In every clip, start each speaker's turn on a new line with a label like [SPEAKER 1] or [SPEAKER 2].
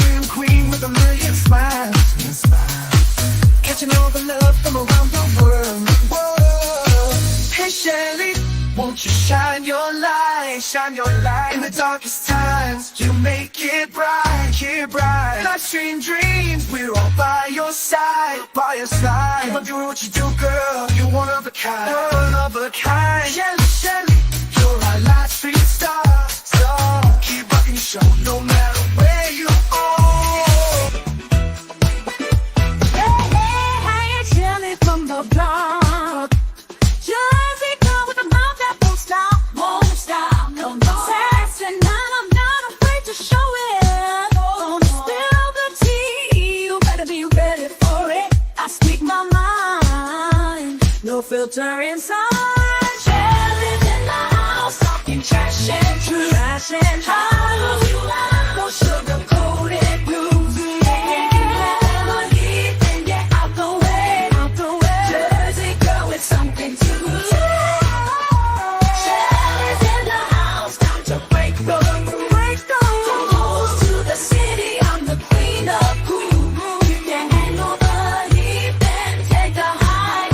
[SPEAKER 1] Scream queen with a million smiles. Catching all the love from around the world. Whoa. Hey Shelly, won't you shine your light, shine your light. In the darkest times, you make it bright, bright. Life's dreams, we're all by your side, by your side. Keep on doing what you do, girl, you're one of a kind, one of a kind. Shelly, Shelly, you're our last street star, star. Keep rocking your show, no matter where you are.
[SPEAKER 2] Hey, Shelly from the block. Jersey girl with a mouth that won't stop, no, no. Sassy, and I'm not afraid to show it. Gonna spill the tea, you better be ready for it. I speak my mind, no filter inside. Shelly's in the house, talking trash and truth, trash and house. No sugar coated blues, yeah. Heat and get out the way, Jersey girl with something to say. Shelly's in the house, time to break through, From coast to the city, I'm the queen of cool. You can handle the heat, then take the high.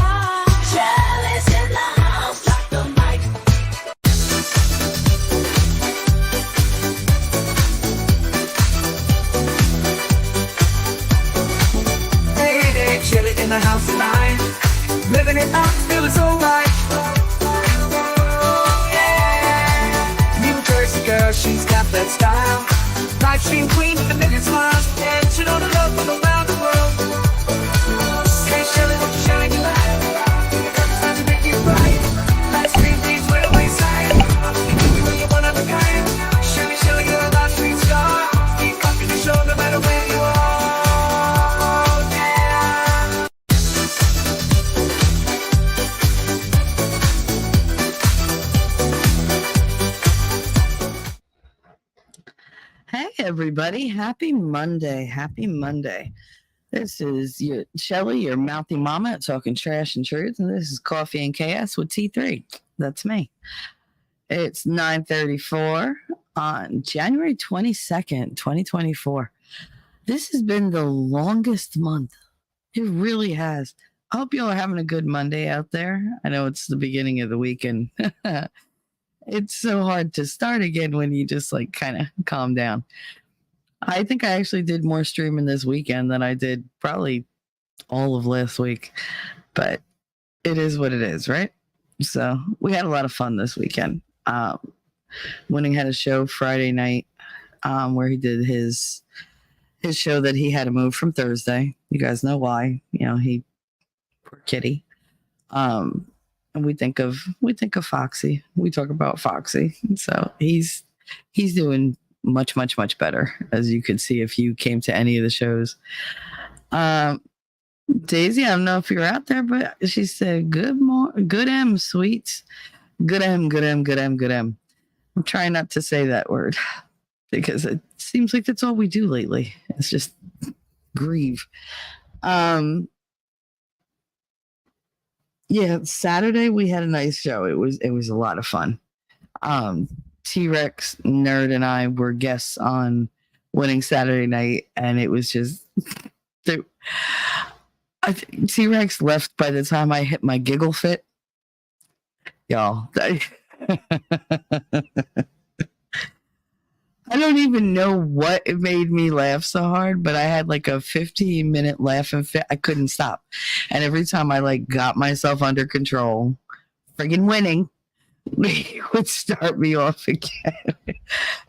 [SPEAKER 2] Shelly's in the house, like the mic.
[SPEAKER 1] Hey, Shelly in the house tonight. Living it up, feeling so right. Yeah. New Jersey girl, she's got that style. Live stream queen with a million smiles. And she know the love from around the world. Hey Shelly, won't you shine your light? It's time to make it right. Live stream queens with a wayside. You're one of a kind. Shelly, Shelly, you're a live stream star. Keep rocking the show no matter where you are. Yeah.
[SPEAKER 3] Hey everybody, happy Monday. This is your Shelly, your mouthy mama talking trash and truth, and this is Coffee and Chaos with T3. That's me. It's 9:34 on January 22nd, 2024. This has been the longest month. It really has. I hope you all are having a good Monday out there. I know it's the beginning of the week and it's so hard to start again when you just like kind of calm down. I think I actually did more streaming this weekend than I did probably all of last week, but it is what it is, right? So we had a lot of fun this weekend. Winning had a show Friday night where he did his show that he had to move from Thursday. You guys know why? You know, he poor kitty. And we think of Foxy. We talk about Foxy. So he's doing much better, as you could see if you came to any of the shows. Daisy, I don't know if you're out there, but she said, good M, sweets. Good M. I'm trying not to say that word because it seems like that's all we do lately. It's just grieve. Yeah, Saturday we had a nice show. It was a lot of fun. T-Rex, Nerd, and I were guests on Winning Saturday night, and it was just T-Rex left by the time I hit my giggle fit. Y'all, I don't even know what made me laugh so hard, but I had like a 15-minute laughing fit. I couldn't stop. And every time I like got myself under control, friggin' winning, he would start me off again.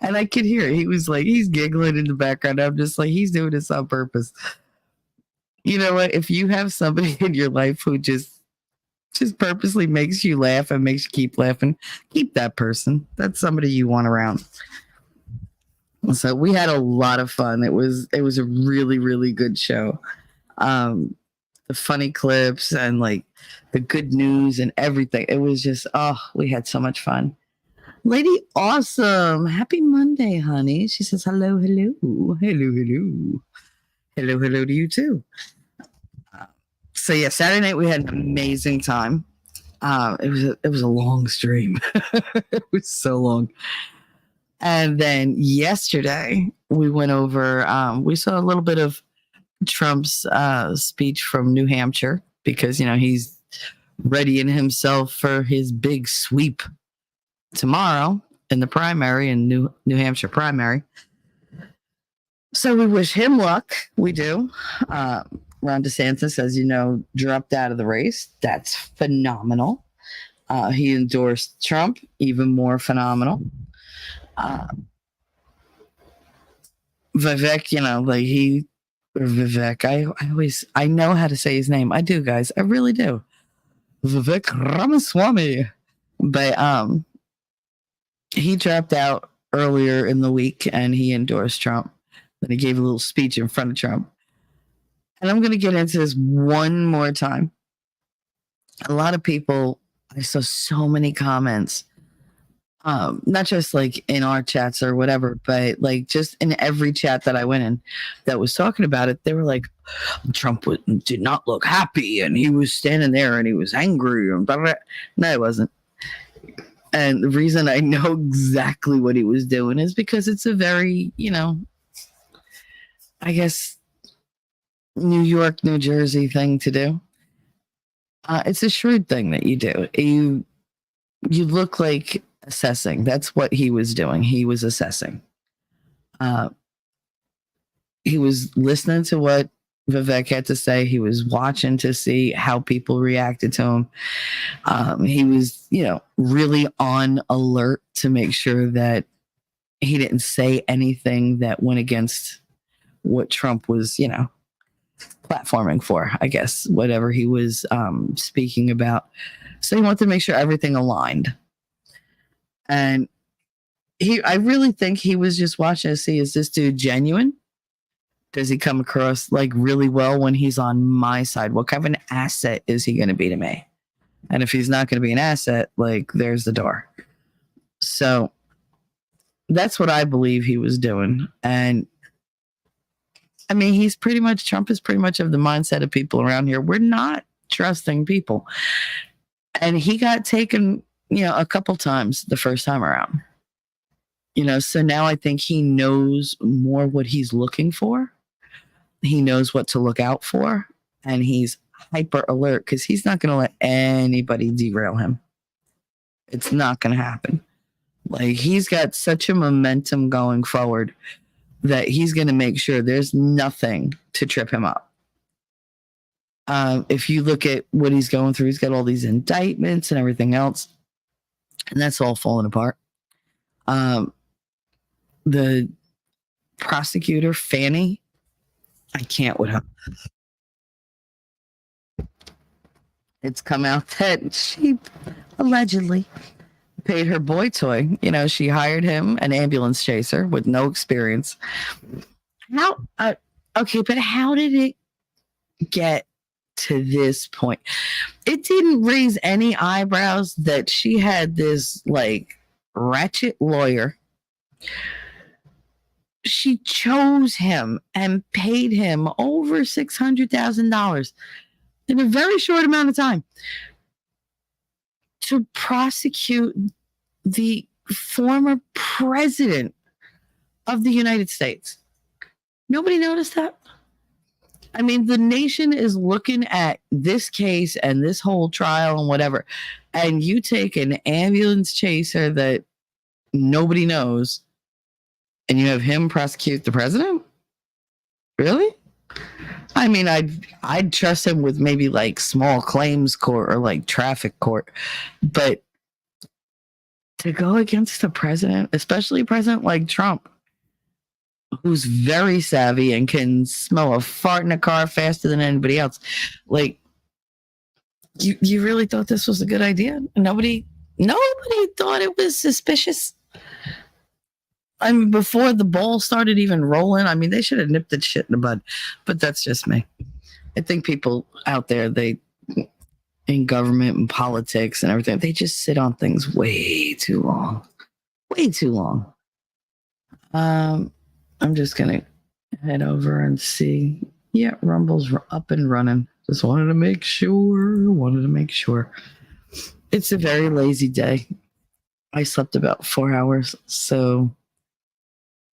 [SPEAKER 3] And I could hear it. He was like, he's giggling in the background. I'm just like, he's doing this on purpose. You know what? If you have somebody in your life who just purposely makes you laugh and makes you keep laughing, keep that person. That's somebody you want around. So we had a lot of fun. It was a really, really good show. The funny clips and like the good news and everything. It was just, we had so much fun. Lady Awesome. Happy Monday, honey. She says, hello. Hello to you too. So yeah, Saturday night we had an amazing time. It was a long stream. It was so long. And then yesterday we went over, we saw a little bit of Trump's speech from New Hampshire because, he's readying himself for his big sweep tomorrow in the primary, in New Hampshire primary. So we wish him luck. We do. Ron DeSantis, as you know, dropped out of the race. That's phenomenal. He endorsed Trump, even more phenomenal. Vivek, Vivek, I know how to say his name. I do, guys. I really do. Vivek Ramaswamy. But he dropped out earlier in the week and he endorsed Trump. Then he gave a little speech in front of Trump. And I'm going to get into this one more time. A lot of people, I saw so many comments, not just like in our chats or whatever, but like just in every chat that I went in that was talking about it. They were like, Trump did not look happy and he was standing there and he was angry. And blah, blah, blah. No, he wasn't. And the reason I know exactly what he was doing is because it's a very, I guess, New York, New Jersey thing to do. It's a shrewd thing that you do. You look like assessing. That's what he was doing. He was assessing. He was listening to what Vivek had to say. He was watching to see how people reacted to him. He was, really on alert to make sure that he didn't say anything that went against what Trump was, platforming for, I guess, whatever he was speaking about. So he wanted to make sure everything aligned. And I really think he was just watching to see, is this dude genuine? Does he come across like really well when he's on my side? What kind of an asset is he going to be to me? And if he's not going to be an asset, like there's the door. So that's what I believe he was doing. And I mean, Trump is pretty much of the mindset of people around here. We're not trusting people. And he got taken, a couple times the first time around. So now I think he knows more what he's looking for. He knows what to look out for. And he's hyper alert because he's not going to let anybody derail him. It's not going to happen. Like, he's got such a momentum going forward that he's going to make sure there's nothing to trip him up. If you look at what he's going through, he's got all these indictments and everything else, and that's all falling apart. The prosecutor, Fannie, I can't with her. It's come out that she allegedly paid her boy toy. She hired him, an ambulance chaser with no experience. Okay, but how did it get to this point? It didn't raise any eyebrows that she had this like ratchet lawyer. She chose him and paid him over $600,000 in a very short amount of time to prosecute the former president of the United States. Nobody noticed that? I mean, the nation is looking at this case and this whole trial and whatever, and you take an ambulance chaser that nobody knows and you have him prosecute the president? Really? I mean, I'd trust him with maybe like small claims court or like traffic court, but to go against the president, especially a president like Trump, who's very savvy and can smell a fart in a car faster than anybody else, like, you really thought this was a good idea? Nobody thought it was suspicious. I mean, before the ball started even rolling, I mean, they should have nipped that shit in the bud. But that's just me. I think people out there, in government and politics and everything, they just sit on things way too long. Way too long. I'm just going to head over and see. Yeah, Rumble's up and running. Just wanted to make sure. It's a very lazy day. I slept about 4 hours, so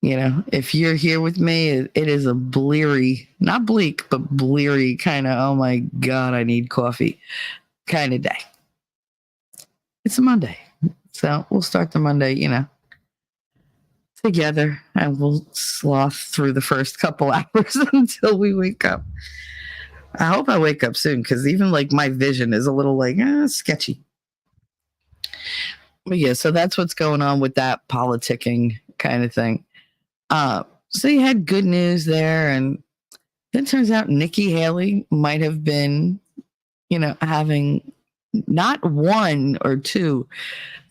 [SPEAKER 3] If you're here with me, it is a bleary, not bleak, but bleary kind of, oh my God, I need coffee kind of day. It's a Monday. So we'll start the Monday, together, and we'll sloth through the first couple hours until we wake up. I hope I wake up soon, because even like my vision is a little like sketchy. But yeah, so that's what's going on with that politicking kind of thing. So you had good news there, and then it turns out Nikki Haley might have been, having not one or two,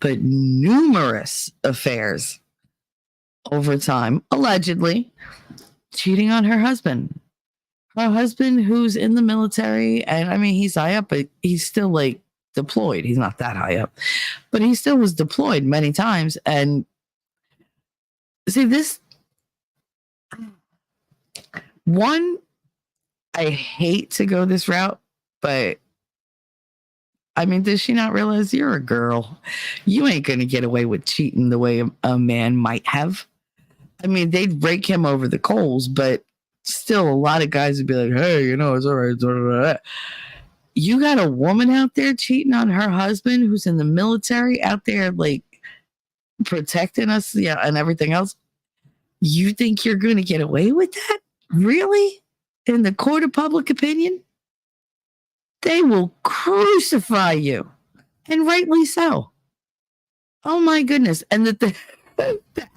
[SPEAKER 3] but numerous affairs over time, allegedly cheating on her husband. Her husband, who's in the military, and I mean, he's high up, but he's still like deployed. He's not that high up, but he still was deployed many times. And see, this one, I hate to go this route, but I mean, does she not realize you're a girl? You ain't going to get away with cheating the way a man might have. I mean, they'd rake him over the coals, but still a lot of guys would be like, hey, it's all right. You got a woman out there cheating on her husband who's in the military out there, like, protecting us, and everything else. You think you're going to get away with that? Really? In the court of public opinion? They will crucify you. And rightly so. Oh my goodness. And the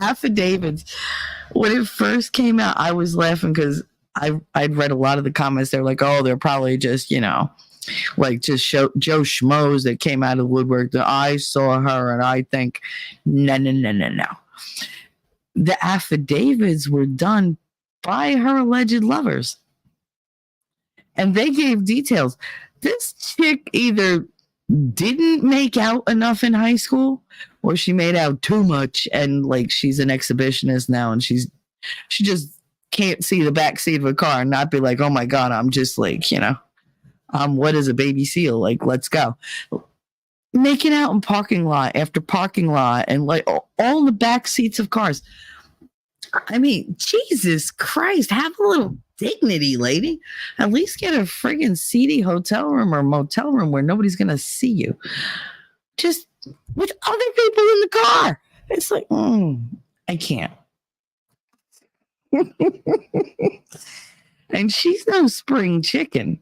[SPEAKER 3] affidavits, when it first came out, I was laughing because I'd read a lot of the comments. They're like, oh, they're probably just, like just Joe Schmoes that came out of the woodwork. That I saw her and I think, no. The affidavits were done by her alleged lovers. And they gave details. This chick either didn't make out enough in high school, or she made out too much, and like she's an exhibitionist now, and she just can't see the back seat of a car and not be like, oh my God, I'm just like, what is a baby seal? Like, let's go. Making out in parking lot after parking lot, and like all the back seats of cars. I mean, Jesus Christ, have a little dignity, lady. At least get a friggin' seedy hotel room or motel room where nobody's going to see you. Just with other people in the car. It's like, I can't. And she's no spring chicken.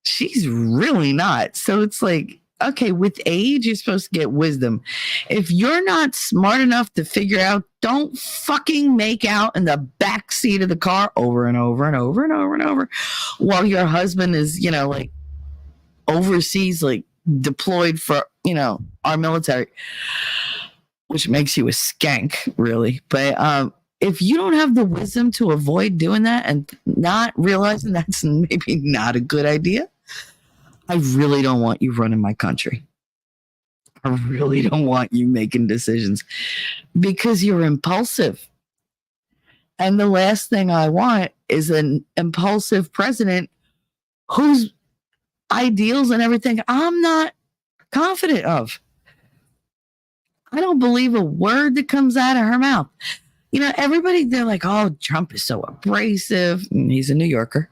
[SPEAKER 3] She's really not. So it's like, okay, with age, you're supposed to get wisdom. If you're not smart enough to figure out, don't fucking make out in the back seat of the car over and over and over and over and over while your husband is, like overseas, like deployed for, our military, which makes you a skank, really. But if you don't have the wisdom to avoid doing that and not realizing that's maybe not a good idea, I really don't want you running my country. I really don't want you making decisions because you're impulsive. And the last thing I want is an impulsive president whose ideals and everything I'm not confident of. I don't believe a word that comes out of her mouth. Everybody, they're like, oh, Trump is so abrasive. And he's a New Yorker.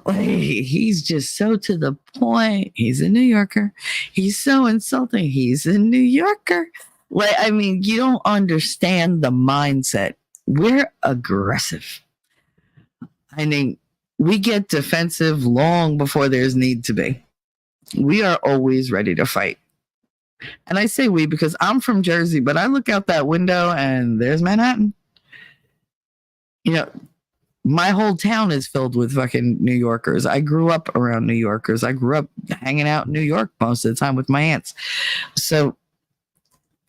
[SPEAKER 3] Like, he's just so to the point. He's a New Yorker. He's so insulting. He's a New Yorker. Like, I mean, you don't understand the mindset. We're aggressive. I mean, we get defensive long before there's need to be. We are always ready to fight. And I say we because I'm from Jersey, but I look out that window and there's Manhattan. My whole town is filled with fucking New Yorkers. I grew up around New Yorkers. I grew up hanging out in New York most of the time with my aunts. So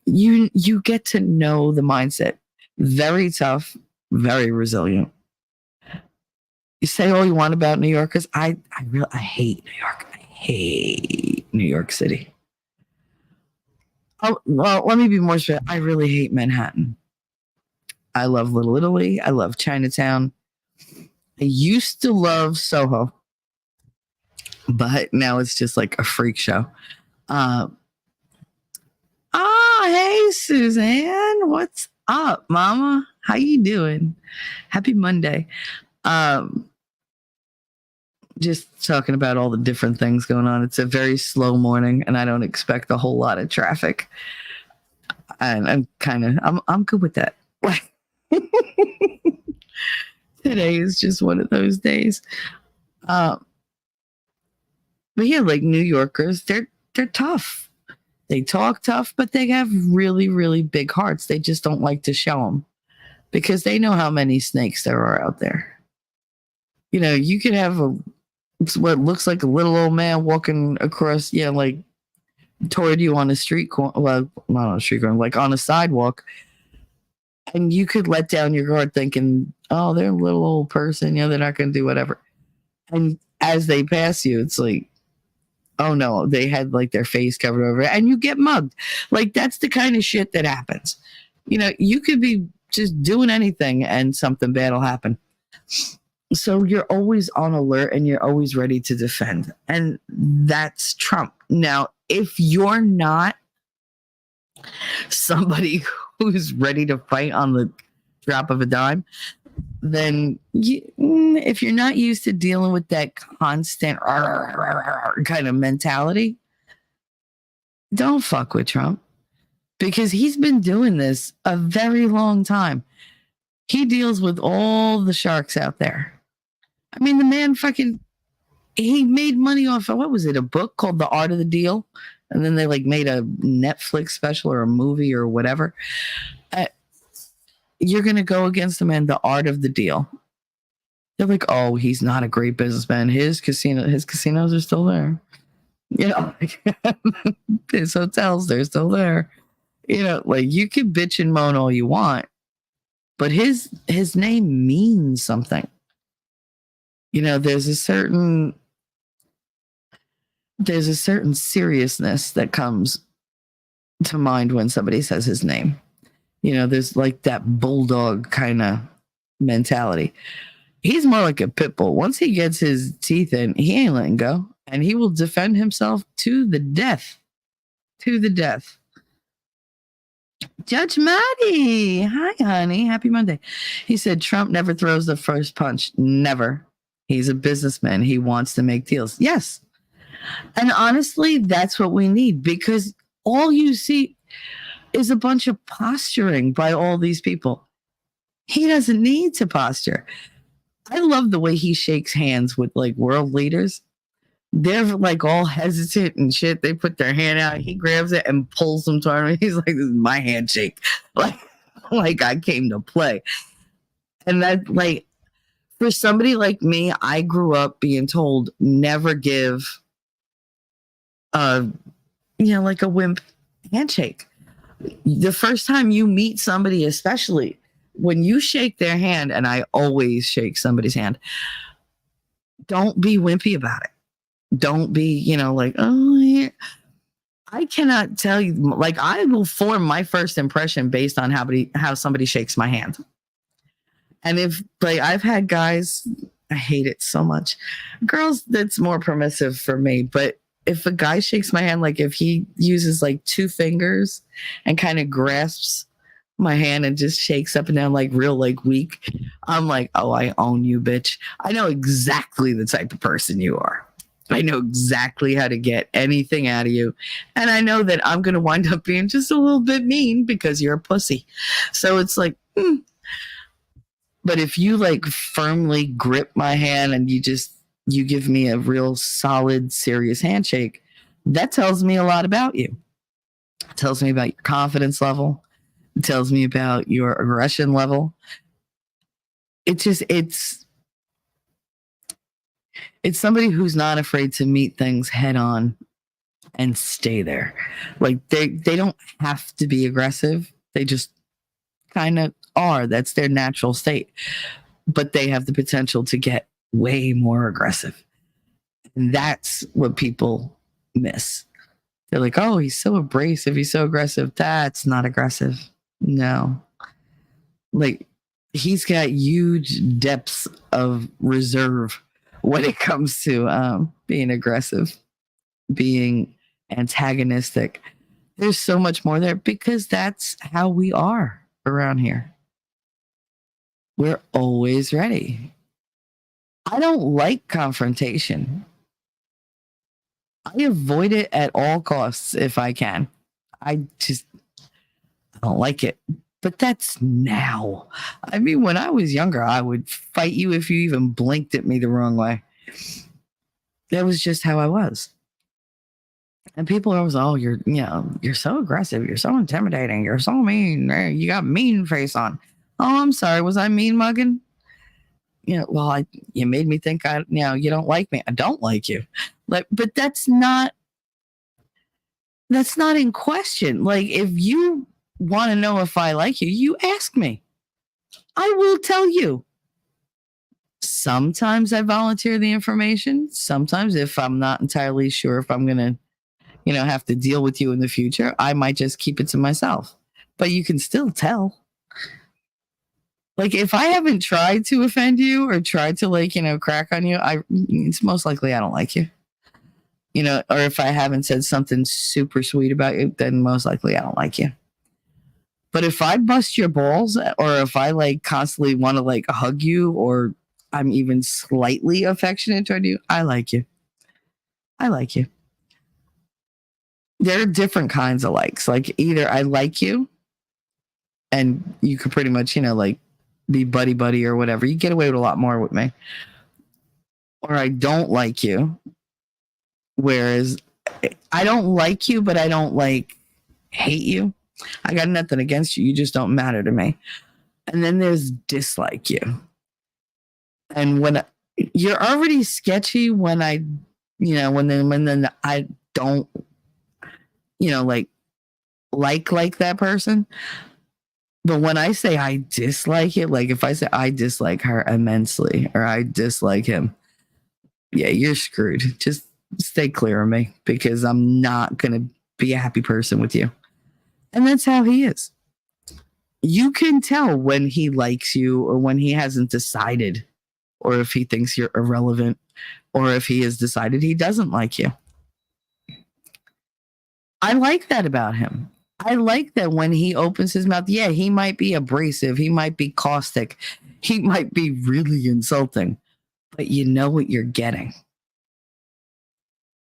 [SPEAKER 3] you get to know the mindset. Very tough, very resilient. You say all you want about New Yorkers. I hate New York. I hate New York City. Oh, well, let me be more specific. I really hate Manhattan. I love Little Italy. I love Chinatown. I used to love Soho, but now it's just like a freak show. Hey, Suzanne. What's up, mama? How you doing? Happy Monday. Just talking about all the different things going on. It's a very slow morning, and I don't expect a whole lot of traffic. And I'm good with that. Today is just one of those days. But yeah, like New Yorkers, they're tough. They talk tough, but they have really, really big hearts. They just don't like to show them because they know how many snakes there are out there. You know, you could have what looks like a little old man walking across, like toward you on a street corner, well, not on a street corner, like on a sidewalk, and you could let down your guard thinking, oh, they're a little old person, they're not going to do whatever. And as they pass you, it's like, oh no, they had like their face covered over it, and you get mugged. Like that's the kind of shit that happens. You could be just doing anything and something bad will happen. So you're always on alert and you're always ready to defend. And that's Trump. Now, if you're not somebody who's ready to fight on the drop of a dime, then if you're not used to dealing with that constant kind of mentality, don't fuck with Trump, because he's been doing this a very long time. He deals with all the sharks out there. I mean, the man he made money off of, what was it, a book called The Art of the Deal? And then they like made a Netflix special or a movie or whatever. You're going to go against the man, The Art of the Deal. They're like, oh, he's not a great businessman. His casinos are still there. His hotels, they're still there. Like you can bitch and moan all you want, but his name means something. There's a certain seriousness that comes to mind when somebody says his name. There's like that bulldog kind of mentality. He's more like a pit bull. Once he gets his teeth in, he ain't letting go, and he will defend himself to the death. To the death. Judge Maddie. Hi, honey. Happy Monday. He said Trump never throws the first punch. Never. He's a businessman. He wants to make deals. Yes. And honestly, that's what we need, because all you see is a bunch of posturing by all these people. He doesn't need to posture. I love the way he shakes hands with like world leaders. They're like all hesitant and shit. They put their hand out. He grabs it and pulls them toward me. He's like, this is my handshake. Like I came to play. And that, like, for somebody like me, I grew up being told never give like a wimp handshake. The first time you meet somebody, especially when you shake their hand, and I always shake somebody's hand, don't be wimpy about it. Don't be, like, oh, yeah. I cannot tell you, like, I will form my first impression based on how somebody shakes my hand. And if, like, I've had guys, I hate it so much. Girls, that's more permissive for me. But if a guy shakes my hand, like if he uses like two fingers and kind of grasps my hand and just shakes up and down like real like weak, I'm like, oh, I own you, bitch. I know exactly the type of person you are. I know exactly how to get anything out of you. And I know that I'm going to wind up being just a little bit mean because you're a pussy. So it's like, But if you like firmly grip my hand and you give me a real solid, serious handshake, that tells me a lot about you. It tells me about your confidence level. It tells me about your aggression level. It's somebody who's not afraid to meet things head on and stay there. Like they don't have to be aggressive. They just kind of are. That's their natural state. But they have the potential to get way more aggressive. And that's what people miss. They're like, oh, he's so abrasive. He's so aggressive. That's not aggressive. No. Like, he's got huge depths of reserve when it comes to being aggressive, being antagonistic. There's so much more there because that's how we are around here. We're always ready. I don't like confrontation. I avoid it at all costs if I can. I don't like it. But that's now. I mean, when I was younger, I would fight you if you even blinked at me the wrong way. That was just how I was. And people are always, oh, you're so aggressive. You're so intimidating. You're so mean. You got mean face on. Oh, I'm sorry. Was I mean mugging? Well, you made me think you don't like me. I don't like you. But that's not in question. Like, if you want to know if I like you, you ask me. I will tell you. Sometimes I volunteer the information. Sometimes, if I'm not entirely sure if I'm going to, have to deal with you in the future, I might just keep it to myself. But you can still tell. Like, if I haven't tried to offend you or tried to crack on you, it's most likely I don't like you. Or if I haven't said something super sweet about you, then most likely I don't like you. But if I bust your balls, or if I constantly want to hug you, or I'm even slightly affectionate toward you, I like you. I like you. There are different kinds of likes. Like, either I like you and you could pretty much, be buddy or whatever. You get away with a lot more with me. Or I don't like you. Whereas I don't like you, but I don't hate you. I got nothing against you. You just don't matter to me. And then there's dislike you. And when you're already sketchy when I don't, like that person. But when I say I dislike it, like if I say I dislike her immensely or I dislike him, yeah, you're screwed. Just stay clear of me, because I'm not going to be a happy person with you. And that's how he is. You can tell when he likes you or when he hasn't decided, or if he thinks you're irrelevant, or if he has decided he doesn't like you. I like that about him. I like that when he opens his mouth, yeah, he might be abrasive, he might be caustic, he might be really insulting, but you know what you're getting.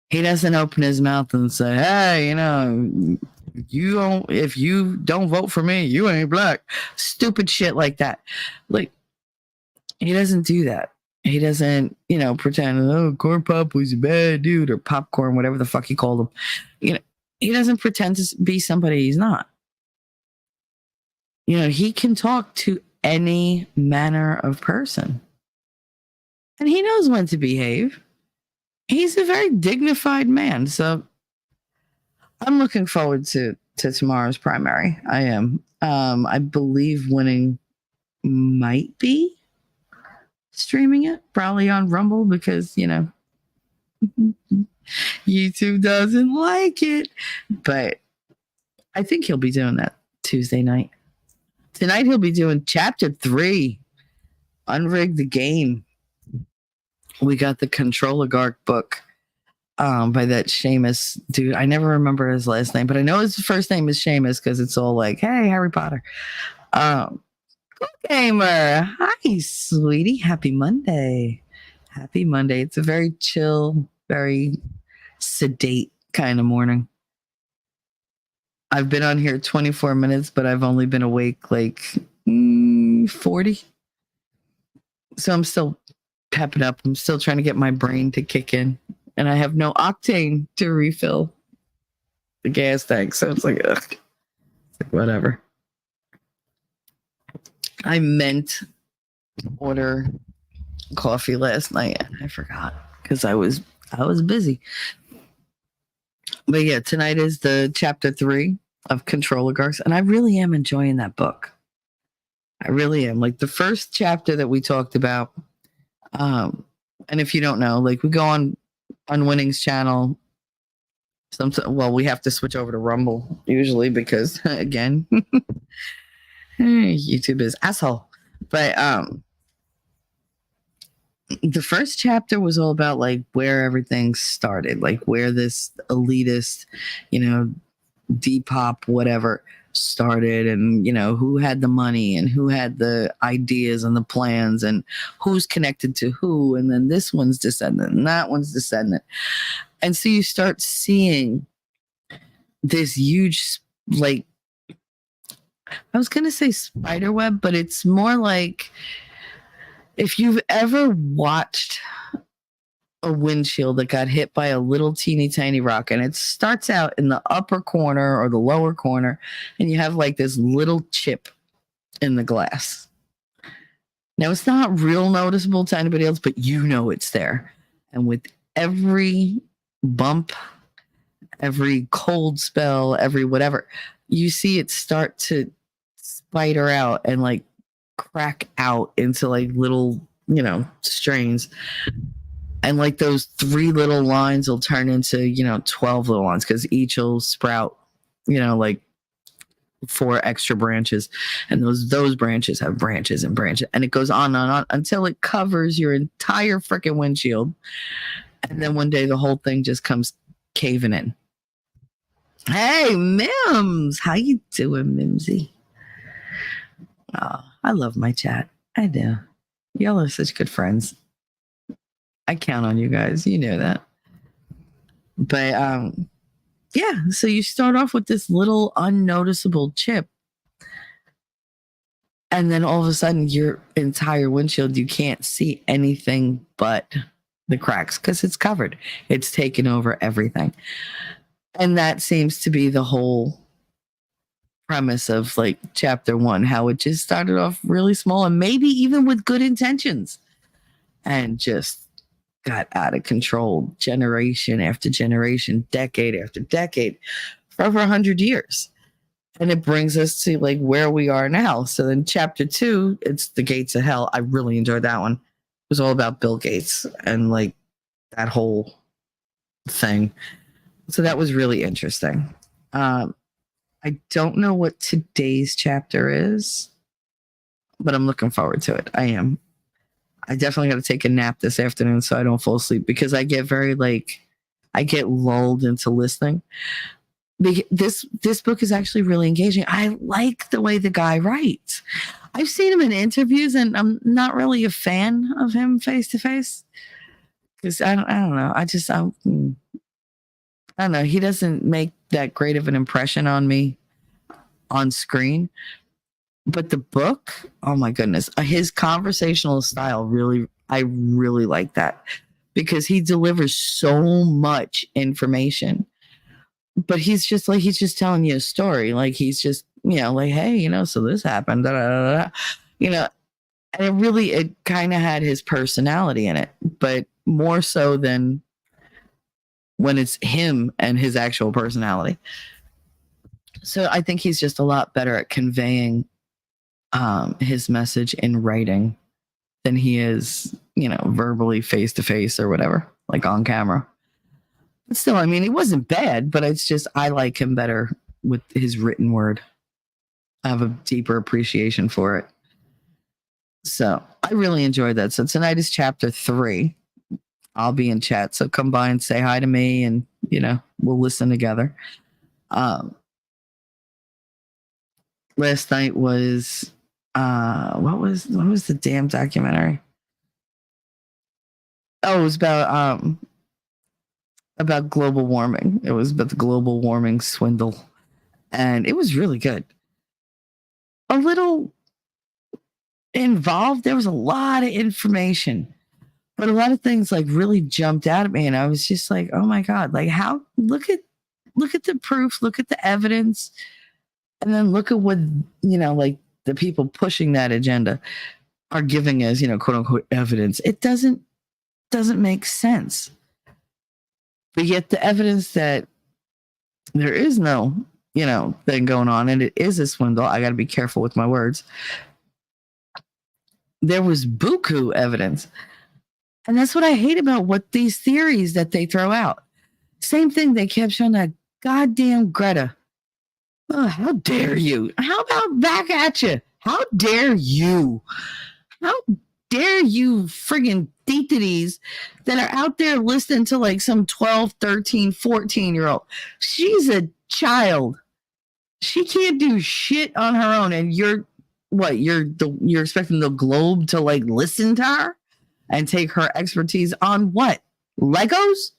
[SPEAKER 3] He doesn't open his mouth and say, hey, if you don't vote for me, you ain't black. Stupid shit like that. Like, he doesn't do that. He doesn't, pretend, oh, Corn Pop was a bad dude, or Popcorn, whatever the fuck he called him. He doesn't pretend to be somebody he's not. He can talk to any manner of person. And he knows when to behave. He's a very dignified man. So I'm looking forward to tomorrow's primary. I am. I believe Winning might be streaming it, probably on Rumble, because, YouTube doesn't like it. But I think he'll be doing that Tuesday night. Tonight he'll be doing chapter 3, Unrig the Game. We got the Control Oligarch book by that Seamus dude. I never remember his last name, but I know his first name is Seamus because it's all like, hey, Harry Potter. Gamer. Hi, sweetie. Happy Monday. Happy Monday. It's a very chill, very sedate kind of morning. I've been on here 24 minutes, but I've only been awake 40. So I'm still pepping up. I'm still trying to get my brain to kick in. And I have no octane to refill the gas tank. So it's like, ugh. It's like, whatever. I meant to order coffee last night and I forgot because I was busy. But yeah, tonight is the chapter 3 of Control Oligarchs, and I really am enjoying that book. I really am. Like the first chapter that we talked about, and if you don't know, we go on Winning's channel. We have to switch over to Rumble usually because, again, YouTube is asshole. But the first chapter was all about where everything started, where this elitist, Depop, whatever, started, and who had the money and who had the ideas and the plans and who's connected to who, and then this one's descendant and that one's descendant. And so you start seeing this huge, like, I was gonna say spider web, but it's more like if you've ever watched a windshield that got hit by a little teeny tiny rock, and it starts out in the upper corner or the lower corner, and you have like this little chip in the glass. Now, it's not real noticeable to anybody else, but it's there. And with every bump, every cold spell, every whatever, you see it start to spider out and like crack out into like little, strains. And like those 3 little lines will turn into, 12 little lines, because each will sprout, like 4 extra branches. And those branches have branches and branches. And it goes on and on until it covers your entire freaking windshield. And then one day the whole thing just comes caving in. Hey, Mims. How you doing, Mimsy? Oh, I love my chat. I do. Y'all are such good friends. I count on you guys. You know that. But yeah, so you start off with this little unnoticeable chip. And then all of a sudden your entire windshield, you can't see anything but the cracks because it's covered. It's taken over everything. And that seems to be the whole premise of like chapter 1, how it just started off really small and maybe even with good intentions and just got out of control generation after generation, decade after decade, for over 100 years. And it brings us to like where we are now. So in chapter 2, it's the gates of hell. I really enjoyed that one. It was all about Bill Gates and like that whole thing. So that was really interesting. I don't know what today's chapter is, but I'm looking forward to it. I am. I definitely got to take a nap this afternoon so I don't fall asleep, because I get I get lulled into listening. This book is actually really engaging. I like the way the guy writes. I've seen him in interviews, and I'm not really a fan of him face to face, because I don't know. I don't know. He doesn't make that great of an impression on me on screen. But the book, oh my goodness, his conversational style I really like that, because he delivers so much information. But he's just telling you a story. Like he's just, like, hey, so this happened, da, da, da, da. And it kind of had his personality in it, but more so than when it's him and his actual personality. So I think he's just a lot better at conveying his message in writing than he is, verbally face to face or whatever, like on camera. But still, I mean, it wasn't bad, but it's just, I like him better with his written word. I have a deeper appreciation for it. So I really enjoyed that. So tonight is chapter 3. I'll be in chat. So come by and say hi to me, and, we'll listen together. Last night was, what was the damn documentary? Oh, it was about global warming. It was about the global warming swindle. And it was really good. A little involved. There was a lot of information, but a lot of things like really jumped out at me. And I was just like, oh my God, like look at the proof, look at the evidence. And then look at what, like the people pushing that agenda are giving as, quote unquote evidence. It doesn't make sense. But yet the evidence that there is no, thing going on, and it is a swindle. I got to be careful with my words. There was buku evidence. And that's what I hate about what these theories that they throw out. Same thing. They kept showing that goddamn Greta. Oh, how dare you? How about back at you? How dare you? How dare you friggin' deithities that are out there listening to like some 12, 13, 14-year-old? She's a child. She can't do shit on her own, and you're what? You're expecting the globe to like listen to her and take her expertise on what? Legos?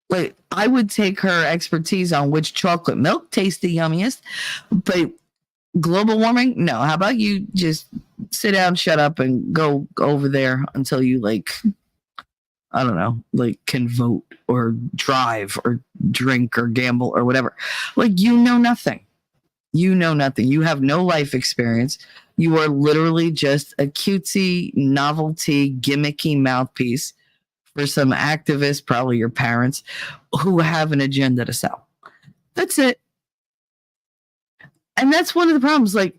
[SPEAKER 3] Like, I would take her expertise on which chocolate milk tastes the yummiest, but global warming, no. How about you just sit down, shut up, and go over there until you like, I don't know, like can vote or drive or drink or gamble or whatever. Like, you know nothing. You know nothing. You have no life experience. You are literally just a cutesy, novelty, gimmicky mouthpiece for some activists, probably your parents, who have an agenda to sell. That's it. And that's one of the problems. Like,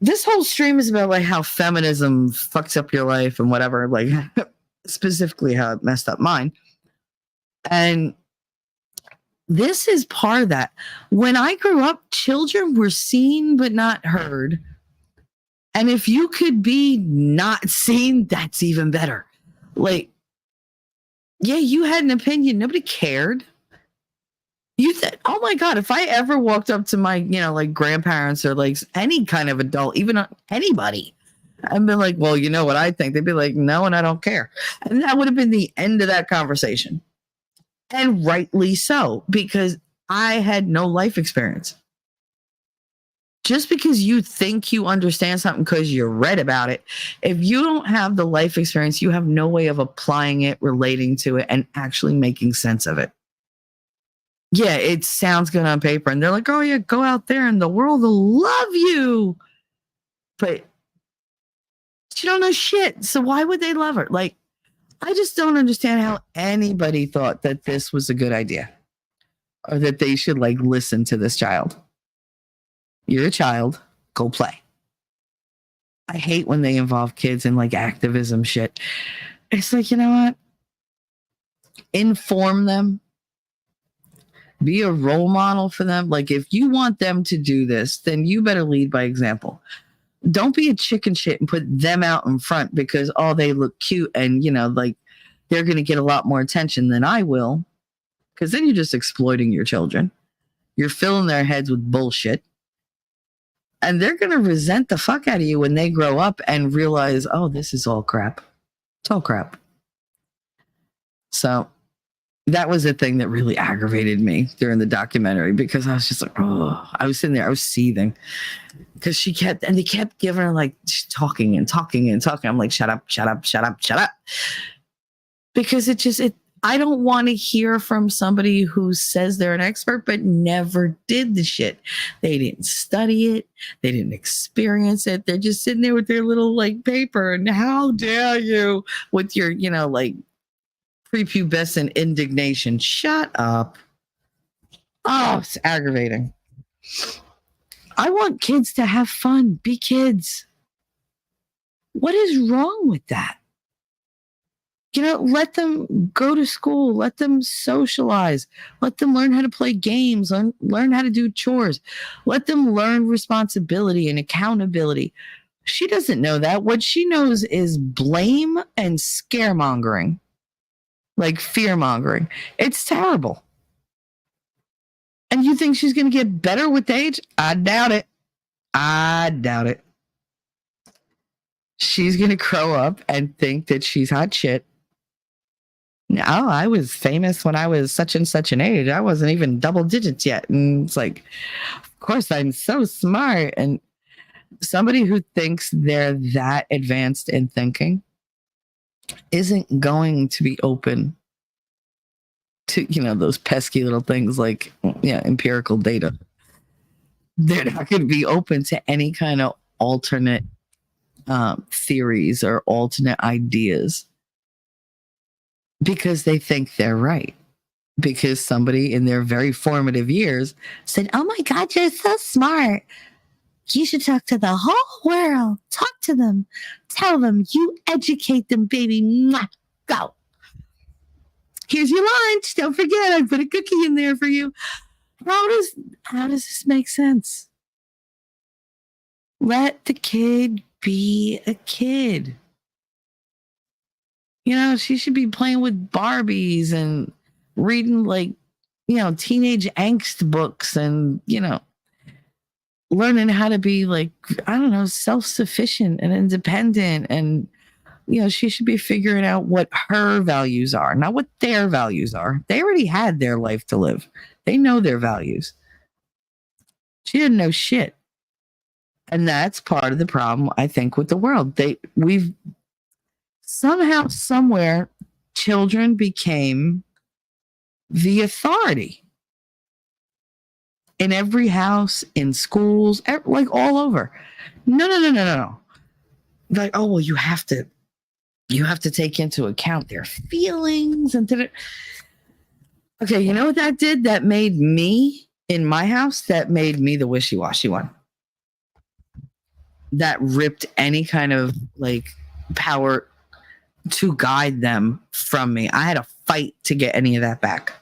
[SPEAKER 3] this whole stream is about like how feminism fucks up your life and whatever, like specifically how it messed up mine. And this is part of that. When I grew up, children were seen but not heard. And if you could be not seen, that's even better. Like, yeah, you had an opinion. Nobody cared. You said, oh my God, if I ever walked up to my, like grandparents or like any kind of adult, even anybody, I'd be like, well, you know what I think? They'd be like, no, and I don't care. And that would have been the end of that conversation. And rightly so, because I had no life experience. Just because you think you understand something because you read about it, if you don't have the life experience, you have no way of applying it, relating to it, and actually making sense of it. Yeah, it sounds good on paper. And they're like, oh, yeah, go out there and the world will love you. But she don't know shit. So why would they love her? Like, I just don't understand how anybody thought that this was a good idea or that they should like listen to this child. You're a child, go play. I hate when they involve kids in like activism shit. It's like, you know what? Inform them. Be a role model for them. Like, if you want them to do this, then you better lead by example. Don't be a chicken shit and put them out in front because, oh, they look cute and, like they're going to get a lot more attention than I will. Because then you're just exploiting your children. You're filling their heads with bullshit. And they're going to resent the fuck out of you when they grow up and realize, oh, this is all crap. It's all crap. So that was the thing that really aggravated me during the documentary because I was just like, oh, I was sitting there, I was seething because they kept giving her like talking and talking and talking. I'm like, shut up, shut up, shut up, shut up. Because I don't want to hear from somebody who says they're an expert, but never did the shit. They didn't study it. They didn't experience it. They're just sitting there with their little like paper and how dare you with your, like, prepubescent indignation. Shut up. Oh, it's aggravating. I want kids to have fun, be kids. What is wrong with that? Let them go to school, let them socialize, let them learn how to play games, learn how to do chores, let them learn responsibility and accountability. She doesn't know that. What she knows is blame and scaremongering. Like fear mongering. It's terrible. And you think she's going to get better with age? I doubt it. I doubt it. She's going to grow up and think that she's hot shit. No, I was famous when I was such and such an age. I wasn't even double digits yet. And it's like, of course, I'm so smart. And somebody who thinks they're that advanced in thinking isn't going to be open to, those pesky little things like, empirical data. They're not going to be open to any kind of alternate theories or alternate ideas because they think they're right. Because somebody in their very formative years said, oh my God, you're so smart. You should talk to the whole world. Talk to them. Tell them. You educate them, baby. Mwah. Go. Here's your lunch. Don't forget, I put a cookie in there for you. How does this make sense? Let the kid be a kid. She should be playing with Barbies and reading like teenage angst books and, learning how to be like, I don't know, self-sufficient and independent. And, she should be figuring out what her values are, not what their values are. They already had their life to live. They know their values. She didn't know shit. And that's part of the problem, I think, with the world. We've somehow, somewhere, children became the authority in every house, in schools, like all over. No. Like, oh, well, you have to take into account their feelings and okay, you know what that did? That made me in my house, that made me the wishy-washy one. That ripped any kind of like power to guide them from me. I had to fight to get any of that back.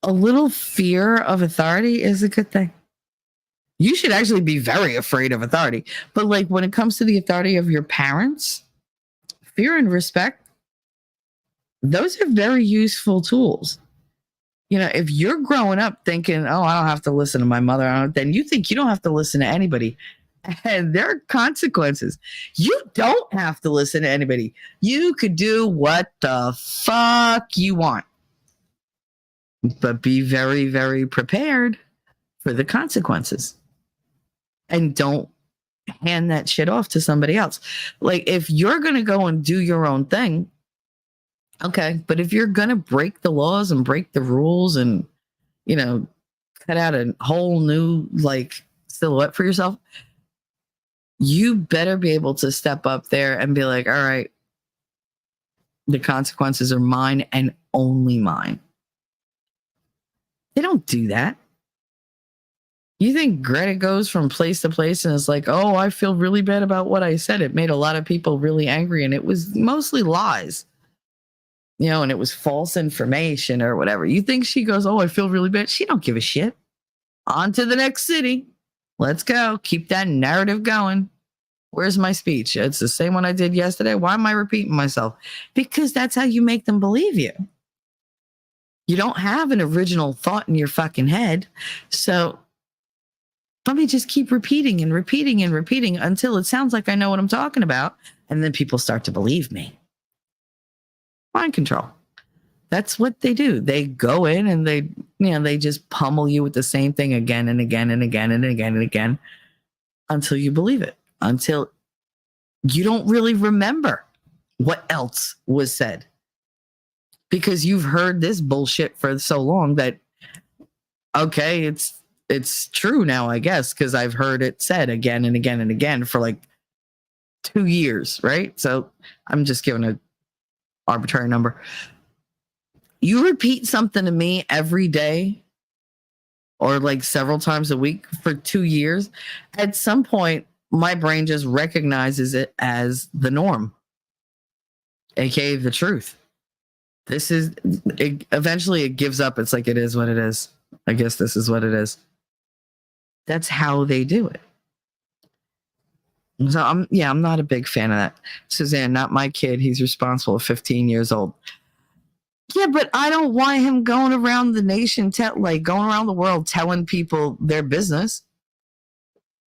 [SPEAKER 3] A little fear of authority is a good thing. You should actually be very afraid of authority. But like when it comes to the authority of your parents, fear and respect, those are very useful tools. If you're growing up thinking, oh, I don't have to listen to my mother, then you think you don't have to listen to anybody. And there are consequences. You don't have to listen to anybody. You could do what the fuck you want. But be very, very prepared for the consequences. And don't hand that shit off to somebody else. Like, if you're going to go and do your own thing, okay. But if you're going to break the laws and break the rules and, cut out a whole new, like, silhouette for yourself, you better be able to step up there and be like, all right, the consequences are mine and only mine. They don't do that. You think Greta goes from place to place and is like, oh, I feel really bad about what I said. It made a lot of people really angry. And it was mostly lies, and it was false information or whatever. You think she goes, oh, I feel really bad. She don't give a shit. On to the next city. Let's go. Keep that narrative going. Where's my speech? It's the same one I did yesterday. Why am I repeating myself? Because that's how you make them believe you. You don't have an original thought in your fucking head. So let me just keep repeating and repeating and repeating until it sounds like I know what I'm talking about. And then people start to believe me. Mind control. That's what they do. They go in and they just pummel you with the same thing again and again and again and again and again until you believe it, until you don't really remember what else was said. Because you've heard this bullshit for so long that, okay, it's true now, I guess, because I've heard it said again and again and again for like 2 years, right? So I'm just giving an arbitrary number. You repeat something to me every day or like several times a week for 2 years, at some point, my brain just recognizes it as the norm, aka the truth. Eventually it gives up. It's like, it is what it is. I guess this is what it is. That's how they do it. So I'm not a big fan of that. Suzanne, not my kid. He's responsible at 15 years old. Yeah, but I don't want him going around the nation, going around the world telling people their business.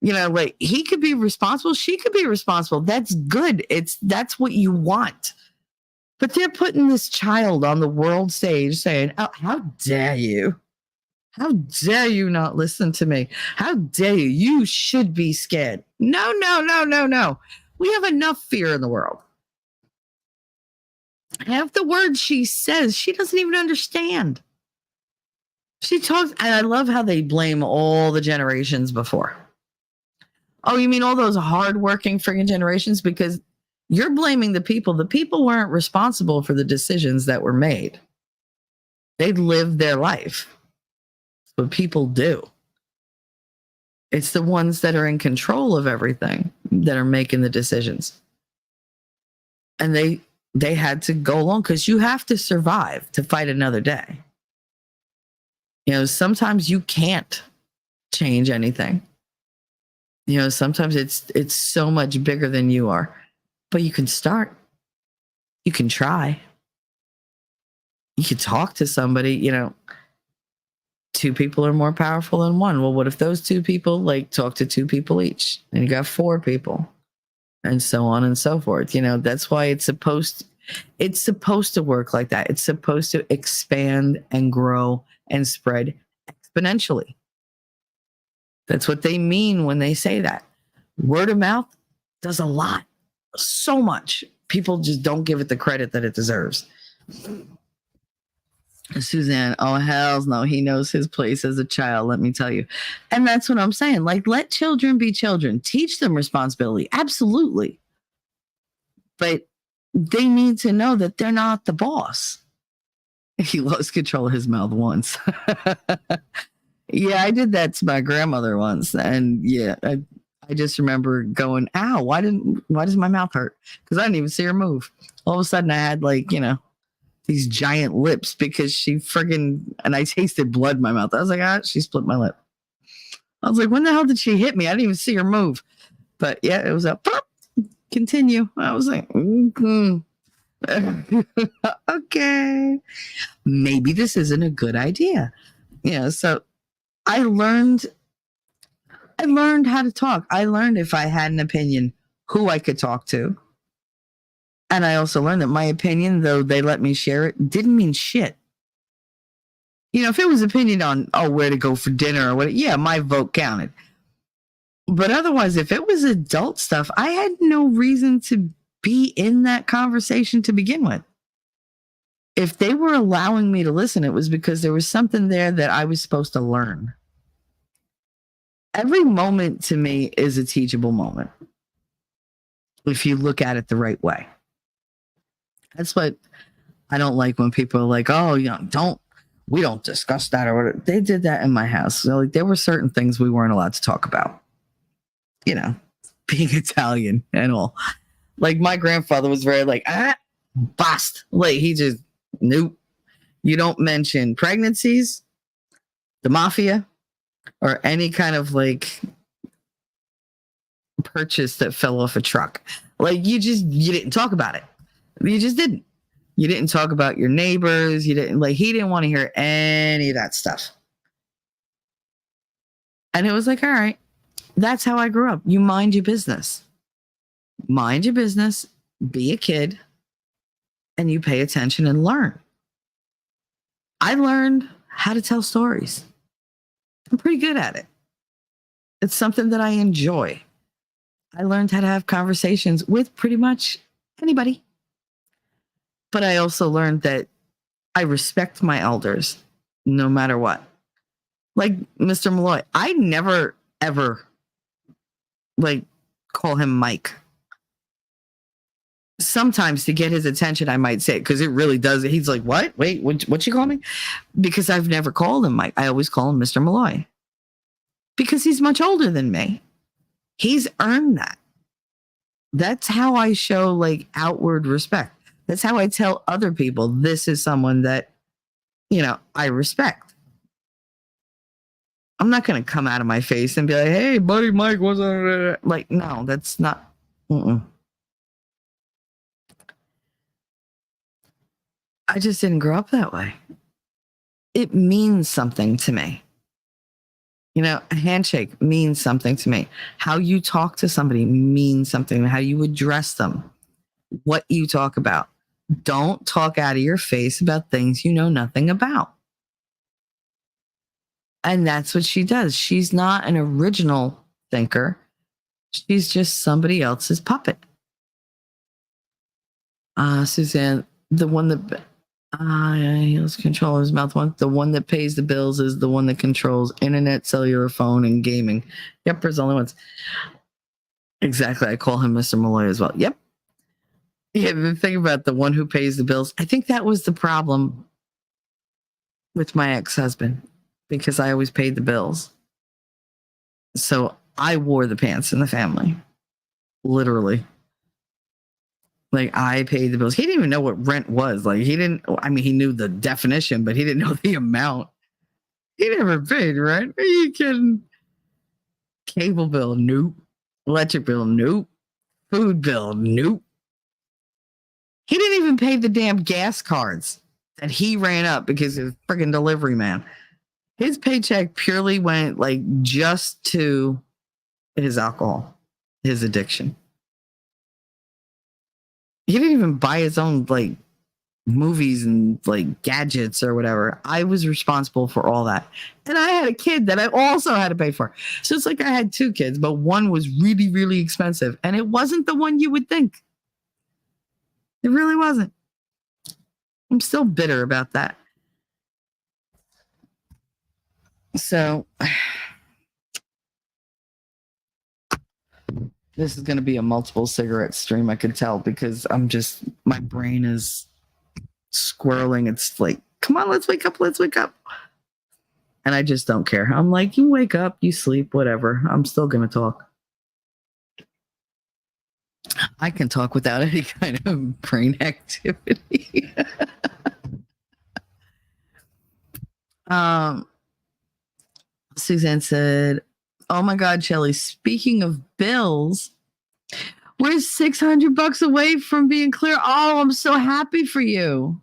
[SPEAKER 3] Like, he could be responsible. She could be responsible. That's good. That's what you want. But they're putting this child on the world stage saying, oh, how dare you? How dare you not listen to me? How dare you? You should be scared. No. We have enough fear in the world. Half the words she says, she doesn't even understand. She talks, and I love how they blame all the generations before. Oh, you mean all those hardworking friggin' generations? Because you're blaming the people. The people weren't responsible for the decisions that were made. They lived their life. That's what people do. It's the ones that are in control of everything that are making the decisions. And they had to go along because you have to survive to fight another day. Sometimes you can't change anything. Sometimes it's so much bigger than you are. But you can start. You can try. you could talk to somebody, two people are more powerful than one. Well, what if those two people like talk to two people each and you got four people and so on and so forth? That's why it's supposed to work like that. It's supposed to expand and grow and spread exponentially. That's what they mean when they say that. Word of mouth does a lot, so much. People just don't give it the credit that it deserves. Suzanne, oh, hells no. He knows his place as a child, let me tell you. And that's what I'm saying. Like, let children be children. Teach them responsibility. Absolutely. But they need to know that they're not the boss. He lost control of his mouth once. Yeah, I did that to my grandmother once. And yeah, I just remember going, ow, why does my mouth hurt? Because I didn't even see her move. All of a sudden I had these giant lips because and I tasted blood in my mouth. I was like, she split my lip. I was like, when the hell did she hit me? I didn't even see her move. But yeah, it was a pop. Continue. I was like, okay, maybe this isn't a good idea. So I learned how to talk. I learned if I had an opinion, who I could talk to. And I also learned that my opinion, though they let me share it, didn't mean shit. If it was opinion on, where to go for dinner or what, yeah, my vote counted. But otherwise, if it was adult stuff, I had no reason to be in that conversation to begin with. If they were allowing me to listen, it was because there was something there that I was supposed to learn. Every moment to me is a teachable moment if you look at it the right way. That's what I don't like when people are like, we don't discuss that or whatever. They did that in my house. So there were certain things we weren't allowed to talk about. Being Italian and all. Like my grandfather was very bust. He just, nope. You don't mention pregnancies, the mafia, or any kind of purchase that fell off a truck. You didn't talk about it. You just didn't. You didn't talk about your neighbors. You didn't he didn't want to hear any of that stuff. And it was all right, that's how I grew up. You mind your business. Mind your business, be a kid, and you pay attention and learn. I learned how to tell stories. I'm pretty good at it. It's something that I enjoy. I learned how to have conversations with pretty much anybody. But I also learned that I respect my elders no matter what. Like Mr. Malloy, I never, ever call him Mike. Sometimes to get his attention, I might say it because it really does. He's like, what? Wait, what you call me? Because I've never called him Mike. I always call him Mr. Malloy because he's much older than me. He's earned that. That's how I show outward respect. That's how I tell other people this is someone that, I respect. I'm not going to come out of my face and be like, hey, buddy Mike, what's up? No, that's not. I just didn't grow up that way. It means something to me. A handshake means something to me. How you talk to somebody means something. How you address them. What you talk about. Don't talk out of your face about things you know nothing about. And that's what she does. She's not an original thinker. She's just somebody else's puppet. Suzanne, the one that he has control of his mouth. The one that pays the bills is the one that controls internet, cellular phone, and gaming. Yep, there's only ones. Exactly. I call him Mr. Malloy as well. Yep. Yeah, the thing about the one who pays the bills, I think that was the problem with my ex-husband because I always paid the bills. So I wore the pants in the family. Literally. I paid the bills. He didn't even know what rent was. He knew the definition, but he didn't know the amount. He never paid rent. Are you kidding? Cable bill, nope. Electric bill, nope. Food bill, nope. He didn't even pay the damn gas cards that he ran up because of friggin' delivery man. His paycheck purely went like just to his alcohol, his addiction. He didn't even buy his own like movies and like gadgets or whatever. I was responsible for all that. And I had a kid that I also had to pay for. So it's like I had two kids, but one was really, really expensive. And it wasn't the one you would think. It really wasn't. I'm still bitter about that. So this is going to be a multiple cigarette stream, I could tell, because my brain is squirreling. It's like, come on, let's wake up. And I just don't care. I'm like, you wake up, you sleep, whatever. I'm still going to talk. I can talk without any kind of brain activity. Suzanne said, oh my God, Shelly, speaking of bills, we're $600 away from being clear. Oh, I'm so happy for you.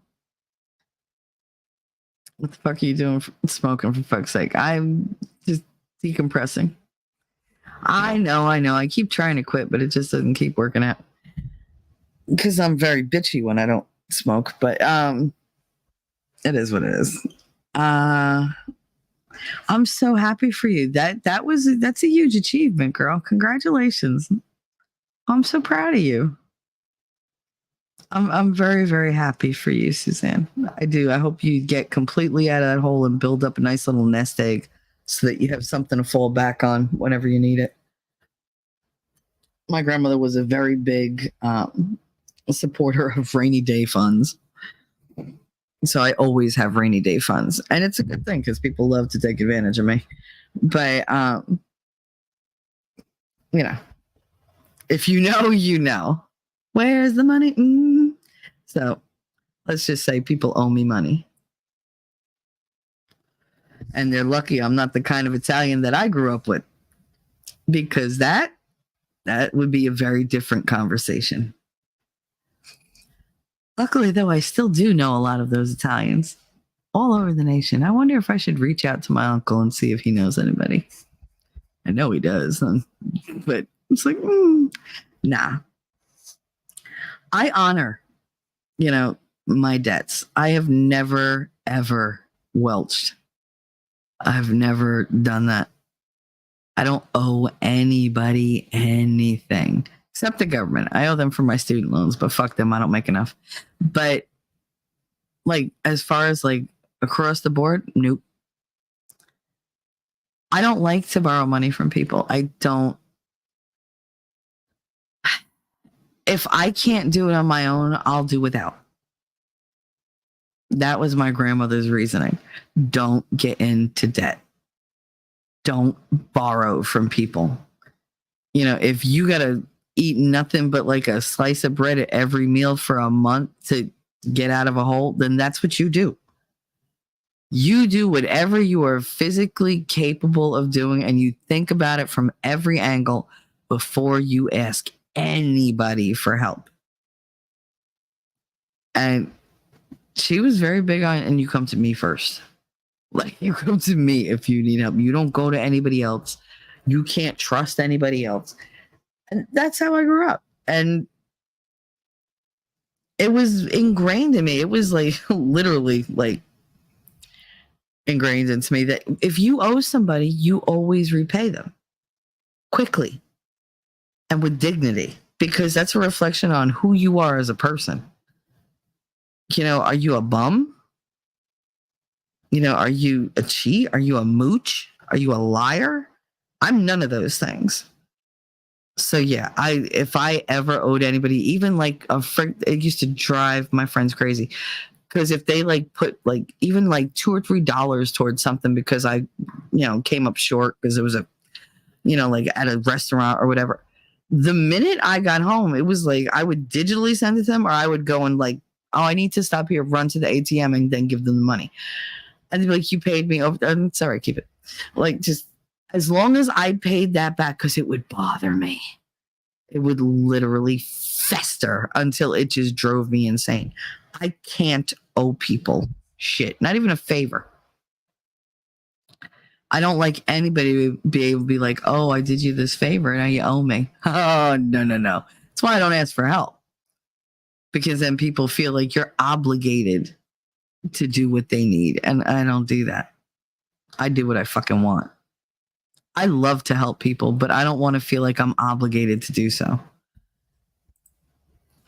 [SPEAKER 3] What the fuck are you doing smoking, for fuck's sake? I'm just decompressing. I know. I keep trying to quit, but it just doesn't keep working out. Because I'm very bitchy when I don't smoke, but it is what it is. I'm so happy for you. That's a huge achievement, girl. Congratulations. I'm so proud of you. I'm very, very happy for you, Suzanne. I do. I hope you get completely out of that hole and build up a nice little nest egg so that you have something to fall back on whenever you need it. My grandmother was a very big supporter of rainy day funds. So I always have rainy day funds. And it's a good thing because people love to take advantage of me. But, if you know, you know. Where's the money? So let's just say people owe me money. And they're lucky I'm not the kind of Italian that I grew up with. Because that would be a very different conversation. Luckily, though, I still do know a lot of those Italians all over the nation. I wonder if I should reach out to my uncle and see if he knows anybody. I know he does, but it's like, nah. I honor, my debts. I have never, ever welched. I've never done that. I don't owe anybody anything except the government. I owe them for my student loans, but fuck them. I don't make enough. But like, as far as like across the board, nope. I don't like to borrow money from people. I don't. If I can't do it on my own, I'll do without. That was my grandmother's reasoning. Don't get into debt. Don't borrow from people. If you got to eat nothing but like a slice of bread at every meal for a month to get out of a hole, then that's what you do. You do whatever you are physically capable of doing, and you think about it from every angle before you ask anybody for help. And she was very big on, and you come to me first. Like, you come to me if you need help. You don't go to anybody else. You can't trust anybody else. And that's how I grew up. And it was ingrained in me. It was like literally like ingrained into me that if you owe somebody, you always repay them quickly and with dignity, because that's a reflection on who you are as a person. Are you a bum? Are you a cheat? Are you a mooch? Are you a liar? I'm none of those things. So yeah, if I ever owed anybody, even like it used to drive my friends crazy, because if they like put like even like $2 or $3 towards something because I, came up short because it was a, like at a restaurant or whatever. The minute I got home, it was like I would digitally send it to them, or I would go and like, oh, I need to stop here, run to the ATM, and then give them the money. And they'd be like, you paid me over. I'm sorry, keep it. Like, just as long as I paid that back, because it would bother me. It would literally fester until it just drove me insane. I can't owe people shit, not even a favor. I don't like anybody to be able to be like, oh, I did you this favor, now you owe me. Oh, no. That's why I don't ask for help. Because then people feel like you're obligated to do what they need. And I don't do that. I do what I fucking want. I love to help people, but I don't want to feel like I'm obligated to do so.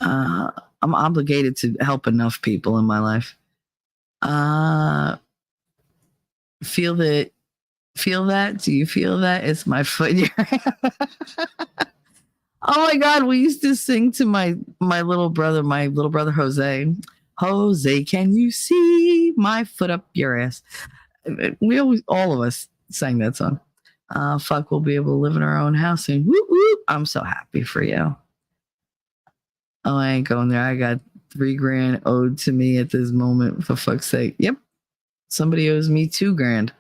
[SPEAKER 3] I'm obligated to help enough people in my life. Feel that? Do you feel that? It's my foot in your hand. Oh my God, we used to sing to my little brother Jose. Jose, can you see my foot up your ass? All of us sang that song. Fuck, we'll be able to live in our own house and whoop, whoop. I'm so happy for you. Oh, I ain't going there. I got $3,000 owed to me at this moment, for fuck's sake. Yep. Somebody owes me $2,000.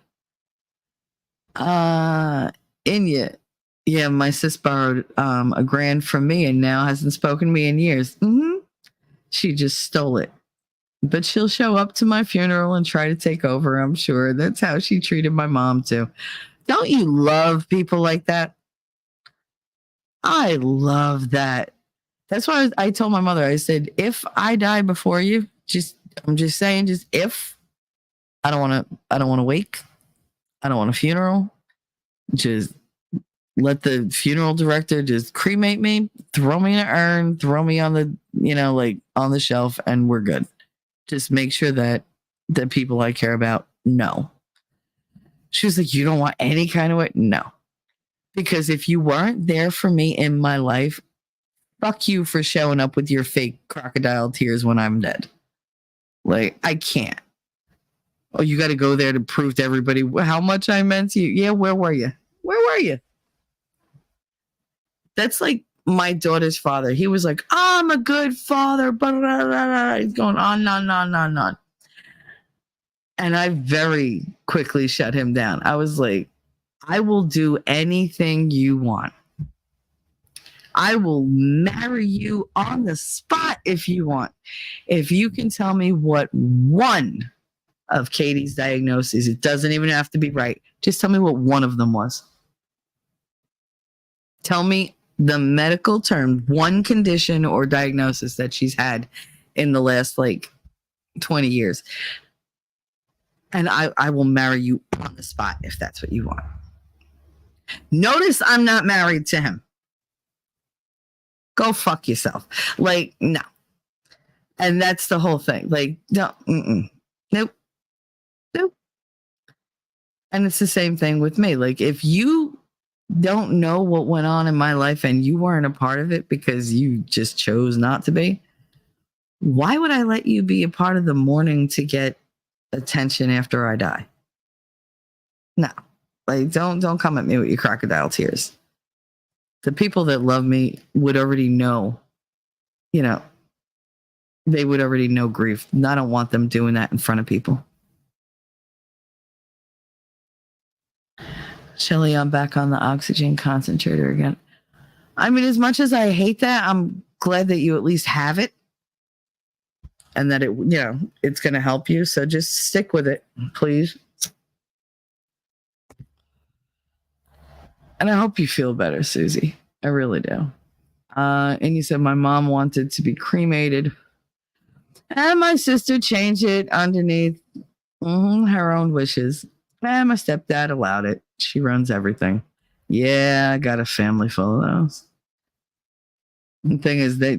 [SPEAKER 3] Yeah, my sis borrowed $1,000 from me and now hasn't spoken to me in years. Mm-hmm. She just stole it. But she'll show up to my funeral and try to take over, I'm sure. That's how she treated my mom, too. Don't you love people like that? I love that. That's why I told my mother, I said, if I die before you, I'm just saying, just if, I don't want to wake. I don't want a funeral. Just let the funeral director just cremate me, throw me in an urn, throw me on the, on the shelf, and we're good. Just make sure that the people I care about know. She was like, you don't want any kind of way? No. Because if you weren't there for me in my life, fuck you for showing up with your fake crocodile tears when I'm dead. Like, I can't. Oh, you got to go there to prove to everybody how much I meant to you. Yeah, where were you? That's like my daughter's father. He was like, I'm a good father. Blah, blah, blah, blah. He's going on. And I very quickly shut him down. I was like, I will do anything you want. I will marry you on the spot if you want. If you can tell me what one of Katie's diagnoses, it doesn't even have to be right. Just tell me what one of them was. Tell me the medical term, one condition or diagnosis that she's had in the last 20 years. And I will marry you on the spot if that's what you want. Notice I'm not married to him. Go fuck yourself. No. And that's the whole thing. No, nope. And it's the same thing with me. If you don't know what went on in my life and you weren't a part of it because you just chose not to be, why would I let you be a part of the mourning to get attention after I die? No. Don't come at me with your crocodile tears. The people that love me would already know, they would already know grief. And I don't want them doing that in front of people. Shelly, I'm back on the oxygen concentrator again. I mean, as much as I hate that, I'm glad that you at least have it and that it's going to help you. So just stick with it, please. And I hope you feel better, Susie. I really do. And you said my mom wanted to be cremated. And my sister changed it underneath her own wishes. And my stepdad allowed it. She runs everything. Yeah, I got a family full of those. The thing is, they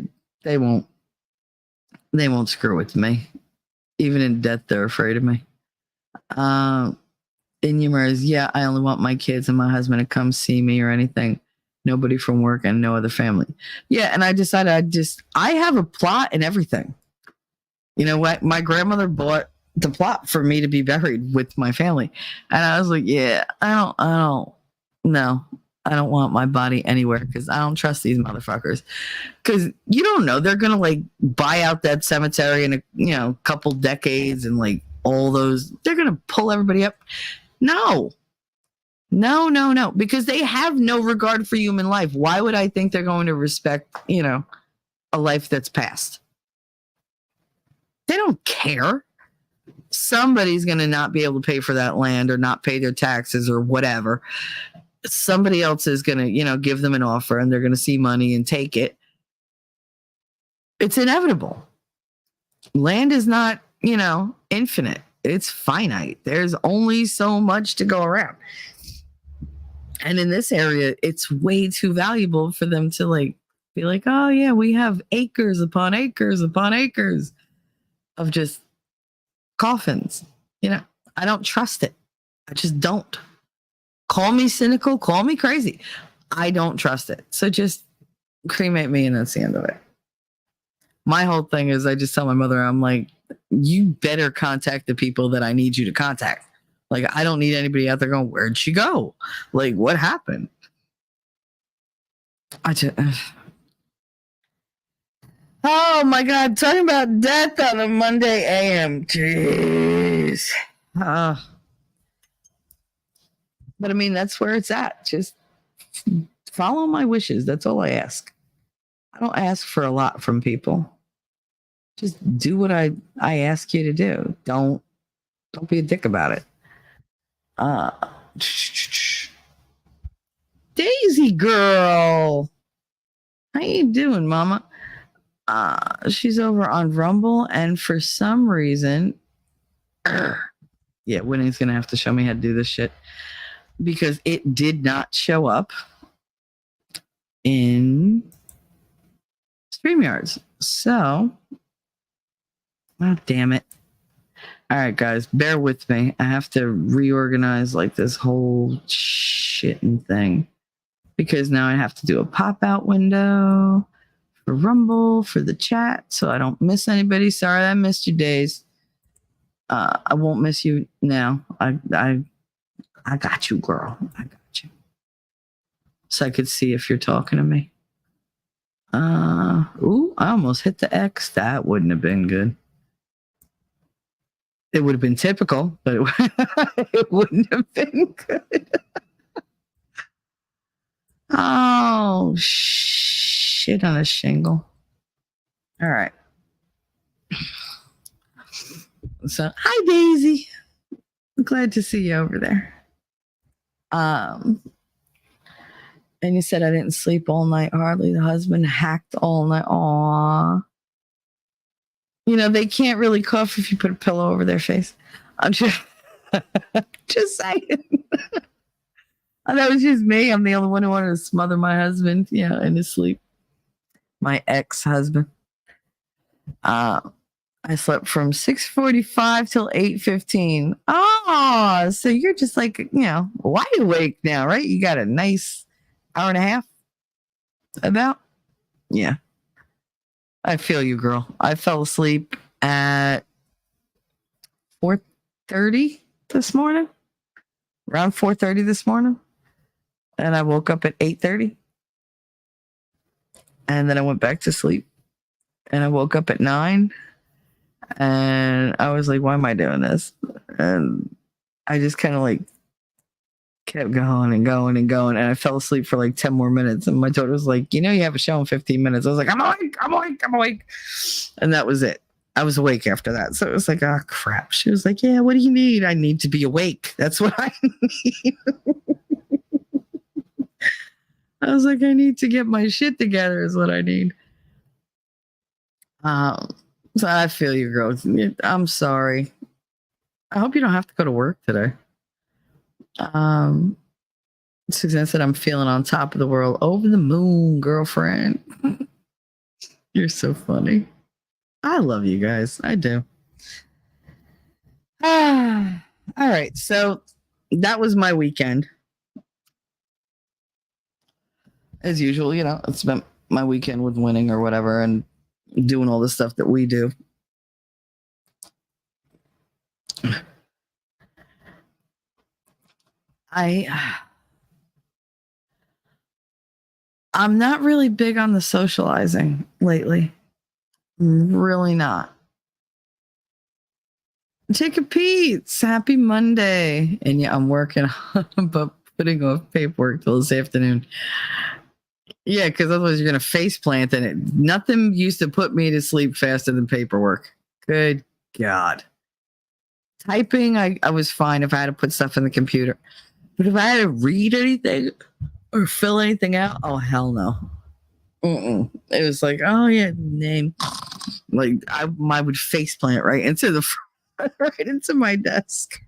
[SPEAKER 3] won't screw with me. Even in death, they're afraid of me. In humors, yeah, I only want my kids and my husband to come see me or anything. Nobody from work and no other family. Yeah, and I decided I have a plot and everything. You know what? My grandmother bought the plot for me to be buried with my family. And I was like, yeah, I don't want my body anywhere because I don't trust these motherfuckers. Because you don't know, they're going to buy out that cemetery in a couple decades and all those, they're going to pull everybody up. No, because they have no regard for human life. Why would I think they're going to respect, a life that's passed? They don't care. Somebody's going to not be able to pay for that land or not pay their taxes or whatever. Somebody else is going to, give them an offer and they're going to see money and take it. It's inevitable. Land is not, infinite. It's finite. There's only so much to go around. And in this area, it's way too valuable for them to be like, oh yeah, we have acres upon acres upon acres of just coffins. I don't trust it. I just don't. Call me cynical, call me crazy. I don't trust it. So just cremate me and that's the end of it. My whole thing is I just tell my mother, I'm like, you better contact the people that I need you to contact. I don't need anybody out there going, where'd she go? What happened? Oh my God, talking about death on a Monday AM. Jeez. But I mean, that's where it's at. Just follow my wishes. That's all I ask. I don't ask for a lot from people. Just do what I ask you to do. Don't be a dick about it. Daisy girl. How you doing, mama? She's over on Rumble, and for some reason, Winnie's gonna have to show me how to do this shit because it did not show up in StreamYards. So, oh damn it! All right, guys, bear with me. I have to reorganize this whole shitting thing because now I have to do a pop-out window for Rumble for the chat so I don't miss anybody. Sorry I missed you, Days. I won't miss you now. I got you, girl. I got you. So I could see if you're talking to me. I almost hit the X. That wouldn't have been good. It would have been typical, but it wouldn't have been good. Oh, shit on a shingle. All right. So, hi, Daisy. I'm glad to see you over there. And you said I didn't sleep all night hardly. The husband hacked all night. Aw. They can't really cough if you put a pillow over their face. I'm just saying. That was just me. I'm the only one who wanted to smother my husband, in his sleep. My ex-husband. I slept from 6:45 till 8:15. Oh, so you're just wide awake now, right? You got a nice hour and a half about? Yeah. I feel you, girl. I fell asleep at 4:30 this morning. Around 4:30 this morning. And I woke up at 8:30. And then I went back to sleep. And I woke up at 9. And I was like, why am I doing this? And I just kind of kept going and going and going. And I fell asleep for 10 more minutes. And my daughter was like, you have a show in 15 minutes. I was like, I'm awake. And that was it. I was awake after that. So it was like, oh, crap. She was like, yeah, what do you need? I need to be awake. That's what I need. I was like, I need to get my shit together is what I need. So I feel you, girl. I'm sorry. I hope you don't have to go to work today. Suzanne said, I'm feeling on top of the world. Over the moon, girlfriend. You're so funny. I love you guys. I do. All right. So that was my weekend. As usual, I spent my weekend with winning or whatever and doing all the stuff that we do. I'm not really big on the socializing lately. Really not. Take a Pete's. Happy Monday. And yeah, I'm working on putting off paperwork till this afternoon. Yeah, because otherwise you're going to face plant in it. Nothing used to put me to sleep faster than paperwork. Good God. Typing, I was fine if I had to put stuff in the computer. But if I had to read anything or fill anything out, oh, hell no. Mm-mm. It was like, oh, yeah, name. Like, I would face plant right into the front, right into my desk.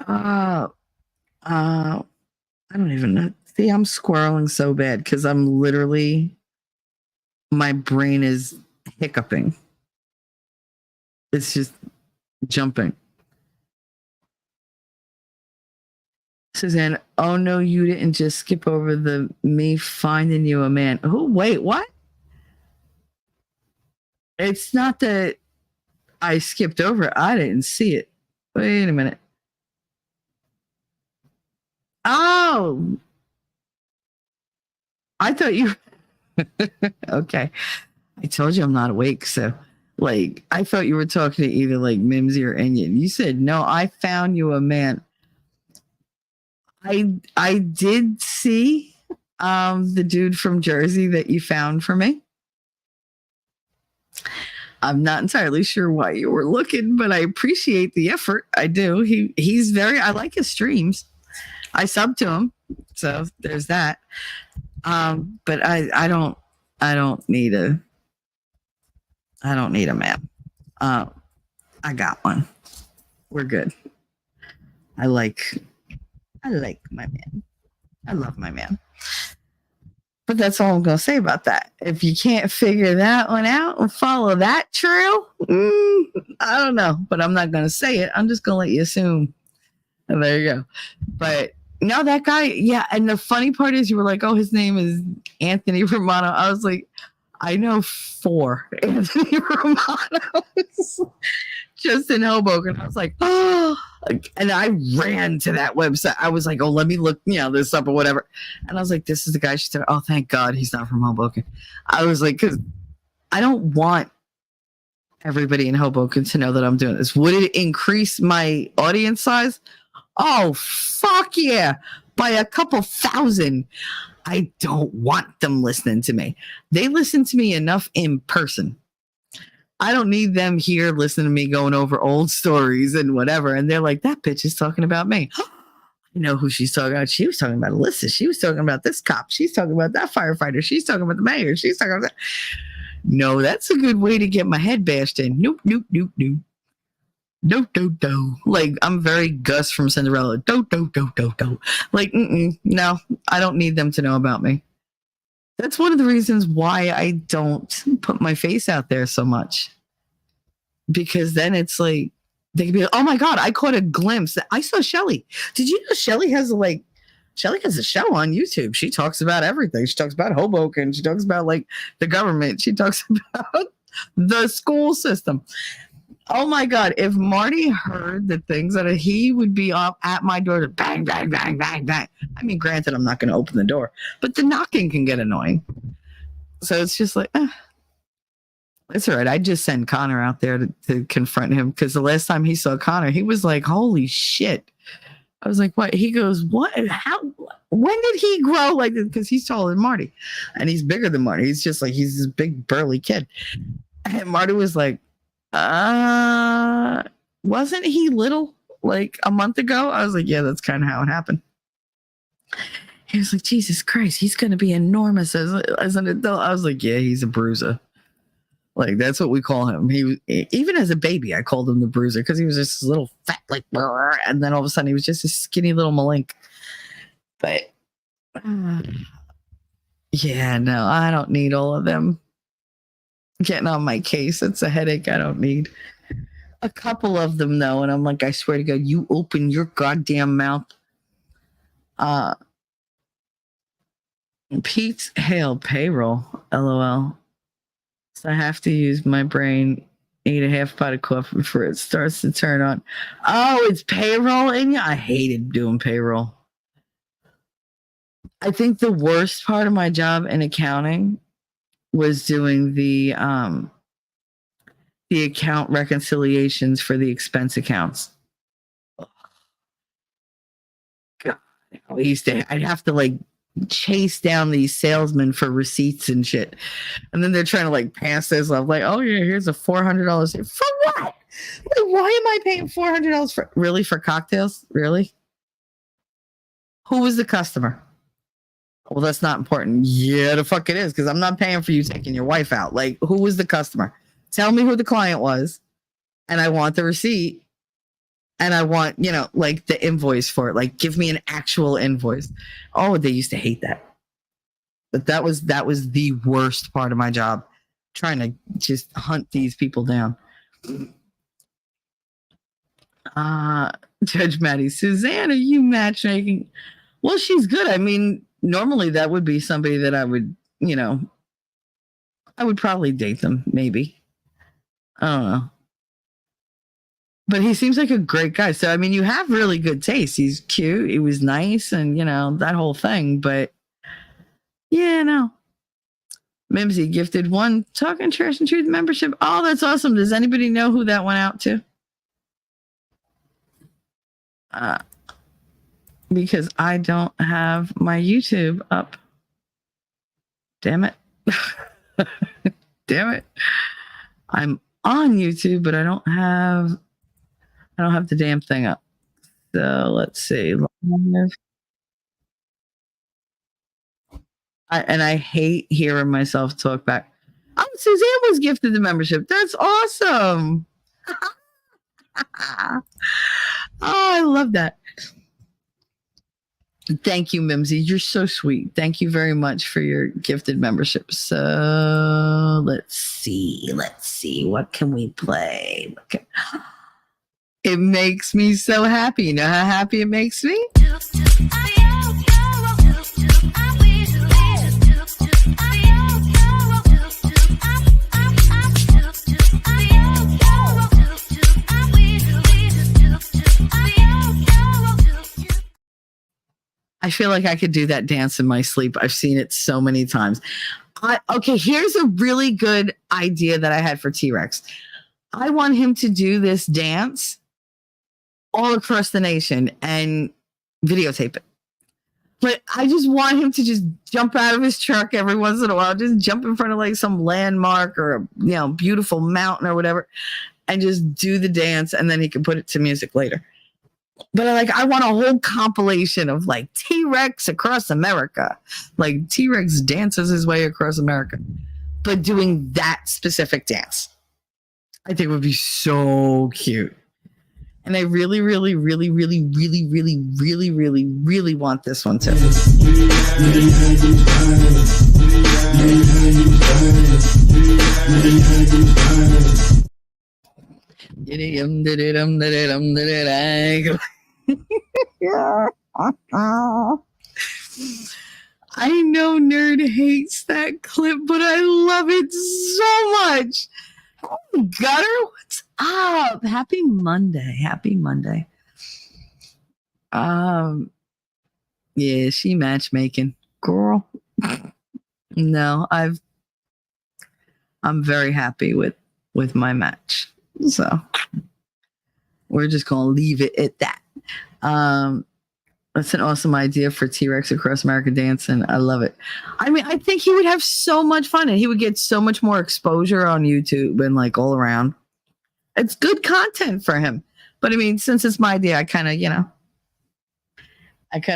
[SPEAKER 3] I don't even know. See, I'm squirreling so bad because I'm literally, my brain is hiccuping. It's just jumping. Suzanne, oh no, you didn't just skip over the me finding you a man. Oh, wait, what? It's not that I skipped over it. I didn't see it. Wait a minute. Oh, I thought you. Okay. I told you I'm not awake. So, like, I thought you were talking to either like Mimsy or Enion. You said, no, I found you a man. I did see the dude from Jersey that you found for me. I'm not entirely sure why you were looking, but I appreciate the effort. I do. He's very, I like his streams. I sub to him. So there's that. But I don't need a man. I got one. We're good. I like my man. I love my man. But that's all I'm going to say about that. If you can't figure that one out and follow that trail, I don't know. But I'm not going to say it. I'm just going to let you assume. And there you go. But no, that guy, yeah. And the funny part is you were like, oh, his name is Anthony Romano. I was like, I know 4 Anthony Romanos just in Hoboken. I was like, oh, and I ran to that website. I was like, oh, let me look, this up or whatever. And I was like, this is the guy. She said, oh, thank God he's not from Hoboken. I was like, because I don't want everybody in Hoboken to know that I'm doing this. Would it increase my audience size? Oh, fuck yeah. By a couple thousand. I don't want them listening to me. They listen to me enough in person. I don't need them here listening to me going over old stories and whatever. And they're like, that bitch is talking about me. I know who she's talking about. She was talking about Alyssa. She was talking about this cop. She's talking about that firefighter. She's talking about the mayor. She's talking about that. No, that's a good way to get my head bashed in. Nope, nope, nope, nope. No, no, no. Like, I'm very Gus from Cinderella. No, no, no, no, no. Like, no, I don't need them to know about me. That's one of the reasons why I don't put my face out there so much. Because then it's like, they can be like, oh my God, I caught a glimpse. I saw Shelly. Did you know Shelly has a show on YouTube. She talks about everything. She talks about Hoboken. She talks about like the government. She talks about the school system. Oh my God, if Marty heard the things that he would be up at my door to bang, bang, bang, bang, bang. I mean, granted, I'm not going to open the door, but the knocking can get annoying. So it's just like, it's all right. I just send Connor out there to confront him because the last time he saw Connor, he was like, holy shit. I was like, what? He goes, what? How? When did he grow like this? Because he's taller than Marty and he's bigger than Marty. He's just like, he's this big burly kid. And Marty was like, wasn't he little like a month ago? I was like, yeah, that's kind of how it happened. He was like, Jesus Christ, he's going to be enormous as an adult. I was like, yeah, he's a bruiser. Like, that's what we call him. Even as a baby, I called him the bruiser because he was just this little fat, like, and then all of a sudden he was just a skinny little malink. But yeah, no, I don't need all of them getting on my case. It's a headache I don't need. A couple of them though, and I'm like, I swear to God, you open your goddamn mouth. Pete's Hale payroll, LOL. So I have to use my brain, eat a half pot of coffee before it starts to turn on. Oh, it's payroll in you? I hated doing payroll. I think the worst part of my job in accounting was doing the account reconciliations for the expense accounts. God, I'd have to like chase down these salesmen for receipts and shit. And then they're trying to like pass this off, like, oh yeah, here's a $400 for what? Like, why am I paying $400 for cocktails? Really? Who was the customer? Well, that's not important. Yeah, the fuck it is, because I'm not paying for you taking your wife out. Like, who was the customer? Tell me who the client was, and I want the receipt, and I want, like the invoice for it. Like, give me an actual invoice. Oh, they used to hate that. But that was the worst part of my job, trying to just hunt these people down. Judge Maddie, Suzanne, are you matchmaking? Well, she's good. I mean, normally that would be somebody that I would, I would probably date them, maybe. I don't know. But he seems like a great guy. So, I mean, you have really good taste. He's cute. He was nice and, that whole thing. But, yeah, no. Mimsy gifted one Talking Trash and Truth membership. Oh, that's awesome. Does anybody know who that went out to? Because I don't have my YouTube up. Damn it. Damn it. I'm on YouTube, but I don't have the damn thing up. So let's see. I hate hearing myself talk back. Oh, Suzanne was gifted the membership. That's awesome. Oh, I love that. Thank you, Mimsy. You're so sweet. Thank you very much for your gifted membership. So let's see. What can we play? It makes me so happy. You know how happy it makes me? I feel like I could do that dance in my sleep. I've seen it so many times. Okay, here's a really good idea that I had for T-Rex. I want him to do this dance all across the nation and videotape it. But I just want him to just jump out of his truck every once in a while, just jump in front of like some landmark or a beautiful mountain or whatever, and just do the dance, and then he can put it to music later. But I want a whole compilation of like T-Rex across America. Like T-Rex dances his way across America, but doing that specific dance. I think would be so cute. And I really, really, really, really, really, really, really, really, really want this one too. I know Nerd hates that clip, but I love it so much. Hey, Gutter, what's up? Happy Monday. Yeah, she matchmaking. Girl. No, I'm very happy with my match. So we're just gonna leave it at that. That's an awesome idea for T-Rex across America dancing. I love it. I mean, I think he would have so much fun and he would get so much more exposure on YouTube and like all around. It's good content for him. But I mean, since it's my idea, I kind of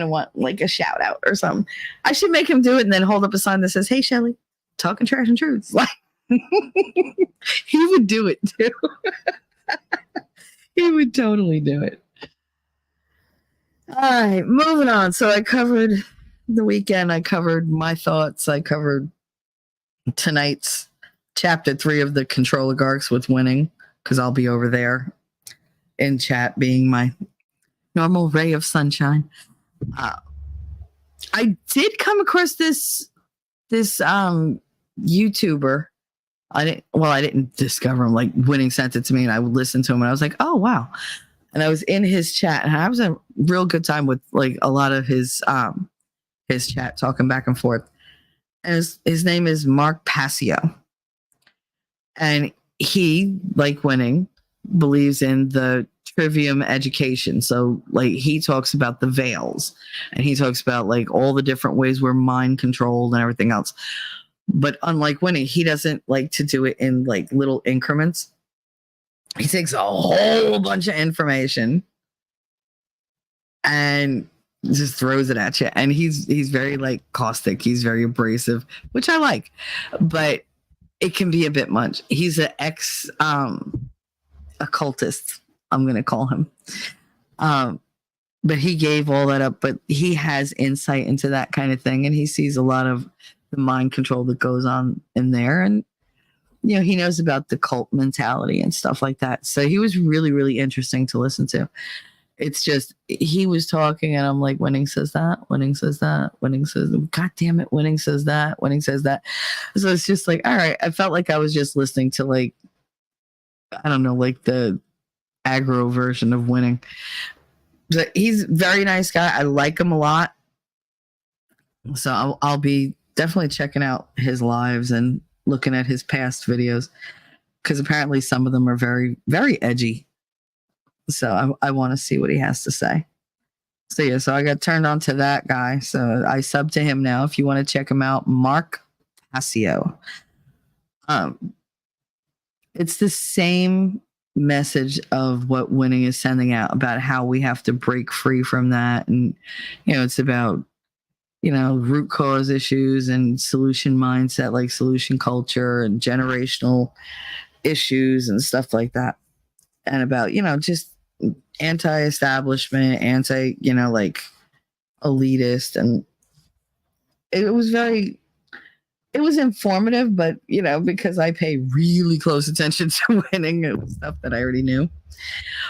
[SPEAKER 3] want like a shout out or something. I should make him do it and then hold up a sign that says, "Hey, Shelly, talking trash and truths." Like he would do it too. He would totally do it. All right, moving on. So I covered the weekend. I covered my thoughts. I covered tonight's chapter 3 of the Control Oligarchs with winning, because I'll be over there in chat being my normal ray of sunshine. I did come across this YouTuber. I didn't discover him. Like Winning sent it to me and I would listen to him and I was like, oh wow. And I was in his chat and I was a real good time with like a lot of his chat, talking back and forth. And his name is Mark Passio. And he, like Winning, believes in the trivium education. So like he talks about the veils, and he talks about like all the different ways we're mind controlled and everything else. But unlike Winnie, he doesn't like to do it in like little increments. He takes a whole bunch of information and just throws it at you. And he's very like caustic. He's very abrasive, which I like, but it can be a bit much. He's an ex occultist, I'm going to call him. But he gave all that up, but he has insight into that kind of thing. And he sees a lot of the mind control that goes on in there. And, you know, he knows about the cult mentality and stuff like that. So he was really, really interesting to listen to. It's just, he was talking and I'm like, Winning says that, Winning says that, Winning says, God damn it, Winning says that, Winning says that. So it's just like, all right, I felt like I was just listening to like, I don't know, like the aggro version of Winning. But he's a very nice guy. I like him a lot. So I'll be definitely checking out his lives and looking at his past videos, because apparently some of them are very, very edgy. So I want to see what he has to say. So yeah, so I got turned on to that guy. So I sub to him now. If you want to check him out, Mark Passio. It's the same message of what Winning is sending out about how we have to break free from that. And, you know, it's about, you know, root cause issues and solution mindset, like solution culture and generational issues and stuff like that. And about, you know, just anti-establishment, you know, like elitist. And it was informative, but, you know, because I pay really close attention to Winning, it was stuff that I already knew.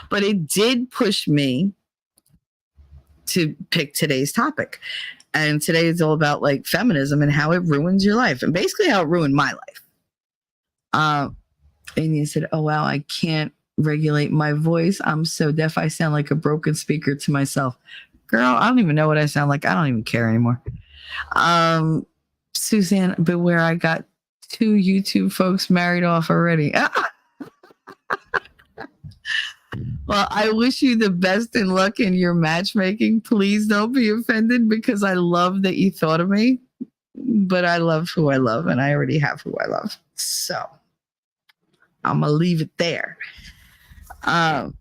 [SPEAKER 3] But it did push me to pick today's topic. And today is all about like feminism and how it ruins your life, and basically how it ruined my life. And you said, oh, wow, I can't regulate my voice. I'm so deaf. I sound like a broken speaker to myself. Girl, I don't even know what I sound like. I don't even care anymore. Suzanne, beware, I got 2 YouTube folks married off already. Well, I wish you the best in luck in your matchmaking. Please don't be offended, because I love that you thought of me, but I love who I love, and I already have who I love. So I'm going to leave it there. I'm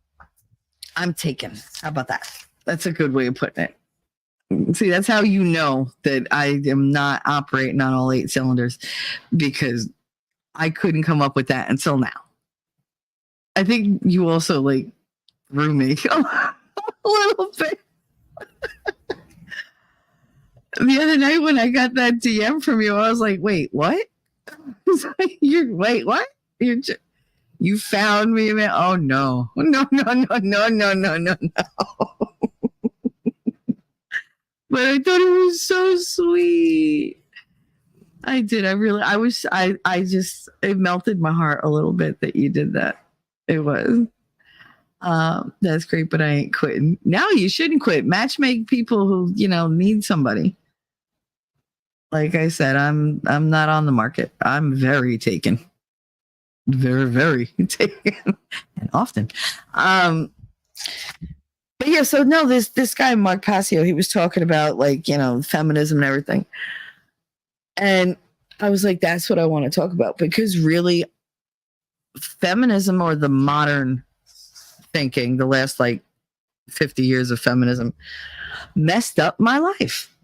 [SPEAKER 3] taken. How about that? That's a good way of putting it. See, that's how you know that I am not operating on all 8 cylinders, because I couldn't come up with that until now. I think you also like threw me a little bit. The other night when I got that DM from you, I was like, wait, what? Wait, what? You found me, man. Oh no. No. But I thought it was so sweet. I did. I just, it melted my heart a little bit that you did that. It was. That's great, but I ain't quitting. No, you shouldn't quit. Matchmake people who, you know, need somebody. Like I said, I'm not on the market. I'm very taken. Very, very taken. And often. But yeah, so no, this guy, Mark Passio, he was talking about like, you know, feminism and everything. And I was like, that's what I want to talk about, because really feminism, or the modern thinking, the last like 50 years of feminism, messed up my life.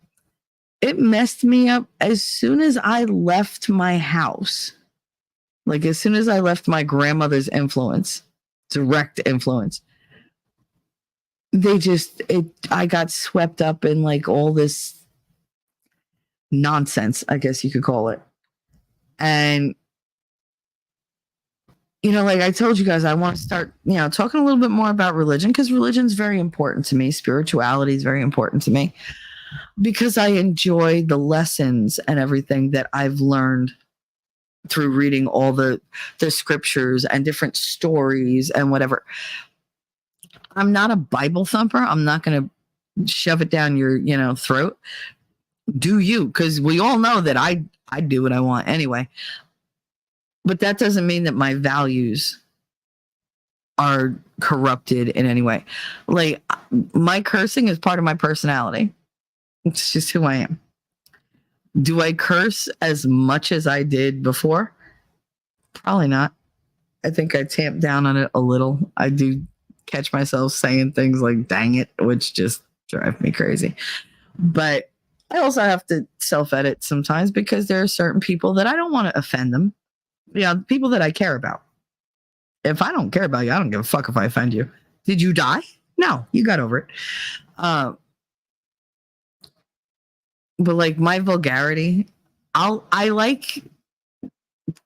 [SPEAKER 3] It messed me up as soon as I left my house. Like as soon as I left my grandmother's influence, direct influence, I got swept up in like all this nonsense, I guess you could call it. And, you know, like I told you guys, I want to start, you know, talking a little bit more about religion, because religion's very important to me. Spirituality is very important to me, because I enjoy the lessons and everything that I've learned through reading all the scriptures and different stories and whatever. I'm not a Bible thumper. I'm not going to shove it down your, you know, throat. Do you? Because we all know that I do what I want anyway. But that doesn't mean that my values are corrupted in any way. Like, my cursing is part of my personality. It's just who I am. Do I curse as much as I did before? Probably not. I think I tamped down on it a little. I do catch myself saying things like dang it, which just drive me crazy. But I also have to self-edit sometimes because there are certain people that I don't want to offend them. Yeah, people that I care about. If I don't care about you, I don't give a fuck if I offend you. Did you die? No, you got over it. But like my vulgarity, I like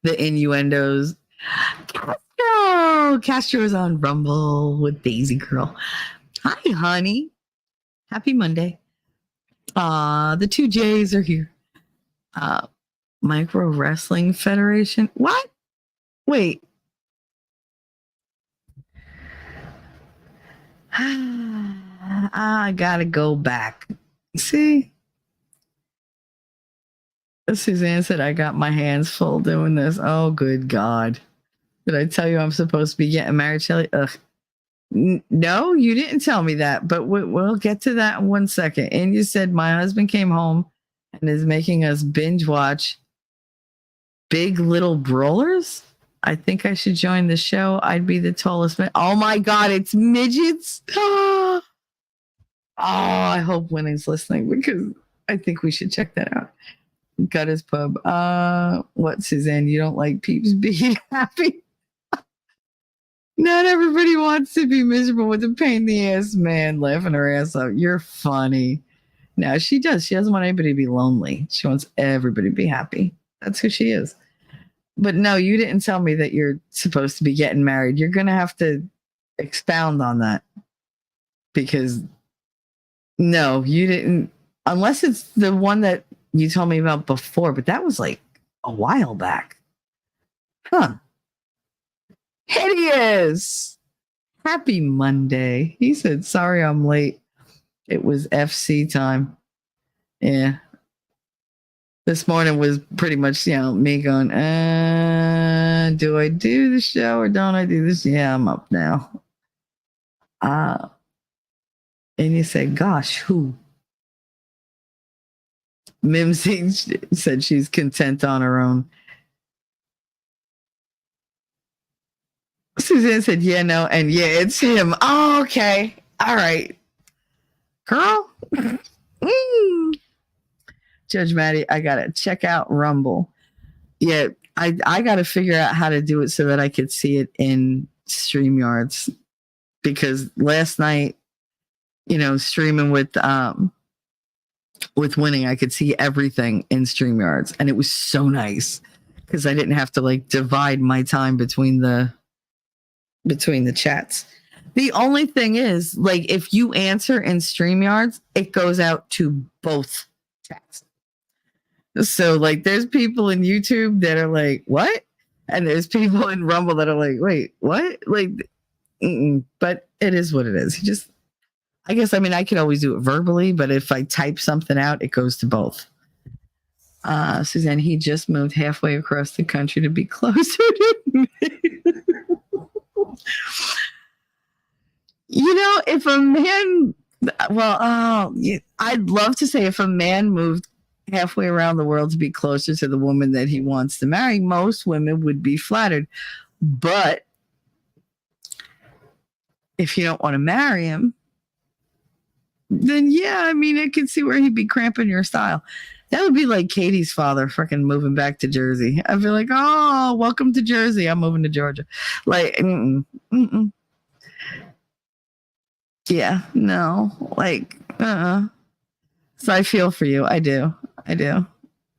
[SPEAKER 3] the innuendos. Castro's on Rumble with Daisy Girl. Hi, honey. Happy Monday. The two J's are here. Micro Wrestling Federation. What? Wait. I gotta go back. See? Suzanne said, I got my hands full doing this. Oh, good God. Did I tell you I'm supposed to be getting married, Shelly? Ugh. No, you didn't tell me that, but we'll get to that in 1 second. And you said my husband came home and is making us binge watch Big Little Brawlers. I think I should join the show. I'd be the tallest man. Oh my God, it's midgets. Oh, I hope Winning's listening because I think we should check that out. Got his pub. What, Suzanne? You don't like peeps being happy? Not everybody wants to be miserable with a pain in the ass man laughing her ass off. You're funny. No, she does. She doesn't want anybody to be lonely. She wants everybody to be happy. That's who she is. But no, you didn't tell me that you're supposed to be getting married. You're going to have to expound on that because no, you didn't. Unless it's the one that you told me about before, but that was like a while back. Huh. Hideous. Happy Monday. He said, sorry I'm late. It was FC time. Yeah. This morning was pretty much, me going, do I do the show or don't I do this? Yeah, I'm up now. And you said, gosh, who? Mimsy said she's content on her own. Suzanne said, yeah, no, and yeah, it's him. Oh, okay. All right. Girl. Judge Maddie, I got to check out Rumble. Yeah, I got to figure out how to do it so that I could see it in StreamYards. Because last night, streaming with Winning, I could see everything in StreamYards. And it was so nice because I didn't have to divide my time between the chats. The only thing is, if you answer in StreamYards, it goes out to both chats. So, there's people in YouTube that are like, what? And there's people in Rumble that are like, wait, what? But it is what it is. I guess, I could always do it verbally, but if I type something out, it goes to both. Suzanne, he just moved halfway across the country to be closer to me. If a man, I'd love to say if a man moved halfway around the world to be closer to the woman that he wants to marry, most women would be flattered. But if you don't want to marry him, then I can see where he'd be cramping your style. That would be like Katie's father freaking moving back to Jersey. I'd be like, oh, welcome to Jersey. I'm moving to Georgia. Yeah, no, So I feel for you. I do.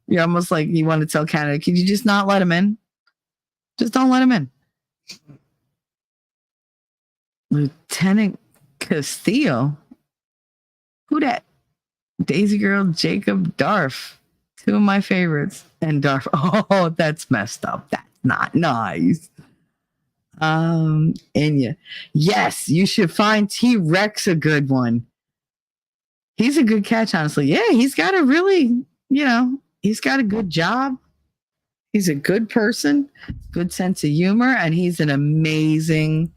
[SPEAKER 3] You're almost like you want to tell Canada, could you just not let him in? Just don't let him in. Lieutenant Castillo. Who that? Daisy Girl, Jacob, Darf. Two of my favorites. And Darf. Oh, that's messed up. That's not nice. Enya. Yes, you should find T-Rex a good one. He's a good catch, honestly. Yeah, he's got a really, he's got a good job. He's a good person, good sense of humor, and he's an amazing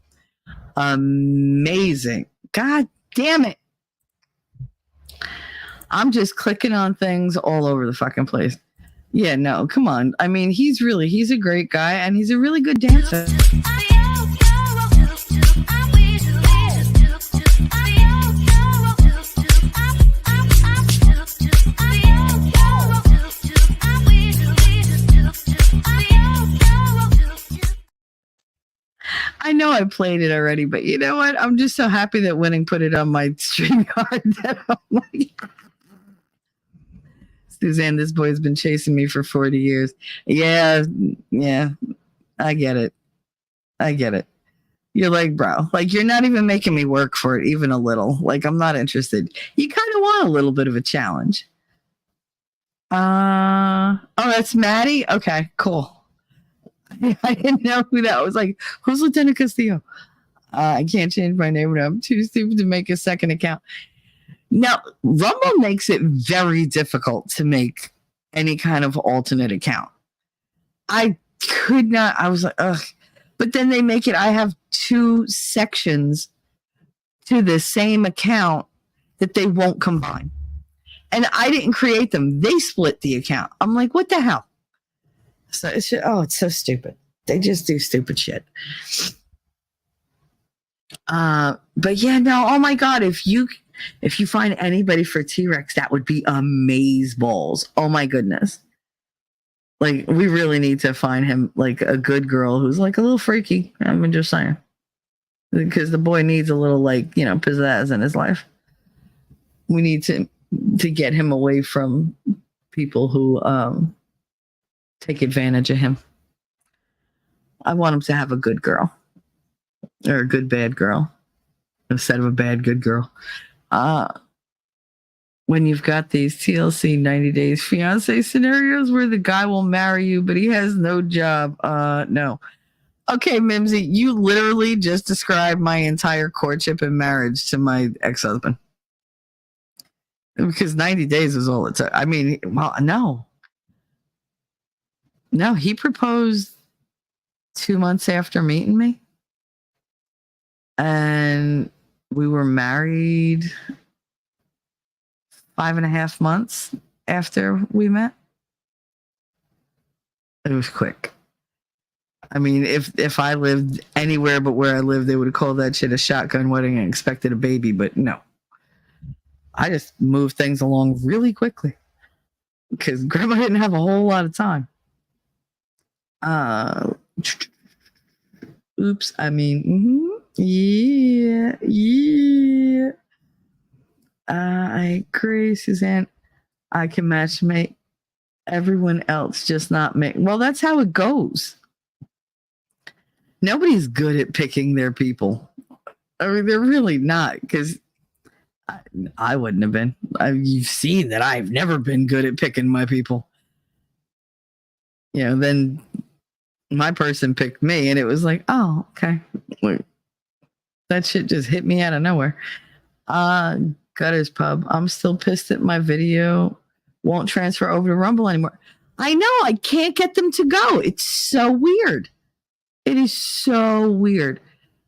[SPEAKER 3] Amazing. God damn it. I'm just clicking on things all over the fucking place. Yeah, no, come on. I mean, he's a great guy and he's a really good dancer. I know I played it already, but you know what? I'm just so happy that Winning put it on my StreamYard that I'm like, Suzanne, this boy's been chasing me for 40 years. Yeah, I get it. You're like, bro, like you're not even making me work for it even a little. Like I'm not interested. You kind of want a little bit of a challenge. Oh, that's Maddie? Okay, cool. I didn't know who that was. Like, who's Lieutenant Castillo? I can't change my name. I'm too stupid to make a second account. Now, Rumble makes it very difficult to make any kind of alternate account. I could not. I was like, ugh. But then they make it. I have 2 sections to the same account that they won't combine. And I didn't create them. They split the account. I'm like, what the hell? So it's just, it's so stupid. They just do stupid shit. But yeah, no, oh my God, if you find anybody for T-Rex, that would be amazeballs. Oh my goodness. Like we really need to find him like a good girl who's like a little freaky. I'm just saying. Because the boy needs a little like, pizzazz in his life. We need to get him away from people who take advantage of him. I want him to have a good girl or a good bad girl instead of a bad good girl. When you've got these TLC 90 Days Fiance scenarios where the guy will marry you, but he has no job. No. Okay, Mimsy, you literally just described my entire courtship and marriage to my ex-husband. Because 90 days is all it took. I mean, well, no. No, he proposed 2 months after meeting me. And we were married 5.5 months after we met. It was quick. I mean, if I lived anywhere but where I lived, they would have called that shit a shotgun wedding and expected a baby, but no. I just moved things along really quickly because grandma didn't have a whole lot of time. Oops. I mean, yeah. I agree, Suzanne. I can matchmake everyone else, just not me. Well, that's how it goes. Nobody's good at picking their people. I mean, they're really not, because I wouldn't have been. You've seen that I've never been good at picking my people. Then my person picked me, and it was like, oh, okay. That shit just hit me out of nowhere. Gutters Pub. I'm still pissed that my video won't transfer over to Rumble anymore. I know. I can't get them to go. It's so weird. It is so weird.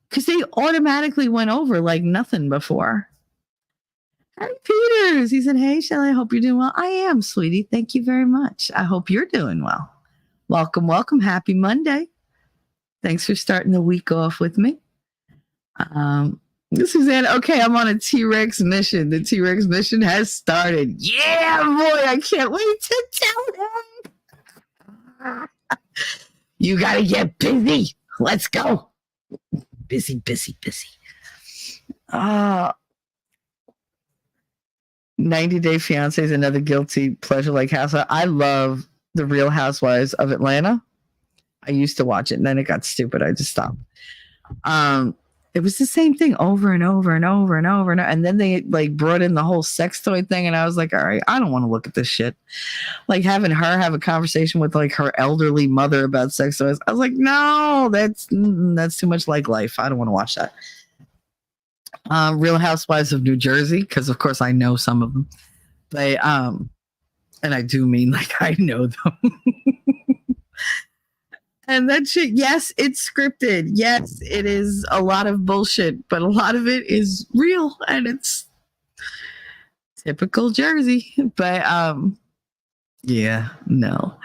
[SPEAKER 3] Because they automatically went over like nothing before. Harry Peters. He said, hey, Shelly, I hope you're doing well. I am, sweetie. Thank you very much. I hope you're doing well. Welcome. Happy Monday. Thanks for starting the week off with me. Suzanne, okay, I'm on a T-Rex mission. The T-Rex mission has started. Yeah, boy, I can't wait to tell him. You gotta get busy. Let's go. Busy. 90 Day Fiancé is another guilty pleasure like housewife. I love The Real Housewives of Atlanta. I used to watch it, and then it got stupid. I just stopped. It was the same thing over and over. And then they like brought in the whole sex toy thing. And I was like, all right, I don't want to look at this shit. Like having her have a conversation with like her elderly mother about sex toys. I was like, no, that's too much like life. I don't want to watch that. Real Housewives of New Jersey. Cause of course I know some of them. They, and I do mean like I know them. And that shit, yes, it's scripted. Yes, it is a lot of bullshit, but a lot of it is real and it's typical Jersey. But yeah, no.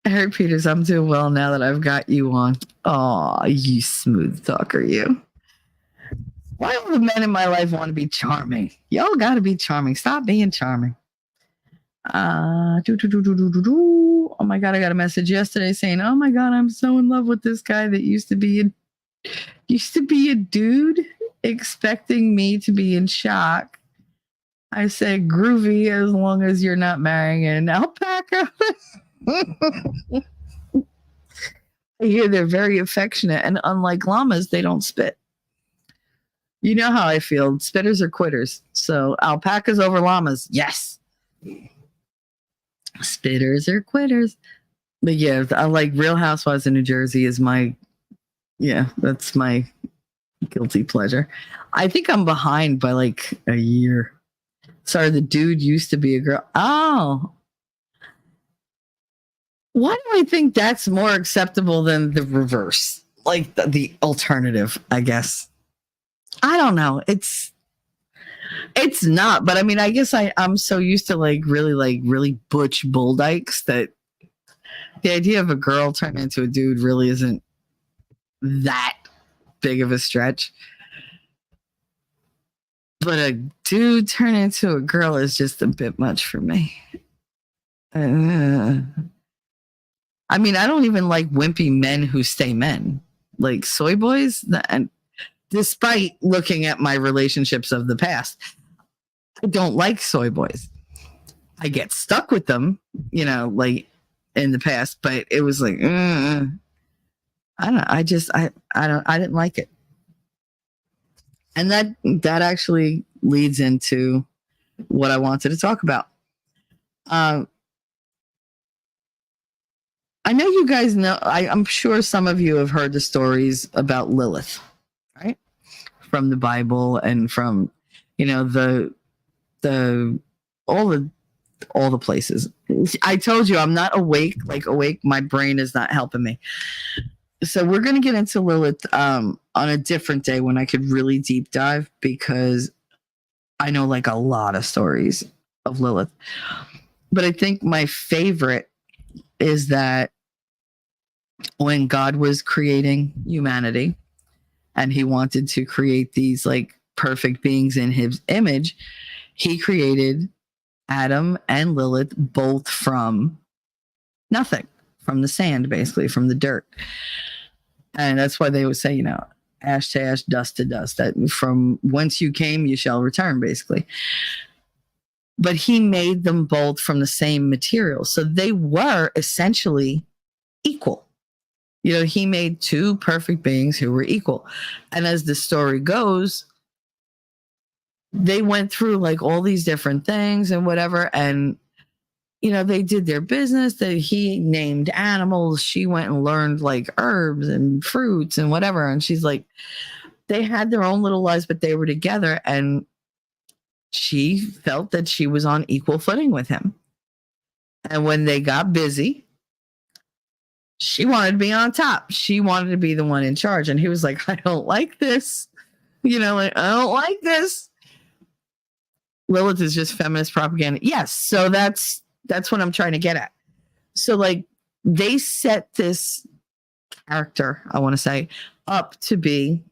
[SPEAKER 3] Harry Peters, I'm doing well now that I've got you on. Oh, you smooth talker, you. Why all the men in my life want to be charming? Y'all gotta be charming. Stop being charming. Oh my god, I got a message yesterday saying, "Oh my god, I'm so in love with this guy that used to be a dude, expecting me to be in shock." I said, "Groovy, as long as you're not marrying an alpaca." I hear they're very affectionate, and unlike llamas, they don't spit. You know how I feel. Spitters are quitters. So alpacas over llamas, yes. Spitters are quitters. But yeah, I like Real Housewives of New Jersey is that's my guilty pleasure. I think I'm behind by like a year. Sorry, the dude used to be a girl. Oh. Why do I think that's more acceptable than the reverse? Like the alternative, I guess. I don't know. It's not, but I mean, I guess I'm so used to really butch bull dykes that the idea of a girl turning into a dude really isn't that big of a stretch. But a dude turning into a girl is just a bit much for me. I mean, I don't even like wimpy men who stay men. Like soy boys, and despite looking at my relationships of the past, I don't like soy boys. I get stuck with them, like in the past, but it was like, I don't know. I didn't like it. And that actually leads into what I wanted to talk about. I know you guys know, I'm sure some of you have heard the stories about Lilith, right? From the Bible and from, the all the places. I told you I'm not awake. My brain is not helping me. So we're going to get into Lilith on a different day when I could really deep dive, because I know like a lot of stories of Lilith. But I think my favorite is that when God was creating humanity and he wanted to create these like perfect beings in his image, he created Adam and Lilith both from nothing, from the sand, basically, from the dirt. And that's why they would say, ash to ash, dust to dust, that from whence you came, you shall return, basically. But he made them both from the same material. So they were essentially equal. He made two perfect beings who were equal. And as the story goes, they went through like all these different things and whatever. And, they did their business. That he named animals. She went and learned like herbs and fruits and whatever. And she's like, they had their own little lives, but they were together. And she felt that she was on equal footing with him. And when they got busy, she wanted to be on top. She wanted to be the one in charge. And he was like, I don't like this. I don't like this. Lilith is just feminist propaganda. Yes. So that's what I'm trying to get at. So like they set this character, I want to say, up to be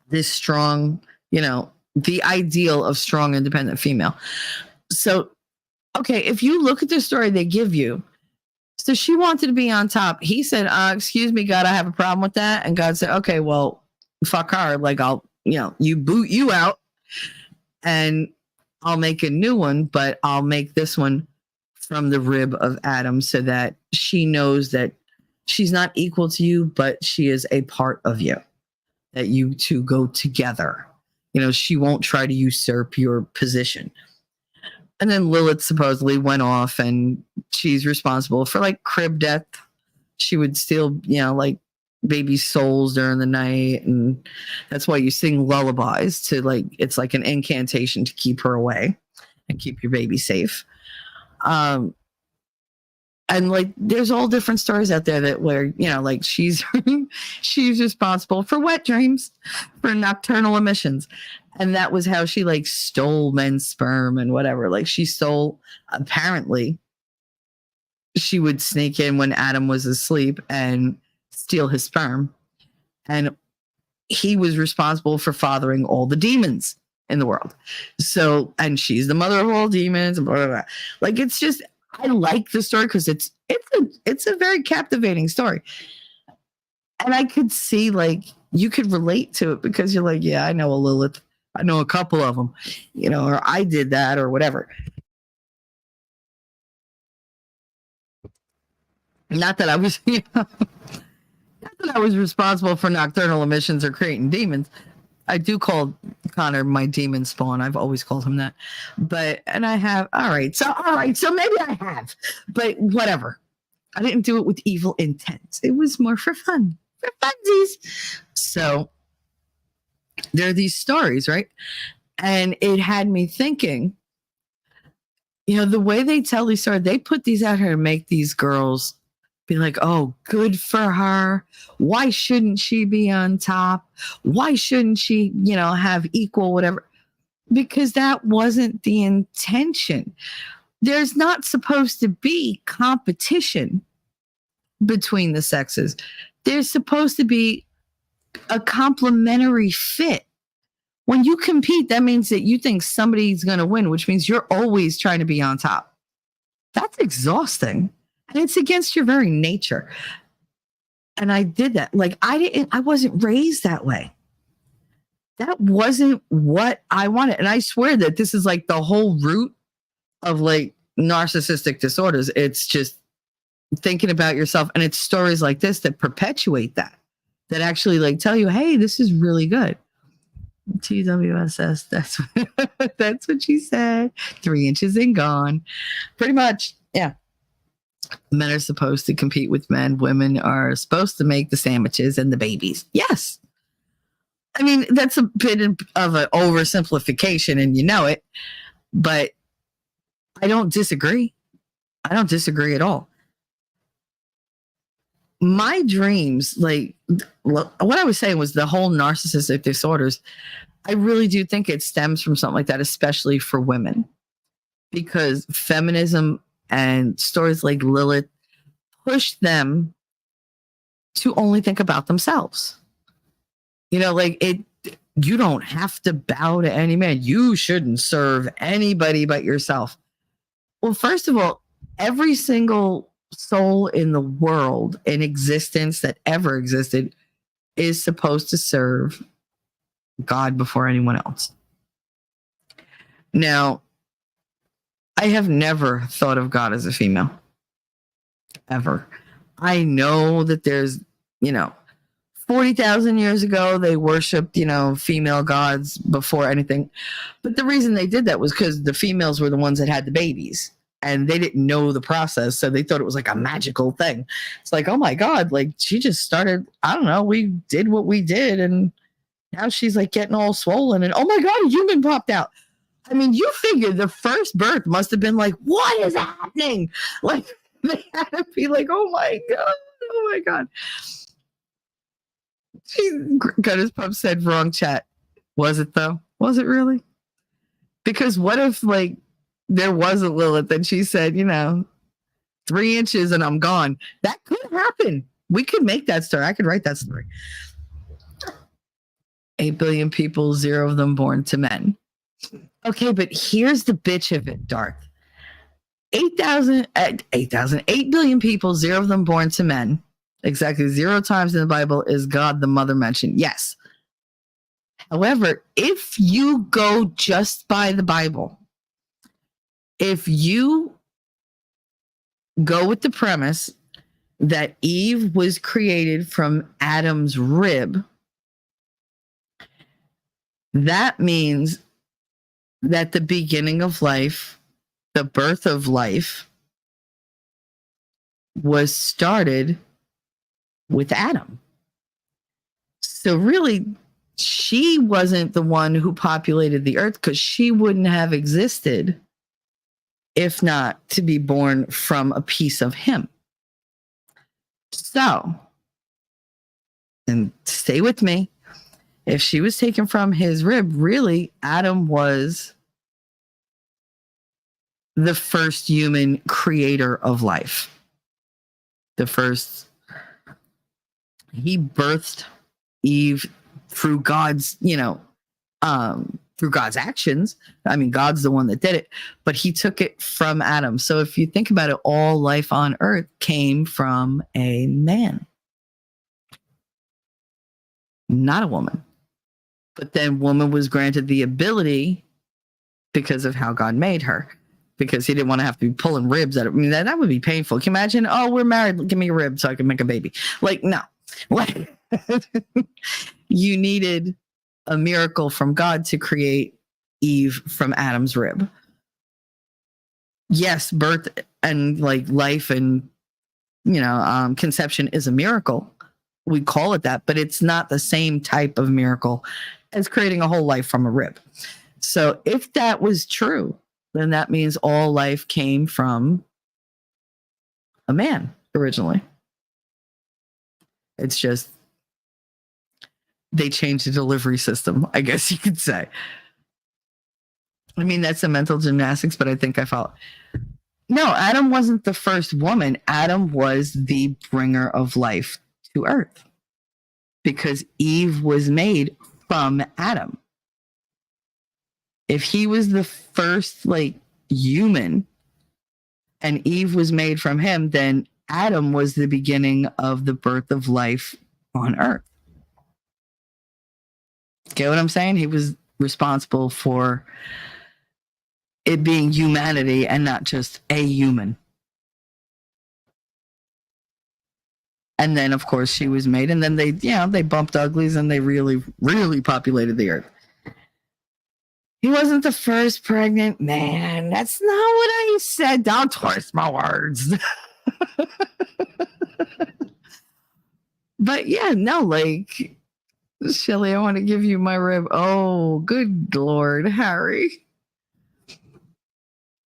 [SPEAKER 3] this strong, the ideal of strong, independent female. So, okay, if you look at the story they give you, so she wanted to be on top. He said, excuse me, God, I have a problem with that. And God said, okay, well, fuck her. Like I'll, you boot you out and I'll make a new one, but I'll make this one from the rib of Adam so that she knows that she's not equal to you, but she is a part of you, that you two go together. She won't try to usurp your position. And then Lilith supposedly went off and she's responsible for like crib death. She would steal, like baby souls during the night. And that's why you sing lullabies to like, it's like an incantation to keep her away and keep your baby safe. And And like, there's all different stories out there that where, you know, like she's she's responsible for wet dreams, for nocturnal emissions. And that was how she like stole men's sperm and whatever. Like she stole, apparently, she would sneak in when Adam was asleep and steal his sperm. And he was responsible for fathering all the demons in the world. So, and she's the mother of all demons, and blah, blah, blah. Like, it's just, I like the story because it's a very captivating story. And I could see, like, you could relate to it because you're like, yeah, I know a Lilith. I know a couple of them, you know, or I did that or whatever. Not that I was, you know, not that I was responsible for nocturnal emissions or creating demons. I do call Connor my demon spawn. I've always called him that. But, and I have, all right. So maybe I have, but whatever. I didn't do it with evil intent. It was more for fun, for funsies. So there are these stories, right? And it had me thinking, you know, the way they tell these stories, they put these out here to make these girls be like, oh, good for her. Why shouldn't she be on top? Why shouldn't she, you know, have equal whatever? Because that wasn't the intention. There's not supposed to be competition between the sexes. There's supposed to be a complementary fit. When you compete, that means that you think somebody's going to win, which means you're always trying to be on top. That's exhausting. And it's against your very nature. And I did that. Like, I wasn't raised that way. That wasn't what I wanted. And I swear that this is like the whole root of like narcissistic disorders. It's just thinking about yourself. And it's stories like this that perpetuate that actually like tell you, hey, this is really good. TWSS, that's what she said. 3 inches and gone. Pretty much. Yeah. Men are supposed to compete with men. Women are supposed to make the sandwiches and the babies. Yes. I mean, that's a bit of an oversimplification and you know it, but I don't disagree. I don't disagree at all. My dreams, like what I was saying was the whole narcissistic disorders. I really do think it stems from something like that, especially for women, because feminism and stories like Lilith push them to only think about themselves. You know, like you don't have to bow to any man. You shouldn't serve anybody but yourself. Well, first of all, every single soul in the world in existence that ever existed is supposed to serve God before anyone else. Now, I have never thought of God as a female, ever. I know that there's, you know, 40,000 years ago, they worshipped, you know, female gods before anything. But the reason they did that was because the females were the ones that had the babies and they didn't know the process. So they thought it was like a magical thing. It's like, oh my God, like she just started, I don't know, we did what we did. And now she's like getting all swollen and oh my God, a human popped out. I mean, you figure the first birth must have been like, what is happening? Like they had to be like, oh my God. Gunner's Pub said wrong chat. Was it though? Was it really? Because what if like there was a Lilith and she said, you know, 3 inches and I'm gone. That could happen. We could make that story. I could write that story. 8 billion people, 0 of them born to men. Okay, but here's the bitch of it, Dark. 8 billion people, 0 of them born to men. Exactly 0 times in the Bible is God the mother mentioned. Yes. However, if you go just by the Bible, if you go with the premise that Eve was created from Adam's rib, that means that the beginning of life, the birth of life, was started with Adam. So really, she wasn't the one who populated the earth because she wouldn't have existed if not to be born from a piece of him. So, and stay with me, if she was taken from his rib, really, Adam was the first human creator of life. The first, he birthed Eve through God's, through God's actions. I mean, God's the one that did it, but he took it from Adam. So if you think about it, all life on earth came from a man, not a woman. But then woman was granted the ability because of how God made her, because he didn't want to have to be pulling ribs out of, I mean, that would be painful. Can you imagine? Oh, we're married. Give me a rib so I can make a baby. Like, no. Like, you needed a miracle from God to create Eve from Adam's rib. Yes, birth and like life and, conception is a miracle. We call it that, but it's not the same type of miracle as creating a whole life from a rib. So if that was true, then that means all life came from a man originally. It's just they changed the delivery system, I guess you could say. I mean, that's the mental gymnastics, but I think I follow. No, Adam wasn't the first woman. Adam was the bringer of life to earth because Eve was made from Adam. If he was the first human and Eve was made from him, then Adam was the beginning of the birth of life on earth. Get what I'm saying? He was responsible for it being humanity and not just a human. And then, of course, she was made, and then they bumped uglies and they really, really populated the earth. He wasn't the first pregnant man. That's not what I said. Don't twist my words. But yeah, no, Shelly, I want to give you my rib. Oh, good Lord, Harry.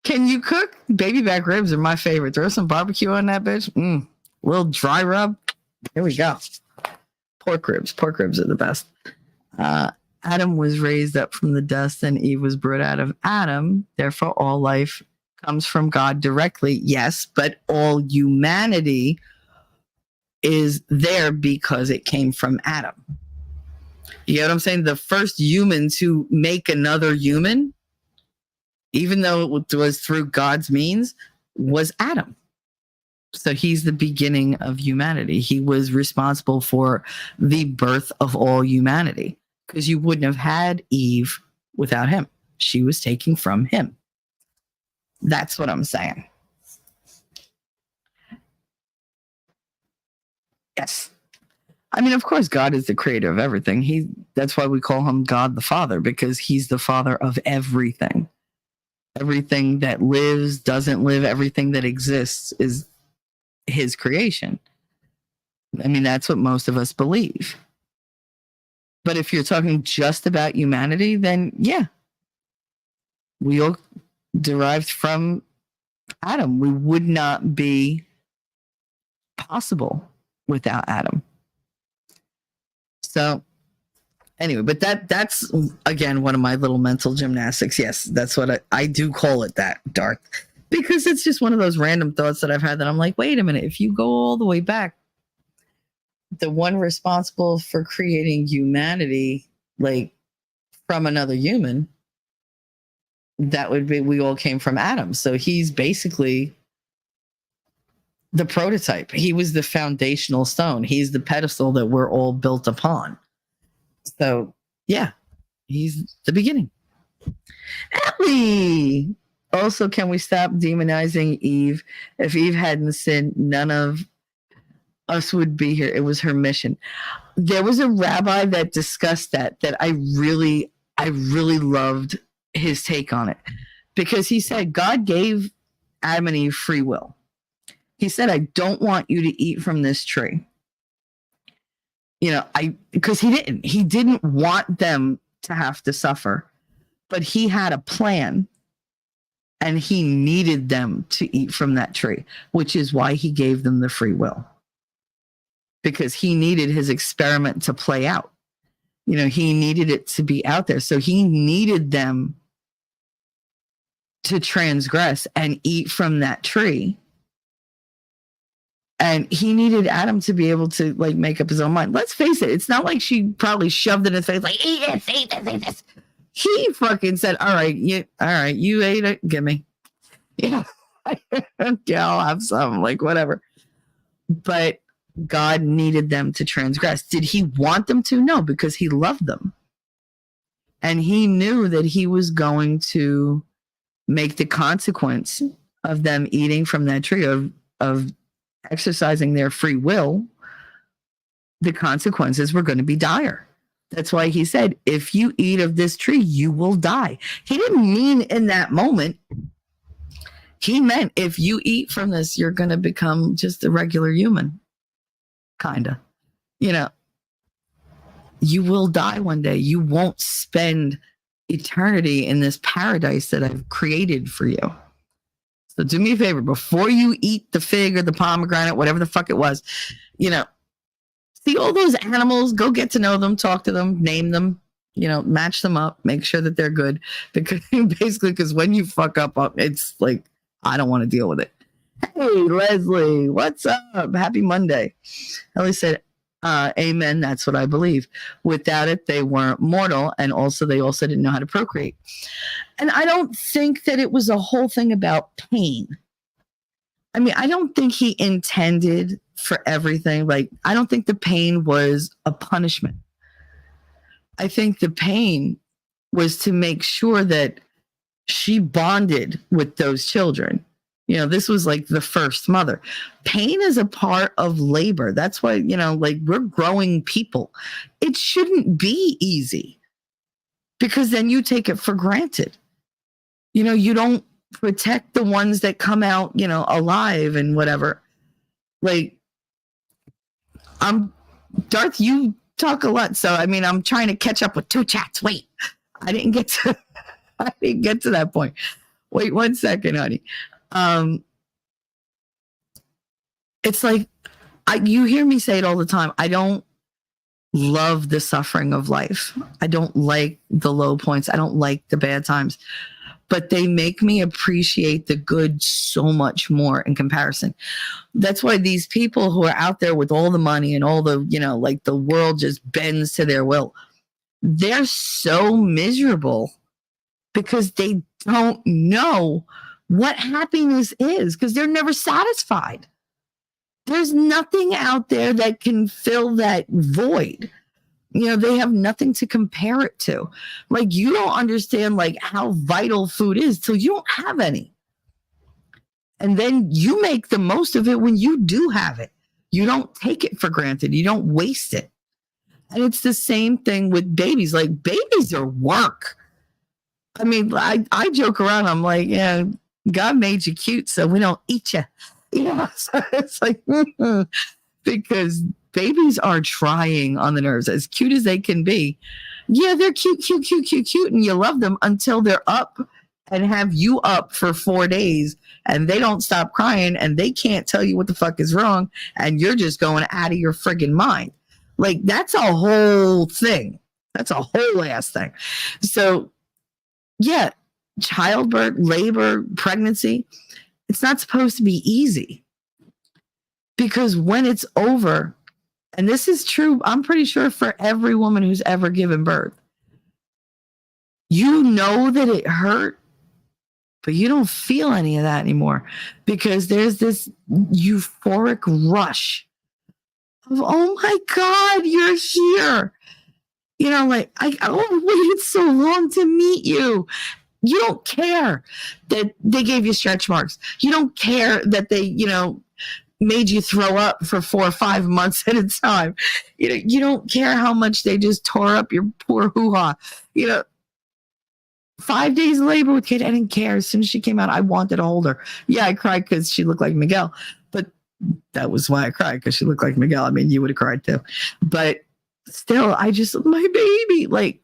[SPEAKER 3] Can you cook? Baby back ribs are my favorite. Throw some barbecue on that bitch. Little dry rub. Here we go. Pork ribs. Pork ribs are the best. Adam was raised up from the dust and Eve was brought out of Adam. Therefore, all life comes from God directly. Yes, but all humanity is there because it came from Adam. You know what I'm saying? The first human to make another human, even though it was through God's means, was Adam. So he's the beginning of humanity. He was responsible for the birth of all humanity because you wouldn't have had Eve without him. She was taking from him. That's what I'm saying. Yes. I mean, of course, God is the creator of everything. That's why we call him God the Father, because he's the father of everything. Everything that lives, doesn't live, everything that exists is his creation. I mean, that's what most of us believe. But if you're talking just about humanity, then yeah, we all derived from Adam. We would not be possible without Adam. So anyway, but that's again one of my little mental gymnastics. Yes, that's what I do call it that, Dark, because it's just one of those random thoughts that I've had that I'm like, wait a minute, if you go all the way back, the one responsible for creating humanity, from another human, that would be, we all came from Adam. So he's basically the prototype. He was the foundational stone. He's the pedestal that we're all built upon. So yeah, he's the beginning. Ellie! Also, can we stop demonizing Eve? If Eve hadn't sinned, none of us would be here. It was her mission. There was a rabbi that discussed that I really loved his take on it, because he said God gave Adam and Eve free will. He said, I don't want you to eat from this tree. Because he didn't want them to have to suffer, but he had a plan And he needed them to eat from that tree, which is why he gave them the free will. Because he needed his experiment to play out. You know, he needed it to be out there. So he needed them to transgress and eat from that tree. And he needed Adam to be able to like make up his own mind. Let's face it, it's not like she probably shoved it in his face, like, eat this, eat this, eat this. He fucking said, all right, you ate it, give me. Yeah. Yeah, I'll have some, like whatever. But God needed them to transgress. Did he want them to? No, because he loved them. And he knew that he was going to make the consequence of them eating from that tree, of exercising their free will, the consequences were going to be dire. That's why he said, if you eat of this tree, you will die. He didn't mean in that moment. He meant if you eat from this, you're going to become just a regular human. Kind of. You know, you will die one day. You won't spend eternity in this paradise that I've created for you. So do me a favor, before you eat the fig or the pomegranate, whatever the fuck it was, you know, see all those animals, go get to know them, talk to them, name them, you know, match them up, make sure that they're good. Because basically, because when you fuck up, it's like, I don't want to deal with it. Hey, Leslie, what's up? Happy Monday. Ellie said, amen, that's what I believe. Without it, they weren't mortal. And also, they also didn't know how to procreate. And I don't think that it was a whole thing about pain. I mean, I don't think he intended for everything. Like, I don't think the pain was a punishment. I think the pain was to make sure that she bonded with those children. You know, this was like the first mother. Pain is a part of labor. That's why, you know, like we're growing people. It shouldn't be easy because then you take it for granted. You know, you don't protect the ones that come out, you know, alive and whatever. Like, Darth, you talk a lot. So, I mean, I'm trying to catch up with two chats. Wait, I didn't get to that point. Wait 1 second, honey. It's like, you hear me say it all the time. I don't love the suffering of life. I don't like the low points. I don't like the bad times, but they make me appreciate the good so much more in comparison. That's why these people who are out there with all the money and all the, you know, like the world just bends to their will. They're so miserable because they don't know what happiness is because they're never satisfied. There's nothing out there that can fill that void. You know, they have nothing to compare it to. Like, you don't understand like how vital food is till you don't have any. And then you make the most of it when you do have it. You don't take it for granted. You don't waste it. And it's the same thing with babies. Like, babies are work. I mean, I joke around. I'm like, yeah, God made you cute, so we don't eat you. Yeah, so it's like, because babies are trying on the nerves, as cute as they can be. Yeah, they're cute, and you love them until they're up and have you up for 4 days, and they don't stop crying, and they can't tell you what the fuck is wrong, and you're just going out of your friggin' mind. Like, that's a whole thing. That's a whole ass thing. So, yeah, childbirth, labor, pregnancy, it's not supposed to be easy. Because when it's over, and this is true, I'm pretty sure for every woman who's ever given birth, you know that it hurt, but you don't feel any of that anymore because there's this euphoric rush of, oh my God, you're here. You know, like, I waited so long to meet you. You don't care that they gave you stretch marks. You don't care that they, you know, made you throw up for 4 or 5 months at a time. You know, you don't care how much they just tore up your poor hoo-ha. You know, 5 days of labor with Kate, I didn't care. As soon as she came out, I wanted to hold her. Yeah, I cried because she looked like Miguel, but that was why I cried, because she looked like Miguel. I mean, you would have cried too. But still, my baby, like,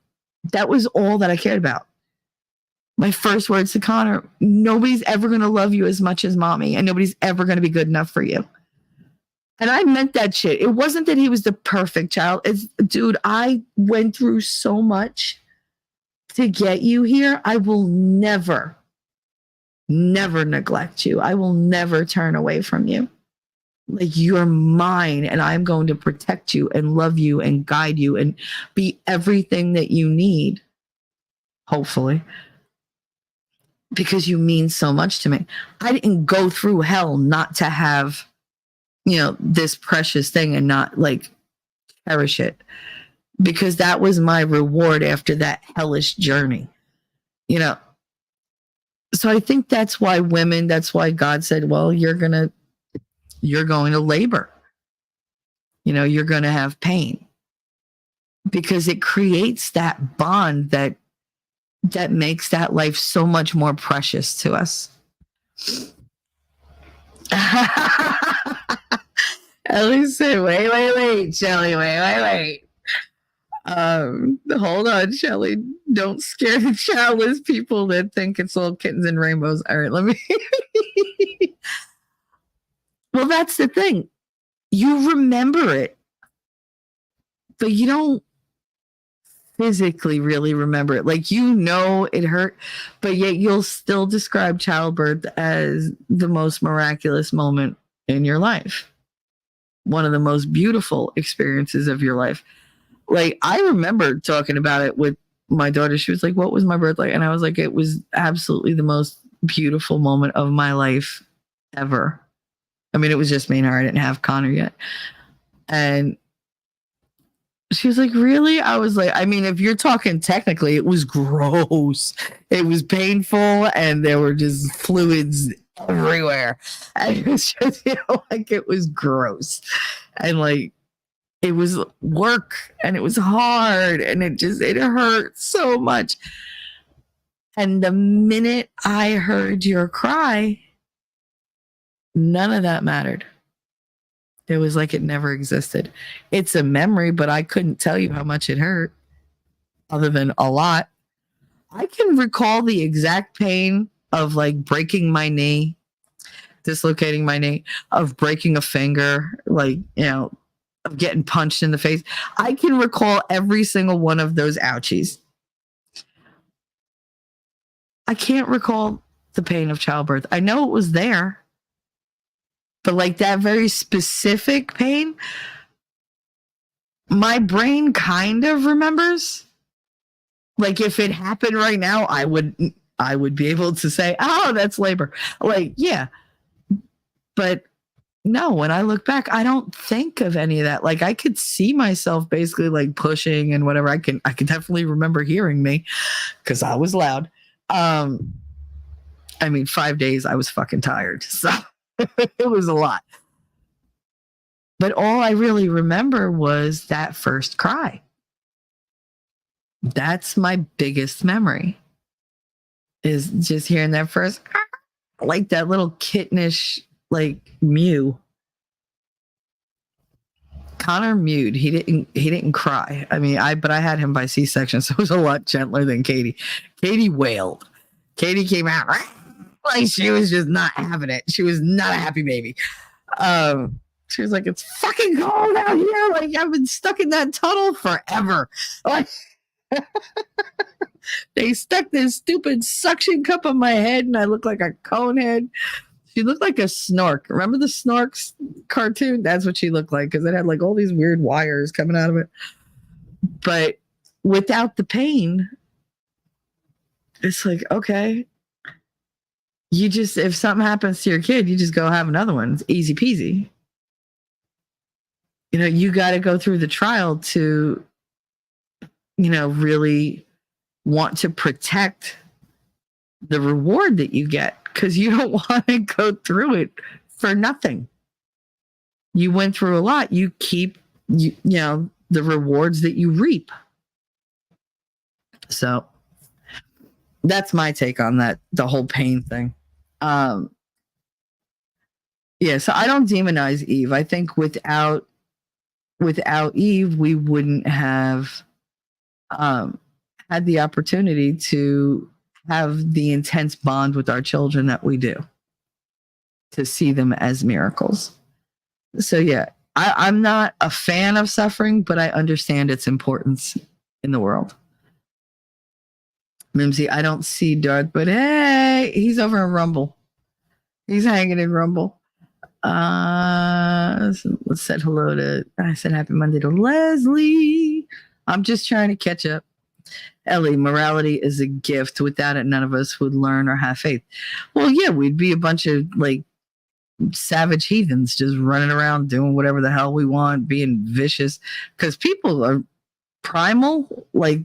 [SPEAKER 3] that was all that I cared about. My first words to Connor, nobody's ever going to love you as much as mommy, and nobody's ever going to be good enough for you. And I meant that shit. It wasn't that he was the perfect child. It's, dude, I went through so much to get you here. I will never, never neglect you. I will never turn away from you. Like, you're mine, and I'm going to protect you and love you and guide you and be everything that you need, hopefully, because you mean so much to me. I didn't go through hell not to have, you know, this precious thing and not like cherish it, because that was my reward after that hellish journey, you know. So I think that's why God said, well, you're going to labor, you know, you're going to have pain, because it creates that bond that makes that life so much more precious to us. Ellie said, wait, Shelly, wait. Hold on, Shelly. Don't scare the childless people that think it's all kittens and rainbows. All right, let me. Well, that's the thing. You remember it, but you don't physically really remember it. Like, you know it hurt, but yet you'll still describe childbirth as the most miraculous moment in your life. One of the most beautiful experiences of your life. Like, I remember talking about it with my daughter. She was like, what was my birth like? And I was like, it was absolutely the most beautiful moment of my life ever. I mean, it was just me and her. I didn't have Connor yet. And she was like, really? I was like, I mean, if you're talking technically, it was gross. It was painful, and there were just fluids everywhere. And it was just, you know, like, it was gross. And like, it was work, and it was hard, and it hurt so much. And the minute I heard your cry, none of that mattered. It was like it never existed. It's a memory, but I couldn't tell you how much it hurt, other than a lot. I can recall the exact pain of like breaking my knee, dislocating my knee, of breaking a finger, like, you know, of getting punched in the face. I can recall every single one of those ouchies. I can't recall the pain of childbirth. I know it was there, but like that very specific pain, my brain kind of remembers. Like, if it happened right now, I would be able to say, oh, that's labor. Like, yeah. But no, when I look back, I don't think of any of that. Like, I could see myself basically like pushing and whatever. I can definitely remember hearing me, because I was loud. I mean, 5 days I was fucking tired. So it was a lot. But all I really remember was that first cry. That's my biggest memory, is just hearing that first, like that little kittenish, like, mew. Connor mewed. He didn't cry. I mean, I had him by C-section, so it was a lot gentler than Katie. Katie wailed. Katie came out like she was just not having it. She was not a happy baby. She was like, it's fucking cold out here. Like, I've been stuck in that tunnel forever. Like, they stuck this stupid suction cup on my head, and I look like a cone head. She looked like a Snork. Remember the Snorks cartoon? That's what she looked like, because it had like all these weird wires coming out of it. But without the pain, it's like, okay, you just, if something happens to your kid, you just go have another one. It's easy peasy. You know, you got to go through the trial to, you know, really want to protect the reward that you get, because you don't want to go through it for nothing. You went through a lot. You keep, you know, the rewards that you reap. So that's my take on that, the whole pain thing. Yeah, so I don't demonize Eve. I think without Eve, we wouldn't have had the opportunity to have the intense bond with our children that we do, to see them as miracles. So yeah, I'm not a fan of suffering, but I understand its importance in the world. Mimsy, I don't see Darth, but hey, he's over in Rumble. He's hanging in Rumble. So let's say hello to, I said happy Monday to Leslie. I'm just trying to catch up. Ellie, morality is a gift. Without it, none of us would learn or have faith. Well, yeah, we'd be a bunch of like savage heathens just running around doing whatever the hell we want, being vicious. Because people are primal, like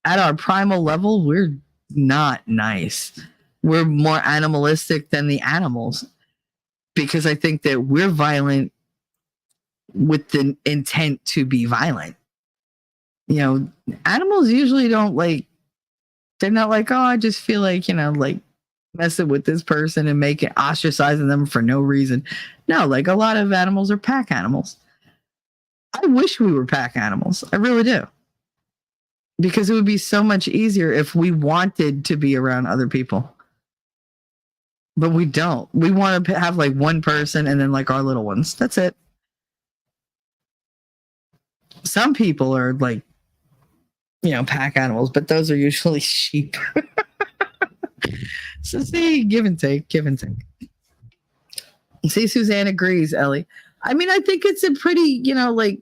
[SPEAKER 3] at our primal level, we're not nice. We're more animalistic than the animals. Because I think that we're violent with the intent to be violent. You know, animals usually don't like, they're not like, oh, I just feel like, you know, like messing with this person and ostracizing them for no reason. No, like a lot of animals are pack animals. I wish we were pack animals. I really do. Because it would be so much easier if we wanted to be around other people. But we don't. We want to have like one person and then like our little ones. That's it. Some people are like, you know, pack animals, but those are usually sheep. So see, give and take, give and take. See, Suzanne agrees, Ellie. I mean, I think it's a pretty, you know, like,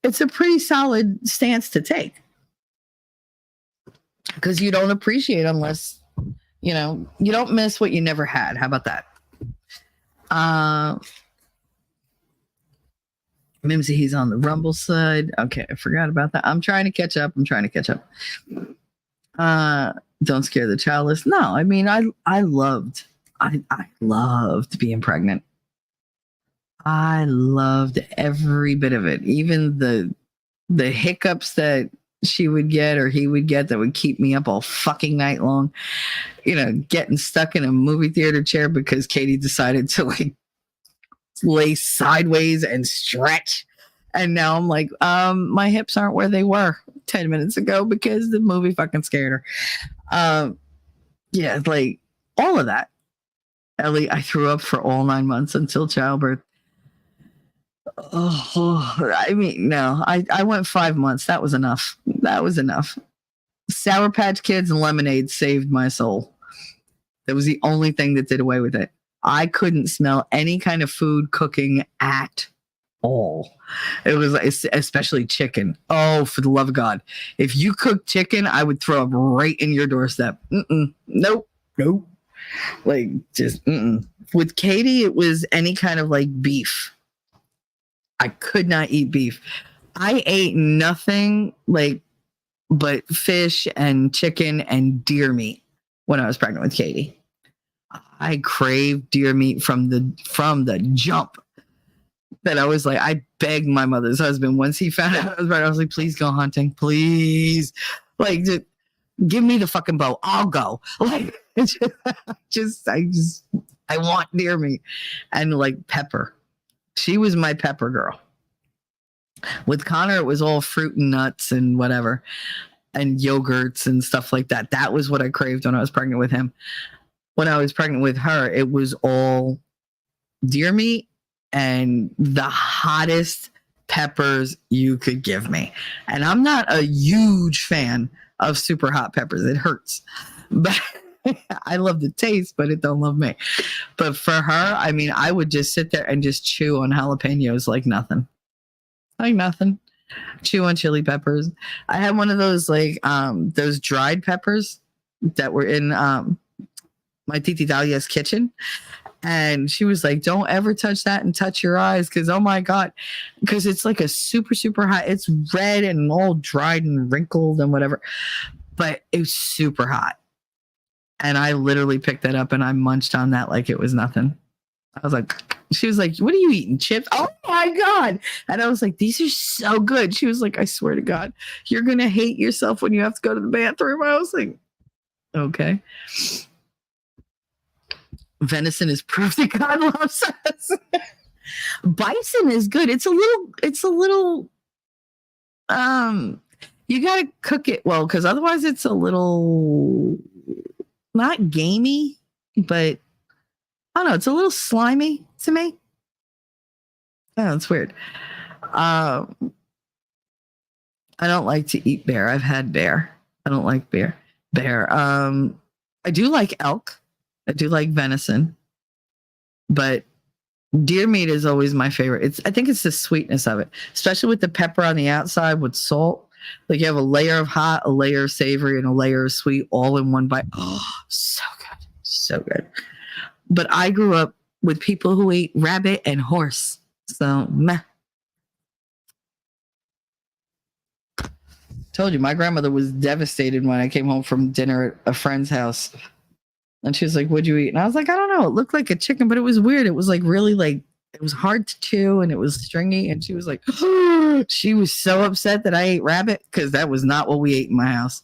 [SPEAKER 3] it's a pretty solid stance to take. Because you don't appreciate unless, you know, you don't miss what you never had. How about that? Mimsy, he's on the Rumble side. Okay, I forgot about that. I'm trying to catch up. Don't scare the childless. No, I mean, I loved being pregnant. I loved every bit of it. Even the hiccups that she would get or he would get that would keep me up all fucking night long. You know, getting stuck in a movie theater chair because Katie decided to like lay sideways and stretch. And now I'm like, my hips aren't where they were 10 minutes ago because the movie fucking scared her. Yeah, like all of that. Ellie, I threw up for all 9 months until childbirth. Oh, I mean, no, I went 5 months. That was enough. Sour Patch Kids and lemonade saved my soul. That was the only thing that did away with it. I couldn't smell any kind of food cooking at all. It was especially chicken. Oh, for the love of God. If you cook chicken, I would throw up right in your doorstep. Nope. Like just With Katie, it was any kind of like beef. I could not eat beef. I ate nothing like but fish and chicken and deer meat when I was pregnant with Katie. I craved deer meat from the jump. That I was like, I begged my mother's husband once he found out I was pregnant. I was like, please go hunting, please. Like, just give me the fucking bow. I'll go. Like, I want deer meat and like pepper. She was my pepper girl. With Connor, it was all fruit and nuts and whatever, and yogurts and stuff like that. That was what I craved when I was pregnant with him. When I was pregnant with her, it was all deer meat and the hottest peppers you could give me. And I'm not a huge fan of super hot peppers. It hurts. But I love the taste, but it don't love me. But for her, I mean, I would just sit there and just chew on jalapenos like nothing. Like nothing. Chew on chili peppers. I had one of those like those dried peppers that were in my Titi Dalia's kitchen. And she was like, don't ever touch that and touch your eyes because, oh my God, because it's like a super, super hot. It's red and all dried and wrinkled and whatever, but it was super hot. And I literally picked that up and I munched on that like it was nothing. I was like, she was like, what are you eating? Chips? Oh my God. And I was like, these are so good. She was like, I swear to God, you're going to hate yourself when you have to go to the bathroom. I was like, okay. Venison is proof that God loves us. Bison is good. It's a little, you got to cook it well, because otherwise it's a little not gamey, but I don't know. It's a little slimy to me. Oh, it's weird. I don't like to eat bear. I've had bear. I don't like bear. Bear. I do like elk. I do like venison, but deer meat is always my favorite. I think it's the sweetness of it, especially with the pepper on the outside with salt. Like you have a layer of hot, a layer of savory, and a layer of sweet all in one bite. Oh, so good. So good. But I grew up with people who ate rabbit and horse. So, meh. Told you, my grandmother was devastated when I came home from dinner at a friend's house. And she was like, "What'd you eat?" And I was like, "I don't know. It looked like a chicken, but it was weird. It was like really like, it was hard to chew and it was stringy." And she was like, she was so upset that I ate rabbit because that was not what we ate in my house.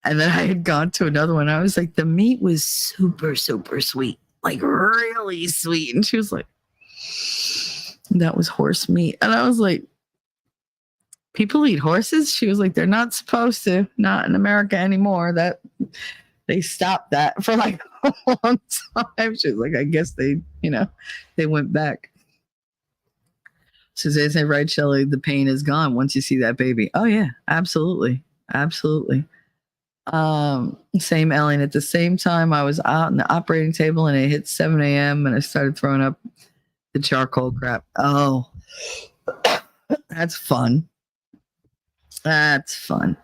[SPEAKER 3] And then I had gone to another one. I was like, the meat was super, super sweet, like really sweet. And she was like, that was horse meat. And I was like, people eat horses? She was like, they're not supposed to, not in America anymore. That they stopped that for like a long time. She was like, I guess they went back. So they say, right, Shelley, the pain is gone once you see that baby. Oh yeah, absolutely. Absolutely. Same Ellen. At the same time, I was out on the operating table and it hit 7 a.m. and I started throwing up the charcoal crap. Oh, that's fun. That's fun.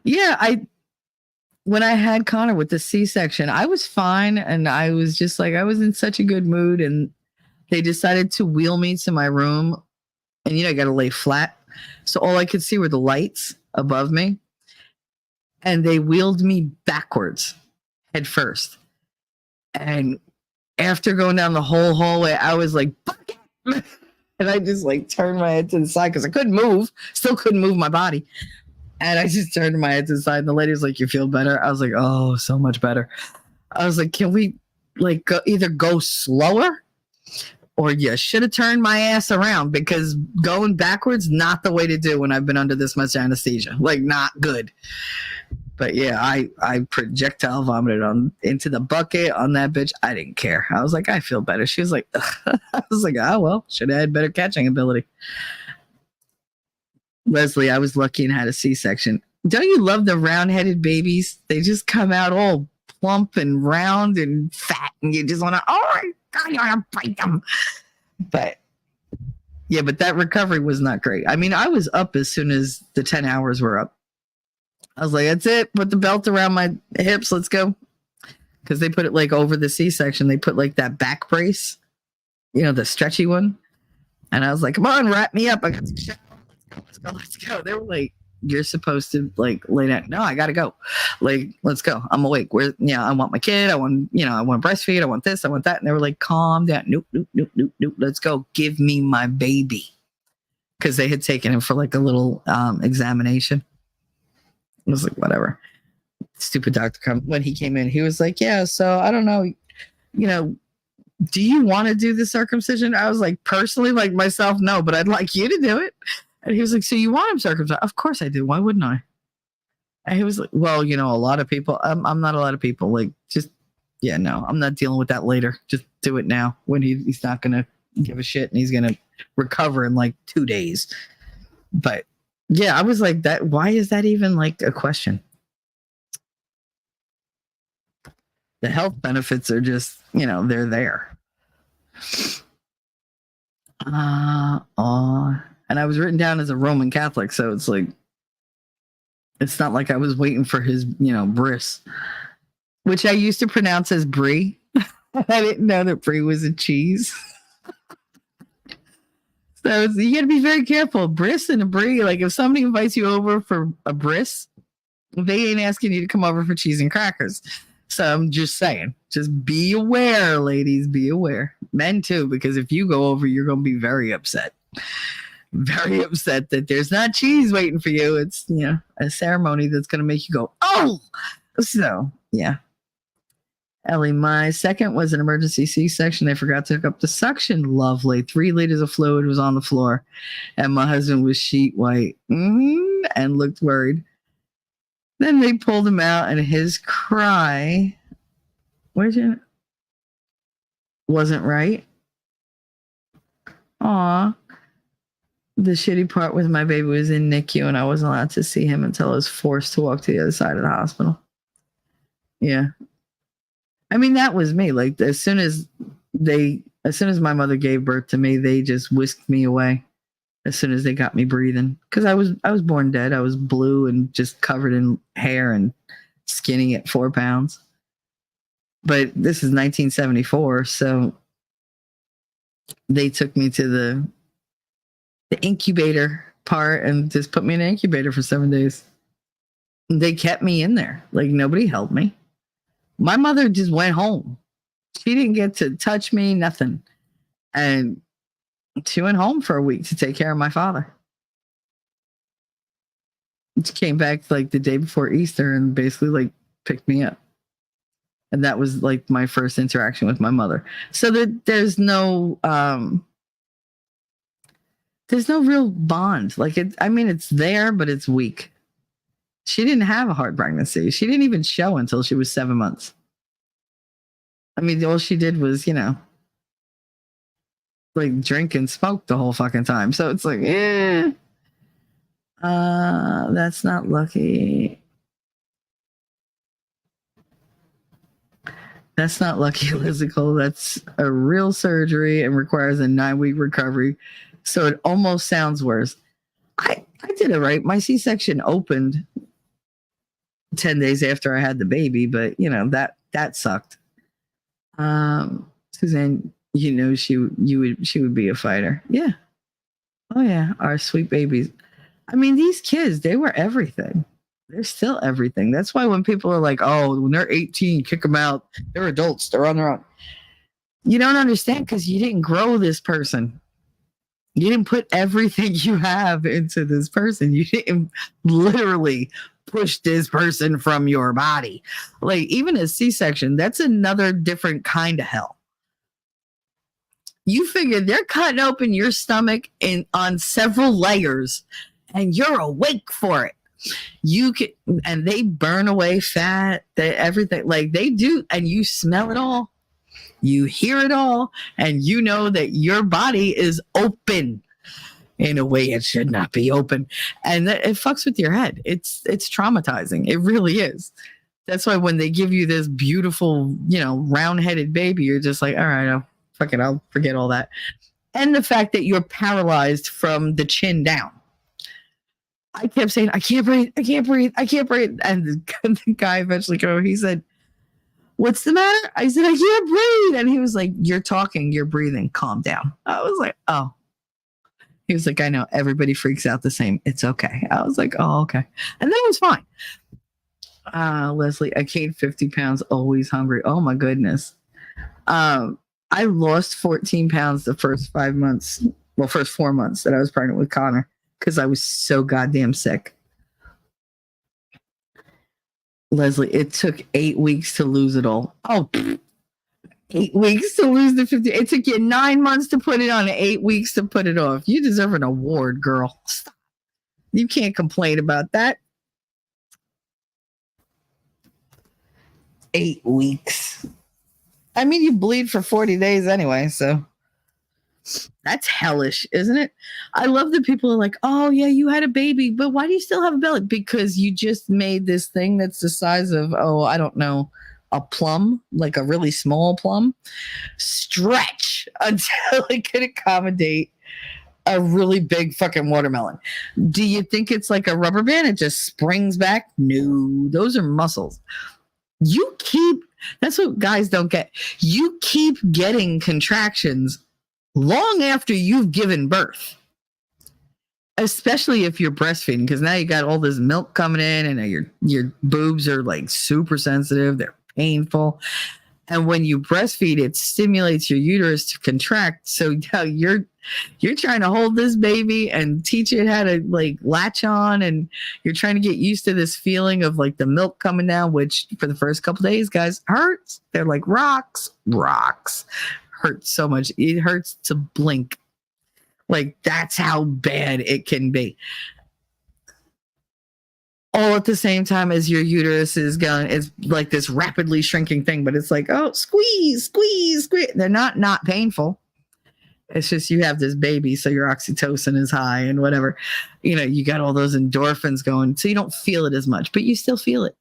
[SPEAKER 3] Yeah, when I had Connor with the C-section, I was fine. And I was just like, I was in such a good mood. And they decided to wheel me to my room. And, I got to lay flat. So all I could see were the lights above me. And they wheeled me backwards, head first. And after going down the whole hallway, I was like, and I just like turned my head to the side because I couldn't move, still couldn't move my body. And I just turned my head to the side. And the lady was like, "You feel better?" I was like, "Oh, so much better." I was like, "Can we like either go slower or you should have turned my ass around because going backwards, not the way to do when I've been under this much anesthesia. Like not good." But yeah, I projectile vomited into the bucket on that bitch. I didn't care. I was like, I feel better. She was like, I was like, oh, well, should have had better catching ability. Leslie, I was lucky and had a C-section. Don't you love the round-headed babies? They just come out all plump and round and fat, and you just want to, oh my God, you want to bite them. But yeah, but that recovery was not great. I mean, I was up as soon as the 10 hours were up. I was like, that's it. Put the belt around my hips. Let's go. Because they put it like over the C-section. They put like that back brace, the stretchy one. And I was like, come on, wrap me up. I got to shower. Let's go. They were like, you're supposed to like lay down. No, I got to go. Like, let's go. I'm awake. I want my kid. I want to breastfeed. I want this. I want that. And they were like, calm down. Nope. Let's go. Give me my baby. Because they had taken him for like a little examination. I was like, whatever. Stupid doctor when he came in, he was like, yeah, so I don't know, do you want to do the circumcision? I was like, personally, like myself, no, but I'd like you to do it. And he was like, so you want him circumcised? Of course I do. Why wouldn't I? And he was like, well, a lot of people, I'm not a lot of people. Like, just, yeah, no, I'm not dealing with that later. Just do it now when he's not going to give a shit and he's going to recover in like 2 days. But yeah, I was like that. Why is that even like a question? The health benefits are just, they're there. And I was written down as a Roman Catholic. So it's like, it's not like I was waiting for his, bris, which I used to pronounce as brie. I didn't know that brie was a cheese. So you got to be very careful. Bris and a brie, like if somebody invites you over for a bris, they ain't asking you to come over for cheese and crackers. So I'm just saying, just be aware, ladies, be aware. Men too, because if you go over, you're going to be very upset. Very upset that there's not cheese waiting for you. It's, a ceremony that's going to make you go, oh! So, yeah. Ellie, my second was an emergency C-section. They forgot to hook up the suction. Lovely. 3 liters of fluid was on the floor. And my husband was sheet white and looked worried. Then they pulled him out, and his cry, where's it? Wasn't right. Aw. The shitty part was my baby was in NICU, and I wasn't allowed to see him until I was forced to walk to the other side of the hospital. Yeah. I mean, that was me. Like, as soon as my mother gave birth to me, they just whisked me away as soon as they got me breathing. Because I was born dead. I was blue and just covered in hair and skinny at 4 pounds. But this is 1974, so they took me to the incubator part and just put me in an incubator for 7 days. They kept me in there. Like, nobody helped me. My mother just went home. She didn't get to touch me, nothing. And she went home for a week to take care of my father. She came back like the day before Easter and basically like picked me up. And that was like my first interaction with my mother. So there's no real bond. Like, it's there, but it's weak. She didn't have a hard pregnancy. She didn't even show until she was 7 months. I mean, all she did was, like drink and smoke the whole fucking time. So it's like, that's not lucky. That's not lucky, Lizical. That's a real surgery and requires a 9-week recovery. So it almost sounds worse. I did it right. My C-section opened 10 days after I had the baby, but that sucked. Suzanne, she would be a fighter. Yeah. Oh yeah, our sweet babies. I mean, these kids, they were everything. They're still everything. That's why when people are like, oh, when they're 18, kick them out. They're adults. They're on their own. You don't understand because you didn't grow this person. You didn't put everything you have into this person. You didn't literally push this person from your body. Like, even a C-section, that's another different kind of hell. You figure they're cutting open your stomach on several layers and you're awake for it. And they burn away fat, everything like they do, and you smell it all, you hear it all, and you know that your body is open in a way it should not be open, and it fucks with your head. It's traumatizing. It really is. That's why when they give you this beautiful, round-headed baby, you're just like, all right, I'll forget all that. And the fact that you're paralyzed from the chin down. I kept saying, I can't breathe. And the guy eventually came over. He said, what's the matter? I said, I can't breathe. And he was like, you're talking, you're breathing. Calm down. I was like, oh. He was like, I know. Everybody freaks out the same. It's okay. I was like, oh, okay. And then it was fine. Leslie, I gained 50 pounds, always hungry. Oh, my goodness. I lost 14 pounds the first 5 months. Well, first 4 months that I was pregnant with Connor. Because I was so goddamn sick. Leslie, it took 8 weeks to lose it all. Oh, 8 weeks to lose the 50. It took you 9 months to put it on and 8 weeks to put it off. You deserve an award, girl. Stop. You can't complain about that. 8 weeks. I mean, you bleed for 40 days anyway, so. That's hellish, isn't it? I love that people are like, oh, yeah, you had a baby, but why do you still have a belly? Because you just made this thing that's the size of, I don't know, a plum, like a really small plum, stretch until it could accommodate a really big fucking watermelon. Do you think it's like a rubber band? It just springs back? No, those are muscles. That's what guys don't get. You keep getting contractions long after you've given birth, especially if you're breastfeeding, because now you got all this milk coming in and your boobs are like super sensitive. They're painful. And when you breastfeed, it stimulates your uterus to contract. So now you're trying to hold this baby and teach it how to like latch on, and you're trying to get used to this feeling of like the milk coming down, which for the first couple days, guys, hurts. They're like rocks. Hurts so much. It hurts to blink. Like, that's how bad it can be. all at the same time as your uterus is going. It's like this rapidly shrinking thing, but it's like, oh, squeeze, squeeze, squeeze. They're not painful. It's just you have this baby, so your oxytocin is high and whatever. You got all those endorphins going, so you don't feel it as much, but you still feel it.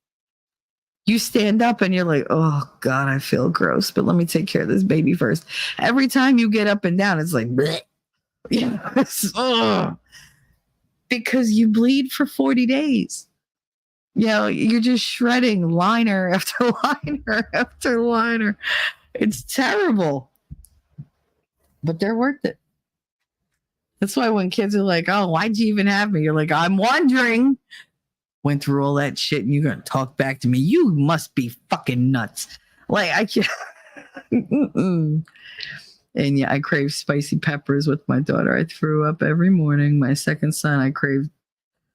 [SPEAKER 3] You stand up and you're like, oh God, I feel gross, but let me take care of this baby first. Every time you get up and down, it's like, bleh. Because you bleed for 40 days. You're just shredding liner after liner after liner. It's terrible. But they're worth it. That's why when kids are like, oh, why'd you even have me? You're like, I'm wondering. Went through all that shit and you're going to talk back to me. You must be fucking nuts. Like, I can't. And yeah, I crave spicy peppers with my daughter. I threw up every morning. My second son, I craved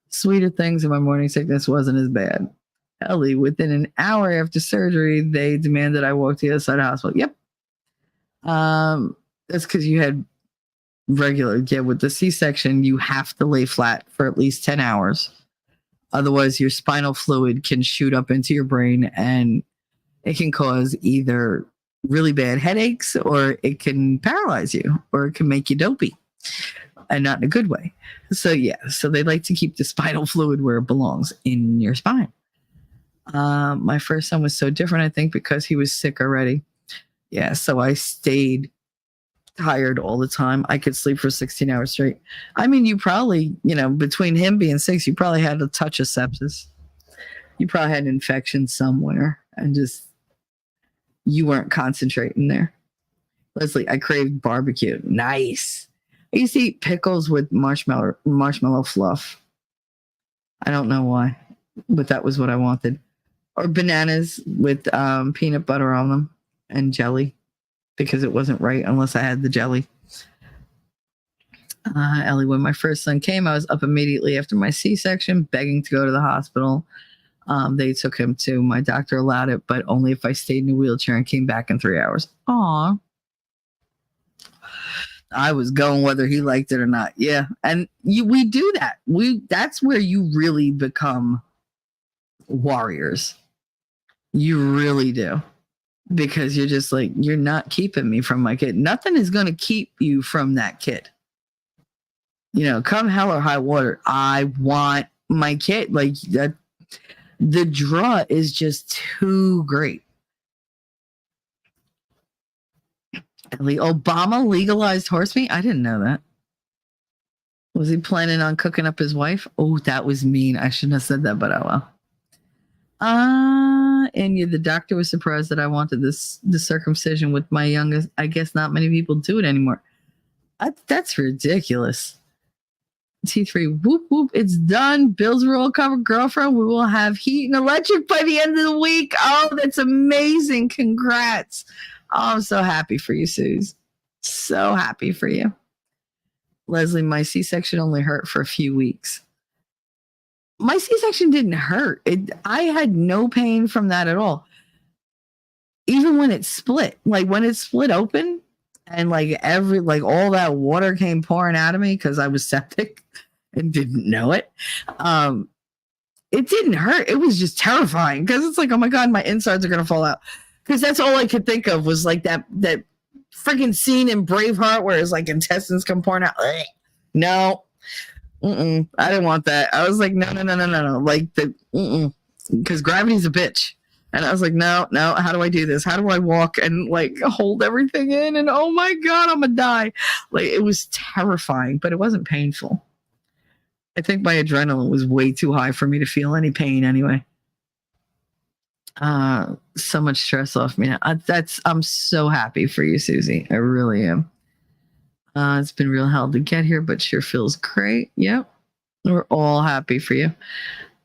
[SPEAKER 3] sweeter things, and my morning sickness wasn't as bad. Ellie, within an hour after surgery, they demanded I walk to the other side of the hospital. Yep. That's because you had with the C-section, you have to lay flat for at least 10 hours. Otherwise, your spinal fluid can shoot up into your brain and it can cause either really bad headaches or it can paralyze you or it can make you dopey and not in a good way. So they like to keep the spinal fluid where it belongs, in your spine. My first son was so different, I think, because he was sick already. Yeah, so I stayed tired all the time. I could sleep for 16 hours straight. I mean, you probably, between him being 6, you probably had a touch of sepsis. You probably had an infection somewhere and just, you weren't concentrating there. Leslie, I craved barbecue. Nice. I used to eat pickles with marshmallow fluff. I don't know why, but that was what I wanted. Or bananas with peanut butter on them and jelly, because it wasn't right unless I had the jelly. Ellie, when my first son came, I was up immediately after my C-section, begging to go to the hospital. They took him to, my doctor allowed it, but only if I stayed in a wheelchair and came back in 3 hours. Aw. I was going whether he liked it or not. Yeah. And we do that. That's where you really become warriors. You really do. Because you're just like, you're not keeping me from my kid. Nothing is going to keep you from that kid. Come hell or high water, I want my kid. Like, that, the draw is just too great. Obama legalized horse meat? I didn't know that. Was he planning on cooking up his wife? Oh, that was mean. I shouldn't have said that, but oh well. And the doctor was surprised that I wanted the circumcision with my youngest. I guess not many people do it anymore. That's ridiculous. T3, whoop, whoop, it's done. Bills are all covered, girlfriend. We will have heat and electric by the end of the week. Oh, that's amazing. Congrats. Oh, I'm so happy for you, Suze. So happy for you. Leslie, my C-section only hurt for a few weeks. My C-section didn't hurt. I had no pain from that at all. Even when it split, like when it split open and all that water came pouring out of me because I was septic and didn't know it. It didn't hurt. It was just terrifying because it's like, oh my God, my insides are going to fall out. Because that's all I could think of was like that freaking scene in Braveheart where it's like intestines come pouring out. Ugh. No. I didn't want that. I was like, no. Like because gravity's a bitch. And I was like, no. How do I do this? How do I walk and like hold everything in? And oh my God, I'm gonna die. Like, it was terrifying, but it wasn't painful. I think my adrenaline was way too high for me to feel any pain anyway. So much stress off me now. I'm so happy for you, Susie. I really am. It's been real hell to get here, but sure feels great. Yep. We're all happy for you.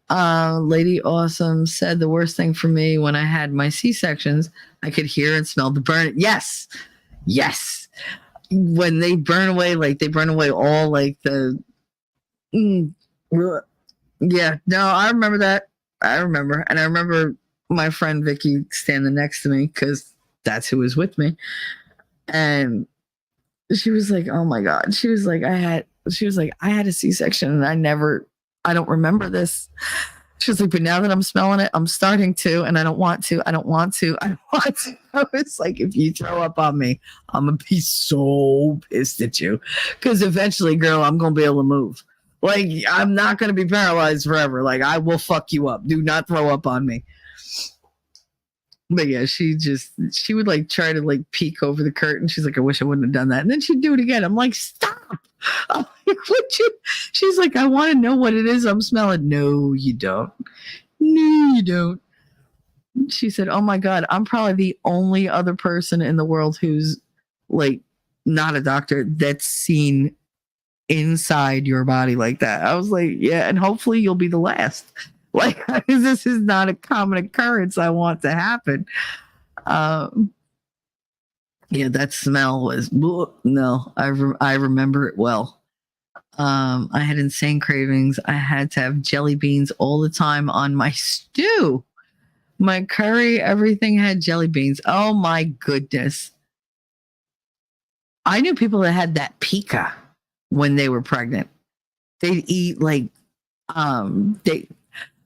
[SPEAKER 3] Lady Awesome said the worst thing for me when I had my C-sections, I could hear and smell the burn. Yes. When they burn away, like they burn away all like the, yeah, no, I remember that. And I remember my friend Vicky standing next to me because that's who was with me. And she was like, oh my God. She was like, I had a C-section and I don't remember this. She's like, but now that I'm smelling it, I'm starting to, and I don't want to. I don't want to. I don't want to. I was like, if you throw up on me, I'm gonna be so pissed at you, because eventually, girl, I'm gonna be able to move. Like, I'm not gonna be paralyzed forever. Like, I will fuck you up. Do not throw up on me. But yeah, she would like try to like peek over the curtain. She's like, I wish I wouldn't have done that. And then she'd do it again. I'm like, stop. I'm like, would you? She's like, I want to know what it is I'm smelling. No, you don't. No, you don't. She said, oh my God, I'm probably the only other person in the world who's like not a doctor that's seen inside your body like that. I was like, yeah, and hopefully you'll be the last. Like, this is not a common occurrence I want to happen. Yeah, that smell was, no, I remember it well. I had insane cravings. I had to have jelly beans all the time on my stew. My curry, everything had jelly beans. Oh my goodness. I knew people that had that pica when they were pregnant. They'd eat like,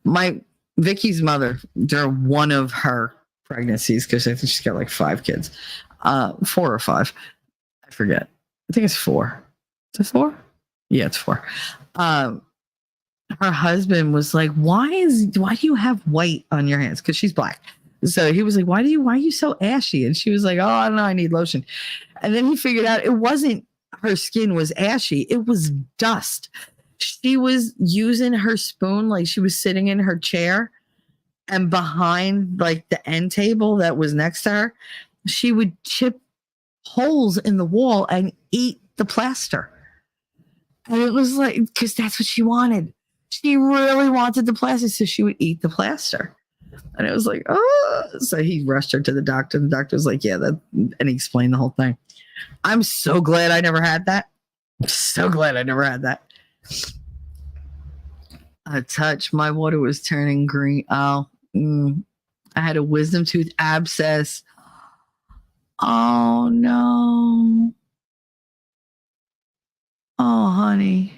[SPEAKER 3] my Vicky's mother, during one of her pregnancies, because I think she's got like 5 kids, 4 or 5, I forget. I think it's 4. Is it 4? Yeah, it's 4. Her husband was like, why do you have white on your hands? Because she's black. So he was like, why are you so ashy? And she was like, oh, I don't know, I need lotion. And then he figured out it wasn't her skin was ashy, it was dust. She was using her spoon like she was sitting in her chair, and behind like the end table that was next to her, she would chip holes in the wall and eat the plaster. And it was like, because that's what she wanted. She really wanted the plaster, so she would eat the plaster. And it was like, oh. So he rushed her to the doctor. The doctor was like, yeah, that, and he explained the whole thing. I'm so glad I never had that. So glad I never had that. A touch, my water was turning green. I had a wisdom tooth abscess. Oh no. Oh honey.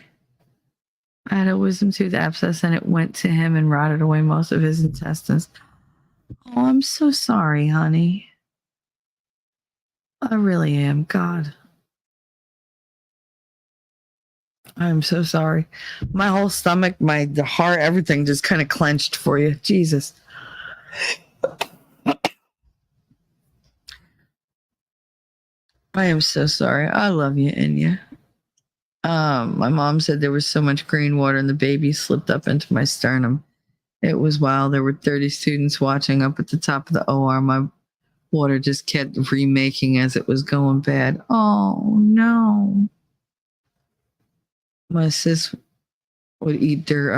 [SPEAKER 3] I had a wisdom tooth abscess and it went to him and rotted away most of his intestines. Oh, I'm so sorry, honey. I really am. God. I'm so sorry. My whole stomach, the heart, everything just kind of clenched for you. Jesus. I am so sorry. I love you, Inya. My mom said there was so much green water and the baby slipped up into my sternum. It was wild. There were 30 students watching up at the top of the OR. My water just kept remaking as it was going bad. Oh, no. My sis would eat dirt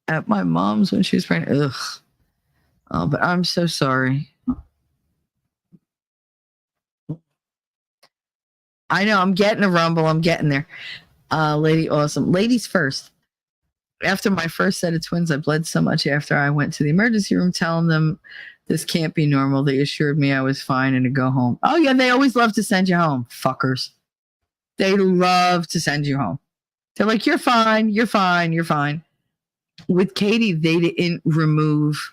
[SPEAKER 3] at my mom's when she was pregnant. Ugh. Oh, but I'm so sorry. I know, I'm getting a rumble. I'm getting there. Lady awesome. Ladies first. After my first set of twins, I bled so much after I went to the emergency room telling them this can't be normal. They assured me I was fine and to go home. Oh, yeah, they always love to send you home, fuckers. They love to send you home. They're like, you're fine, you're fine, you're fine. With Katie, they didn't remove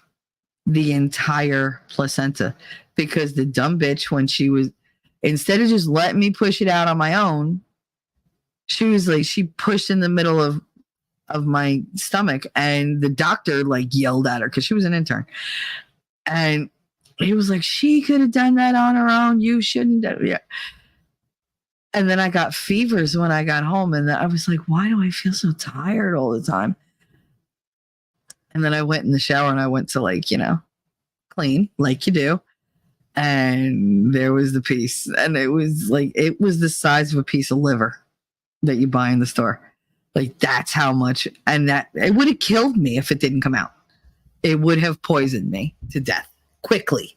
[SPEAKER 3] the entire placenta because the dumb bitch, when she was, instead of just letting me push it out on my own, she was like, she pushed in the middle of my stomach, and the doctor like yelled at her because she was an intern. And he was like, she could have done that on her own. You shouldn't have. Yeah. And then I got fevers when I got home, and I was like, why do I feel so tired all the time? And then I went in the shower and I went to like, clean like you do. And there was the piece. And it was the size of a piece of liver that you buy in the store. Like, that's how much. And that it would have killed me if it didn't come out. It would have poisoned me to death quickly.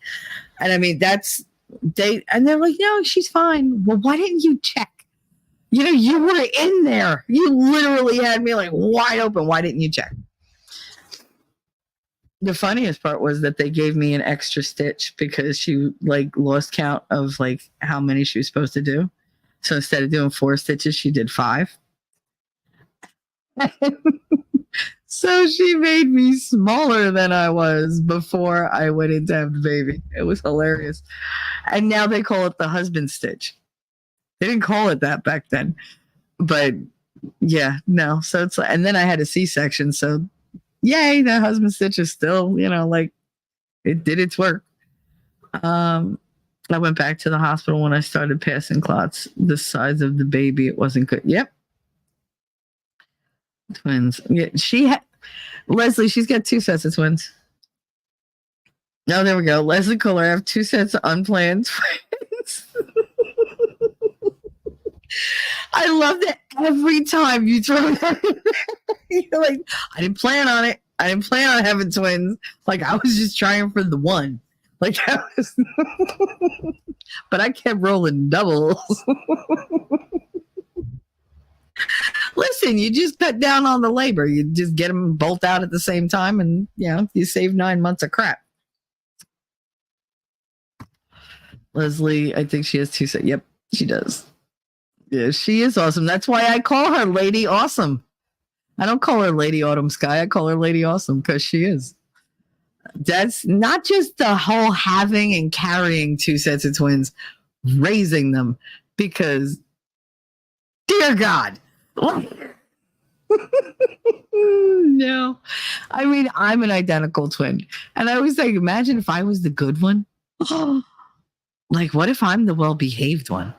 [SPEAKER 3] And I mean, and they're like, no, she's fine. Well, why didn't you check? You were in there. You literally had me like wide open. Why didn't you check? The funniest part was that they gave me an extra stitch because she like lost count of like how many she was supposed to do. So instead of doing 4 stitches, she did 5. So she made me smaller than I was before I went in to have the baby. It was hilarious. And now they call it the husband stitch. They didn't call it that back then. But yeah, no. So it's like, and then I had a C-section. So yay, the husband stitch is still, like it did its work. I went back to the hospital when I started passing clots. The size of the baby, it wasn't good. Yep. Twins. Yeah, Leslie, she's got 2 sets of twins. Oh, there we go. Leslie Kohler, I have 2 sets of unplanned twins. I love that every time you throw that in there, you're like, I didn't plan on it. I didn't plan on having twins. Like, I was just trying for the one. Like, I was, but I kept rolling doubles. Listen, you just cut down on the labor. You just get them both out at the same time, and you save 9 months of crap. Leslie, I think she has 2 sets. Yep, she does. Yeah, she is awesome. That's why I call her Lady Awesome. I don't call her Lady Autumn Sky. I call her Lady Awesome because she is. That's not just the whole having and carrying 2 sets of twins, raising them, because dear God. No. I mean, I'm an identical twin. And I always think, imagine if I was the good one. Like, what if I'm the well-behaved one?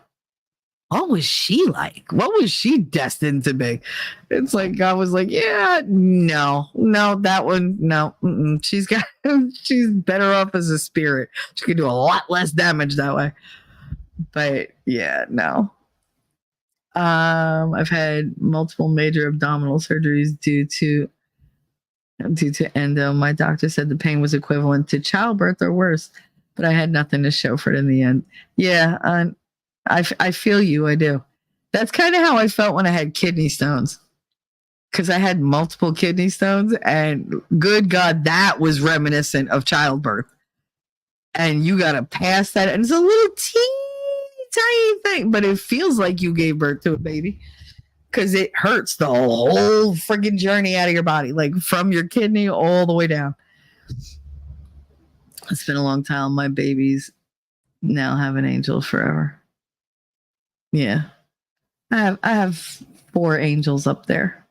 [SPEAKER 3] What was she like? What was she destined to be? It's like God was like, yeah, no, that one, no. She's better off as a spirit. She could do a lot less damage that way. But yeah, no. I've had multiple major abdominal surgeries due to endo. My doctor said the pain was equivalent to childbirth or worse, but I had nothing to show for it in the end. Yeah, I feel you. I do. That's kind of how I felt when I had kidney stones, because I had multiple kidney stones, and good God, that was reminiscent of childbirth. And you got to pass that. And it's a little teeny tiny thing, but it feels like you gave birth to a baby, because it hurts the whole freaking journey out of your body, like from your kidney all the way down. It's been a long time. My babies now have an angel forever. Yeah. I have 4 angels up there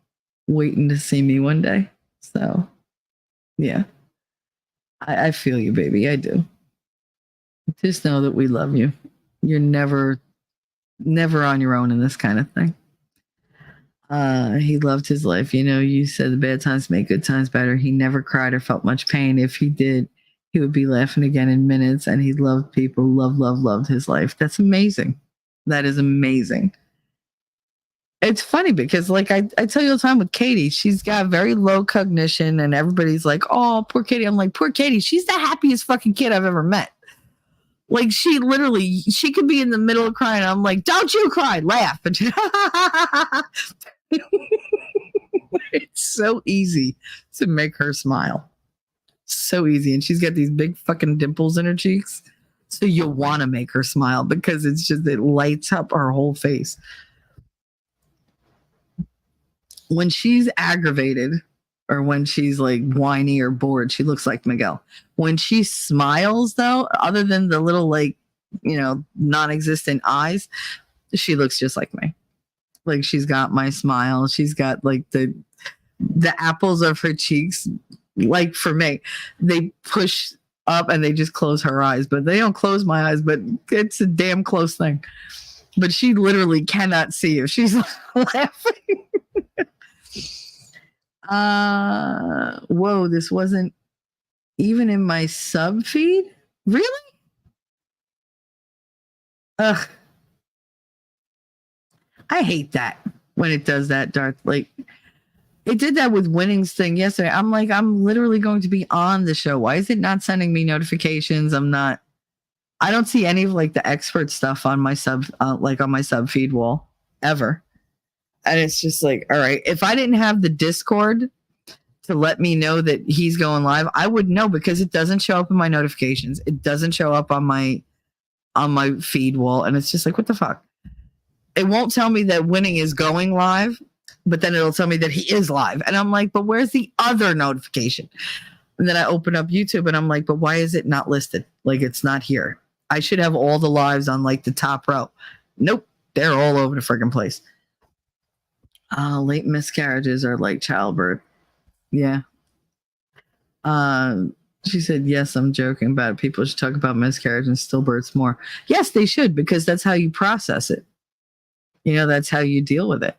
[SPEAKER 3] waiting to see me one day. So, yeah. I feel you, baby. I do. Just know that we love you. You're never on your own in this kind of thing. He loved his life. You said the bad times make good times better. He never cried or felt much pain. If he did, he would be laughing again in minutes, and he loved people. Loved his life. That's amazing. That is amazing. It's funny because, like, I tell you all the time with Katie, she's got very low cognition, and everybody's like, oh, poor Katie. I'm like, poor Katie. She's the happiest fucking kid I've ever met. Like, she could be in the middle of crying. I'm like, don't you cry, laugh. And it's so easy to make her smile. So easy. And she's got these big fucking dimples in her cheeks. So you want to make her smile because it lights up her whole face. When she's aggravated or when she's like whiny or bored, she looks like Miguel. When she smiles, though, other than the little non-existent eyes, she looks just like me. Like, she's got my smile. She's got like the apples of her cheeks. Like, for me, they push up and they just close her eyes, but they don't close my eyes, but it's a damn close thing. But she literally cannot see if she's laughing. Whoa, this wasn't even in my sub feed? Really? Ugh. I hate that when it does that, Darth. Like, it did that with Winning's thing yesterday. I'm like, I'm literally going to be on the show. Why is it not sending me notifications? I don't see any of like the expert stuff on my on my sub feed wall ever. And it's just like, all right, if I didn't have the Discord to let me know that he's going live, I would know, because it doesn't show up in my notifications. It doesn't show up on my feed wall. And it's just like, what the fuck? It won't tell me that Winning is going live, but then it'll tell me that he is live. And I'm like, but where's the other notification? And then I open up YouTube and I'm like, but why is it not listed? Like, it's not here. I should have all the lives on like the top row. Nope. They're all over the freaking place. Late miscarriages are like childbirth. Yeah. She said, yes, I'm joking about it. People should talk about miscarriage and stillbirths more. Yes, they should, because that's how you process it. That's how you deal with it.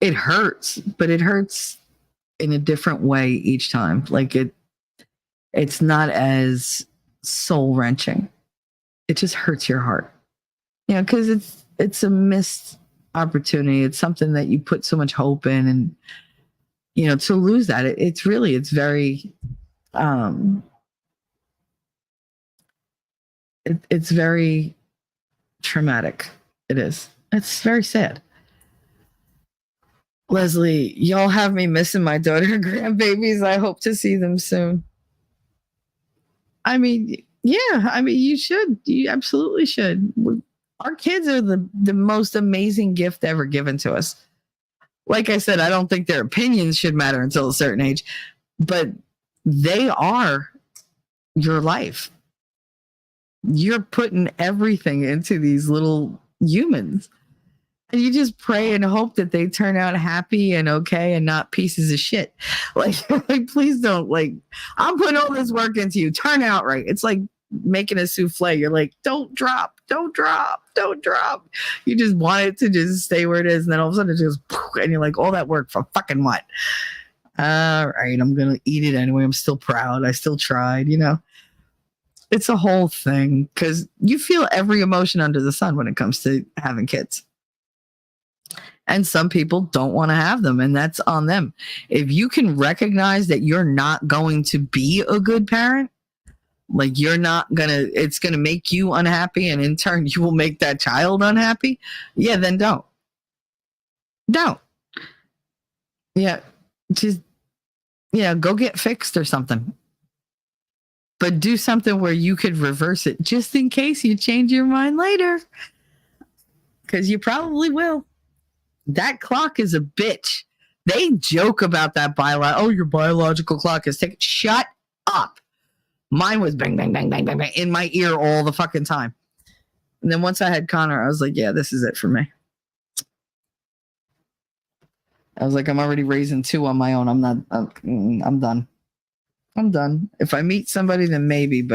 [SPEAKER 3] It hurts, but it hurts in a different way each time. Like it's not as soul wrenching. It just hurts your heart. Because it's a missed opportunity. It's something that you put so much hope in, and to lose that, it's very it's very traumatic. It is. It's very sad. Leslie, y'all have me missing my daughter and grandbabies. I hope to see them soon. I mean, yeah, you should. You absolutely should. Our kids are the most amazing gift ever given to us. Like I said, I don't think their opinions should matter until a certain age, but they are your life. You're putting everything into these little humans. And you just pray and hope that they turn out happy and okay and not pieces of shit. Like please don't, I'm putting all this work into you. Turn out right. It's like making a souffle. You're like, don't drop. You just want it to just stay where it is. And then all of a sudden it just, and you're like, all that work for fucking what? All right, I'm going to eat it anyway. I'm still proud. I still tried, It's a whole thing because you feel every emotion under the sun when it comes to having kids. And some people don't want to have them, and that's on them. If you can recognize that you're not going to be a good parent, like it's going to make you unhappy, and in turn, you will make that child unhappy. Yeah, then don't. Yeah, just, go get fixed or something. But do something where you could reverse it just in case you change your mind later. Because you probably will. That clock is a bitch. They joke about that your biological clock is ticking. Shut up. Mine was bang, bang, bang, bang, bang, bang in my ear all the fucking time. And then once I had Connor, I was like, yeah, this is it for me. I was like, I'm already raising 2 on my own. I'm done. I'm done. If I meet somebody, then maybe,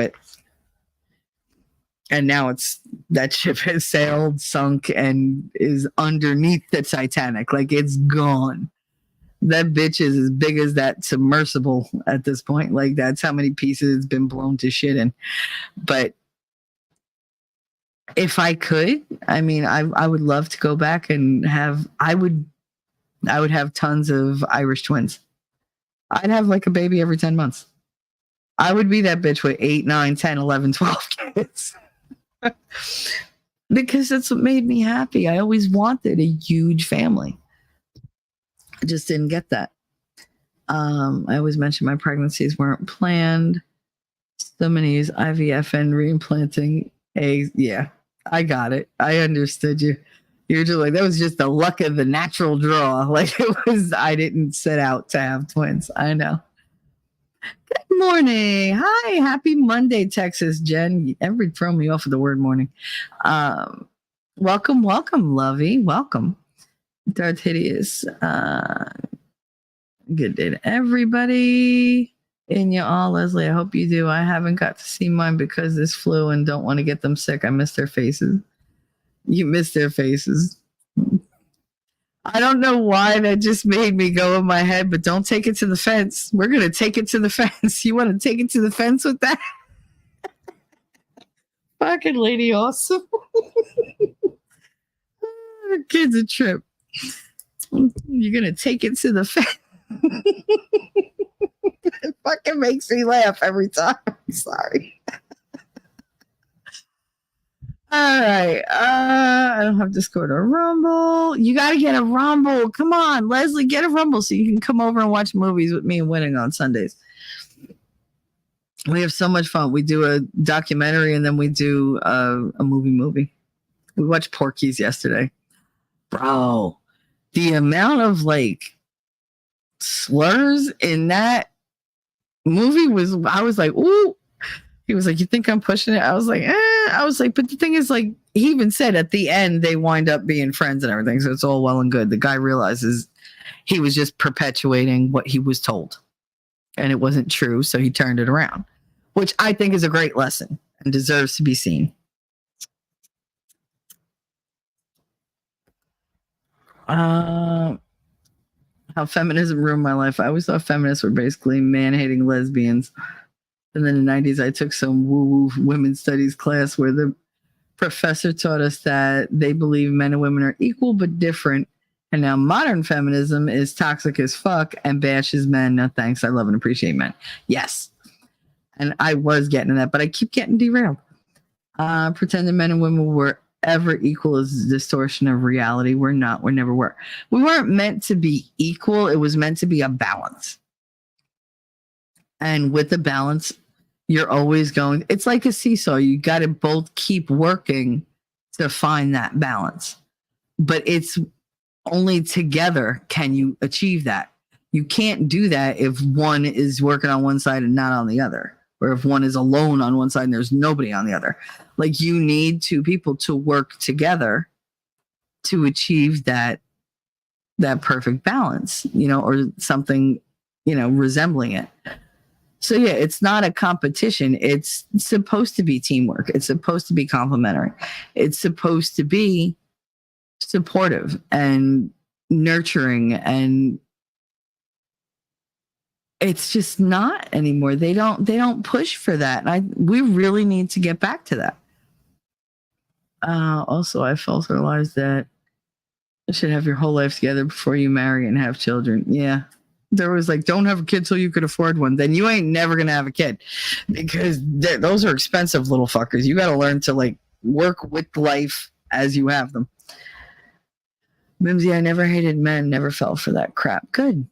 [SPEAKER 3] and now that ship has sailed, sunk, and is underneath the Titanic. Like, it's gone. That bitch is as big as that submersible at this point. Like, that's how many pieces it's been blown to shit in. But if I could, I would love to go back and I would have tons of Irish twins. I'd have like a baby every 10 months. I would be that bitch with 8, 9, 10, 11, 12 kids. Because that's what made me happy. I always wanted a huge family. I just didn't get that. I always mention my pregnancies weren't planned. So many use IVF and reimplanting eggs. Yeah, I got it. I understood you. You're just like, that was just the luck of the natural draw. Like, I didn't set out to have twins. I know. Good morning. Hi. Happy Monday, Texas, Jen. Everybody throw me off with the word morning. Welcome, Lovey. Welcome. Darth Hideous. Good day to everybody. And you all, Leslie, I hope you do. I haven't got to see mine because this flu and don't want to get them sick. I miss their faces. You miss their faces. I don't know why that just made me go in my head, but don't take it to the fence. We're going to take it to the fence. You want to take it to the fence with that? Fucking lady awesome. Kid's a trip. You're going to take it to the fence. It fucking makes me laugh every time. I'm sorry. All right. I don't have Discord or Rumble. You got to get a Rumble. Come on, Leslie, get a Rumble so you can come over and watch movies with me and Winning on Sundays. We have so much fun. We do a documentary and then we do a movie. We watched Porky's yesterday. Bro, the amount of like slurs in that movie I was like, ooh. He was like, you think I'm pushing it? I was like, I was like, but the thing is, like, he even said at the end they wind up being friends and everything, so it's all well and good. The guy realizes he was just perpetuating what he was told, and it wasn't true, so he turned it around, which I think is a great lesson and deserves to be seen. How feminism ruined my life. I always thought feminists were basically man-hating lesbians. And then in the 90s, I took some woo-woo women's studies class where the professor taught us that they believe men and women are equal but different. And now modern feminism is toxic as fuck and bashes men. No thanks. I love and appreciate men. Yes. And I was getting that, but I keep getting derailed. Pretending men and women were ever equal is a distortion of reality. We're not. We never were. We weren't meant to be equal. It was meant to be a balance. And with the balance, you're always going, it's like a seesaw. You got to both keep working to find that balance. But it's only together can you achieve that. You can't do that if one is working on one side and not on the other, or if one is alone on one side and there's nobody on the other. Like, you need two people to work together to achieve that perfect balance, or something, resembling it. So yeah, it's not a competition. It's supposed to be teamwork. It's supposed to be complementary. It's supposed to be supportive and nurturing, and it's just not anymore. They don't push for that. And we really need to get back to that. Also, I felt realized that you should have your whole life together before you marry and have children. Yeah. There was like, don't have a kid till you could afford one. Then you ain't never going to have a kid, because those are expensive little fuckers. You got to learn to like work with life as you have them. Mimsy, I never hated men, never fell for that crap. Good.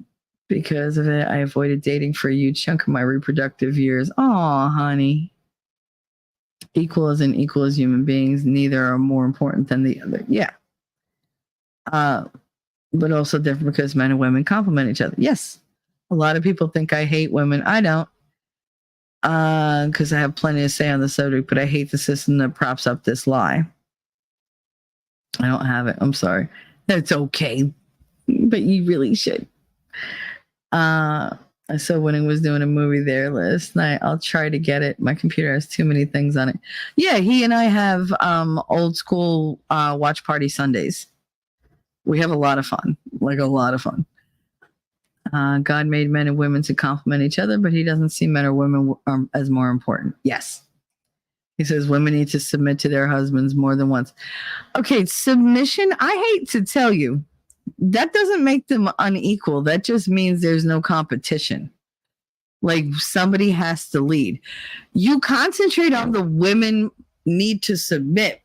[SPEAKER 3] Because of it, I avoided dating for a huge chunk of my reproductive years. Aw, honey. Equal as in equal as human beings. Neither are more important than the other. Yeah. But also different because men and women complement each other. Yes. A lot of people think I hate women. I don't. Because I have plenty to say on the subject, but I hate the system that props up this lie. I don't have it. I'm sorry. That's okay. But you really should. I saw Winning was doing a movie there last night. I'll try to get it. My computer has too many things on it. Yeah, he and I have old school watch party Sundays. We have a lot of fun, like a lot of fun. God made men and women to complement each other, but he doesn't see men or women as more important. Yes. He says women need to submit to their husbands more than once. Okay, submission, I hate to tell you, that doesn't make them unequal. That just means there's no competition. Like, somebody has to lead. You concentrate on the women need to submit,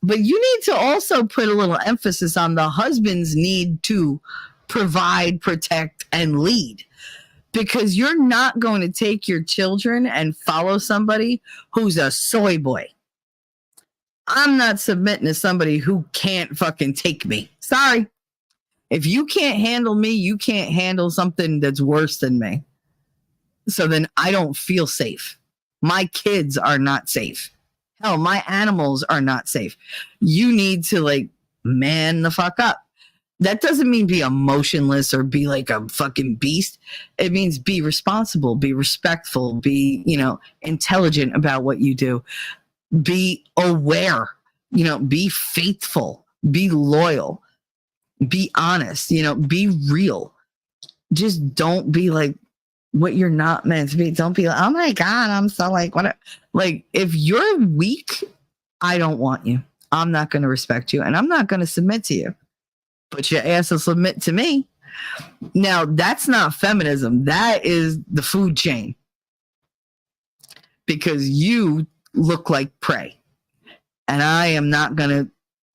[SPEAKER 3] but you need to also put a little emphasis on the husband's need to provide, protect, and lead. Because you're not going to take your children and follow somebody who's a soy boy. I'm not submitting to somebody who can't fucking take me. Sorry. If you can't handle me, you can't handle something that's worse than me. So then I don't feel safe. My kids are not safe. Hell, my animals are not safe. You need to like man the fuck up. That doesn't mean be emotionless or be like a fucking beast. It means be responsible, be respectful, be, intelligent about what you do. Be aware, be faithful, be loyal, be honest, be real. Just don't be like what you're not meant to be. Don't be like, oh my God, I'm so like, what? Like, if you're weak, I don't want you. I'm not going to respect you, and I'm not going to submit to you. But your ass will submit to me. Now, that's not feminism. That is the food chain. Because you look like prey. And I am not going to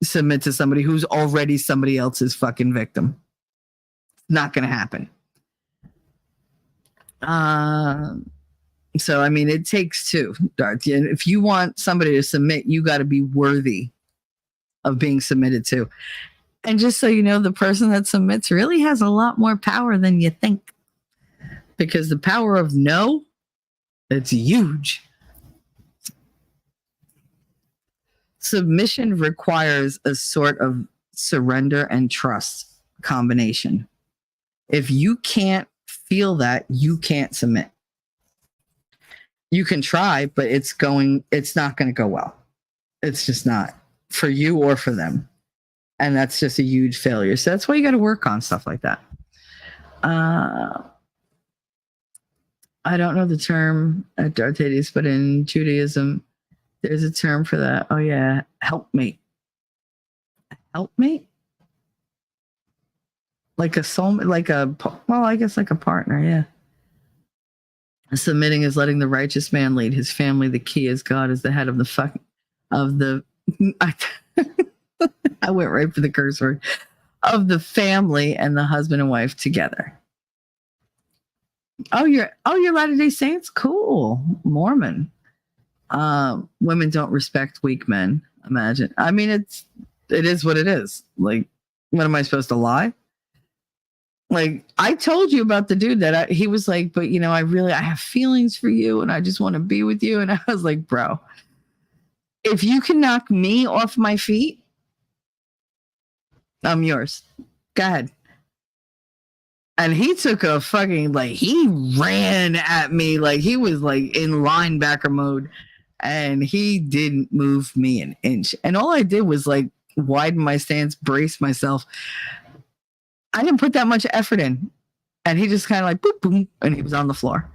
[SPEAKER 3] submit to somebody who's already somebody else's fucking victim. Not going to happen. So, I mean, it takes two, Darth. And if you want somebody to submit, you got to be worthy of being submitted to. And just so you know, the person that submits really has a lot more power than you think. Because the power of no, it's huge. Submission requires a sort of surrender and trust combination. If you can't feel that, you can't submit. You can try, but it's not going to go well. It's just not for you or for them. And that's just a huge failure. So that's why you got to work on stuff like that. I don't know the term at Dartades, but in Judaism, there's a term for that. Oh yeah, helpmate. Helpmate? Like a soulmate, I guess like a partner, yeah. Submitting is letting the righteous man lead his family. The key is God is the head of the I went right for the curse word of the family and the husband and wife together. Oh, you're Latter-day Saints? Cool. Mormon. Women don't respect weak men. Imagine. I mean, it is what it is. Like, what am I supposed to lie? Like, I told you about the dude that he was like, but I have feelings for you and I just want to be with you. And I was like, bro, if you can knock me off my feet, I'm yours. Go ahead. And he took a fucking, he ran at me like he was like in linebacker mode. And he didn't move me an inch. And all I did was widen my stance, brace myself. I didn't put that much effort in. And he just kind of boop, boom, and he was on the floor.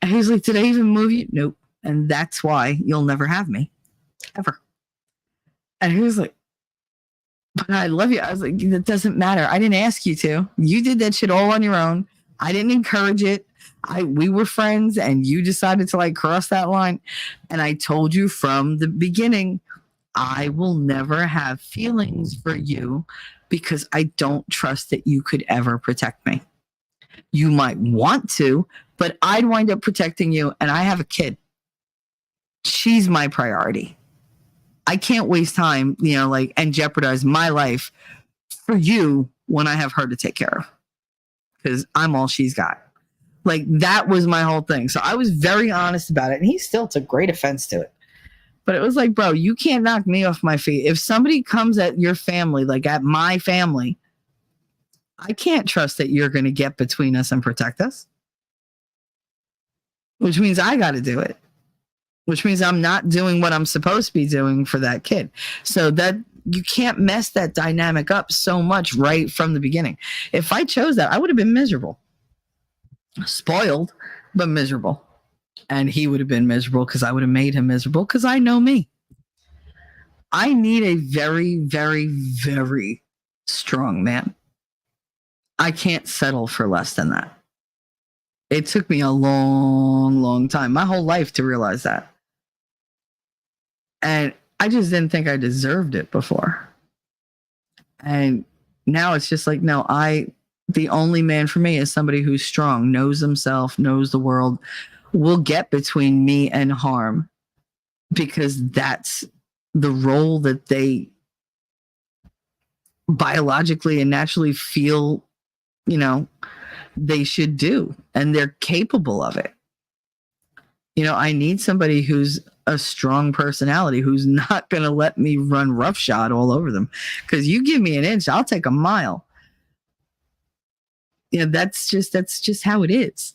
[SPEAKER 3] And he was like, did I even move you? Nope. And that's why you'll never have me. Ever. And he was like, but I love you. I was like, that doesn't matter. I didn't ask you to. You did that shit all on your own. I didn't encourage it. We were friends and you decided to cross that line. And I told you from the beginning, I will never have feelings for you because I don't trust that you could ever protect me. You might want to, but I'd wind up protecting you. And I have a kid. She's my priority. I can't waste time, and jeopardize my life for you when I have her to take care of. Because I'm all she's got. That was my whole thing. So I was very honest about it. And he still took great offense to it. But it was like, bro, you can't knock me off my feet. If somebody comes at your family, at my family, I can't trust that you're going to get between us and protect us. Which means I got to do it. Which means I'm not doing what I'm supposed to be doing for that kid. So that you can't mess that dynamic up so much right from the beginning. If I chose that, I would have been miserable. Spoiled, but miserable. And he would have been miserable because I would have made him miserable because I know me. I need a very, very, very strong man. I can't settle for less than that. It took me a long, long time, my whole life to realize that. And I just didn't think I deserved it before. And now it's just no, the only man for me is somebody who's strong, knows himself, knows the world, will get between me and harm because that's the role that they biologically and naturally feel, they should do. And they're capable of it. I need somebody who's a strong personality, who's not going to let me run roughshod all over them. Because you give me an inch, I'll take a mile. That's just how it is.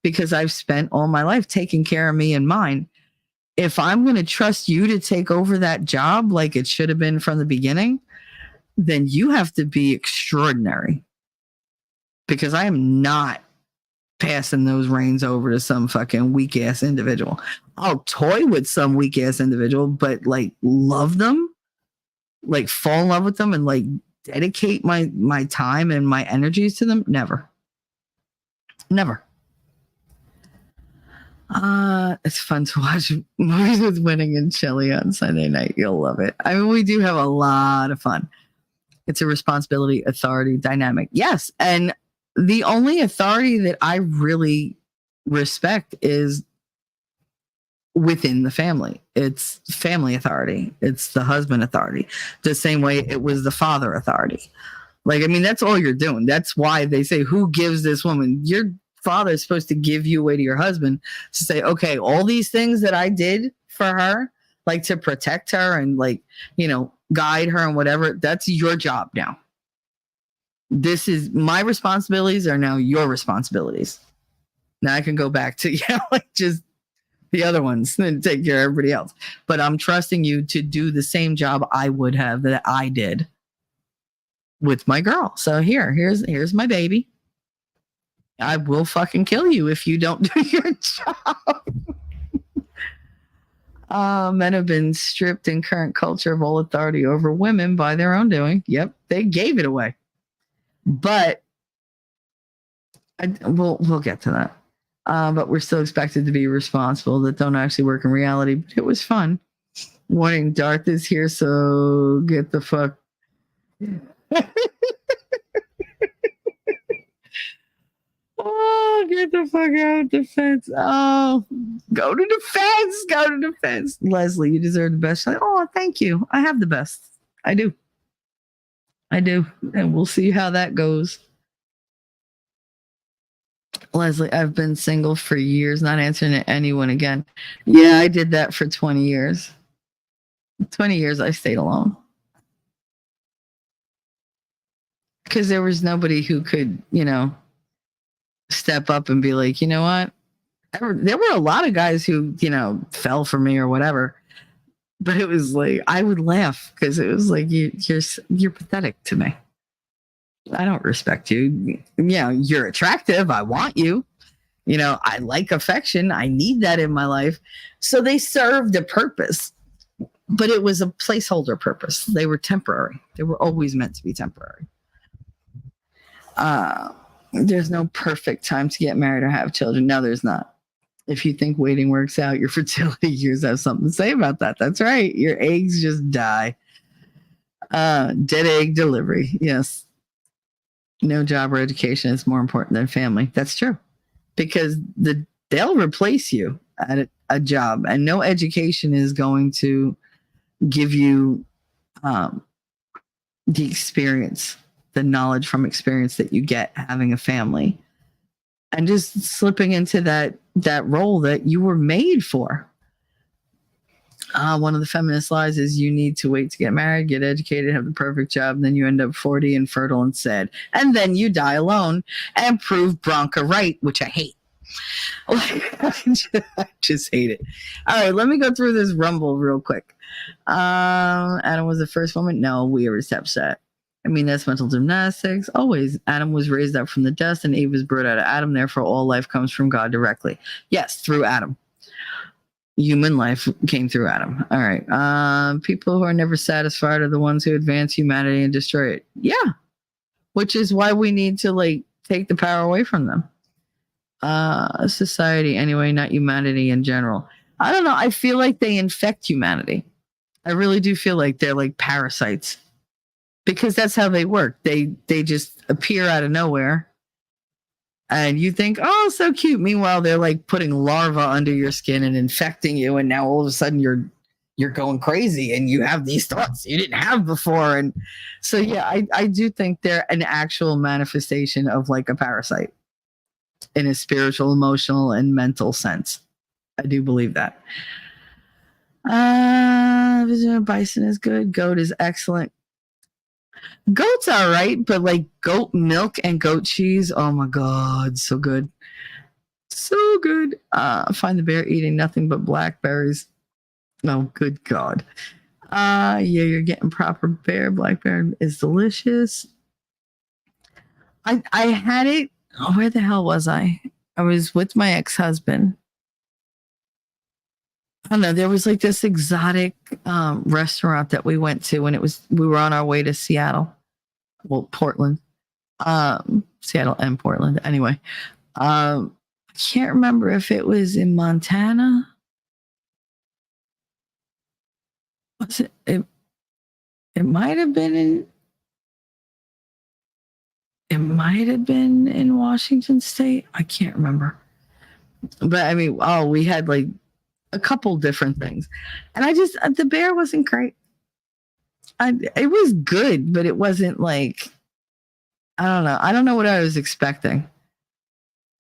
[SPEAKER 3] Because I've spent all my life taking care of me and mine. If I'm going to trust you to take over that job like it should have been from the beginning, then you have to be extraordinary. Because I am not passing those reins over to some fucking weak ass individual. I'll toy with some weak ass individual, but love them, fall in love with them and dedicate my time and my energies to them. Never. It's fun to watch movies with Winning and Chili on Sunday night. You'll love it. I mean, we do have a lot of fun. It's a responsibility, authority dynamic. Yes. And the only authority that I really respect is within the family. It's family authority. It's the husband authority. The same way it was the father authority. Like, I mean, that's all you're doing. That's why they say, who gives this woman? Your father is supposed to give you away to your husband to say, okay, all these things that I did for her, like to protect her and like, guide her and whatever, that's your job now. This is my responsibilities are now your responsibilities. Now I can go back to, like just the other ones and take care of everybody else. But I'm trusting you to do the same job I would have that I did with my girl. So here's my baby. I will fucking kill you if you don't do your job. Men have been stripped in current culture of all authority over women by their own doing. Yep, they gave it away. But we'll get to that. But we're still expected to be responsible that don't actually work in reality. But it was fun. Warning, Darth is here, so get the fuck. Oh, get the fuck out of defense. Oh, go to defense. Go to defense. Leslie, you deserve the best. Like, oh, thank you. I have the best. I do. And we'll see how that goes. Leslie, I've been single for years, not answering to anyone again. Yeah, I did that for 20 years. 20 years I stayed alone. Because there was nobody who could, step up and be like, you know what? There were a lot of guys who, fell for me or whatever. But it was like, I would laugh because it was like, you're pathetic to me. I don't respect you. You're attractive. I want you. I like affection. I need that in my life. So they served a purpose, but it was a placeholder purpose. They were temporary. They were always meant to be temporary. There's no perfect time to get married or have children. No, there's not. If you think waiting works out, your fertility years have something to say about that. That's right. Your eggs just die. Dead egg delivery. Yes. No job or education is more important than family. That's true. Because they'll replace you at a job, and no education is going to give you the experience, the knowledge from experience that you get having a family, and just slipping into that role that you were made for. One of the feminist lies is you need to wait to get married, get educated, have the perfect job, and then you end up 40 and fertile and sad. And then you die alone and prove Bronca right, which I hate. I just hate it. All right, let me go through this rumble real quick. Adam was the first woman. No, we already stepped that. I mean, that's mental gymnastics. Always. Adam was raised up from the dust and Eve was brought out of Adam. Therefore, all life comes from God directly. Yes, through Adam. Human life came through Adam. All right. People who are never satisfied are the ones who advance humanity and destroy it. Yeah. Which is why we need to take the power away from them. Society anyway, not humanity in general. I don't know. I feel like they infect humanity. I really do feel like they're like parasites because that's how they work. They just appear out of nowhere. And you think, oh, so cute. Meanwhile, they're like putting larvae under your skin and infecting you. And now all of a sudden you're going crazy and you have these thoughts you didn't have before. And so, yeah, I do think they're an actual manifestation of like a parasite in a spiritual, emotional, and mental sense. I do believe that. Bison is good. Goat is excellent. Goat's all right, but like goat milk and goat cheese, oh my God, so good. So good. Find the bear eating nothing but blackberries. Oh, good God. Yeah, you're getting proper bear. Black bear is delicious. I had it. Oh, where the hell was I? I was with my ex-husband. I don't know. There was like this exotic restaurant that we went to, and we were on our way to Seattle. Well, Portland. Seattle and Portland. Anyway. I can't remember if it was in Montana. Was it? It might have been in. It might have been in Washington State. I can't remember. But I mean, we had like a couple different things. And the bear wasn't great. It was good, but it wasn't like, I don't know. I don't know what I was expecting.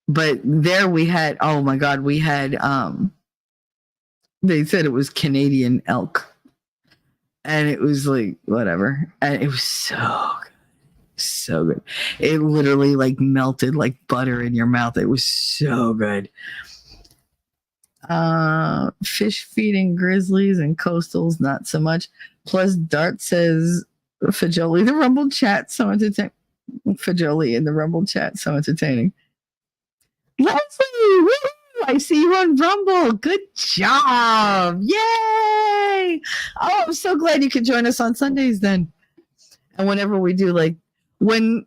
[SPEAKER 3] But there we had, oh my God, we had, they said it was Canadian elk. And it was like, whatever. And it was so good. So good. It literally like melted like butter in your mouth. It was so good. Fish feeding grizzlies and coastals, not so much. Plus, Dart says Fajoli, the Rumble chat, so entertaining. Fajoli in the Rumble chat, so entertaining. Leslie, woo-hoo, I see you on Rumble. Good job. Yay. Oh, I'm so glad you could join us on Sundays then. And whenever we do, like, when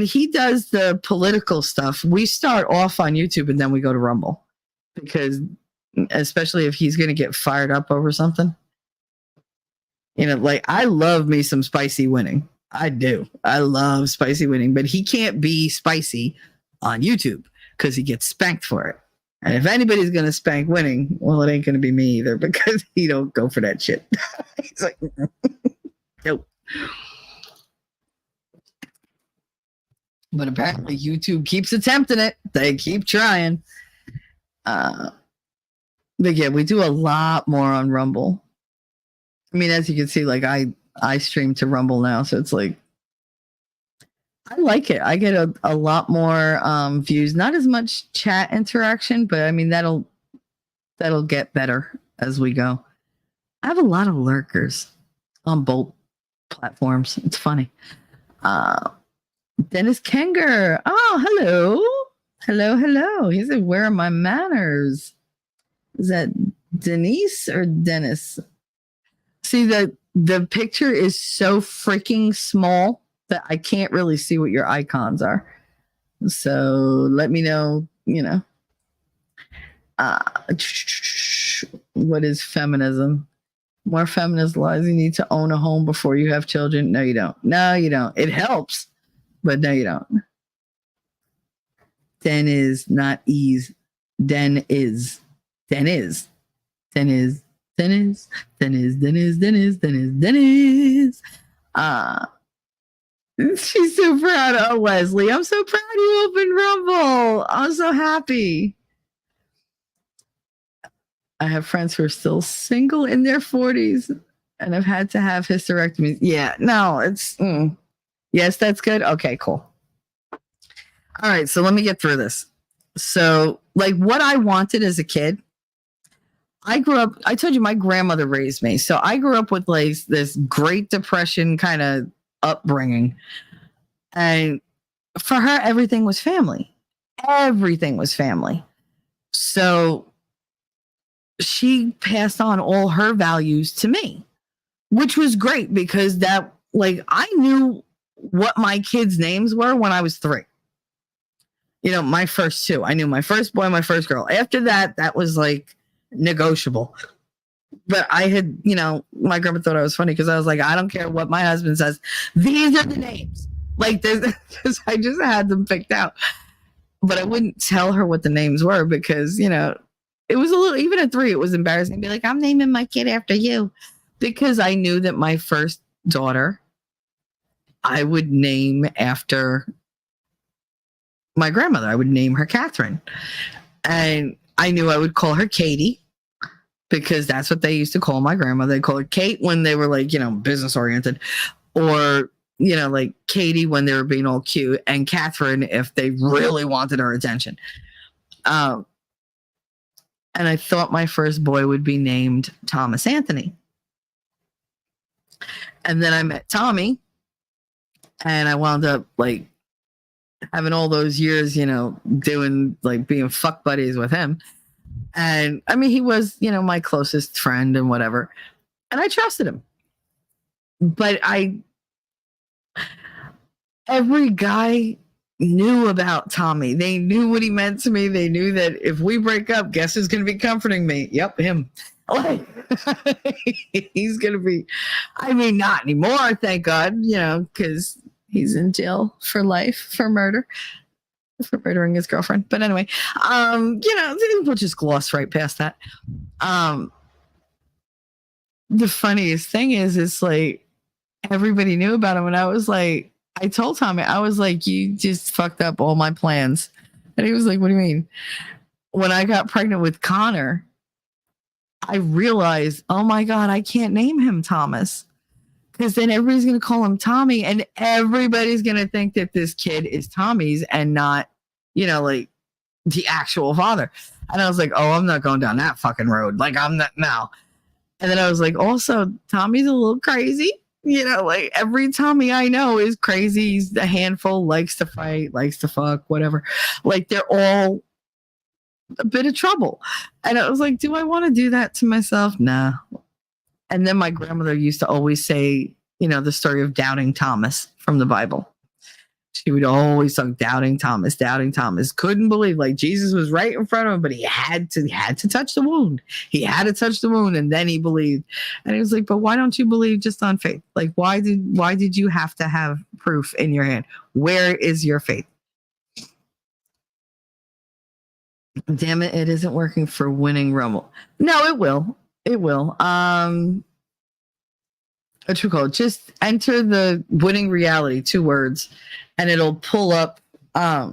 [SPEAKER 3] he does the political stuff, we start off on YouTube and then we go to Rumble. Because especially if he's going to get fired up over something. You know, like, I love me some spicy winning. I do. I love spicy winning, but he can't be spicy on YouTube because he gets spanked for it. And if anybody's going to spank winning, well, it ain't going to be me either because he don't go for that shit. He's like, nope. But apparently YouTube keeps attempting it. They keep trying. But yeah, we do a lot more on Rumble. I mean, as you can see, like I stream to Rumble now, so it's like I like it. I get a lot more views, not as much chat interaction, but I mean that'll get better as we go. I have a lot of lurkers on both platforms. It's funny. Dennis Kenger. Oh, hello. Hello. He said, where are my manners? Is that Denise or Dennis? See, the picture is so freaking small that I can't really see what your icons are. So let me know, you know. What is feminism? More feminist lies. You need to own a home before you have children. No, you don't. No, you don't. It helps, but no, you don't. Den is not ease. Den is. Den is. Den is. Dennis. She's so proud of Leslie. I'm so proud you opened Rumble. I'm so happy. I have friends who are still single in their 40s and have had to have hysterectomies. Yeah, no, it's yes, that's good. Okay, cool. All right, so let me get through this. So, like, what I wanted as a kid, I grew up, I told you my grandmother raised me. So I grew up with like this Great Depression kind of upbringing. And for her, everything was family. Everything was family. So she passed on all her values to me, which was great because that, like, I knew what my kids' names were when I was 3. You know, my first 2. I knew my first boy, my first girl. After that, that was like negotiable. But I had, you know, my grandma thought I was funny because I was like, I don't care what my husband says. These are the names. Like, because I just had them picked out. But I wouldn't tell her what the names were because, you know, it was a little, even at 3, it was embarrassing to be like, I'm naming my kid after you. Because I knew that my first daughter, I would name after my grandmother. I would name her Catherine. And I knew I would call her Katie because that's what they used to call my grandmother. They call her Kate when they were like, you know, business oriented, or, you know, like Katie when they were being all cute, and Catherine if they really wanted her attention. And I thought my first boy would be named Thomas Anthony. And then I met Tommy and I wound up like having all those years, you know, doing like being fuck buddies with him. And I mean, he was, you know, my closest friend and whatever. And I trusted him. But every guy knew about Tommy. They knew what he meant to me. They knew that if we break up, guess who's going to be comforting me? Yep, him. Like, he's going to be, I mean, not anymore, thank God, you know, because he's in jail for life for murder. for murdering his girlfriend. But anyway, we'll just gloss right past that. The funniest thing is, it's like everybody knew about him, and I was like, I told Tommy, I was like, you just fucked up all my plans. And he was like, what do you mean? When I got pregnant with Connor, I realized, oh my God, I can't name him Thomas. Because then everybody's going to call him Tommy, and everybody's going to think that this kid is Tommy's and not, like the actual father. And I was like, oh, I'm not going down that fucking road. Like, I'm not now. And then I was like, also, Tommy's a little crazy. Like every Tommy I know is crazy. He's a handful, likes to fight, likes to fuck, whatever. Like they're all a bit of trouble. And I was like, do I want to do that to myself? Nah. And then my grandmother used to always say, the story of doubting Thomas from the Bible. She would always talk doubting Thomas, couldn't believe, like Jesus was right in front of him, but he had to touch the wound. He had to touch the wound, and then he believed. And he was like, but why don't you believe just on faith? Like, why did you have to have proof in your hand? Where is your faith? Damn it, it isn't working for winning Rumble. No, it will. It will. What you call it? Just enter the winning reality, 2 words, and it'll pull up. I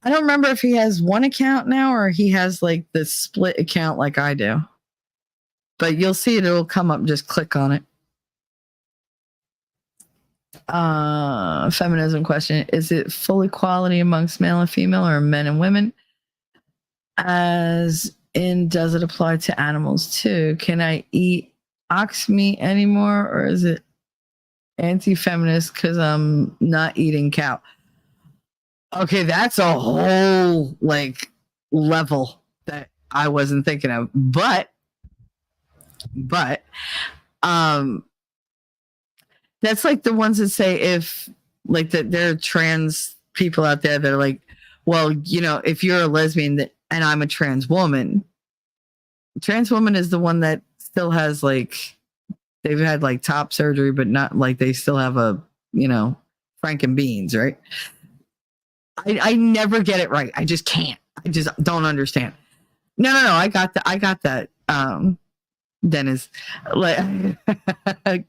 [SPEAKER 3] don't remember if he has one account now or he has like the split account like I do. But you'll see it. It'll come up. Just click on it. Feminism question. Is it full equality amongst male and female, or men and women? As in, does it apply to animals too? Can I eat ox meat anymore, or is it anti-feminist because I'm not eating cow? Okay, that's a whole like level that I wasn't thinking of. But that's like the ones that say, if like that there are trans people out there that are like, well, if you're a lesbian and I'm a trans woman is the one that still has like, they've had like top surgery, but not like they still have a, Franken beans, right? I never get it right. I just can't. I just don't understand. No. I got that. Dennis, like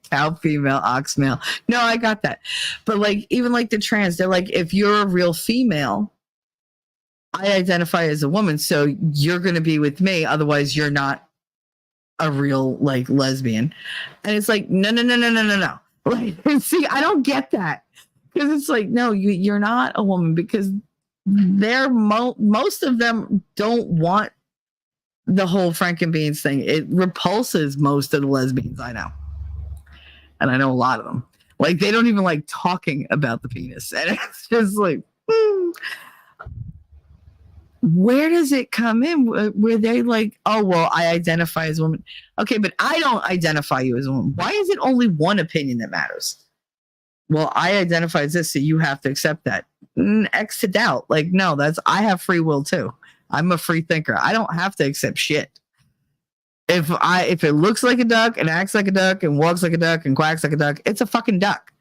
[SPEAKER 3] cow female, ox male. No, I got that. But like, even like the trans, they're like, if you're a real female, I identify as a woman, so you're going to be with me. Otherwise, you're not a real like lesbian. And it's like, no. Like, see, I don't get that, because it's like, no, you're not a woman, because most of them don't want the whole Frankenbeans thing. It repulses most of the lesbians I know, and I know a lot of them. Like, they don't even like talking about the penis, and it's just like, where does it come in? Where they like, oh well, I identify as a woman. Okay, but I don't identify you as a woman. Why is it only one opinion that matters? Well, I identify as this, so you have to accept that. X to doubt. Like, no, I have free will too. I'm a free thinker. I don't have to accept shit. If it looks like a duck and acts like a duck and walks like a duck and quacks like a duck, it's a fucking duck.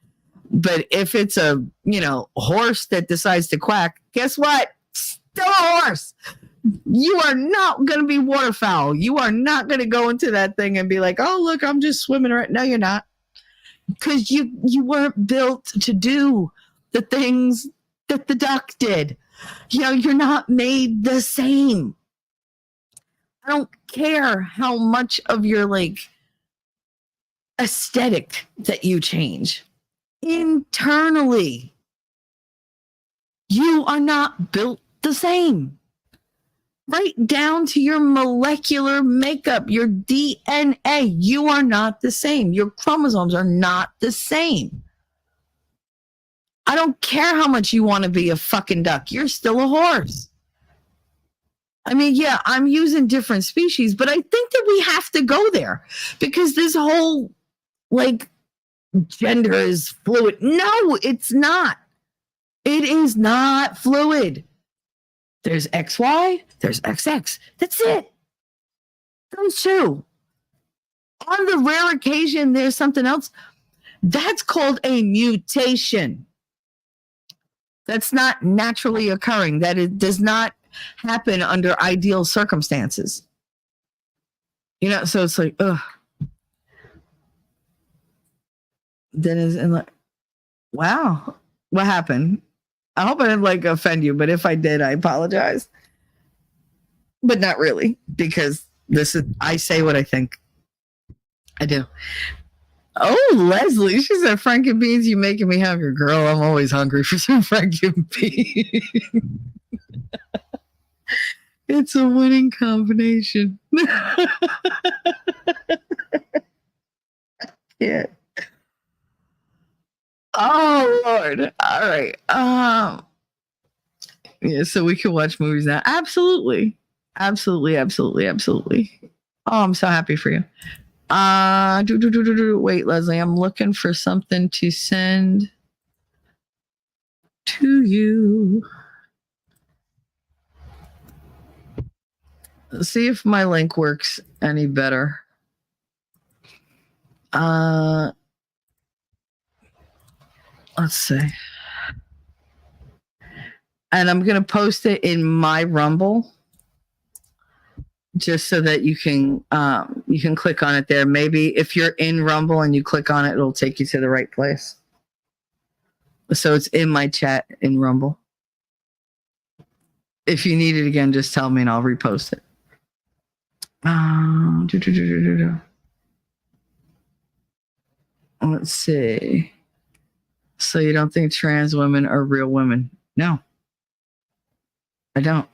[SPEAKER 3] But if it's a, horse that decides to quack, guess what? Still a horse. You are not going to be waterfowl. You are not going to go into that thing and be like, oh, look, I'm just swimming right. No, you're not. Because you weren't built to do the things that the duck did. You're not made the same. I don't care how much of your like aesthetic that you change. Internally, you are not built the same. Right down to your molecular makeup, your DNA, you are not the same. Your chromosomes are not the same. I don't care how much you want to be a fucking duck. You're still a horse. I mean, yeah, I'm using different species, but I think that we have to go there, because this whole like gender is fluid. No, it's not. It is not fluid. There's XY, there's XX. That's it. Those two. On the rare occasion, there's something else. That's called a mutation. That's not naturally occurring. That it does not happen under ideal circumstances. So it's like, ugh. Then is and like, wow, what happened? I hope I didn't like offend you, but if I did, I apologize. But not really, because I say what I think. I do. Oh, Leslie, she said, Franken beans, you making me hungry. Girl, I'm always hungry for some Franken beans. It's a winning combination. Yeah. Oh, Lord. All right. Yeah, so we can watch movies now. Absolutely. Absolutely, absolutely, absolutely. Oh, I'm so happy for you. Wait, Leslie, I'm looking for something to send to you. Let's see if my link works any better. Let's see. And I'm going to post it in my Rumble just so that you can click on it there. Maybe if you're in Rumble and you click on it, it'll take you to the right place. So it's in my chat in Rumble. If you need it again, just tell me and I'll repost it. Let's see. So you don't think trans women are real women? No, I don't.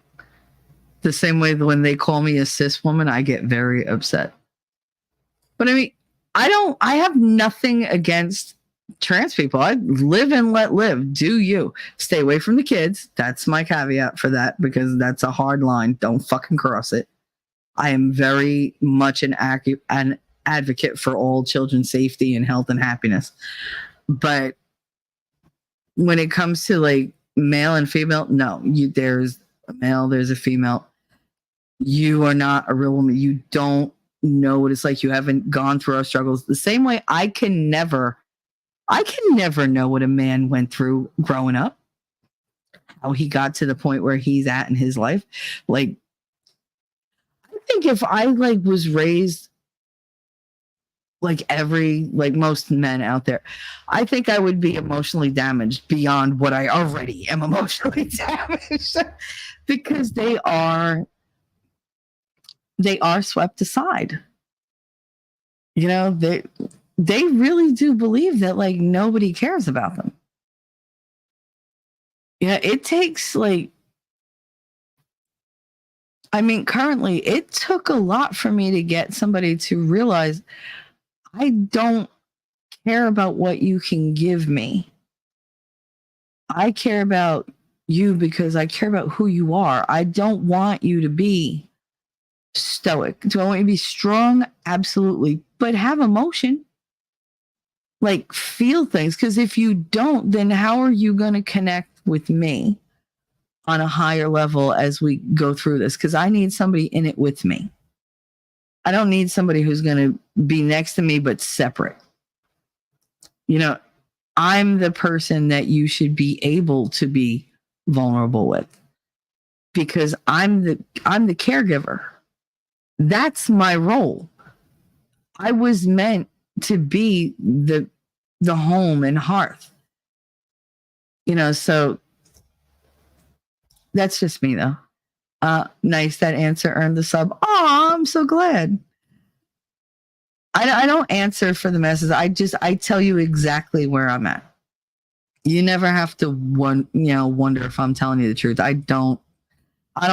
[SPEAKER 3] The same way that when they call me a cis woman, I get very upset. But I mean, I have nothing against trans people. I live and let live. Do you. Stay away from the kids. That's my caveat for that, because that's a hard line. Don't fucking cross it. I am very much an advocate for all children's safety and health and happiness. But when it comes to like male and female, no, there's a male, there's a female. You are not a real woman. You don't know what it's like. You haven't gone through our struggles. The same way I can never know what a man went through growing up, how he got to the point where he's at in his life. Like, I think if I was raised like most men out there, I think I would be emotionally damaged beyond what I already am emotionally damaged, because they are swept aside. They really do believe that nobody cares about them. Yeah, it takes currently it took a lot for me to get somebody to realize I don't care about what you can give me. I care about you because I care about who you are. I don't want you to be stoic. Do I want you to be strong? Absolutely. But have emotion. Feel things. Because if you don't, then how are you going to connect with me on a higher level as we go through this? Because I need somebody in it with me. I don't need somebody who's going to be next to me but separate. I'm the person that you should be able to be vulnerable with, because I'm the caregiver. That's my role. I was meant to be the home and hearth. So that's just me though. Nice. That answer earned the sub. Oh, I'm so glad. I don't answer for the masses. I tell you exactly where I'm at. You never have to wonder if I'm telling you the truth. I don't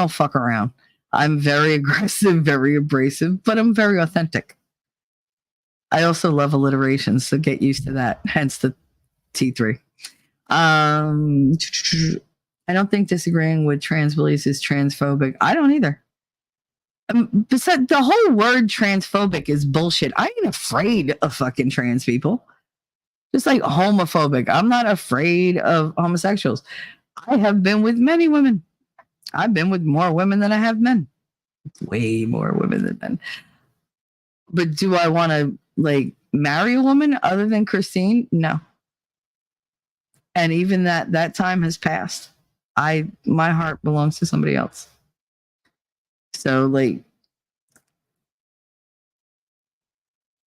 [SPEAKER 3] fuck around. I'm very aggressive, very abrasive, but I'm very authentic. I also love alliteration, so get used to that. Hence the T3. I don't think disagreeing with trans beliefs is transphobic. I don't either. Besides, the whole word transphobic is bullshit. I ain't afraid of fucking trans people. Just like homophobic. I'm not afraid of homosexuals. I have been with many women. I've been with more women than I have men. Way more women than men. But do I want to marry a woman other than Christine? No. And even that time has passed. My heart belongs to somebody else. So like,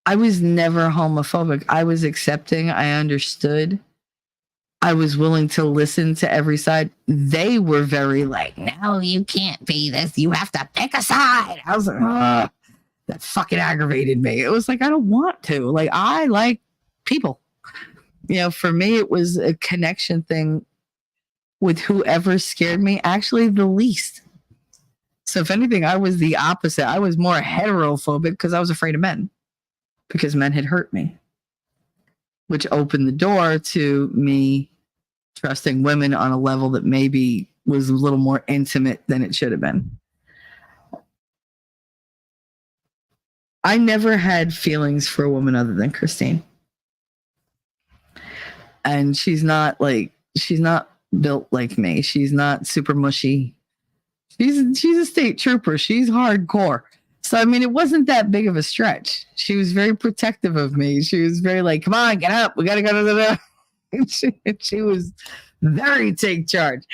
[SPEAKER 3] I was never homophobic. I was accepting. I understood. I was willing to listen to every side. They were very like, no, you can't be this. You have to pick a side. I was like, ugh. That fucking aggravated me. It was like, I don't want to. Like, I like people. You know, for me, it was a connection thing with whoever scared me, actually the least. So if anything, I was the opposite. I was more heterophobic because I was afraid of men, because men had hurt me, which opened the door to me trusting women on a level that maybe was a little more intimate than it should have been. I never had feelings for a woman other than Christine. And she's not built like me. She's not super mushy. She's a state trooper. She's hardcore. So, I mean, it wasn't that big of a stretch. She was very protective of me. She was very like, come on, get up. We got to go to the... She was very take charge.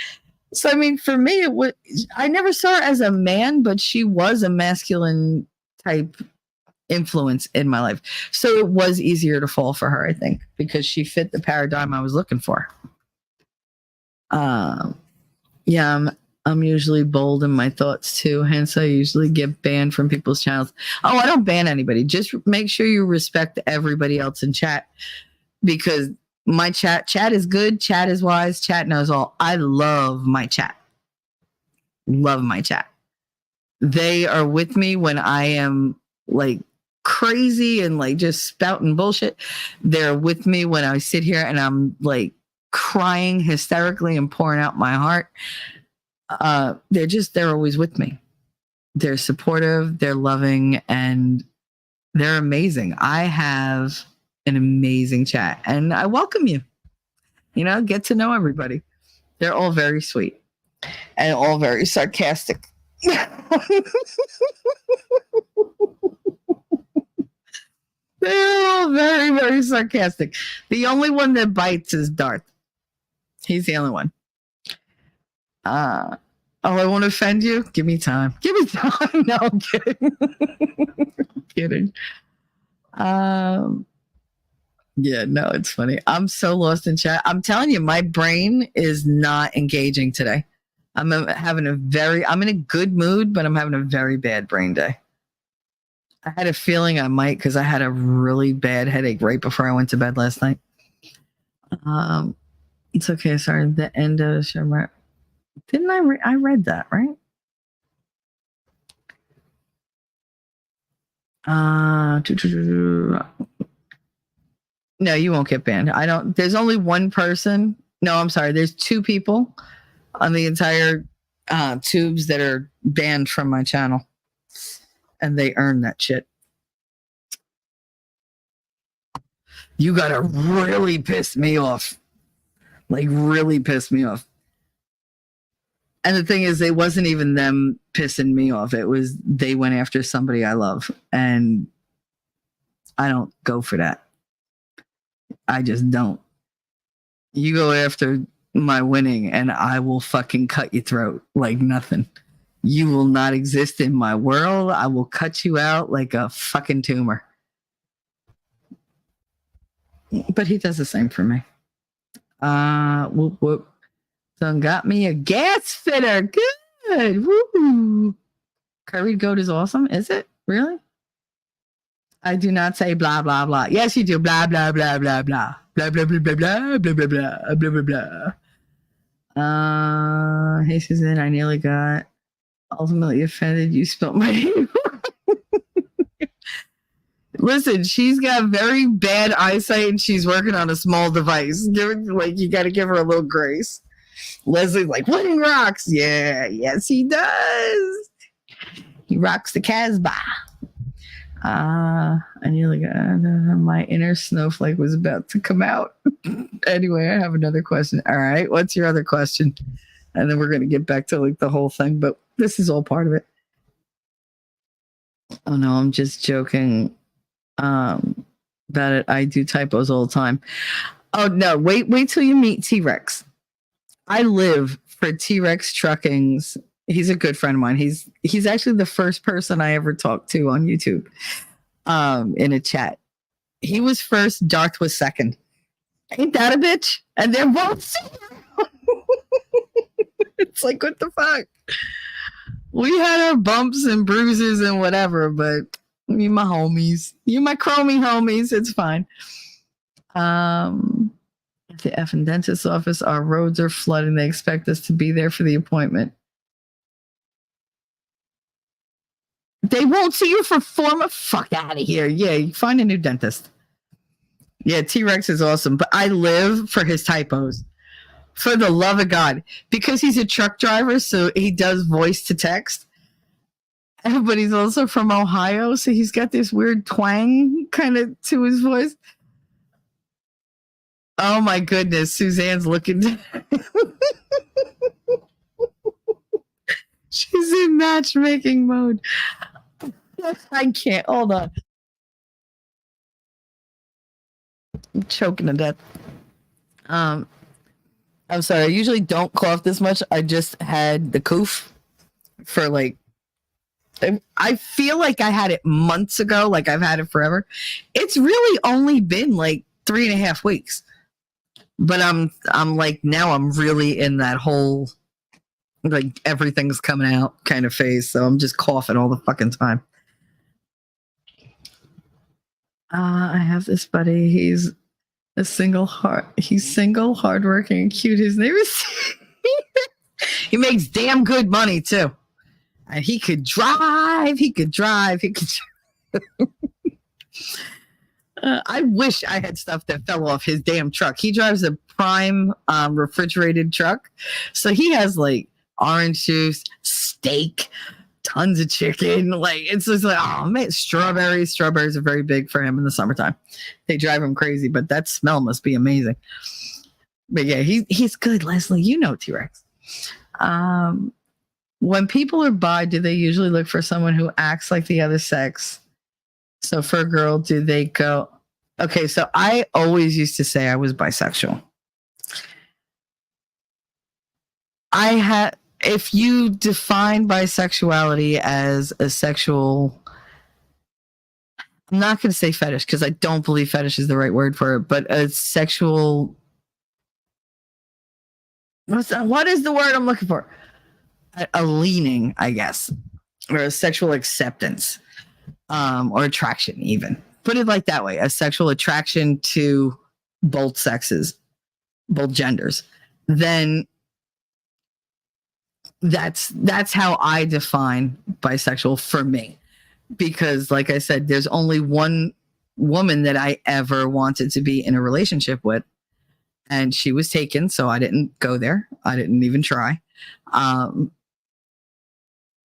[SPEAKER 3] So, I mean, for me, I never saw her as a man, but she was a masculine type influence in my life. So it was easier to fall for her, I think, because she fit the paradigm I was looking for. Yeah, I'm usually bold in my thoughts too, hence I usually get banned from people's channels. Oh, I don't ban anybody. Just make sure you respect everybody else in chat, because my chat is good, chat is wise, chat knows all. I love my chat. Love my chat. They are with me when I am like crazy and like just spouting bullshit. They're with me when I sit here and I'm like crying hysterically and pouring out my heart. They're always with me. They're supportive, they're loving, and they're amazing. I have an amazing chat and I welcome you. You know, get to know everybody. They're all very sweet and all very sarcastic. They're all very, very sarcastic. The only one that bites is Darth. He's the only one. Oh, I won't offend you? Give me time. Give me time. No, I'm kidding. I'm kidding. Yeah, no, it's funny. I'm so lost in chat. I'm telling you, my brain is not engaging today. I'm in a good mood, but I'm having a very bad brain day. I had a feeling I might, because I had a really bad headache right before I went to bed last night. It's okay. Sorry. The end of Shamar. Didn't I read that, right? No, you won't get banned. There's only one person. No, I'm sorry. There's two people on the entire tubes that are banned from my channel. And they earn that shit. You gotta really piss me off. Like, really piss me off. And the thing is, it wasn't even them pissing me off. It was they went after somebody I love. And I don't go for that. I just don't. You go after my winning and I will fucking cut your throat like nothing. You will not exist in my world. I will cut you out like a fucking tumor. But he does the same for me. Whoop, whoop. Son got me a gas fitter. Good. Woo. Curried goat is awesome. Is it? Really? I do not say blah, blah, blah. Yes, you do. Blah, blah, blah, blah, blah. Blah, blah, blah, blah, blah, blah, blah, blah, blah, blah, blah. Hey, Suzanne, I nearly got ultimately offended. You spilled my name. Listen, she's got very bad eyesight and she's working on a small device. You got to give her a little grace. Leslie's like, winning rocks. Yeah, yes, he does. He rocks the Casbah. I nearly got my inner snowflake was about to come out. Anyway, I have another question. All right, what's your other question? And then we're going to get back to like the whole thing, but this is all part of it. Oh no, I'm just joking about it. I do typos all the time. Oh no, wait till you meet T-Rex. I live for T-Rex Trucking's. He's a good friend of mine. He's actually the first person I ever talked to on YouTube in a chat. He was first, Darth was second. Ain't that a bitch? And they're both it's like, what the fuck? We had our bumps and bruises and whatever, but you my homies. You my chromie homies. It's fine. At the effing dentist's office, our roads are flooding. They expect us to be there for the appointment. They won't see you for 4 months. Fuck out of here. Yeah, you find a new dentist. Yeah, T-Rex is awesome, but I live for his typos. For the love of God. Because he's a truck driver, so he does voice to text. But he's also from Ohio, so he's got this weird twang kind of to his voice. Oh my goodness, Suzanne's looking. She's in matchmaking mode. I can't. Hold on. I'm choking to death. I'm sorry. I usually don't cough this much. I just had the coof for like. I feel like I had it months ago. Like I've had it forever. It's really only been like 3.5 weeks. But I'm like now I'm really in that whole like everything's coming out kind of phase. So I'm just coughing all the fucking time. I have this buddy. He's single, hardworking, and cute. His name is. He makes damn good money too, and he could drive. I wish I had stuff that fell off his damn truck. He drives a prime refrigerated truck, so he has like orange juice, steak, tons of chicken. Like it's just like, oh man, strawberries. Strawberries are very big for him in the summertime. They drive him crazy, but that smell must be amazing. But yeah, he's good, Leslie. You know T-Rex. When people are bi, do they usually look for someone who acts like the other sex? So for a girl, do they go? Okay, so I always used to say I was bisexual. If you define bisexuality as a sexual, I'm not going to say fetish because I don't believe fetish is the right word for it, but a sexual, what is the word I'm looking for? A leaning, I guess, or a sexual acceptance, or attraction even. Put it like that way, a sexual attraction to both sexes, both genders. Then that's how I define bisexual for me. Because like I said, there's only one woman that I ever wanted to be in a relationship with, and she was taken, so I didn't go there. I didn't even try.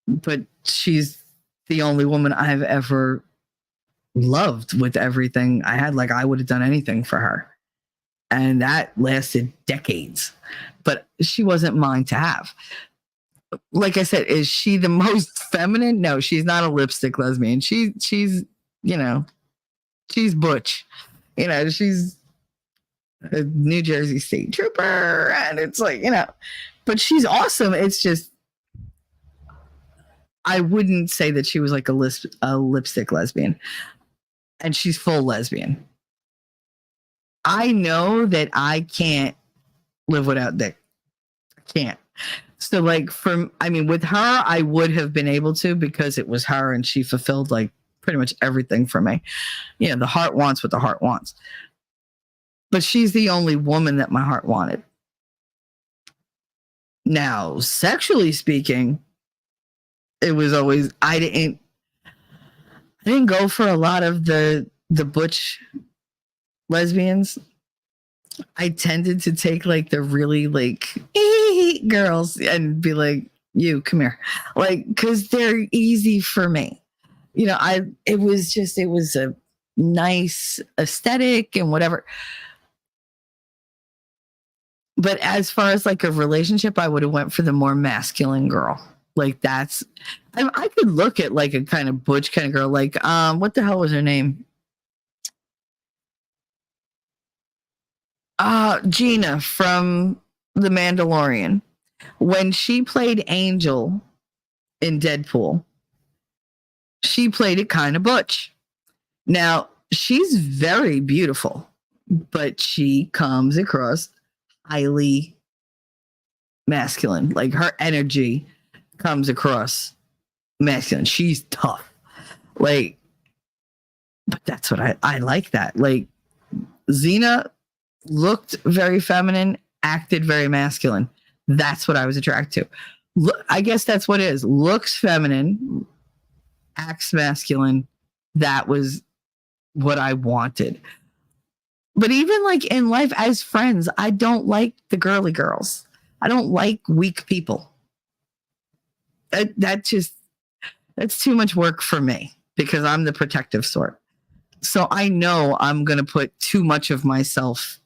[SPEAKER 3] But she's the only woman I've ever loved with everything I had. Like I would have done anything for her. And that lasted decades. But she wasn't mine to have. Like I said, is she the most feminine? No, she's not a lipstick lesbian. She's, you know, she's butch. You know, she's a New Jersey State Trooper. And it's like, you know, but she's awesome. It's just, I wouldn't say that she was like a lipstick lesbian. And she's full lesbian. I know that I can't live without dick. I can't. So like with her, I would have been able to because it was her and she fulfilled like pretty much everything for me. You know, the heart wants what the heart wants. But she's the only woman that my heart wanted. Now, sexually speaking, it was always, I didn't go for a lot of the butch lesbians. I tended to take like the really like girls and be like, you come here, like, cause they're easy for me. You know, it was a nice aesthetic and whatever. But as far as like a relationship, I would have went for the more masculine girl. Like I could look at like a kind of butch kind of girl. Like, what the hell was her name? Gina from The Mandalorian. When she played Angel in Deadpool, she played it kind of butch. Now, she's very beautiful, but she comes across highly masculine. Like her energy comes across masculine. She's tough. Like, but that's what I like that. Like, Xena looked very feminine, acted very masculine. That's what I was attracted to. Look, I guess that's what it is. Looks feminine, acts masculine. That was what I wanted. But even like in life as friends, I don't like the girly girls. I don't like weak people. That's too much work for me because I'm the protective sort. So I know I'm going to put too much of myself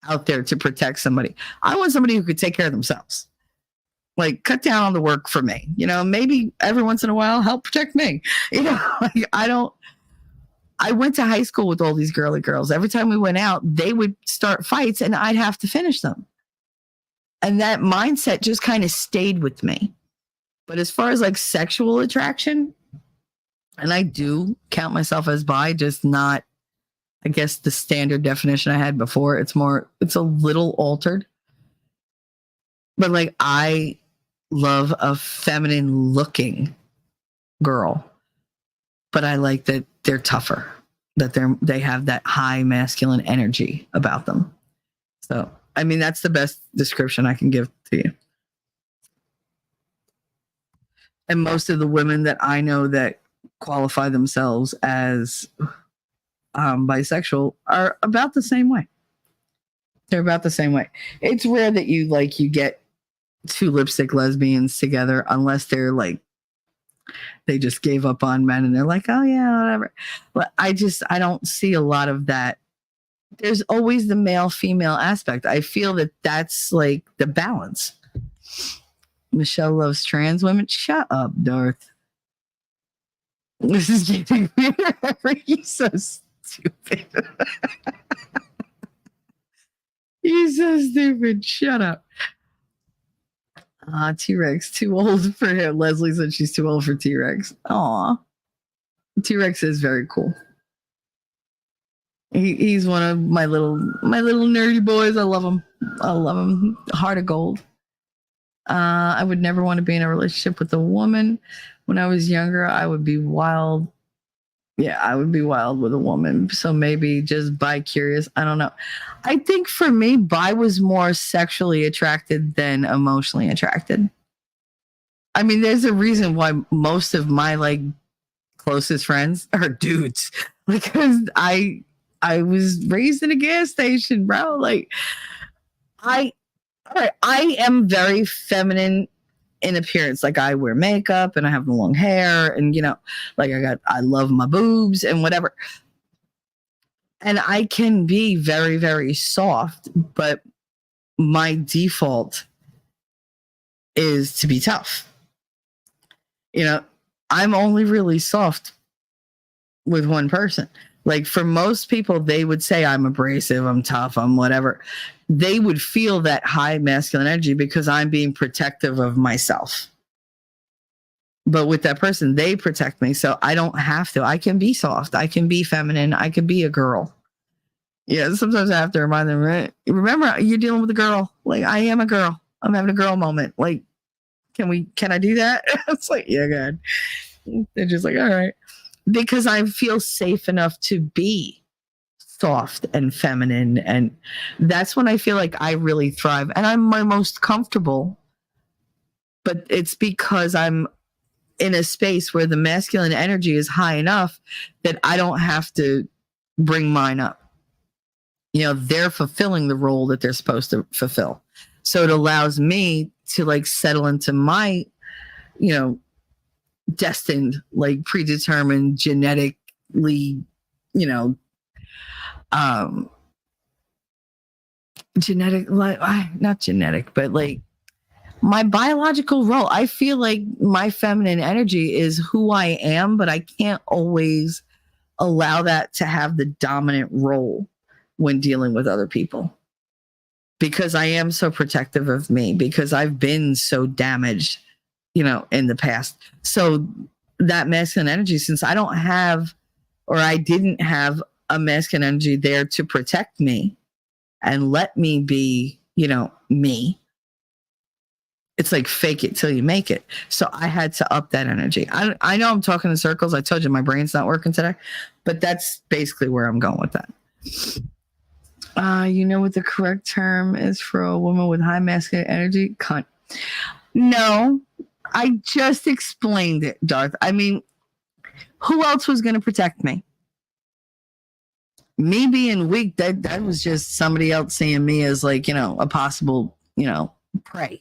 [SPEAKER 3] out there to protect somebody. I want somebody who could take care of themselves. Like, cut down on the work for me. You know, maybe every once in a while help protect me. You know, like I went to high school with all these girly girls. Every time we went out, they would start fights and I'd have to finish them. And that mindset just kind of stayed with me. But as far as like sexual attraction, and I do count myself as bi, just not, I guess, the standard definition I had before. It's a little altered. But like, I love a feminine looking girl, but I like that they're tougher, that they have that high masculine energy about them. So, I mean, that's the best description I can give to you. And most of the women that I know that qualify themselves as bisexual are about the same way. They're about the same way. It's rare that you get two lipstick lesbians together unless they're like, they just gave up on men and they're like, oh yeah, whatever. But I don't see a lot of that. There's always the male female aspect. I feel that that's like the balance. Michelle loves trans women. Shut up, Darth. This is getting weird. You're so stupid. You're so stupid. Shut up. T-Rex, too old for him. Leslie said she's too old for T-Rex. Aw. T-Rex is very cool. He's one of my little nerdy boys. I love him. Heart of gold. I would never want to be in a relationship with a woman. When I was younger, I would be wild. Yeah, I would be wild with a woman. So maybe just bi-curious. I don't know. I think for me, bi was more sexually attracted than emotionally attracted. I mean, there's a reason why most of my like closest friends are dudes. Because I was raised in a gas station, bro. Like I am very feminine in appearance. Like I wear makeup and I have the long hair and, you know, like I love my boobs and whatever. And I can be very, very soft, but my default is to be tough. You know, I'm only really soft with one person. Like for most people, they would say I'm abrasive, I'm tough, I'm whatever. They would feel that high masculine energy because I'm being protective of myself. But with that person, they protect me. So I don't have to. I can be soft. I can be feminine. I can be a girl. Yeah, sometimes I have to remind them, right? Remember, you're dealing with a girl. Like, I am a girl. I'm having a girl moment. Like, can I do that? It's like, yeah, God. They're just like, all right. Because I feel safe enough to be soft and feminine. And that's when I feel like I really thrive. And I'm my most comfortable. But it's because I'm in a space where the masculine energy is high enough that I don't have to bring mine up. You know, they're fulfilling the role that they're supposed to fulfill. So it allows me to like settle into my, you know, destined, like predetermined, genetically, you know, genetic, like not genetic, but like my biological role. I feel like my feminine energy is who I am, but I can't always allow that to have the dominant role when dealing with other people. because I am so protective of me, because I've been so damaged, in the past. So that masculine energy, since I don't have, or I didn't have a masculine energy there to protect me and let me be, me. It's like fake it till you make it. So I had to up that energy. I know I'm talking in circles. I told you my brain's not working today, but that's basically where I'm going with that. You know what the correct term is for a woman with high masculine energy? Cunt. No, I just explained it, Darth. I mean, who else was going to protect me? Me being weak, that was just somebody else seeing me as like, a possible, prey.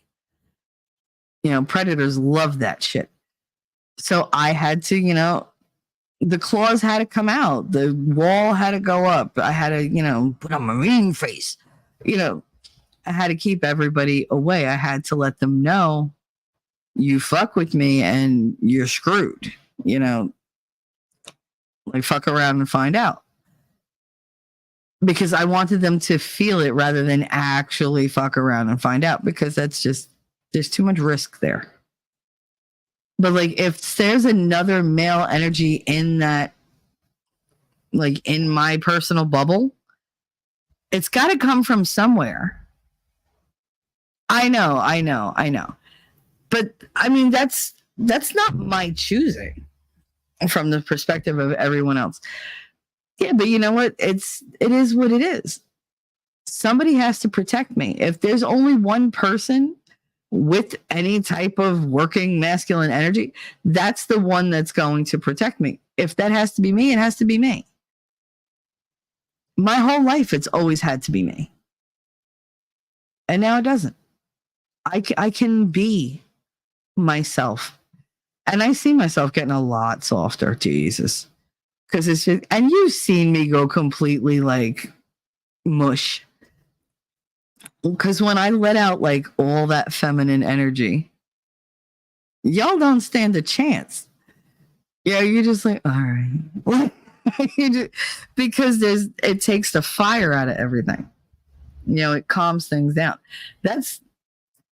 [SPEAKER 3] Predators love that shit. So I had to, the claws had to come out. The wall had to go up. I had to, put on my Marine face. I had to keep everybody away. I had to let them know you fuck with me and you're screwed. Like fuck around and find out. Because I wanted them to feel it rather than actually fuck around and find out, because there's too much risk there. But like if there's another male energy in that, like in my personal bubble, it's got to come from somewhere. I know. But I mean, that's not my choosing from the perspective of everyone else. Yeah, but you know what? It is what it is. Somebody has to protect me. If there's only one person with any type of working masculine energy, that's the one that's going to protect me. If that has to be me, it has to be me. My whole life, it's always had to be me. And now it doesn't. I can be myself. And I see myself getting a lot softer, Jesus. Because it's just, and you've seen me go completely like mush. Because when I let out like all that feminine energy, y'all don't stand a chance. Yeah, you're just like, all right. Because it takes the fire out of everything. It calms things down. That's,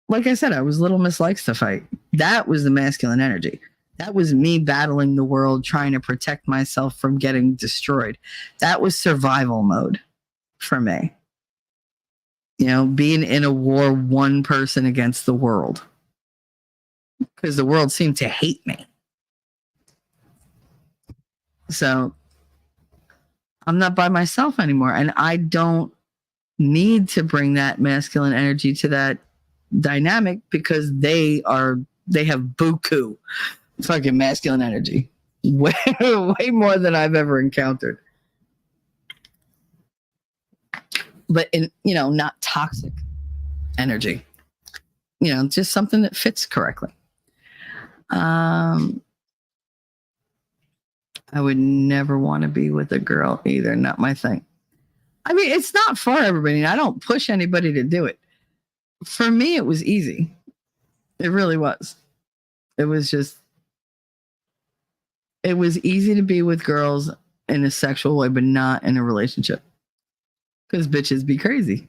[SPEAKER 3] like I said, I was Little Miss Likes to Fight. That was the masculine energy. That was me battling the world, trying to protect myself from getting destroyed. That was survival mode for me. Being in a war, one person against the world. Because the world seemed to hate me. So I'm not by myself anymore. And I don't need to bring that masculine energy to that dynamic, because they have buku fucking masculine energy. Way more than I've ever encountered. But in, not toxic energy. Just something that fits correctly. I would never want to be with a girl either. Not my thing. I mean, it's not for everybody. I don't push anybody to do it. For me, it was easy. It really was. It was easy to be with girls in a sexual way, but not in a relationship. Because bitches be crazy.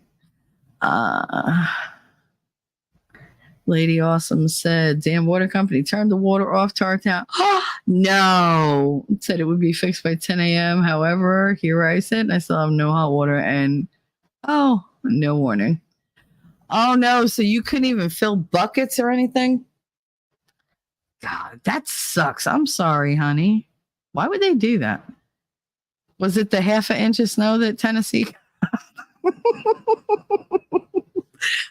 [SPEAKER 3] Lady Awesome said, damn water company, turn the water off to our town. No. It said it would be fixed by 10 a.m. However, here I sit and I still have no hot water and, no warning. Oh, no. So you couldn't even fill buckets or anything? God, that sucks. I'm sorry, honey. Why would they do that? Was it the half an inch of snow that Tennessee?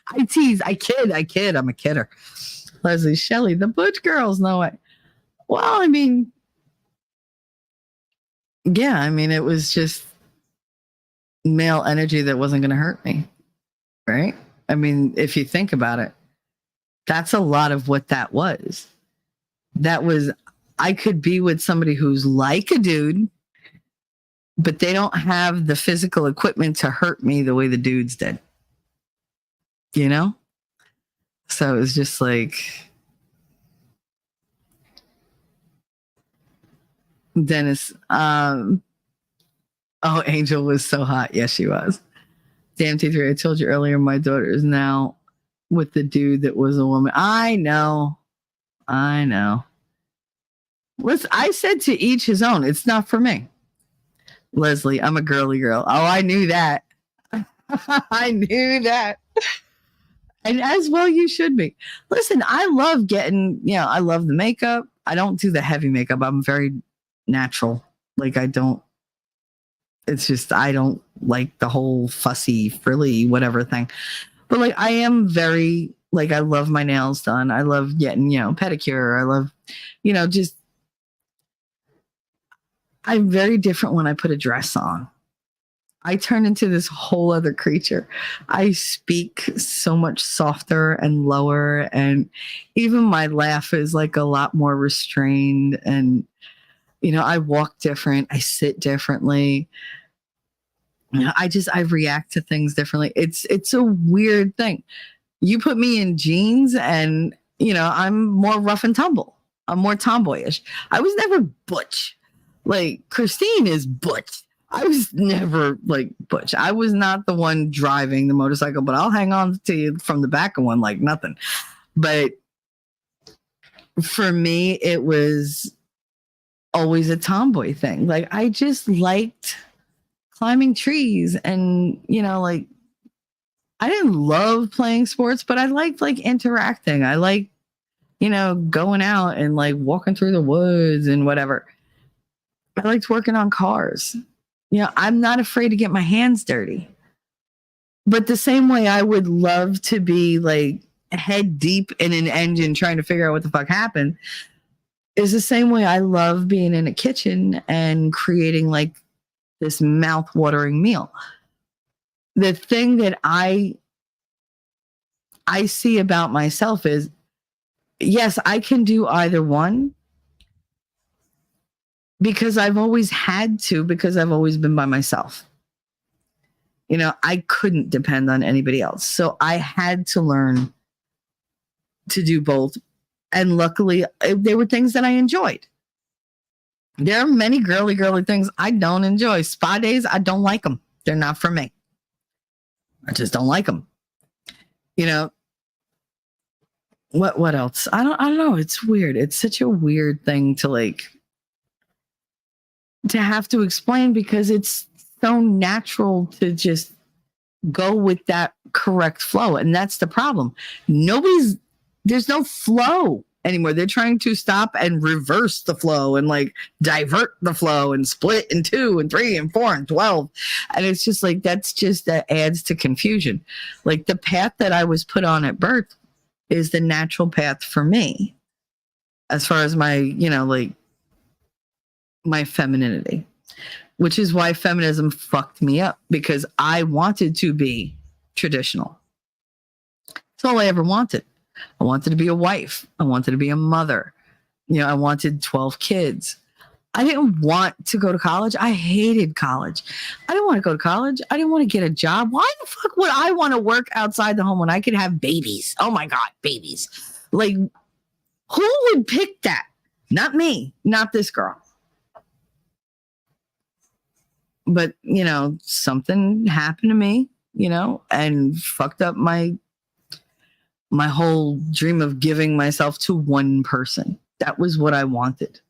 [SPEAKER 3] I tease. I kid. I'm a kidder. Leslie Shelley, the Butch girls. No way. Well, I mean, yeah, it was just male energy that wasn't going to hurt me. Right? If you think about it, that's a lot of what that was. That was, I could be with somebody who's like a dude, but they don't have the physical equipment to hurt me the way the dudes did. So it was just like, Dennis, Angel was so hot. Yes, she was. Damn T3, I told you earlier, my daughter is now with the dude that was a woman. I know. Listen, I said to each his own. It's not for me. Leslie, I'm a girly girl. Oh, I knew that. I knew that. And as well, you should be. Listen, I love getting, I love the makeup. I don't do the heavy makeup. I'm very natural. Like, I don't like the whole fussy, frilly, whatever thing. But like, I am very, like, I love my nails done. I love getting, pedicure. I love, just, I'm very different when I put a dress on. I turn into this whole other creature. I speak so much softer and lower, and even my laugh is like a lot more restrained. And, I walk different. I sit differently. I react to things differently. It's a weird thing. You put me in jeans and, I'm more rough and tumble. I'm more tomboyish. I was never butch. Like, Christine is butch. I was never like butch. I was not the one driving the motorcycle, but I'll hang on to you from the back of one like nothing. But for me, it was always a tomboy thing. Like, I just liked climbing trees and, like, I didn't love playing sports, but I liked like interacting. I liked, going out and like walking through the woods and whatever. I liked working on cars. I'm not afraid to get my hands dirty. But the same way I would love to be like head deep in an engine trying to figure out what the fuck happened is the same way I love being in a kitchen and creating like this mouth-watering meal. The thing that I see about myself is, yes, I can do either one. Because I've always had to, because I've always been by myself. I couldn't depend on anybody else. So I had to learn to do both. And luckily, they were things that I enjoyed. There are many girly things I don't enjoy. Spa days, I don't like them. They're not for me. I just don't like them. What else? I don't know. It's weird. It's such a weird thing to have to explain, because it's so natural to just go with that correct flow. And that's the problem. There's no flow anymore. They're trying to stop and reverse the flow and like divert the flow and split in 2 and 3 and 4 and 12. And it's just like, that adds to confusion. Like, the path that I was put on at birth is the natural path for me as far as my, my femininity, which is why feminism fucked me up, because I wanted to be traditional. That's all I ever wanted. I wanted to be a wife. I wanted to be a mother. I wanted 12 kids. I didn't want to go to college. I hated college. I didn't want to go to college. I didn't want to get a job. Why the fuck would I want to work outside the home when I could have babies? Oh my God, babies. Like, who would pick that? Not me, not this girl. But, something happened to me, and fucked up my whole dream of giving myself to one person. That was what I wanted.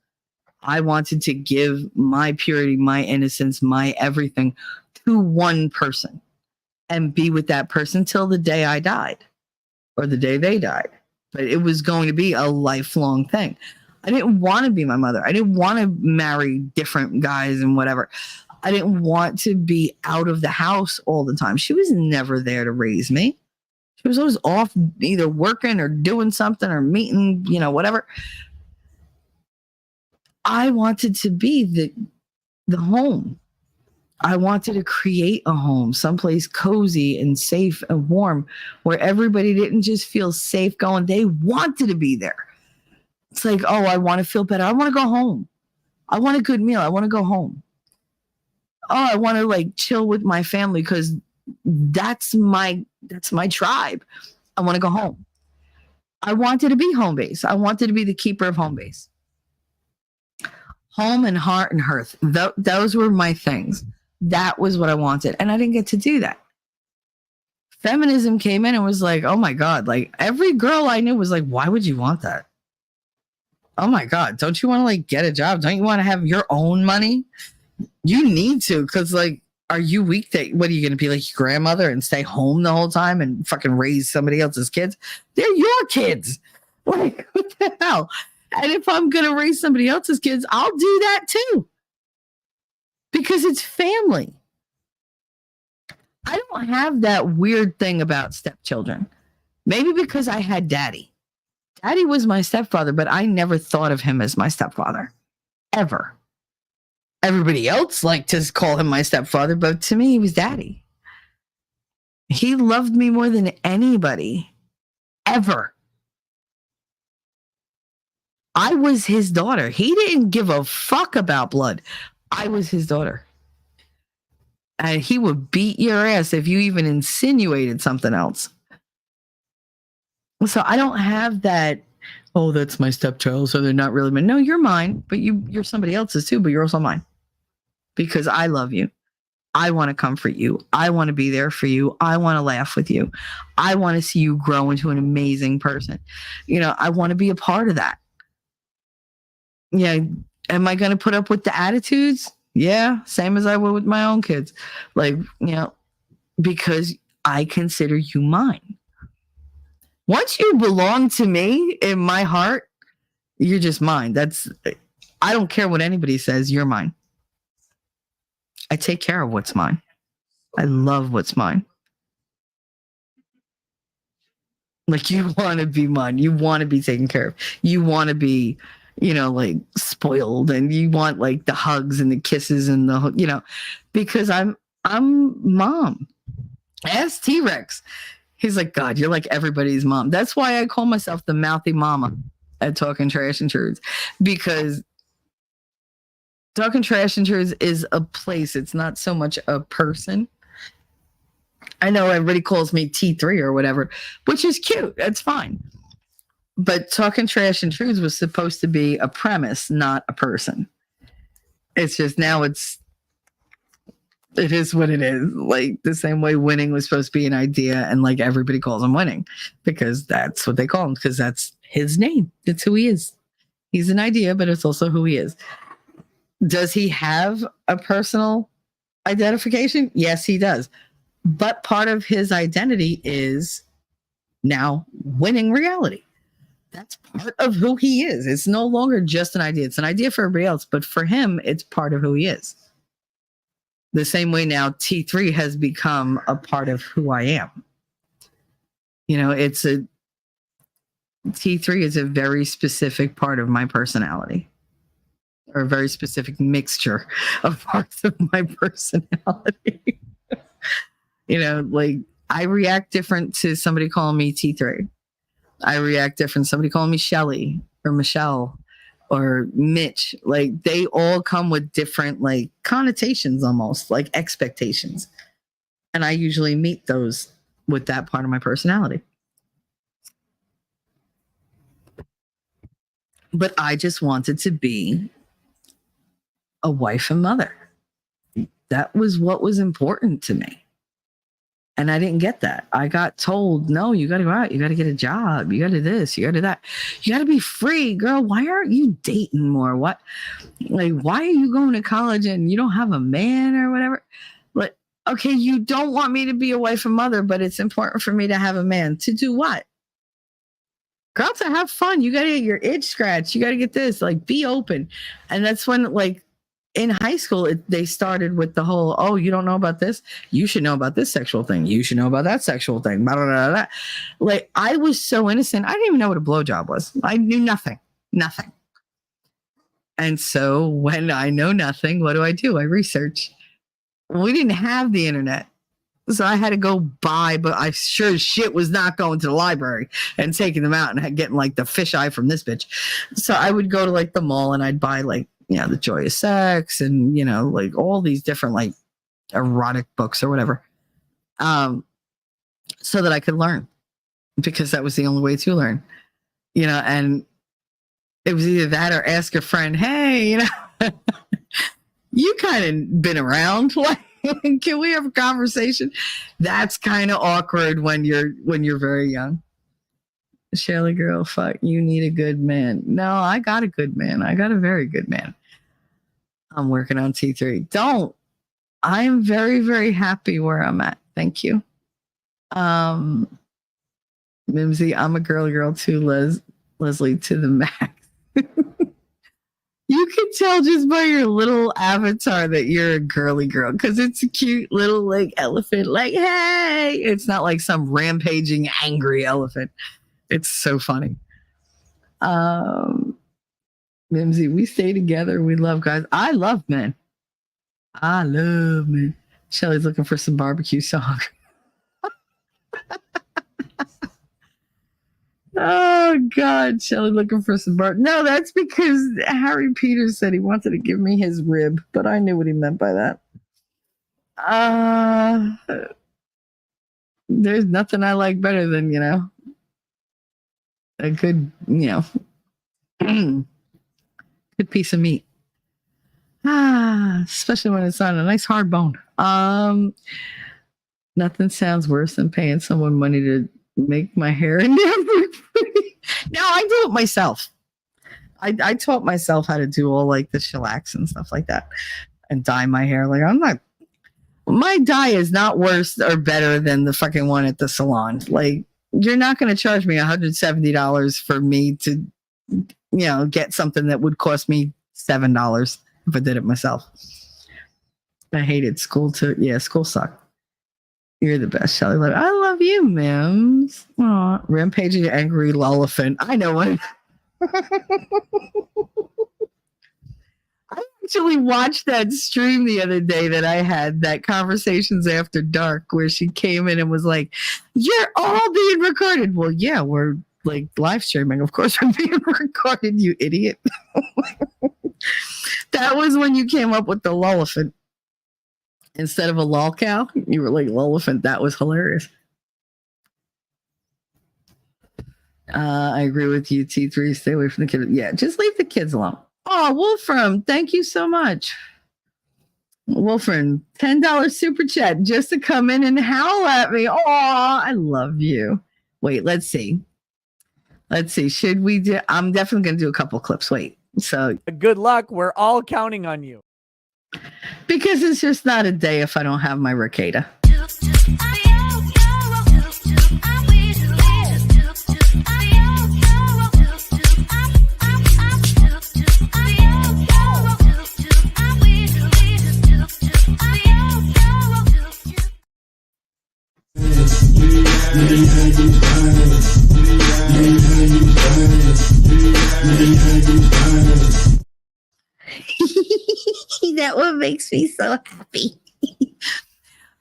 [SPEAKER 3] I wanted to give my purity, my innocence, my everything to one person and be with that person till the day I died or the day they died. But it was going to be a lifelong thing. I didn't want to be my mother. I didn't want to marry different guys and whatever. I didn't want to be out of the house all the time. She was never there to raise me. She was always off either working or doing something or meeting, whatever. I wanted to be the home. I wanted to create a home, someplace cozy and safe and warm, where everybody didn't just feel safe going. They wanted to be there. It's like, oh, I want to feel better. I want to go home. I want a good meal. I want to go home. Oh, I want to like chill with my family because that's my tribe. I want to go home. I wanted to be home base. I wanted to be the keeper of home base. Home and heart and hearth. Those were my things. That was what I wanted. And I didn't get to do that. feminism came in and was like, oh my God, like every girl I knew was like, why would you want that? Oh my God, don't you want to like get a job? Don't you want to have your own money? You need to, because like, are you weak that what are you going to be like your grandmother and stay home the whole time and fucking raise somebody else's kids? They're your kids. Like, what the hell? And if I'm going to raise somebody else's kids, I'll do that too. Because it's family. I don't have that weird thing about stepchildren. Maybe because I had daddy. Daddy was my stepfather, but I never thought of him as my stepfather. Ever. Everybody else liked to call him my stepfather, but to me, he was daddy. He loved me more than anybody. Ever. I was his daughter. He didn't give a fuck about blood. I was his daughter. And he would beat your ass if you even insinuated something else. So I don't have that, oh, that's my stepchild, so they're not really mine. No, you're mine, but you're somebody else's too, but you're also mine. Because I love you. I want to comfort you. I want to be there for you. I want to laugh with you. I want to see you grow into an amazing person. You know, I want to be a part of that. Yeah. Am I going to put up with the attitudes? Yeah. Same as I would with my own kids. Like, you know, because I consider you mine. Once you belong to me in my heart, you're just mine. I don't care what anybody says. You're mine. I take care of what's mine. I love what's mine. Like, you want to be mine. You want to be taken care of. You want to be, you know, like spoiled, and you want like the hugs and the kisses and the, you know, because I'm mom. Ask T-Rex. He's like, God, you're like everybody's mom. That's why I call myself the mouthy mama at Talking Trash and Truths, because Talking Trash and Truths is a place. It's not so much a person. I know everybody calls me T3 or whatever, which is cute. That's fine. But Talking Trash and Truths was supposed to be a premise, not a person. It's just now it is what it is. Like the same way winning was supposed to be an idea, and like everybody calls him winning because that's what they call him, because that's his name. It's who he is. He's an idea, but it's also who he is. Does he have a personal identification? Yes, he does. But part of his identity is now winning reality. That's part of who he is. It's no longer just an idea. It's an idea for everybody else, but for him, it's part of who he is. The same way now T3 has become a part of who I am. You know, T3 is a very specific part of my personality, or a very specific mixture of parts of my personality. You know, like I react different to somebody calling me T3. I react different. Somebody calling me Shelly or Michelle or Mitch. Like they all come with different like connotations, almost like expectations. And I usually meet those with that part of my personality. But I just wanted to be a wife and mother. That was what was important to me. And I didn't get that. I got told, no, you got to go out. You got to get a job. You got to do this. You got to do that. You got to be free, girl. Why aren't you dating more? What? Like, why are you going to college and you don't have a man or whatever? Like, okay, you don't want me to be a wife and mother, but it's important for me to have a man. To do what? Girl, to have fun. You got to get your itch scratched. You got to get this. Like, be open. And that's when, like, in high school, they started with the whole, oh, you don't know about this? You should know about this sexual thing. You should know about that sexual thing. Blah, blah, blah, blah. Like, I was so innocent. I didn't even know what a blowjob was. I knew nothing. Nothing. And so when I know nothing, what do? I research. We didn't have the internet. So I had to go buy, but I sure as shit was not going to the library and taking them out and getting like the fisheye from this bitch. So I would go to like the mall and I'd buy like, you know, The Joy of Sex and, you know, like all these different like erotic books or whatever. So that I could learn, because that was the only way to learn, you know, and it was either that or ask a friend, hey, you know, you kind of been around, like, Can we have a conversation? That's kind of awkward when you're very young. Shelly girl, fuck, you need a good man. No, I got a good man. I got a very good man. I'm working on T3. Don't. I'm very, very happy where I'm at. Thank you. Mimsy, I'm a girl too, Leslie to the max. You can tell just by your little avatar that you're a girly girl because it's a cute little like elephant. Like, hey, it's not like some rampaging angry elephant. It's so funny. Mimsy, we stay together. We love guys. I love men. I love men. Shelly's looking for some barbecue song. Oh God, Shelly looking for some No, that's because Harry Peters said he wanted to give me his rib, but I knew what he meant by that. There's nothing I like better than, a good, good piece of meat. Especially when it's on a nice hard bone. Nothing sounds worse than paying someone money to make my hair and never pretty. No, I do it myself. I taught myself how to do all like the shellacs and stuff like that and dye my hair. Like my dye is not worse or better than the fucking one at the salon. Like you're not going to charge me $170 for me to, get something that would cost me $7 if I did it myself. I hated school too. Yeah, school sucked. You're the best, Shelly. Like, I love you, Mims. Aw, rampaging angry elephant. I know what. I actually watched that stream the other day that I had, that Conversations After Dark, where she came in and was like, "You're all being recorded." Well, yeah, we're like live streaming. Of course, we're being recorded. You idiot. That was when you came up with the lullafant. Instead of a lol cow, you were like lullafant. That was hilarious. I agree with you, T3. Stay away from the kids. Yeah, just leave the kids alone. Oh, Wolfram, thank you so much. Wolfram, $10 super chat just to come in and howl at me. Oh, I love you. Wait, let's see. Should we do? I'm definitely going to do a couple clips. Wait. So
[SPEAKER 4] good luck. We're all counting on you.
[SPEAKER 3] Because it's just not a day if I don't have my Ricada. That one makes me so happy.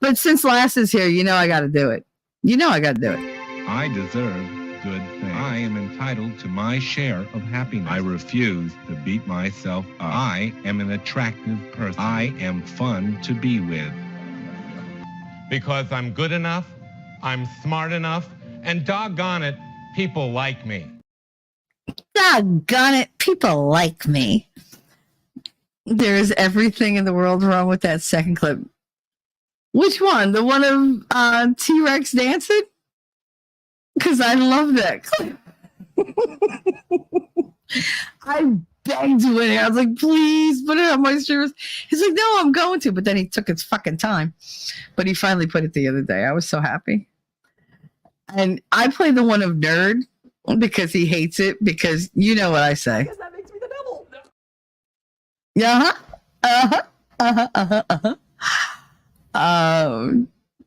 [SPEAKER 3] But since Lass is here, I got to do it.
[SPEAKER 5] I deserve good things. I am entitled to my share of happiness. I refuse to beat myself up. I am an attractive person. I am fun to be with.
[SPEAKER 6] Because I'm good enough, I'm smart enough, and doggone it, people like me.
[SPEAKER 3] Doggone it, people like me. There's everything in the world wrong with that second clip. Which one? The one of T-Rex dancing? Because I love that clip. I begged you in here. I was like, please put it on my streamers. He's like, no, I'm going to. But then he took his fucking time. But he finally put it the other day. I was so happy. And I played the one of Nerd because he hates it. Because you know what I say.
[SPEAKER 4] Because that makes me the devil.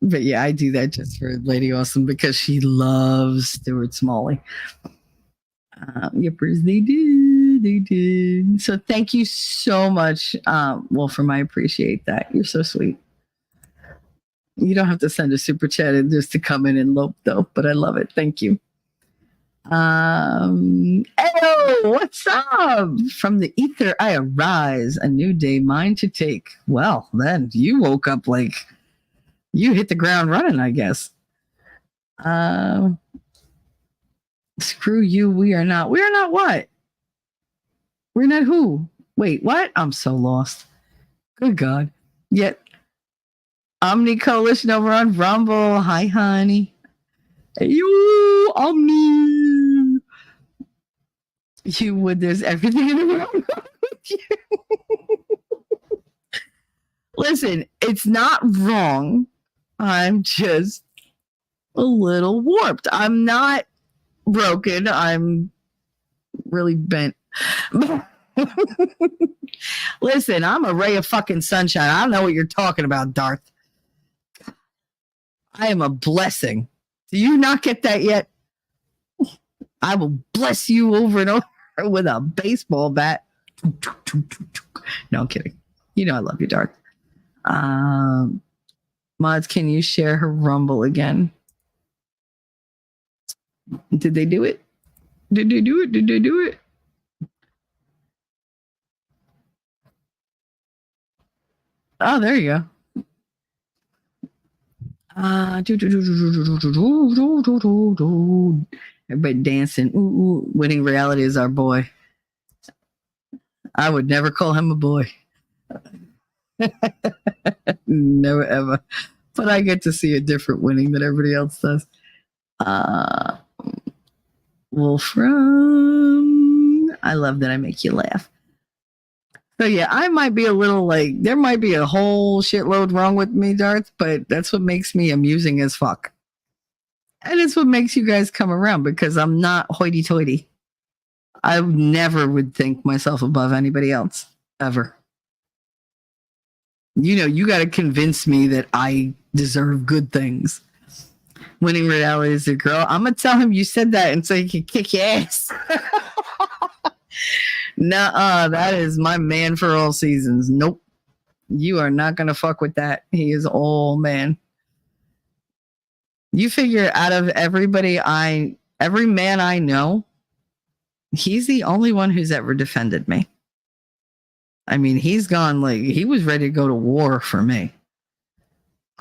[SPEAKER 3] But yeah, I do that just for Lady Awesome because she loves Stuart Smalley. Yippers, they did. So thank you so much, Wolfram. I appreciate that. You're so sweet. You don't have to send a super chat in just to come in and lope though, but I love it. Thank you. Hey, what's up? From the ether I arise, a new day mine to take. Well, then you woke up like you hit the ground running, I guess. Screw you. We are not what? We're not who? Wait, what? I'm so lost. Good God. Yet Omni Coalition over on Rumble. Hi, honey. You, Omni. You would. There's everything in the world wrong with you. Listen, it's not wrong. I'm just a little warped. I'm not broken. I'm really bent. Listen, I'm a ray of fucking sunshine. I don't know what you're talking about, Darth. I am a blessing. Do you not get that yet? I will bless you over and over with a baseball bat. No, I'm kidding. You know I love you, Darth. Mods, can you share her Rumble again? Did they do it? Did they do it? Did they do it? Oh, there you go. Everybody dancing. Ooh, winning reality is our boy. I would never call him a boy. Never ever. But I get to see a different winning than everybody else does. Wolfram. I love that I make you laugh. So yeah, I might be a little like, there might be a whole shitload wrong with me, Darth, but that's what makes me amusing as fuck. And it's what makes you guys come around, because I'm not hoity-toity. I never would think myself above anybody else, ever. You know, you got to convince me that I deserve good things. Winning reality is a girl. I'm going to tell him you said that and so he can kick your ass. Nuh-uh, that is my man for all seasons. Nope. You are not going to fuck with that. He is all man. You figure out of every man I know, he's the only one who's ever defended me. I mean, he's gone like, he was ready to go to war for me.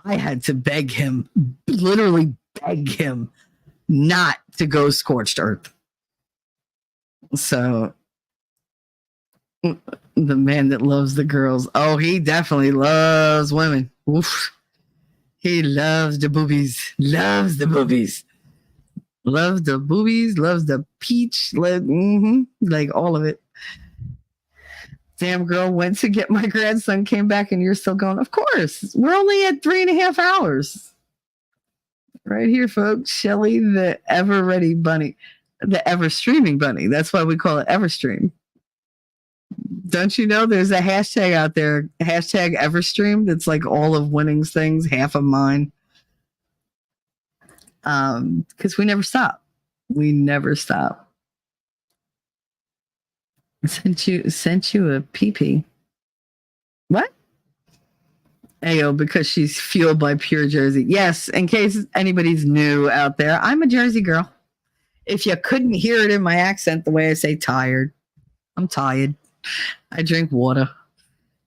[SPEAKER 3] I had to beg him, literally beg him not to go scorched earth. So the man that loves the girls. Oh, he definitely loves women. Oof. He loves the boobies. Loves the boobies. Loves the boobies. Loves the peach. Like all of it. Damn girl went to get my grandson, came back, and you're still going. Of course. We're only at 3.5 hours. Right here, folks. Shelly, the ever ready bunny. The ever streaming bunny. That's why we call it Everstream. Don't you know there's a hashtag out there, hashtag Everstream, that's like all of Winning's things, half of mine. Because we never stop. We never stop. Sent you a PP. What? Ayo, because she's fueled by pure Jersey. Yes, in case anybody's new out there, I'm a Jersey girl. If you couldn't hear it in my accent, the way I say tired, I'm tired. I drink water,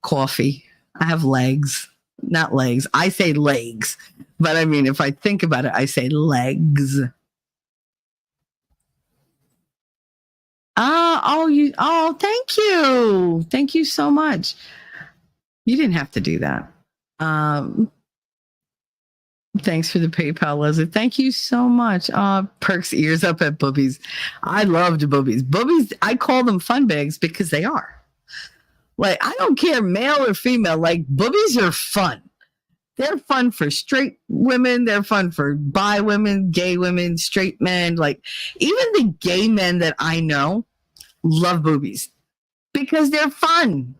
[SPEAKER 3] coffee. I have legs, not legs. I say legs, but I mean, if I think about it, I say legs. Thank you. Thank you so much. You didn't have to do that. Thanks for the PayPal, Leslie. Thank you so much. Perks ears up at boobies. I loved boobies. Boobies, I call them fun bags because they are. Like, I don't care male or female. Like, boobies are fun. They're fun for straight women. They're fun for bi women, gay women, straight men. Like, even the gay men that I know love boobies because they're fun.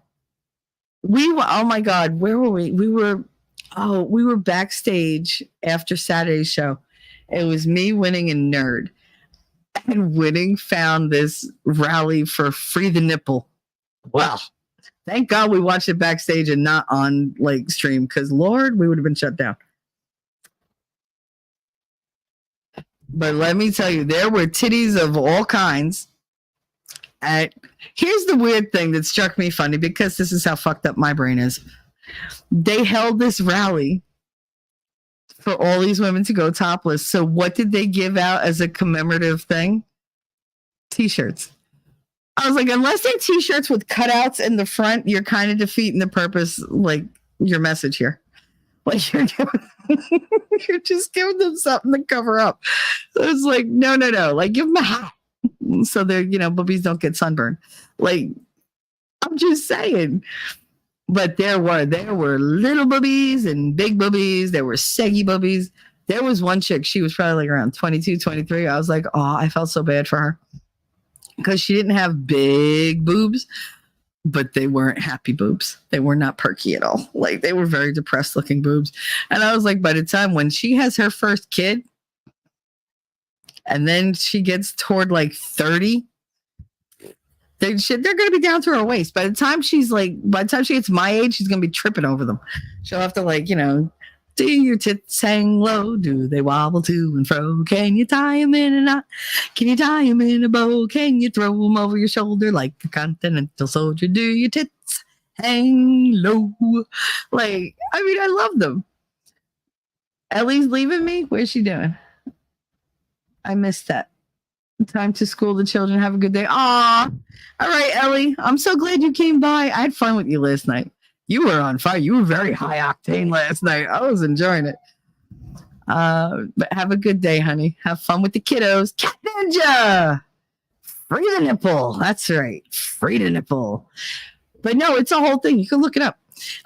[SPEAKER 3] Oh my God, where were we? We were backstage after Saturday's show. It was me, Winning, and Nerd. And Winning found this rally for Free the Nipple. Wow. Thank God we watched it backstage and not on like stream, because Lord, we would have been shut down. But let me tell you, there were titties of all kinds. Here's the weird thing that struck me funny, because this is how fucked up my brain is. They held this rally for all these women to go topless. So what did they give out as a commemorative thing? T-shirts. I was like, unless they're T-shirts with cutouts in the front, you're kind of defeating the purpose, like your message here. Like you're just giving them something to cover up. So it's like, no. Like give them a hat so their, boobies don't get sunburned. Like, I'm just saying. But there were little boobies and big boobies. There were saggy boobies. There was one chick, she was probably like around 22, 23. I was like, oh, I felt so bad for her because she didn't have big boobs, but they weren't happy boobs. They were not perky at all. Like they were very depressed looking boobs. And I was like, by the time when she has her first kid and then she gets toward like 30, they're going to be down to her waist. By the time she gets my age, she's going to be tripping over them. She'll have to like, do your tits hang low? Do they wobble to and fro? Can you tie them in a knot? Can you tie them in a bow? Can you throw them over your shoulder like a continental soldier? Do your tits hang low? Like, I mean, I love them. Ellie's leaving me? Where's she doing? I missed that. Time to school the children. Have a good day. Aw. All right, Ellie. I'm so glad you came by. I had fun with you last night. You were on fire. You were very high octane last night. I was enjoying it. But have a good day, honey. Have fun with the kiddos. Cat Ninja. Free the nipple. That's right. Free the nipple. But no, it's a whole thing. You can look it up.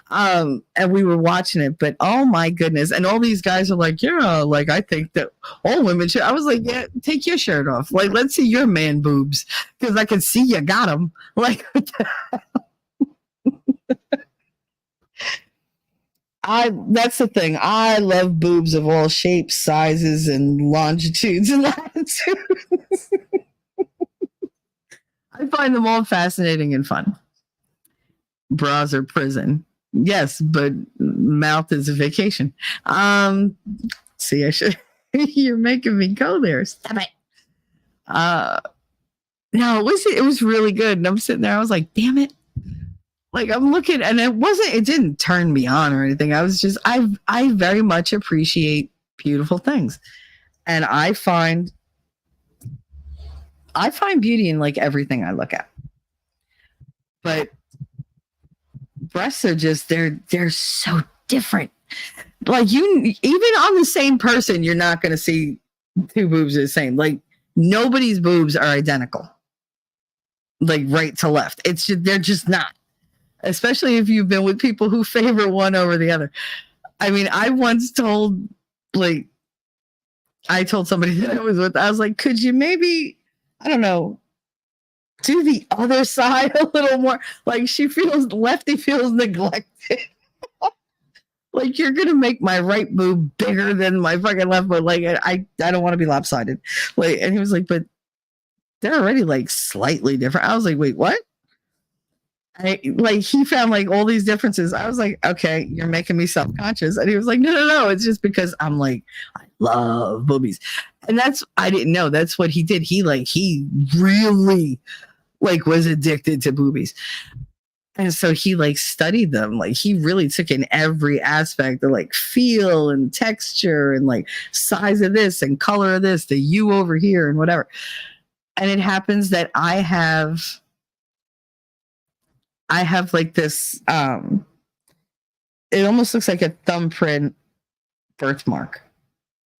[SPEAKER 3] And we were watching it, but oh my goodness. And all these guys are like, yeah, like I think that all women should. I was like, yeah, take your shirt off. Like, let's see your man boobs because I can see you got them. Like, that's the thing. I love boobs of all shapes, sizes, and longitudes and latitudes. I find them all fascinating and fun. Bras are prison. Yes, but mouth is a vacation. See, I should. You're making me go there. Stop it. No, it was really good. And I'm sitting there. I was like, damn it. Like I'm looking, and it didn't turn me on or anything. I was just, I very much appreciate beautiful things. And I find beauty in like everything I look at. But breasts are just, they're so different. Like even on the same person, you're not going to see two boobs the same. Like nobody's boobs are identical. Like right to left. It's just, they're just not. Especially if you've been with people who favor one over the other. I mean, I once told somebody that I was with, I was like, could you maybe, I don't know, do the other side a little more? Like lefty feels neglected. Like you're going to make my right boob bigger than my fucking left boob. Like I don't want to be lopsided. Like, and he was like, but they're already like slightly different. I was like, wait, what? He found like all these differences. I was like, okay, you're making me self-conscious. And he was like, no. It's just because I'm like, I love boobies. And I didn't know that's what he did. He really like was addicted to boobies. And so he like studied them. Like he really took in every aspect of like feel and texture and like size of this and color of this, the U over here and whatever. And it happens that I have like this, it almost looks like a thumbprint birthmark.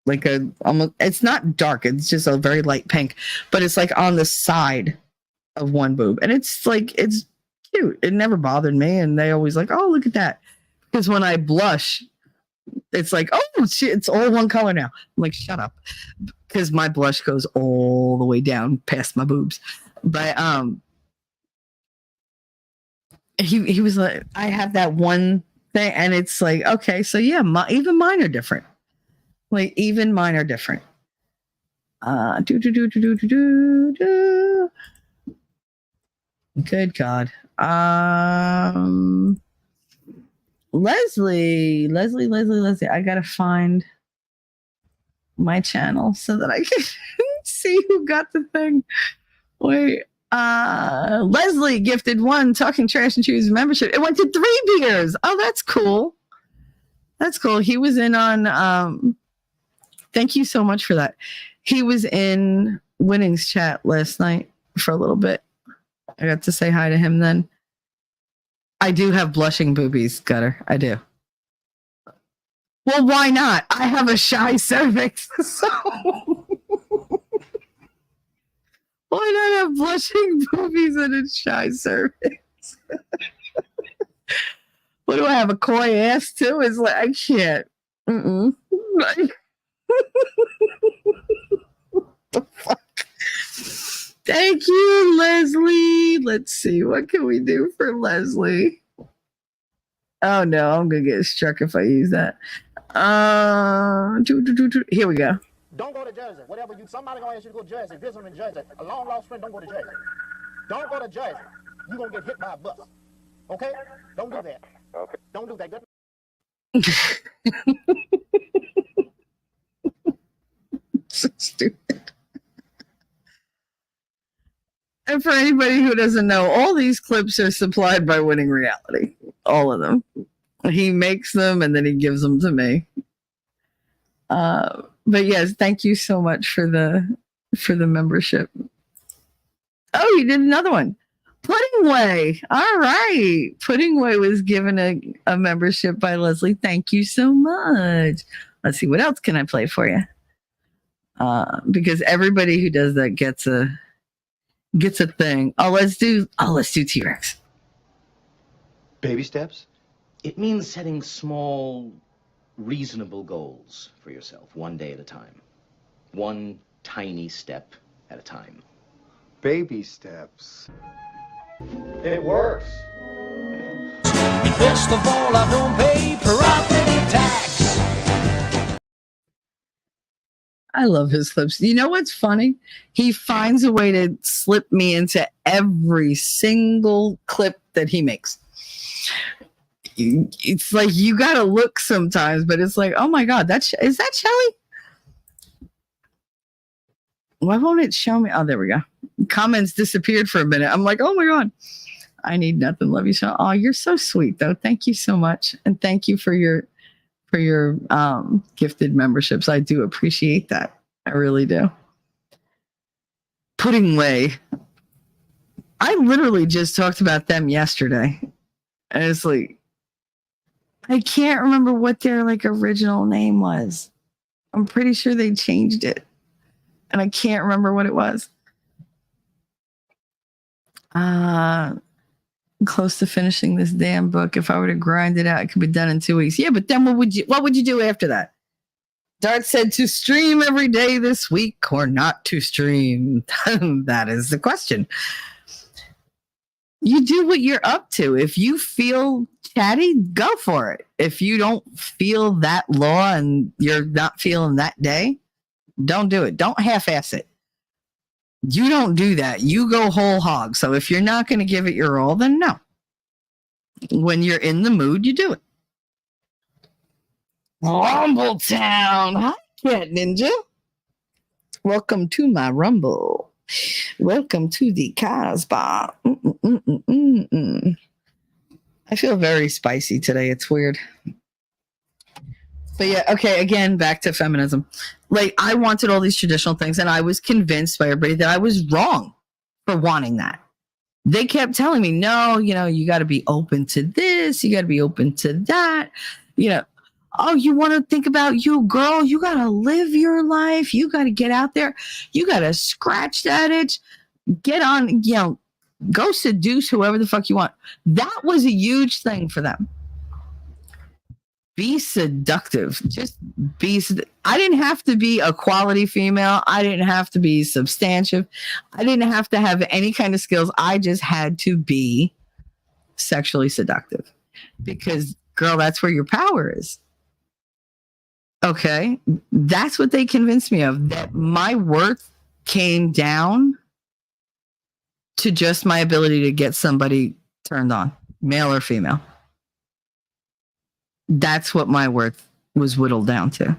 [SPEAKER 3] Like it's not dark. It's just a very light pink, but it's like on the side of one boob. And it's like, it's cute. It never bothered me. And they always like, oh, look at that. Because when I blush, it's like, oh, shit, it's all one color now. I'm like, shut up. Because my blush goes all the way down past my boobs. But, he was like, I have that one thing, and it's like, okay, so yeah, even mine are different. Like even mine are different. Good God. Leslie. I gotta find my channel so that I can see who got the thing. Wait. Leslie gifted one Talking Trash and Choose membership. It went to 3 beers. Oh, that's cool. That's cool. He was in on thank you so much for that. He was in Winning's chat last night for a little bit. I got to say hi to him then. I do have blushing boobies, Gutter. I do. Well, why not? I have a shy cervix, so why not have blushing boobies and a shy cervix? What do I have, a coy ass too? It's like I can't. Mm-mm. The fuck? Thank you, Leslie. Let's see, what can we do for Leslie? Oh no, I'm gonna get struck if I use that. Here we go.
[SPEAKER 7] Don't go to Jersey. Whatever you, somebody gonna ask you to go to Jersey. Visit them in Jersey. A long lost friend, don't go to Jersey. Don't go to Jersey. You gonna get hit by a bus. Okay? Don't do that. Okay. Don't do that.
[SPEAKER 3] So stupid. And for anybody who doesn't know, all these clips are supplied by Winning Reality. All of them. He makes them and then he gives them to me. But yes, thank you so much for the membership. Oh, you did another one. Pudding Way. All right. Pudding Way was given a membership by Leslie. Thank you so much. Let's see, what else can I play for you? Because everybody who does that gets a thing. Let's do T-Rex.
[SPEAKER 8] Baby steps? It means setting small, reasonable goals for yourself, one day at a time. One tiny step at a time.
[SPEAKER 9] Baby steps.
[SPEAKER 8] It works.
[SPEAKER 1] First of all, I don't pay property tax.
[SPEAKER 3] I love his clips. You know what's funny? He finds a way to slip me into every single clip that he makes. It's like you gotta look sometimes, but it's like, oh my god, is that Shelly? Why won't it show me? Oh, there we go. Comments disappeared for a minute. I'm like, oh my god, I need nothing. Love you so. Oh, you're so sweet though. Thank you so much, and thank you for your gifted memberships. I do appreciate that. I really do. Pudding Way. I literally just talked about them yesterday, and it's like, I can't remember what their original name was. I'm pretty sure they changed it, and I can't remember what it was. Close to finishing this damn book. If I were to grind it out, it could be done in 2 weeks. Yeah, but then what would you do after that? Dart said to stream every day this week or not to stream. That is the question. You do what you're up to. If you feel chatty, go for it. If you don't feel that law and you're not feeling that day, don't do it. Don't half-ass it. You don't do that. You go whole hog. So if you're not going to give it your all, then no. When you're in the mood, you do it. Rumbletown. Hi, Cat Ninja. Welcome to my Rumble. Welcome to the Casbah. I feel very spicy today. It's weird. But yeah, okay, again, back to feminism. I wanted all these traditional things, and I was convinced by everybody that I was wrong for wanting that. They kept telling me, no, you got to be open to this. You got to be open to that. Oh, you want to think about you, girl? You got to live your life. You got to get out there. You got to scratch that itch. Get on, go seduce whoever the fuck you want. That was a huge thing for them. Be seductive. Just be. I didn't have to be a quality female. I didn't have to be substantive. I didn't have to have any kind of skills. I just had to be sexually seductive. Because, girl, that's where your power is. Okay? That's what they convinced me of. That my worth came down to just my ability to get somebody turned on, male or female. That's what my worth was whittled down to.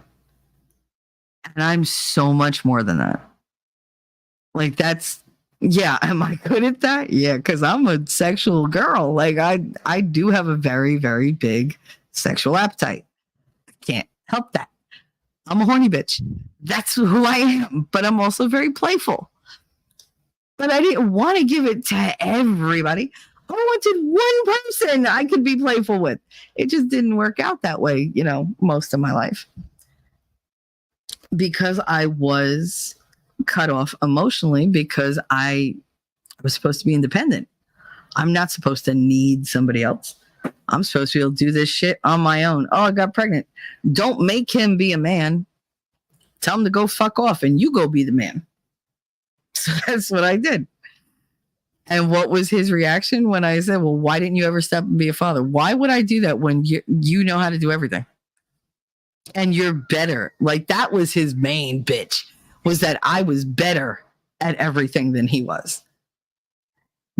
[SPEAKER 3] And I'm so much more than that. Am I good at that? Yeah, because I'm a sexual girl. I do have a very, very big sexual appetite. I can't help that. I'm a horny bitch. That's who I am. But I'm also very playful. But I didn't want to give it to everybody. I wanted one person I could be playful with. It just didn't work out that way, most of my life. Because I was cut off emotionally because I was supposed to be independent. I'm not supposed to need somebody else. I'm supposed to be able to do this shit on my own. Oh, I got pregnant. Don't make him be a man. Tell him to go fuck off and you go be the man. So that's what I did. And what was his reaction when I said, well, why didn't you ever step and be a father? Why would I do that when you know how to do everything? And you're better. Like, that was his main bitch, was that I was better at everything than he was.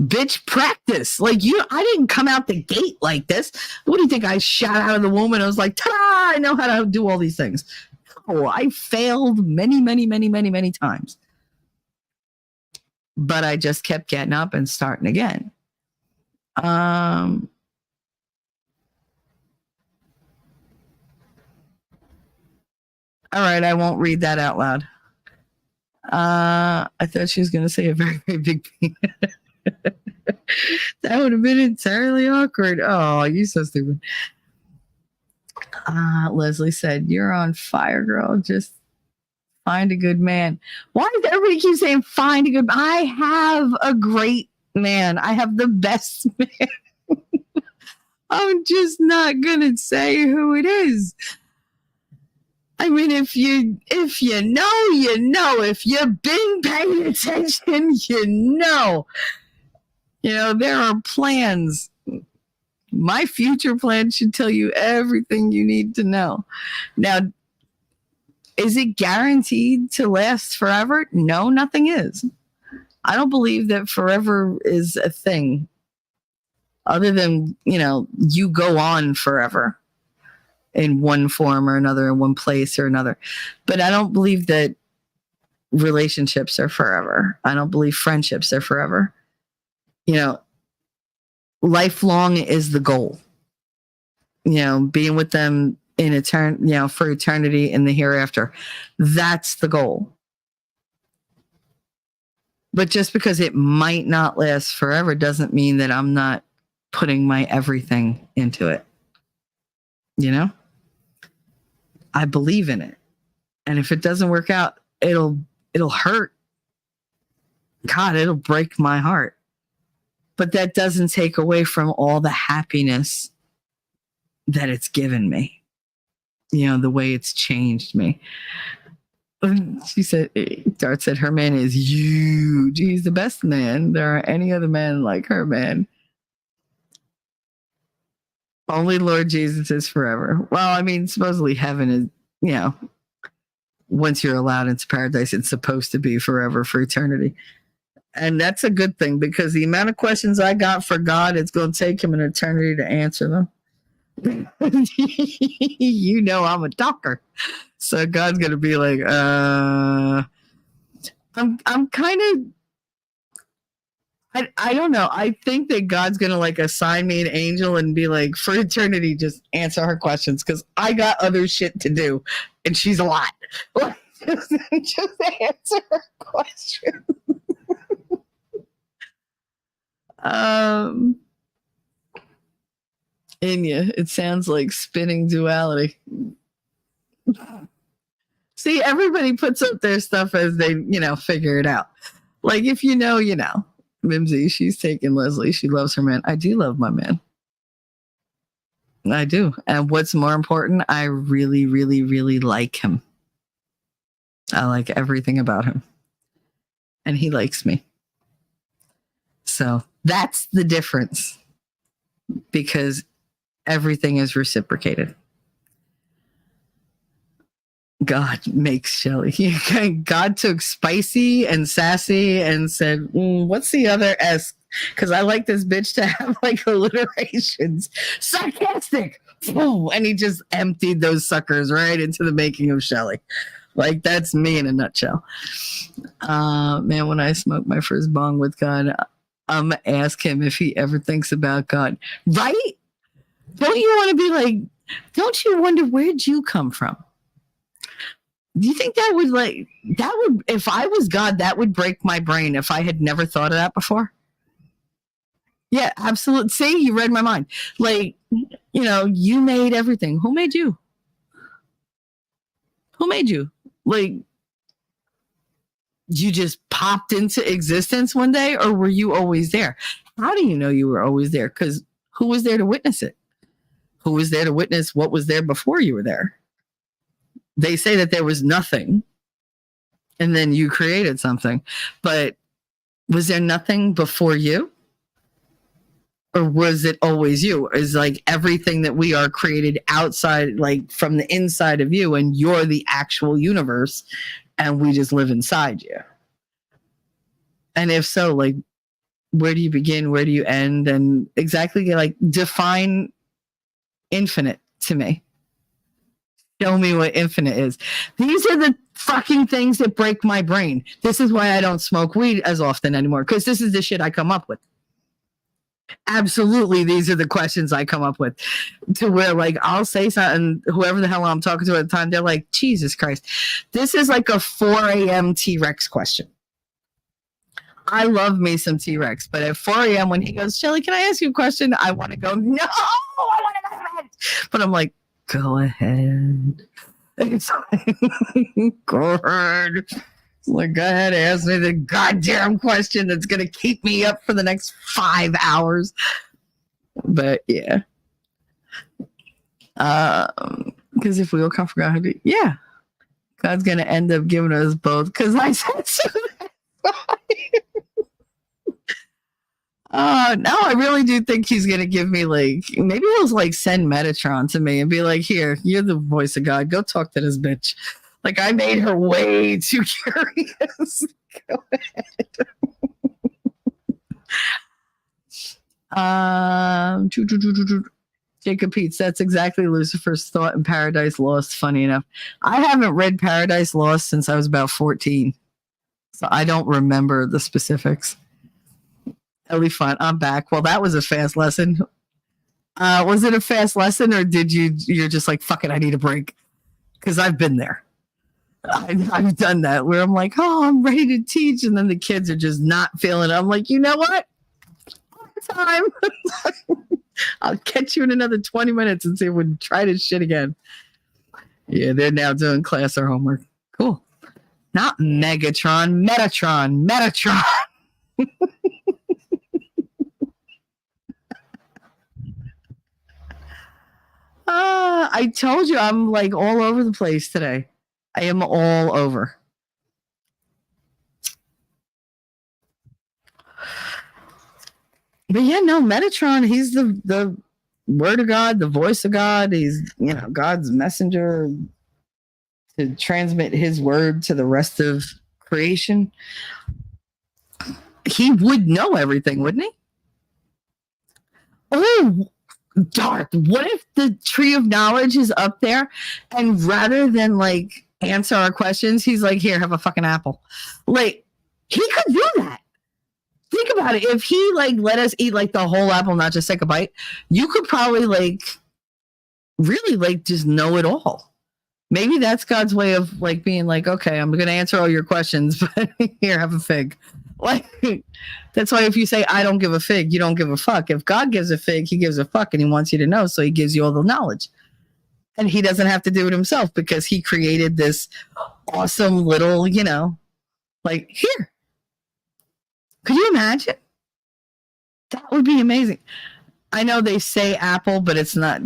[SPEAKER 3] Bitch, practice. Like, I didn't come out the gate like this. What do you think? I shot out of the womb and I was like, ta-da, I know how to do all these things. No, I failed many, many, many, many, many times. But I just kept getting up and starting again. All right, I won't read that out loud. I thought she was going to say a very, very big penis. That would have been entirely awkward. Oh, you're so stupid. Leslie said, you're on fire, girl. Just find a good man. Why does everybody keep saying find a good man? I have a great man. I have the best man. I'm just not going to say who it is. I mean, if you know, you know. If you've been paying attention, you know. There are plans. My future plan should tell you everything you need to know. Now, is it guaranteed to last forever? No, nothing is. I don't believe that forever is a thing. Other than, you go on forever. In one form or another, in one place or another. But I don't believe that relationships are forever. I don't believe friendships are forever. Lifelong is the goal. Being with them in for eternity in the hereafter. That's the goal. But just because it might not last forever doesn't mean that I'm not putting my everything into it. I believe in it. And if it doesn't work out, it'll hurt. God, it'll break my heart. But that doesn't take away from all the happiness that it's given me. The way it's changed me. She said, Dart said, her man is huge. He's the best man. There aren't any other man like her man. Only Lord Jesus is forever. Well, I mean, supposedly heaven is, once you're allowed into paradise, it's supposed to be forever, for eternity. And that's a good thing, because the amount of questions I got for God, it's going to take him an eternity to answer them. I'm a talker. So God's going to be like, I'm kind of, I don't know. I think that God's going to like assign me an angel and be like, for eternity, just answer her questions, because I got other shit to do. And she's a lot. Just answer her questions. Inya, it sounds like spinning duality. See, everybody puts up their stuff as they, figure it out. Like, if you know, you know. Mimsy, she's taking Leslie. She loves her man. I do love my man. I do. And what's more important, I really, really, really like him. I like everything about him. And he likes me. So that's the difference. Because everything is reciprocated. God makes Shelly. God took spicy and sassy and said, what's the other S? Because I like this bitch to have like alliterations. Sarcastic. And he just emptied those suckers right into the making of Shelly. Like, that's me in a nutshell. Man, when I smoke my first bong with God, I'm going to ask him if he ever thinks about God. Right? Don't you want to be like, don't you wonder, where'd you come from? Do you think that would if I was God, that would break my brain if I had never thought of that before? Yeah, absolutely. See, you read my mind. Like, you made everything. Who made you? Who made you? Like, you just popped into existence one day, or were you always there? How do you know you were always there? Because who was there to witness it? Who was there to witness what was there before you were there? They say that there was nothing and then you created something, but was there nothing before you? Or was it always you? Is like everything that we are created outside, like from the inside of you, and you're the actual universe and we just live inside you? And if so, like, where do you begin? Where do you end? And exactly, like, define infinite to me. Show me what infinite is. These are the fucking things that break my brain. This is why I don't smoke weed as often anymore, because this is the shit I come up with. Absolutely, these are the questions I come up with, to where, like, I'll say something, whoever the hell I'm talking to at the time, they're like, Jesus Christ, this is like a 4 a.m. T-Rex question. I love me some T-Rex, but at 4 a.m. when he goes, Shelly, can I ask you a question? I want to go, no, I want to go ahead. But I'm like, go ahead. It's like, go ahead. Like, go ahead, ask me the goddamn question that's going to keep me up for the next 5 hours. But yeah. Because if we all come from God, yeah, God's going to end up giving us both. Because I said so. No, I really do think he's going to give me, like, maybe he'll, like, send Metatron to me and be like, here, you're the voice of God. Go talk to this bitch. Like, I made her way too curious. Go ahead. Jacob Peets, that's exactly Lucifer's thought in Paradise Lost, funny enough. I haven't read Paradise Lost since I was about 14. So I don't remember the specifics. Ellie Fun, I'm back. Well, that was a fast lesson. Was it a fast lesson, or you're just like, fuck it, I need a break? Because I've been there. I've done that where I'm like, oh, I'm ready to teach. And then the kids are just not feeling it. I'm like, you know what? Time. I'll catch you in another 20 minutes and see if we can try this shit again. Yeah, they're now doing class or homework. Cool. Not Megatron, Metatron. I told you I'm like all over the place today. I am all over. But yeah, no, Metatron, he's the word of God, the voice of God. He's, God's messenger to transmit his word to the rest of creation. He would know everything, wouldn't he? Oh, Darth, what if the tree of knowledge is up there and rather than like answer our questions, he's like, here, have a fucking apple. Like, he could do that. Think about it. If he like let us eat like the whole apple, not just take a bite, you could probably like really like just know it all. Maybe that's God's way of like being like, okay, I'm going to answer all your questions, but here, have a fig. Like, that's why if you say, I don't give a fig, you don't give a fuck. If God gives a fig, he gives a fuck and he wants you to know. So he gives you all the knowledge and he doesn't have to do it himself because he created this awesome little, like here. Could you imagine? That would be amazing. I know they say apple, but it's not.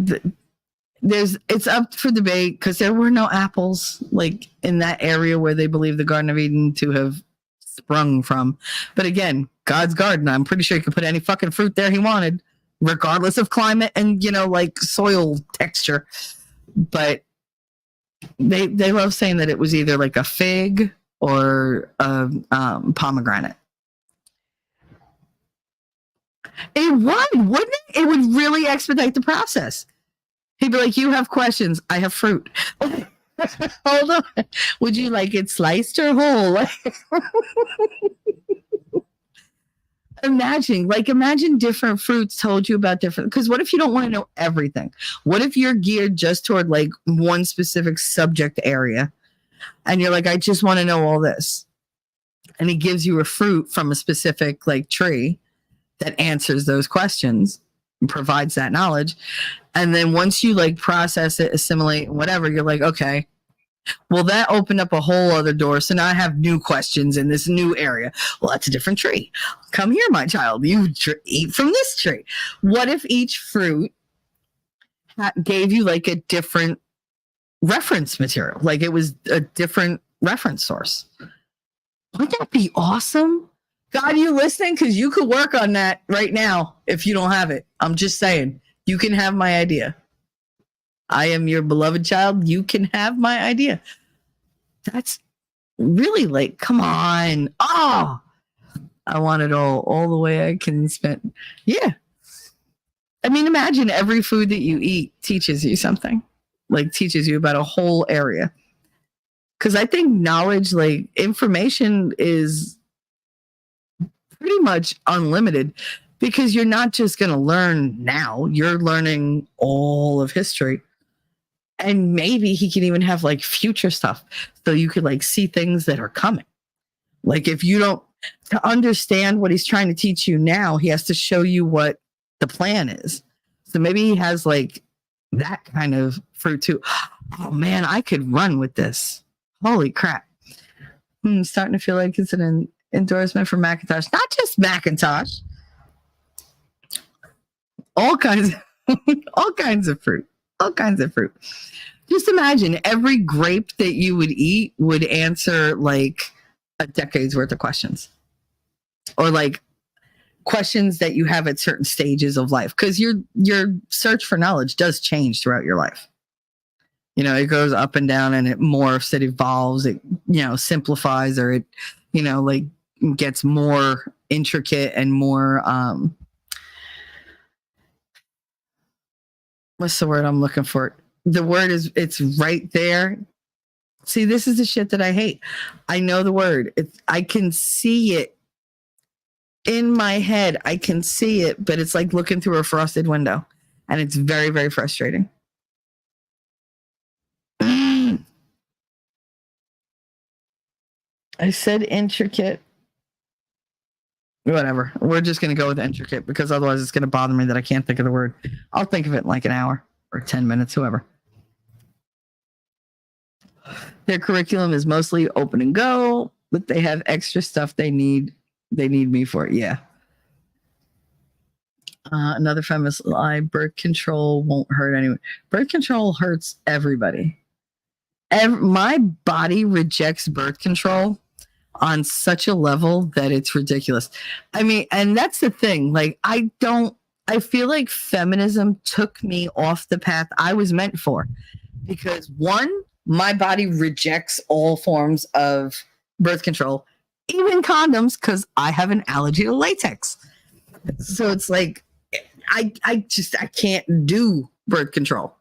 [SPEAKER 3] It's up for debate because there were no apples like in that area where they believe the Garden of Eden to have sprung from. But again, God's garden. I'm pretty sure he could put any fucking fruit there he wanted, regardless of climate and like soil texture. But they love saying that it was either like a fig or a pomegranate. It would, wouldn't it? It would really expedite the process. He'd be like, you have questions. I have fruit. Hold on. Would you like it sliced or whole? Imagine different fruits told you about different, because what if you don't want to know everything? What if you're geared just toward like one specific subject area and you're like, I just want to know all this. And he gives you a fruit from a specific like tree that answers those questions and provides that knowledge. And then once you like process it, assimilate, whatever, you're like, okay, well, that opened up a whole other door. So now I have new questions in this new area. Well, that's a different tree. Come here, my child. You eat from this tree. What if each fruit gave you like a different reference material? Like it was a different reference source. Wouldn't that be awesome? God, you listening? Because you could work on that right now if you don't have it. I'm just saying, you can have my idea. I am your beloved child. You can have my idea. That's really like, come on. Oh, I want it all the way I can spend. Yeah. I mean, imagine every food that you eat teaches you something, like teaches you about a whole area. Because I think knowledge, like information, is pretty much unlimited, because you're not just going to learn now, you're learning all of history. And maybe he can even have like future stuff, so you could like see things that are coming. Like if you don't, to understand what he's trying to teach you now, he has to show you what the plan is. So maybe he has like that kind of fruit too. Oh man, I could run with this. Holy crap. Starting to feel like it's an endorsement for Macintosh. Not just Macintosh. All kinds of fruit. All kinds of fruit. Just imagine every grape that you would eat would answer like a decade's worth of questions. Or like questions that you have at certain stages of life. Because your search for knowledge does change throughout your life. You know, it goes up and down and it morphs, it evolves, it, you know, simplifies, or it, you know, like gets more intricate and more, what's the word I'm looking for? The word is, it's right there. See, this is the shit that I hate. I know the word. I can see it in my head. I can see it, but it's like looking through a frosted window, and it's very, very frustrating. I said intricate. Whatever. We're just going to go with intricate, because otherwise it's going to bother me that I can't think of the word. I'll think of it in like an hour or 10 minutes, whoever. Their curriculum is mostly open and go, but they have extra stuff they need me for. Yeah. Another feminist lie: birth control won't hurt anyone. Birth control hurts everybody. My body rejects birth control on such a level that it's ridiculous. I mean, and that's the thing. Like, I feel like feminism took me off the path I was meant for, because one, my body rejects all forms of birth control, even condoms, because I have an allergy to latex. So it's like, I can't do birth control.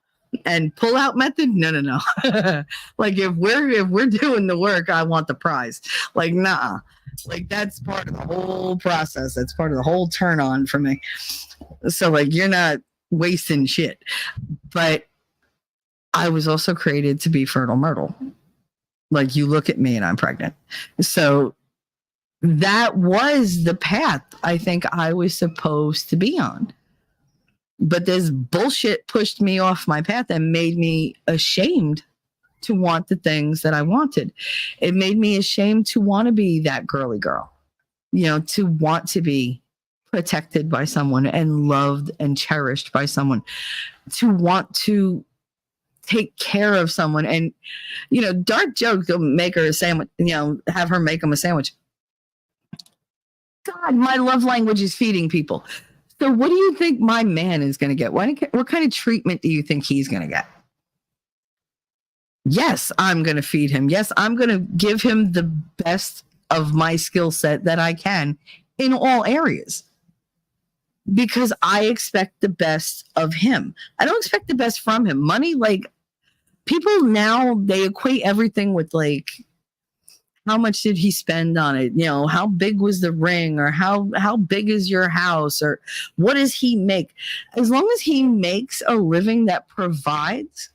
[SPEAKER 3] And pull out method? No. Like if we're doing the work, I want the prize. Like, nah. Like that's part of the whole process. That's part of the whole turn on for me. So like you're not wasting shit. But I was also created to be fertile myrtle. Like you look at me and I'm pregnant. So that was the path I think I was supposed to be on. But this bullshit pushed me off my path and made me ashamed to want the things that I wanted. It made me ashamed to want to be that girly girl, you know, to want to be protected by someone and loved and cherished by someone, to want to take care of someone. And, you know, dark jokes, go make her a sandwich, you know, have her make them a sandwich. God, my love language is feeding people. So what do you think my man is going to get? What kind of treatment do you think he's going to get? Yes, I'm going to feed him. Yes, I'm going to give him the best of my skill set that I can in all areas, because I expect the best of him. I don't expect the best from him. Money, like people now, they equate everything with like, how much did he spend on it? You know, how big was the ring, or how big is your house, or what does he make? As long as he makes a living that provides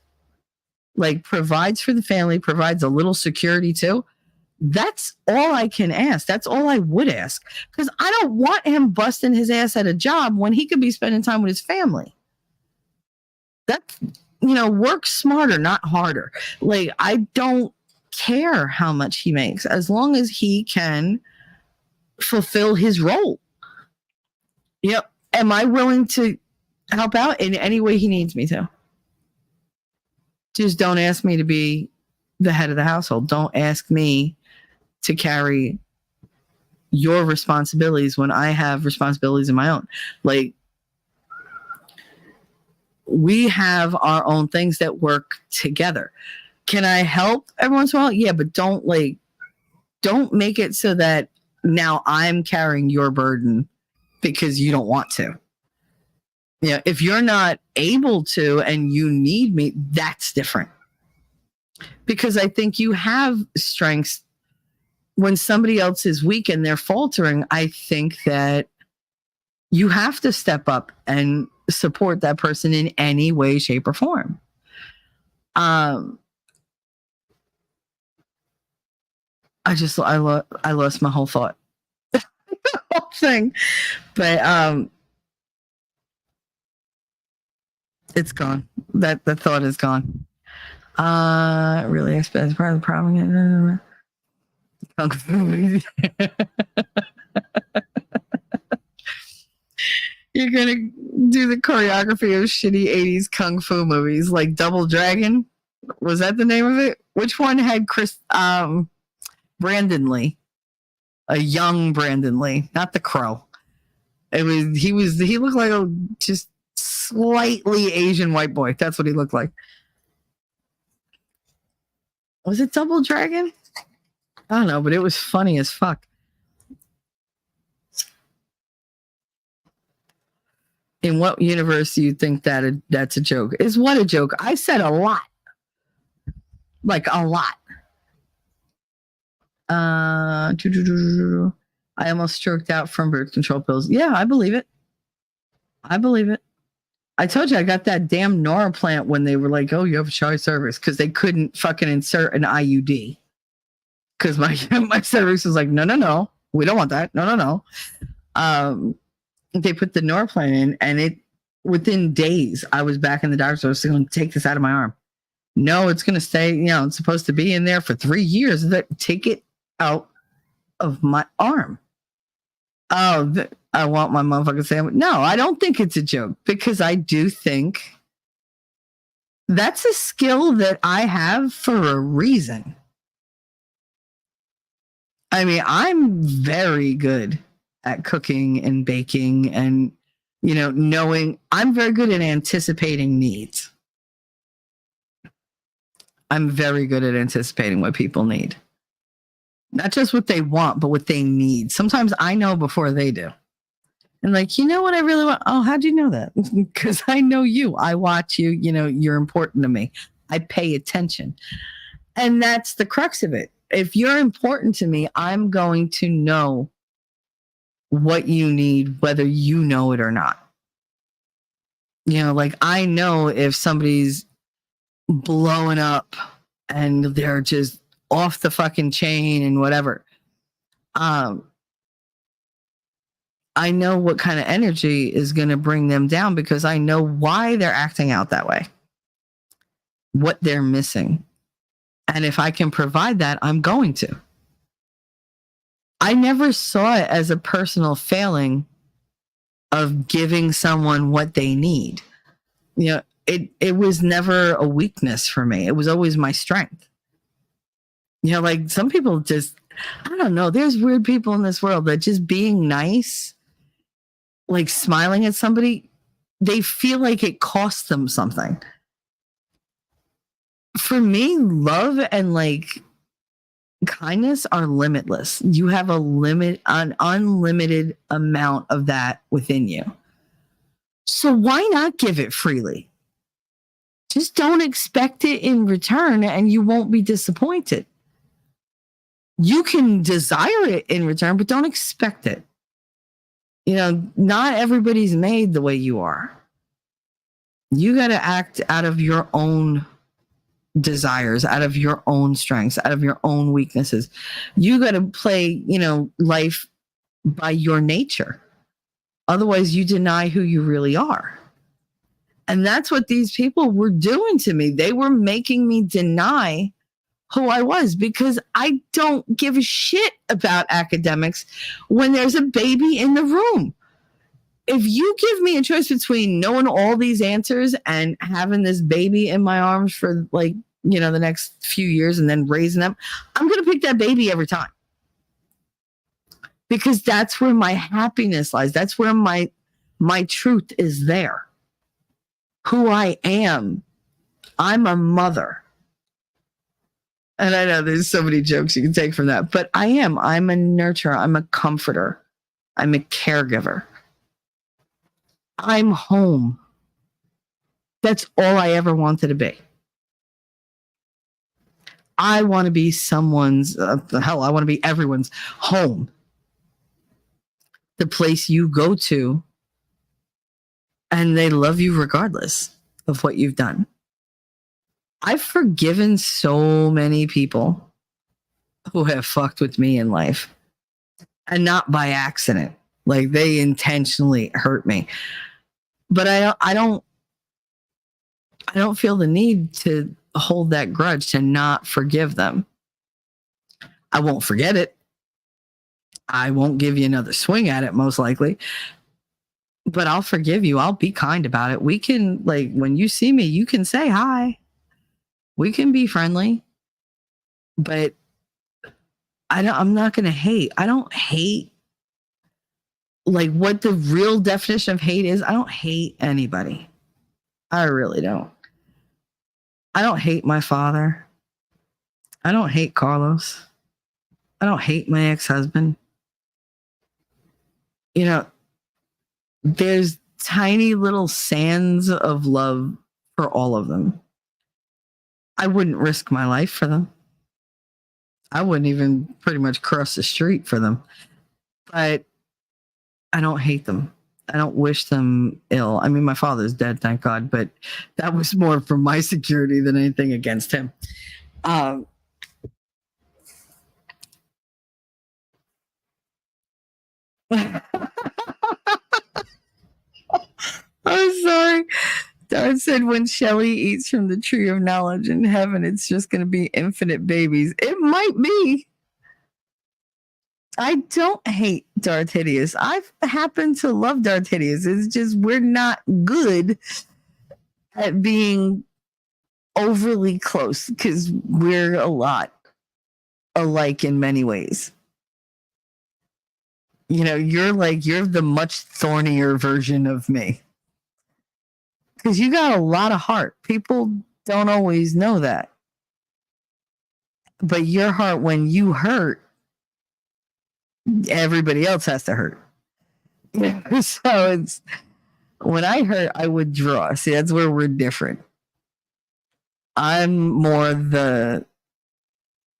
[SPEAKER 3] for the family, provides a little security too, That's all I can ask. That's all I would ask. Because I don't want him busting his ass at a job when he could be spending time with his family. That's, work smarter, not harder. Like, I don't care how much he makes as long as he can fulfill his role. Yep. Am I willing to help out in any way he needs me to? Just don't ask me to be the head of the household. Don't ask me to carry your responsibilities when I have responsibilities of my own. Like, we have our own things that work together. Can I help every once in a while? Yeah, but don't make it so that now I'm carrying your burden because you don't want to. Yeah, if you're not able to and you need me, that's different. Because I think you have strengths when somebody else is weak and they're faltering. I think that you have to step up and support that person in any way, shape, or form. I lost my whole thought. Whole thing. But it's gone. That thought is gone. Really expect part of the problem. Kung Fu movies. You're gonna do the choreography of shitty 80s kung fu movies like Double Dragon. Was that the name of it? Which one had Brandon Lee? A young Brandon Lee, not the Crow. He looked like a just slightly Asian white boy. That's what he looked like. Was it Double Dragon? I don't know, but it was funny as fuck. In what universe do you think that's a joke? Is what a joke? I said a lot. Like a lot. I almost stroked out from birth control pills. Yeah, I believe it. I told you I got that damn Nora plant when they were like, oh, you have a shy cervix, because they couldn't fucking insert an IUD. Because my cervix was like, no, we don't want that. No. They put the Nora plant in, and within days, I was back in the doctor's office going to take this out of my arm. No, it's going to stay, it's supposed to be in there for 3 years. Take it out of my arm. Oh, I want my motherfucking sandwich. No, I don't think it's a joke, because I do think that's a skill that I have for a reason. I mean, I'm very good at cooking and baking and, knowing. I'm very good at anticipating needs. I'm very good at anticipating what people need. Not just what they want, but what they need. Sometimes I know before they do. And like, you know what I really want? Oh, how'd you know that? Because I know you. I watch you. You're important to me. I pay attention. And that's the crux of it. If you're important to me, I'm going to know what you need, whether you know it or not. Like I know if somebody's blowing up and they're just off the fucking chain and whatever. I know what kind of energy is going to bring them down, because I know why they're acting out that way, what they're missing. And if I can provide that, I'm going to. I never saw it as a personal failing of giving someone what they need. It was never a weakness for me. It was always my strength. Like some people just, I don't know, there's weird people in this world that just being nice, like smiling at somebody, they feel like it costs them something. For me, love and like kindness are limitless. You have an unlimited amount of that within you. So why not give it freely? Just don't expect it in return and you won't be disappointed. You can desire it in return, but don't expect it. Not everybody's made the way you are. You got to act out of your own desires, out of your own strengths, out of your own weaknesses. You got to play, life by your nature. Otherwise, you deny who you really are. And that's what these people were doing to me. They were making me deny who I was, because I don't give a shit about academics when there's a baby in the room. If you give me a choice between knowing all these answers and having this baby in my arms for the next few years and then raising them, I'm going to pick that baby every time. Because that's where my happiness lies. That's where my truth is there. Who I am. I'm a mother. And I know there's so many jokes you can take from that, but I am. I'm a nurturer. I'm a comforter. I'm a caregiver. I'm home. That's all I ever wanted to be. I want to be someone's, I want to be everyone's home. The place you go to, and they love you regardless of what you've done. I've forgiven so many people who have fucked with me in life, and not by accident. Like, they intentionally hurt me. But I don't feel the need to hold that grudge, to not forgive them. I won't forget it. I won't give you another swing at it, most likely. But I'll forgive you. I'll be kind about it. We can, when you see me, you can say hi. We can be friendly. But I'm not going to hate. I don't hate. What the real definition of hate is, I don't hate anybody. I really don't. I don't hate my father. I don't hate Carlos. I don't hate my ex-husband. There's tiny little sands of love for all of them. I wouldn't risk my life for them. I wouldn't even pretty much cross the street for them. But I don't hate them. I don't wish them ill. I mean, my father's dead, thank God, but that was more for my security than anything against him. I'm sorry. Dad said when Shelly eats from the tree of knowledge in heaven, it's just going to be infinite babies. It might be. I don't hate Darth Hideous. I happen to love Darth Hideous. It's just we're not good at being overly close because we're a lot alike in many ways. You're the much thornier version of me. Because you got a lot of heart. People don't always know that. But your heart, when you hurt, everybody else has to hurt. So it's, when I hurt, I withdraw. See, that's where we're different. I'm more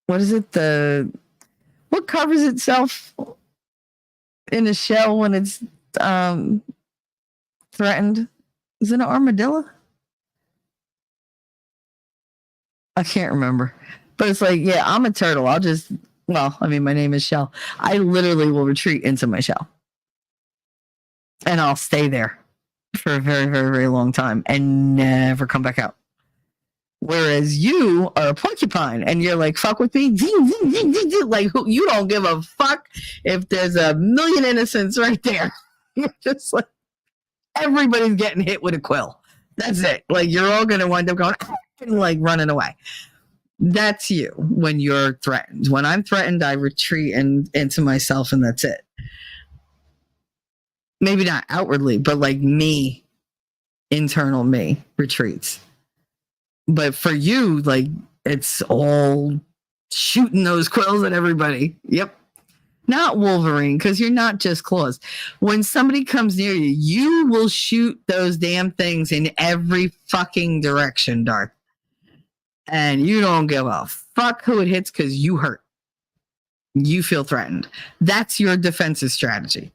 [SPEAKER 3] what covers itself in a shell when it's threatened? Is it an armadillo? I can't remember. But it's I'm a turtle. My name is Shell. I literally will retreat into my shell. And I'll stay there for a very, very, very long time and never come back out. Whereas you are a porcupine and you're fuck with me. You don't give a fuck if there's a million innocents right there. You're just everybody's getting hit with a quill. That's it. You're all going to wind up going and running away. That's you when you're threatened. When I'm threatened, I retreat into myself and that's it. Maybe not outwardly, but me, internal me retreats. But for you, it's all shooting those quills at everybody. Yep. Not Wolverine, because you're not just claws. When somebody comes near you, you will shoot those damn things in every fucking direction, Darth. And you don't give a fuck who it hits because you hurt. You feel threatened. That's your defensive strategy.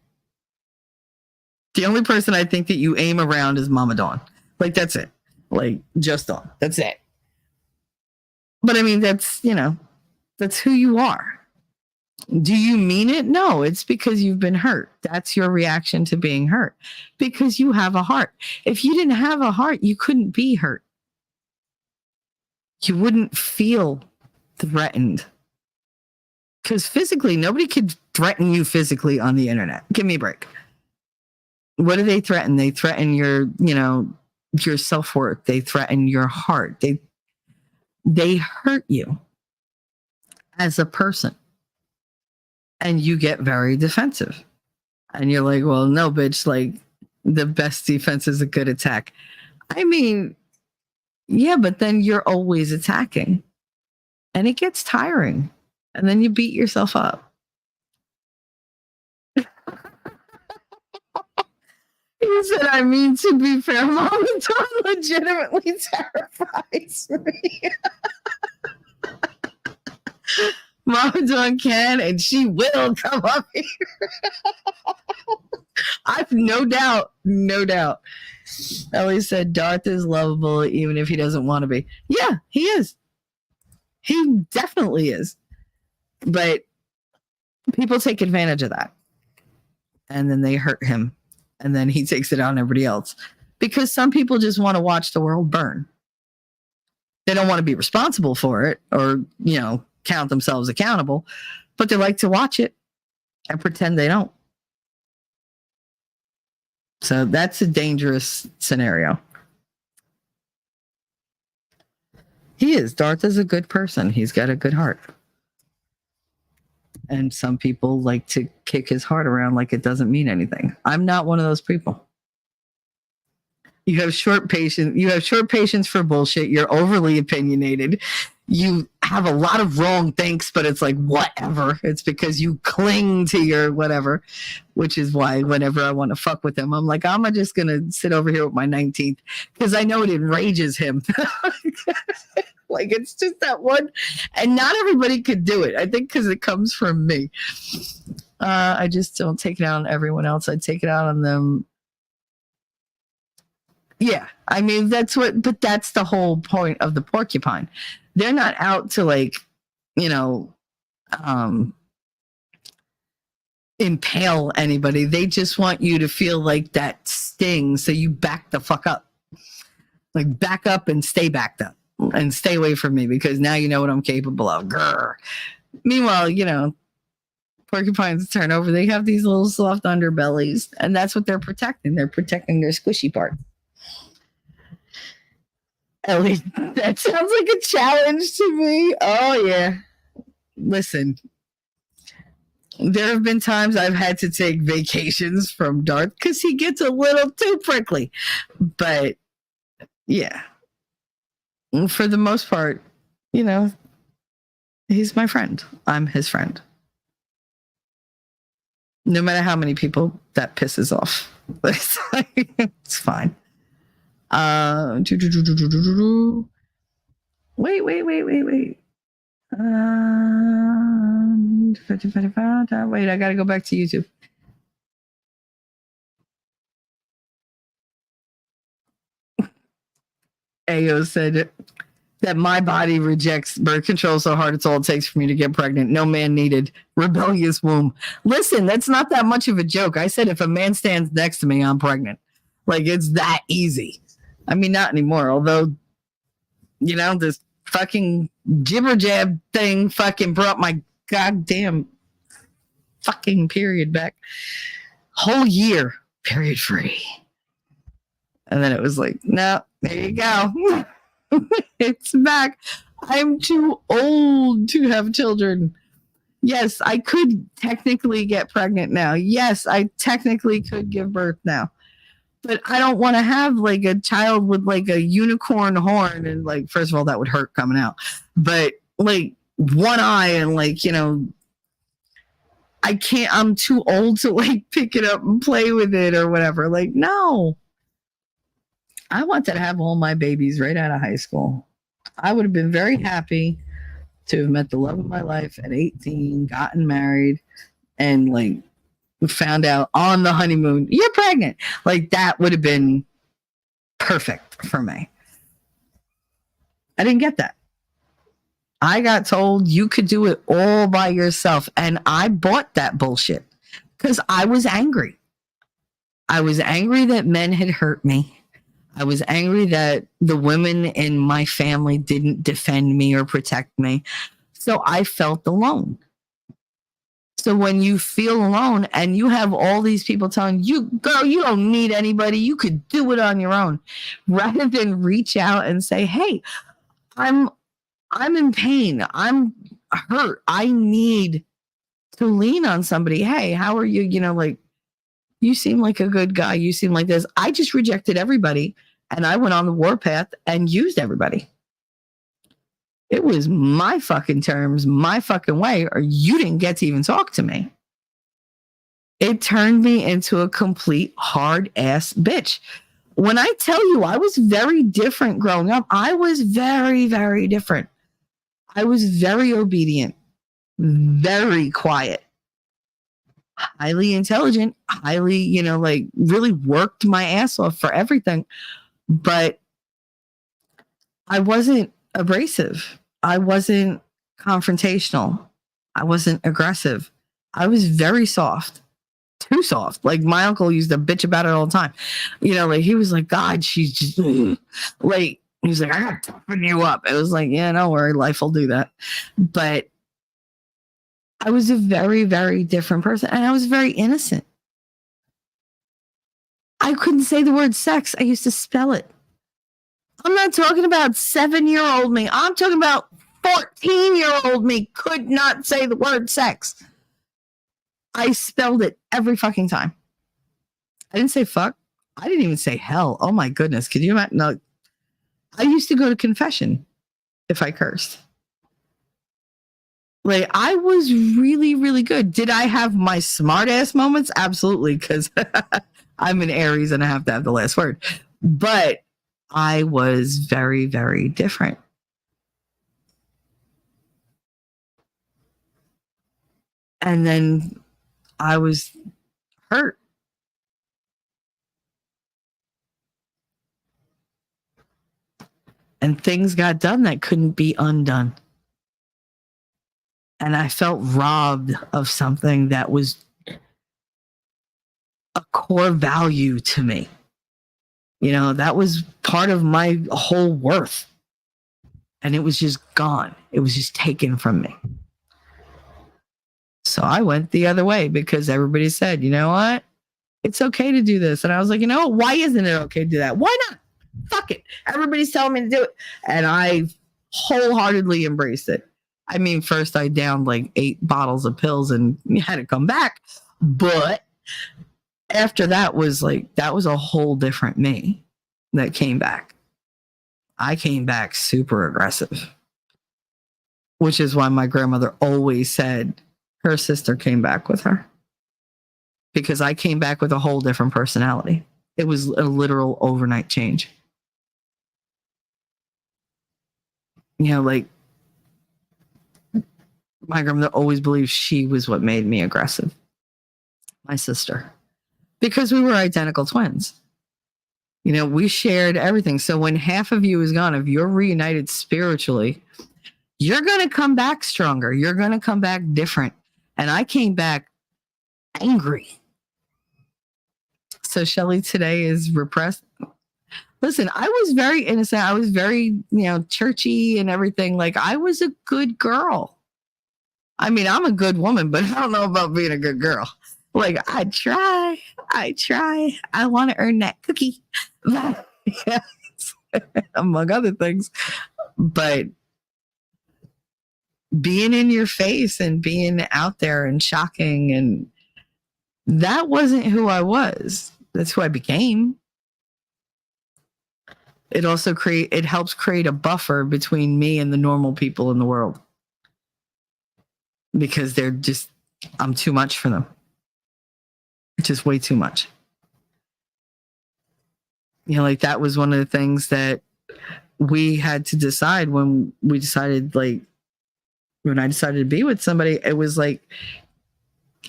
[SPEAKER 3] The only person I think that you aim around is Mama Dawn. That's it. Just Dawn. That's it. But I mean, that's, that's who you are. Do you mean it? No, it's because you've been hurt. That's your reaction to being hurt because you have a heart. If you didn't have a heart, you couldn't be hurt. You wouldn't feel threatened. Because physically, nobody could threaten you physically on the internet. Give me a break. What do they threaten? They threaten your, your self-worth. They threaten your heart. They hurt you as a person. And you get very defensive. And you're like, well, no, bitch, like the best defense is a good attack. I mean, yeah, but then you're always attacking. And it gets tiring. And then you beat yourself up. He said, I mean, to be fair, Mama Dawn legitimately terrifies me. Mama Dawn can and she will come up here. I've no doubt. Ellie said, Darth is lovable even if he doesn't want to be. Yeah, he is. He definitely is. But people take advantage of that. And then they hurt him. And then he takes it out on everybody else. Because some people just want to watch the world burn. They don't want to be responsible for it or, count themselves accountable. But they like to watch it and pretend they don't. So that's a dangerous scenario. He is. Darth is a good person. He's got a good heart. And some people like to kick his heart around like it doesn't mean anything. I'm not one of those people. You have short patience for bullshit. You're overly opinionated. You have a lot of wrong thinks, but it's like, whatever. It's because you cling to your whatever, which is why whenever I want to fuck with him, I'm like, I'm just going to sit over here with my 19th because I know it enrages him. Like, it's just that one. And not everybody could do it. I think because it comes from me. I just don't take it out on everyone else. I take it out on them. Yeah. I mean, but that's the whole point of the porcupine. They're not out to impale anybody. They just want you to feel like that sting. So you back the fuck up. Like, back up and stay backed up. And stay away from me because now you know what I'm capable of. Grr. Meanwhile, porcupines turn over. They have these little soft underbellies, and that's what they're protecting. They're protecting their squishy part. Ellie, that sounds like a challenge to me. Oh, yeah. Listen, there have been times I've had to take vacations from Darth because he gets a little too prickly. But, yeah. For the most part, he's my friend. I'm his friend. No matter how many people that pisses off. It's fine. Wait. Wait, I gotta go back to YouTube. Ayo said that my body rejects birth control so hard it's all it takes for me to get pregnant. No man needed. Rebellious womb. Listen, that's not that much of a joke. I said if a man stands next to me, I'm pregnant. Like, it's that easy. I mean, not anymore. Although, this fucking jibber jab thing fucking brought my goddamn fucking period back. Whole year, period free. And then it was like, no, there you go. It's back. I'm too old to have children. Yes, I could technically get pregnant now. Yes, I technically could give birth now. But I don't want to have like a child with like a unicorn horn and like, first of all, that would hurt coming out. But like one eye and like, I can't, I'm too old to like pick it up and play with it or whatever. Like, no. I wanted to have all my babies right out of high school. I would have been very happy to have met the love of my life at 18, gotten married, and like found out on the honeymoon, you're pregnant. Like, that would have been perfect for me. I didn't get that. I got told you could do it all by yourself. And I bought that bullshit because I was angry. I was angry that men had hurt me. I was angry that the women in my family didn't defend me or protect me. So I felt alone. So when you feel alone and you have all these people telling you, girl, you don't need anybody, you could do it on your own, rather than reach out and say, hey, I'm in pain. I'm hurt. I need to lean on somebody. Hey, how are you? You know, like, you seem like a good guy. You seem like this. I just rejected everybody and I went on the warpath and used everybody. It was my fucking terms, my fucking way, or you didn't get to even talk to me. It turned me into a complete hard ass bitch. When I tell you I was very different growing up, I was very, very different. I was very obedient, very quiet, highly intelligent, highly, you know, like really worked my ass off for everything. But I wasn't abrasive. I wasn't confrontational. I wasn't aggressive. I was very soft, too soft. Like my uncle used to bitch about it all the time. You know, like he was like, God, she's just like, he was like, I gotta toughen you up. It was like, yeah, don't worry, life will do that. But I was a very, very different person. And I was very innocent. I couldn't say the word sex. I used to spell it. I'm not talking about 7-year-old me. I'm talking about 14-year-old me could not say the word sex. I spelled it every fucking time. I didn't say fuck. I didn't even say hell. Oh my goodness. Could you imagine? No. I used to go to confession if I cursed. Like I was really, really good. Did I have my smart ass moments? Absolutely. Because I'm an Aries and I have to have the last word. But I was very, very different. And then I was hurt. And things got done that couldn't be undone. And I felt robbed of something that was a core value to me. You know, that was part of my whole worth. And it was just gone. It was just taken from me. So I went the other way because everybody said, you know what? It's okay to do this. And I was like, you know what? Why isn't it okay to do that? Why not? Fuck it. Everybody's telling me to do it. And I wholeheartedly embraced it. I mean, first I downed like 8 bottles of pills and had to come back. But after that was a whole different me that came back. I came back super aggressive, which is why my grandmother always said her sister came back with her, because I came back with a whole different personality. It was a literal overnight change. You know, like my grandmother always believed she was what made me aggressive. My sister. Because we were identical twins. You know, we shared everything. So when half of you is gone, if you're reunited spiritually, you're going to come back stronger. You're going to come back different. And I came back angry. So Shelly today is repressed. Listen, I was very innocent. I was very, churchy and everything. Like I was a good girl. I mean, I'm a good woman, but I don't know about being a good girl. Like I try. I want to earn that cookie, among other things. But being in your face and being out there and shocking, and that wasn't who I was. That's who I became. It also helps create a buffer between me and the normal people in the world, because I'm too much for them. Just way too much. You know, like that was one of the things that we had to decide when I decided to be with somebody. It was like,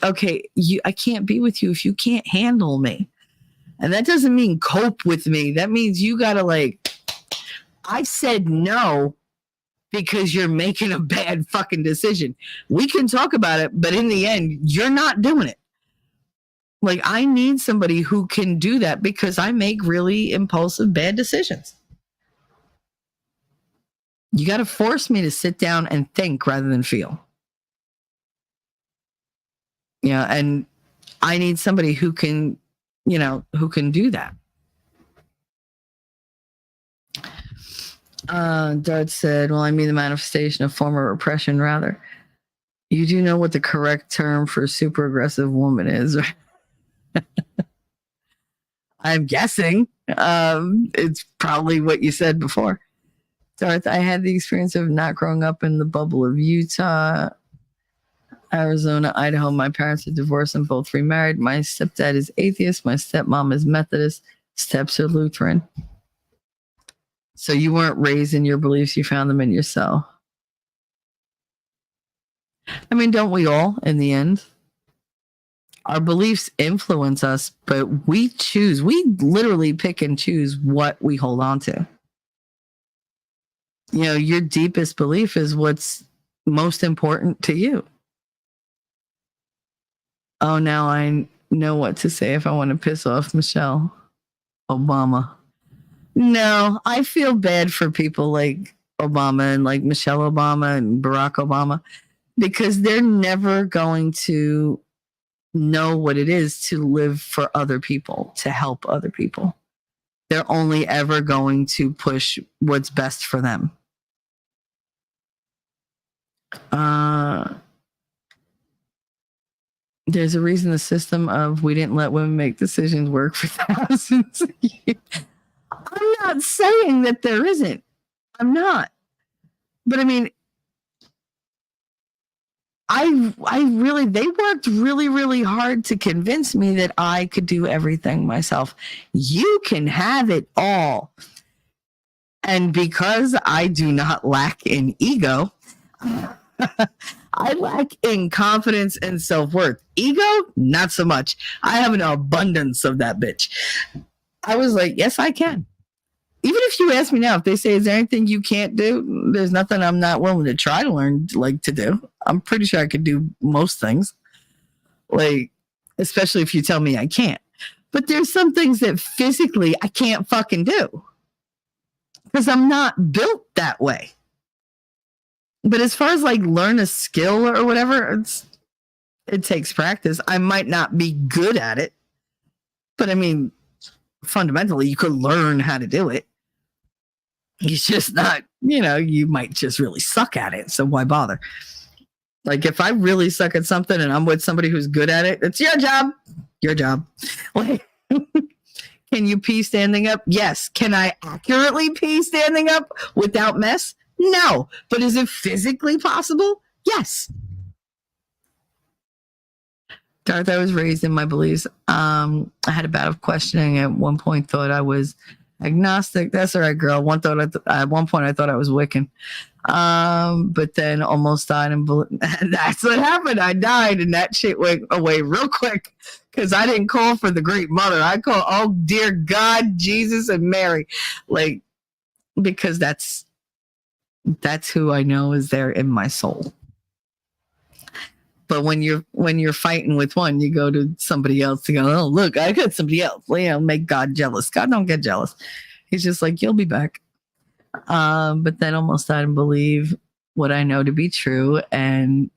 [SPEAKER 3] okay, I can't be with you if you can't handle me. And that doesn't mean cope with me. That means you gotta I said no because you're making a bad fucking decision. We can talk about it, but in the end, you're not doing it. Like, I need somebody who can do that because I make really impulsive, bad decisions. You got to force me to sit down and think rather than feel. Yeah, and I need somebody who can, who can do that. Dart said, well, I mean the manifestation of former repression, rather. You do know what the correct term for super aggressive woman is, right? I'm guessing. It's probably what you said before. Darth, I had the experience of not growing up in the bubble of Utah, Arizona, Idaho. My parents are divorced and both remarried. My stepdad is atheist. My stepmom is Methodist. Steps are Lutheran. So you weren't raised in your beliefs. You found them in yourself. I mean, don't we all in the end? Our beliefs influence us, but we choose. We literally pick and choose what we hold on to. Your deepest belief is what's most important to you. Oh, now I know what to say if I want to piss off Michelle Obama. No, I feel bad for people like Obama and like Michelle Obama and Barack Obama because they're never going to know what it is to live for other people, to help other people. They're only ever going to push what's best for them. There's a reason the system of we didn't let women make decisions work for thousands of years. I'm not saying that there isn't. I'm not. But I mean, they worked really, really hard to convince me that I could do everything myself. You can have it all. And because I do not lack in ego, I lack in confidence and self-worth. Ego, not so much. I have an abundance of that bitch. I was like, yes, I can. Even if you ask me now, if they say, is there anything you can't do? There's nothing I'm not willing to try to learn, to do. I'm pretty sure I could do most things. Especially if you tell me I can't. But there's some things that physically I can't fucking do. Because I'm not built that way. But as far as learn a skill or whatever, it takes practice. I might not be good at it. But I mean, fundamentally, you could learn how to do it. It's just not, you might just really suck at it. So why bother? If I really suck at something and I'm with somebody who's good at it, it's your job. Your job. Can you pee standing up? Yes. Can I accurately pee standing up without mess? No. But is it physically possible? Yes. Darth, I was raised in my beliefs. I had a bout of questioning. At one point, thought I was agnostic. That's all right, girl. At one point, I thought I was Wiccan. But then almost died. And that's what happened. I died, and that shit went away real quick because I didn't call for the Great Mother. I called, oh, dear God, Jesus, and Mary. Because that's who I know is there in my soul. But when you're fighting with one, you go to somebody else to go, oh, look, I got somebody else. Make God jealous. God don't get jealous. He's just like, you'll be back. But then almost I didn't believe what I know to be true. And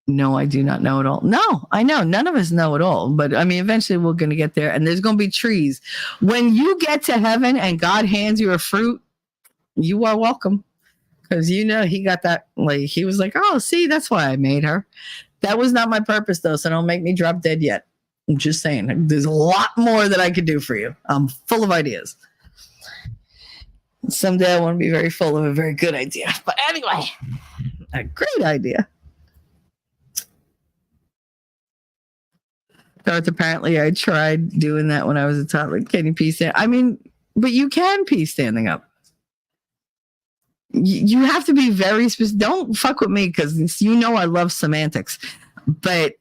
[SPEAKER 3] no, I do not know it all. No, I know. None of us know it all. But I mean, eventually we're going to get there. And there's going to be trees. When you get to heaven and God hands you a fruit, you are welcome. Because he got that, he was like, oh, see, that's why I made her. That was not my purpose, though, so don't make me drop dead yet. I'm just saying, there's a lot more that I could do for you. I'm full of ideas. Someday I want to be very full of a very good idea. But anyway, a great idea. Darth, apparently I tried doing that when I was a toddler. Can you pee stand? I mean, but you can pee standing up. You have to be very specific. Don't fuck with me because I love semantics. But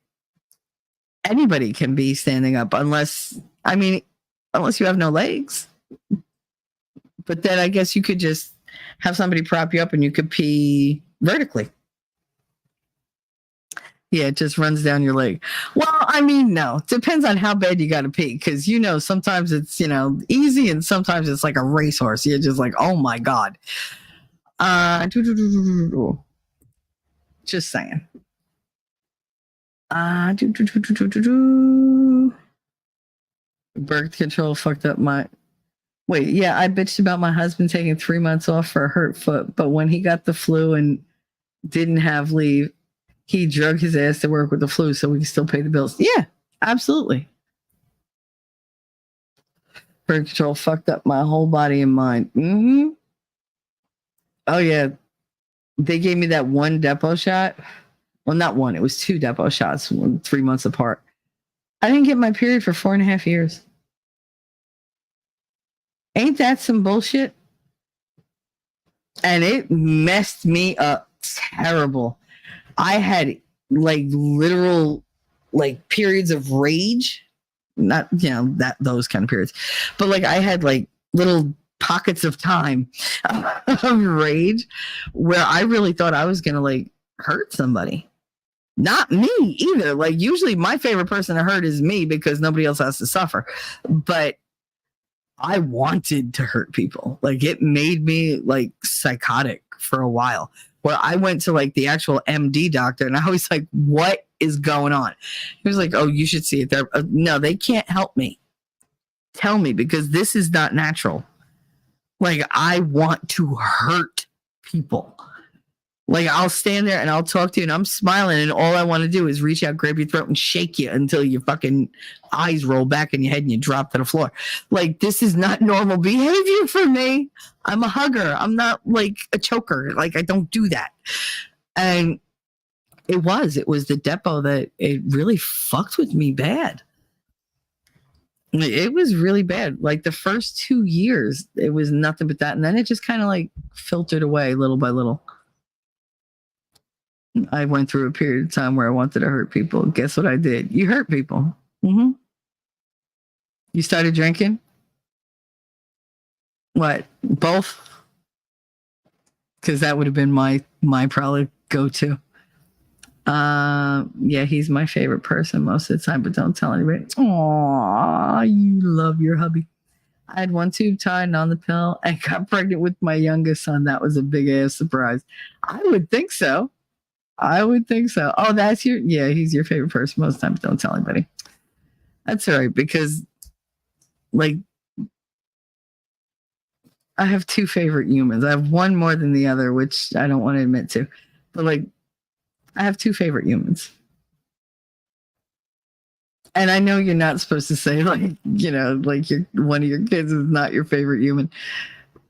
[SPEAKER 3] anybody can be standing up unless you have no legs. But then I guess you could just have somebody prop you up and you could pee vertically. Yeah, it just runs down your leg. Well, I mean, no. Depends on how bad you got to pee. Because, sometimes it's, easy and sometimes it's like a racehorse. You're just like, oh, my God. Just saying. Birth control fucked up my... Wait, yeah, I bitched about my husband taking 3 months off for a hurt foot. But when he got the flu and didn't have leave, he drug his ass to work with the flu so we can still pay the bills. Yeah, absolutely. Birth control fucked up my whole body and mind. Mm-hmm. Oh, yeah. They gave me that one depot shot. Well, not one. It was 2 depot shots, 3 months apart. I didn't get my period for 4.5 years. Ain't that some bullshit? And it messed me up terrible. I had literal periods of rage. Not, those kind of periods. But I had little pockets of time of rage where I really thought I was going to hurt somebody. Not me either. Usually my favorite person to hurt is me because nobody else has to suffer. But I wanted to hurt people. It made me psychotic for a while where I went to the actual MD doctor and I was like, what is going on? He was like, oh, you should see it there. No, they can't help me. Tell me because this is not natural. I want to hurt people. I'll stand there and I'll talk to you and I'm smiling and all I want to do is reach out, grab your throat and shake you until your fucking eyes roll back in your head and you drop to the floor. This is not normal behavior for me. I'm a hugger. I'm not a choker. I don't do that. And it was the depot that it really fucked with me bad. It was really bad. The first 2 years, it was nothing but that. And then it just kind of filtered away little by little. I went through a period of time where I wanted to hurt people. Guess what I did? You hurt people. Mm-hmm. You started drinking? What? Both? Because that would have been my probably go-to. Yeah, he's my favorite person most of the time, but don't tell anybody. Aw, you love your hubby. I had one tube tied on the pill and got pregnant with my youngest son. That was a big ass surprise. I would think so. Oh, he's your favorite person most times. Don't tell anybody. That's all right because I have 2 favorite humans. I have one more than the other, which I don't want to admit to, but I have 2 favorite humans. And I know you're not supposed to say one of your kids is not your favorite human,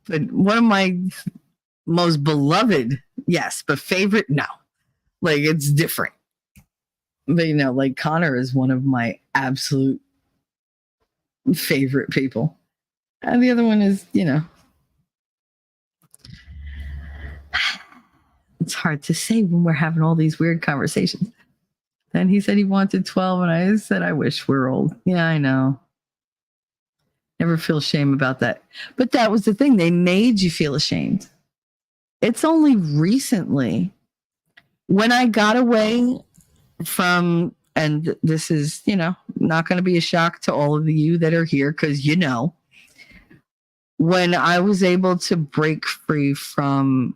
[SPEAKER 3] but one of my most beloved, yes, but favorite, no. It's different. But, Connor is one of my absolute favorite people. And the other one is, it's hard to say when we're having all these weird conversations. Then he said he wanted 12, and I said, I wish we're old. Yeah, I know. Never feel shame about that. But that was the thing. They made you feel ashamed. It's only recently when I got away from, and this is, not going to be a shock to all of you that are here because when I was able to break free from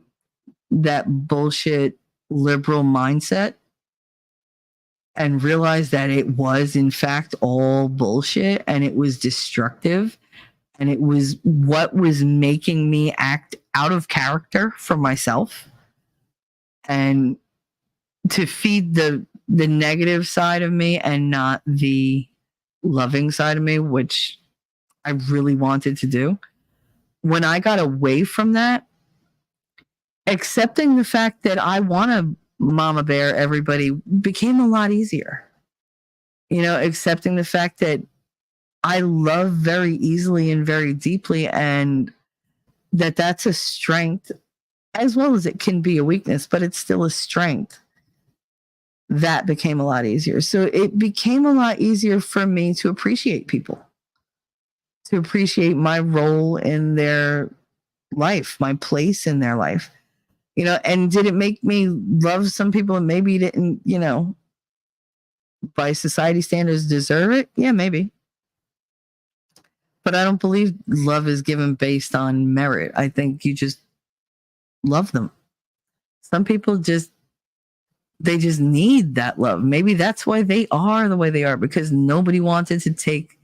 [SPEAKER 3] that bullshit liberal mindset and realize that it was in fact all bullshit and it was destructive and it was what was making me act out of character for myself and to feed the negative side of me and not the loving side of me, which I really wanted to do. When I got away from that, accepting the fact that I want to mama bear everybody became a lot easier. Accepting the fact that I love very easily and very deeply and that's a strength as well as it can be a weakness, but it's still a strength. That became a lot easier. So it became a lot easier for me to appreciate people, to appreciate my role in their life, my place in their life. And did it make me love some people and maybe didn't, by society standards deserve it? Yeah, maybe. But I don't believe love is given based on merit. I think you just love them. Some people just need that love. Maybe that's why they are the way they are, because nobody wanted to take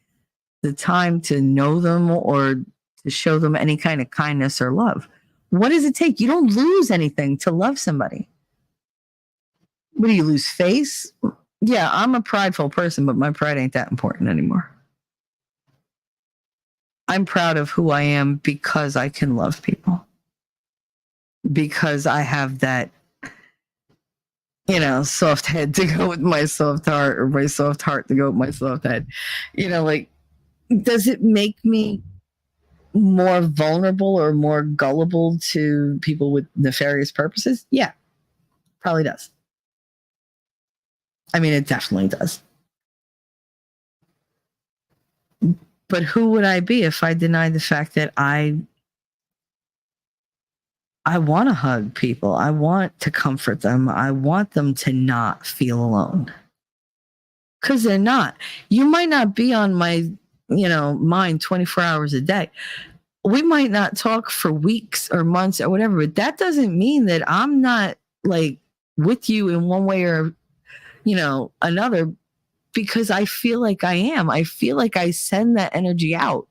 [SPEAKER 3] the time to know them or to show them any kind of kindness or love. What does it take? You don't lose anything to love somebody. What do you lose? Face? Yeah, I'm a prideful person, but my pride ain't that important anymore. I'm proud of who I am because I can love people. Because I have that, soft head to go with my soft heart, or my soft heart to go with my soft head. Does it make me more vulnerable or more gullible to people with nefarious purposes? Yeah, probably does. I mean, it definitely does. But who would I be if I denied the fact that I want to hug people. I want to comfort them. I want them to not feel alone. Because they're not. You might not be on my, mind 24 hours a day. We might not talk for weeks or months or whatever, but that doesn't mean that I'm not with you in one way or, another, because I feel like I am. I feel like I send that energy out.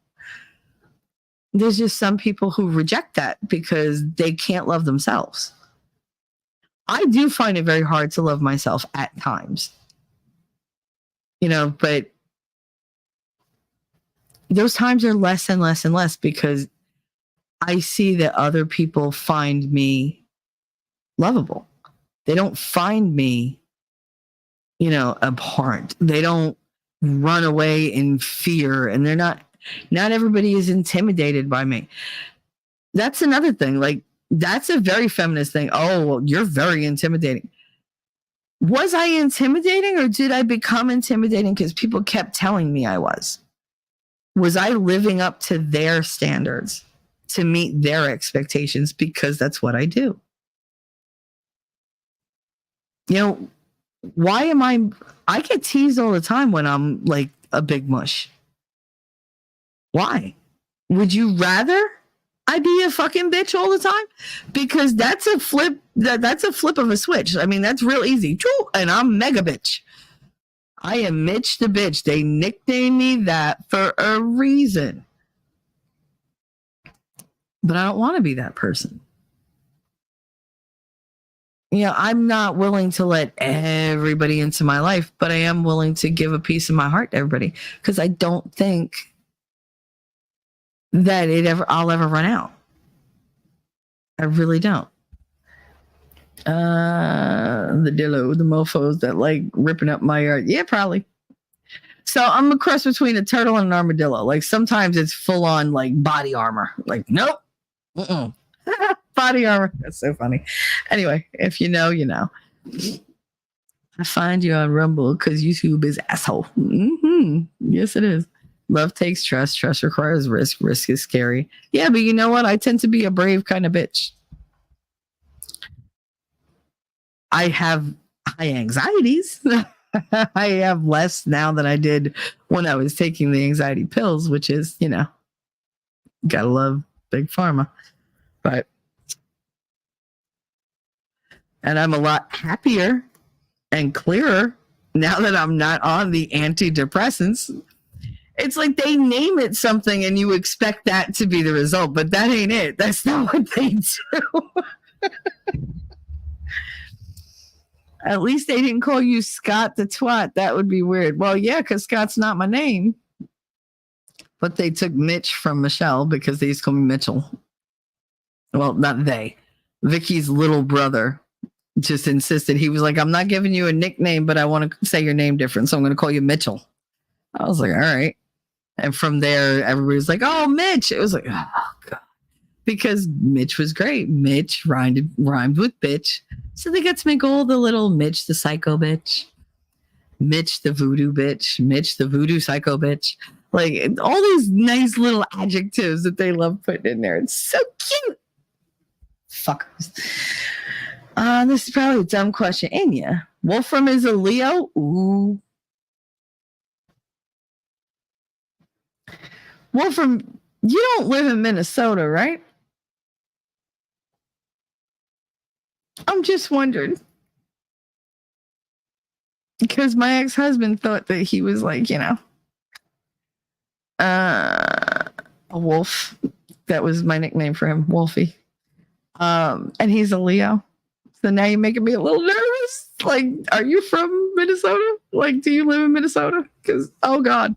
[SPEAKER 3] There's just some people who reject that because they can't love themselves. I do find it very hard to love myself at times. But those times are less and less and less because I see that other people find me lovable. They don't find me, abhorrent. They don't run away in fear, and not everybody is intimidated by me. That's another thing. That's a very feminist thing. Oh, well, you're very intimidating. Was I intimidating, or did I become intimidating because people kept telling me I was? Was I living up to their standards to meet their expectations because that's what I do? Why am I get teased all the time when I'm a big mush. Why? Would you rather I be a fucking bitch all the time? Because that's a flip. That's a flip of a switch. I mean, that's real easy. And I'm mega bitch. I am Mitch the bitch. They nicknamed me that for a reason. But I don't want to be that person. I'm not willing to let everybody into my life, but I am willing to give a piece of my heart to everybody because I don't think that I'll ever run out. I really don't. The mofos that ripping up my yard. Yeah, probably. So I'm a cross between a turtle and an armadillo. Sometimes it's full on body armor. Nope. Body armor. That's so funny. Anyway, if you know, you know. I find you on Rumble because YouTube is asshole. Yes, it is. Love takes trust. Trust requires risk. Risk is scary. Yeah, but you know what? I tend to be a brave kind of bitch. I have high anxieties. I have less now than I did when I was taking the anxiety pills, which is, gotta love Big Pharma. And I'm a lot happier and clearer now that I'm not on the antidepressants. It's like they name it something and you expect that to be the result, but that ain't it. That's not what they do. At least they didn't call you Scott the twat. That would be weird. Well, yeah, because Scott's not my name. But they took Mitch from Michelle because they used to call me Mitchell. Well, not they. Vicky's little brother just insisted. He was like, I'm not giving you a nickname, but I want to say your name different, so I'm going to call you Mitchell. I was like, all right. And from there, everybody was like, oh, Mitch. It was like, oh, God. Because Mitch was great. Mitch rhymed with bitch. So they got to make all the little Mitch the psycho bitch, Mitch the voodoo bitch, Mitch the voodoo psycho bitch. Like all these nice little adjectives that they love putting in there. It's so cute. Fuckers. This is probably a dumb question. Anya, Wolfram is a Leo? Ooh. Wolfram, you don't live in Minnesota, right? I'm just wondering. Because my ex-husband thought that he was like, a wolf. That was my nickname for him, Wolfie. And he's a Leo. So now you're making me a little nervous. Like, are you from Minnesota? Like, do you live in Minnesota? Because, oh God.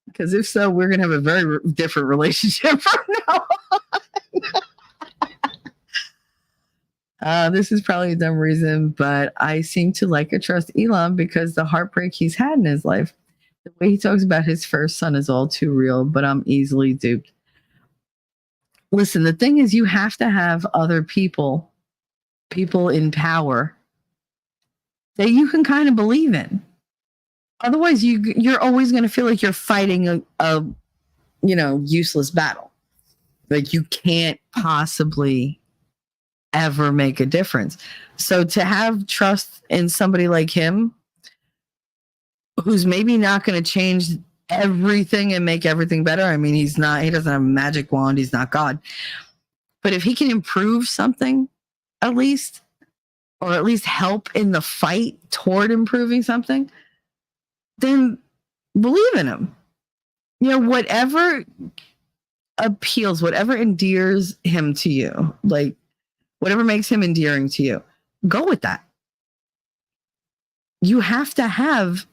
[SPEAKER 3] Because if so, we're going to have a very different relationship from now on. This is probably a dumb reason, but I seem to like or trust Elon because the heartbreak he's had in his life. The way he talks about his first son is all too real, but I'm easily duped. Listen, the thing is, you have to have other people in power that you can kind of believe in. Otherwise, you're always going to feel like you're fighting a useless battle. Like you can't possibly ever make a difference. So to have trust in somebody like him, who's maybe not going to change everything and make everything better. I mean, he doesn't have a magic wand. He's not God. But if he can improve something, at least, or at least help in the fight toward improving something, then believe in him. Whatever appeals, whatever endears him to you, like whatever makes him endearing to you, go with that. You have to have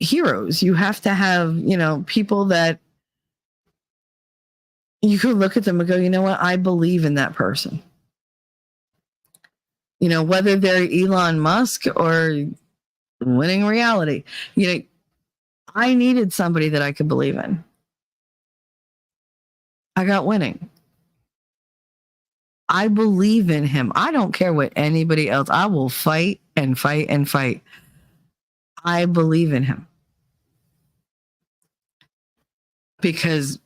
[SPEAKER 3] heroes. You have to have, people that you could look at them and go, you know what? I believe in that person. Whether they're Elon Musk or Winning Reality, I needed somebody that I could believe in. I got Winning. I believe in him. I don't care what anybody else. I will fight and fight and fight. I believe in him. Because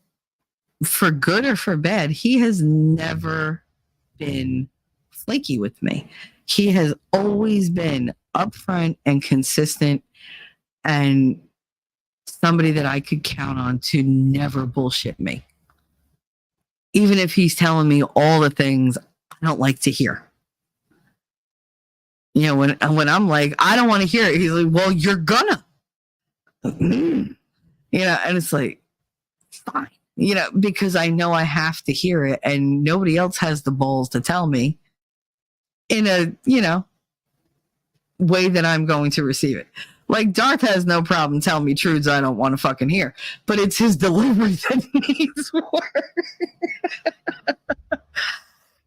[SPEAKER 3] for good or for bad, he has never been flaky with me. He has always been upfront and consistent and somebody that I could count on to never bullshit me. Even if he's telling me all the things I don't like to hear. When I'm like, I don't want to hear it, he's like, well, you're gonna. And it's like, fine. Because I know I have to hear it and nobody else has the balls to tell me in a, way that I'm going to receive it. Like Darth has no problem telling me truths I don't want to fucking hear, but it's his delivery that needs work.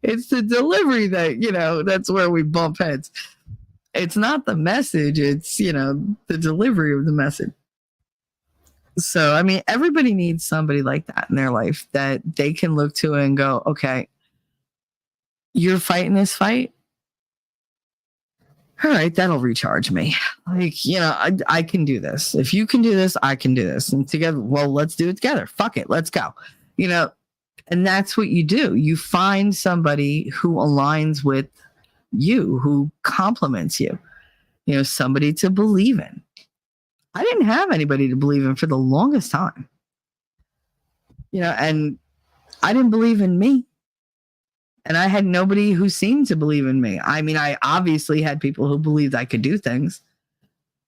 [SPEAKER 3] It's the delivery that, that's where we bump heads. It's not the message, it's, the delivery of the message. So, I mean, everybody needs somebody like that in their life that they can look to and go, okay, you're fighting this fight. All right, that'll recharge me. Like, I can do this. If you can do this, I can do this. And together, well, let's do it together. Fuck it. Let's go. And that's what you do. You find somebody who aligns with you, who compliments you, somebody to believe in. I didn't have anybody to believe in for the longest time. And I didn't believe in me. And I had nobody who seemed to believe in me. I mean, I obviously had people who believed I could do things,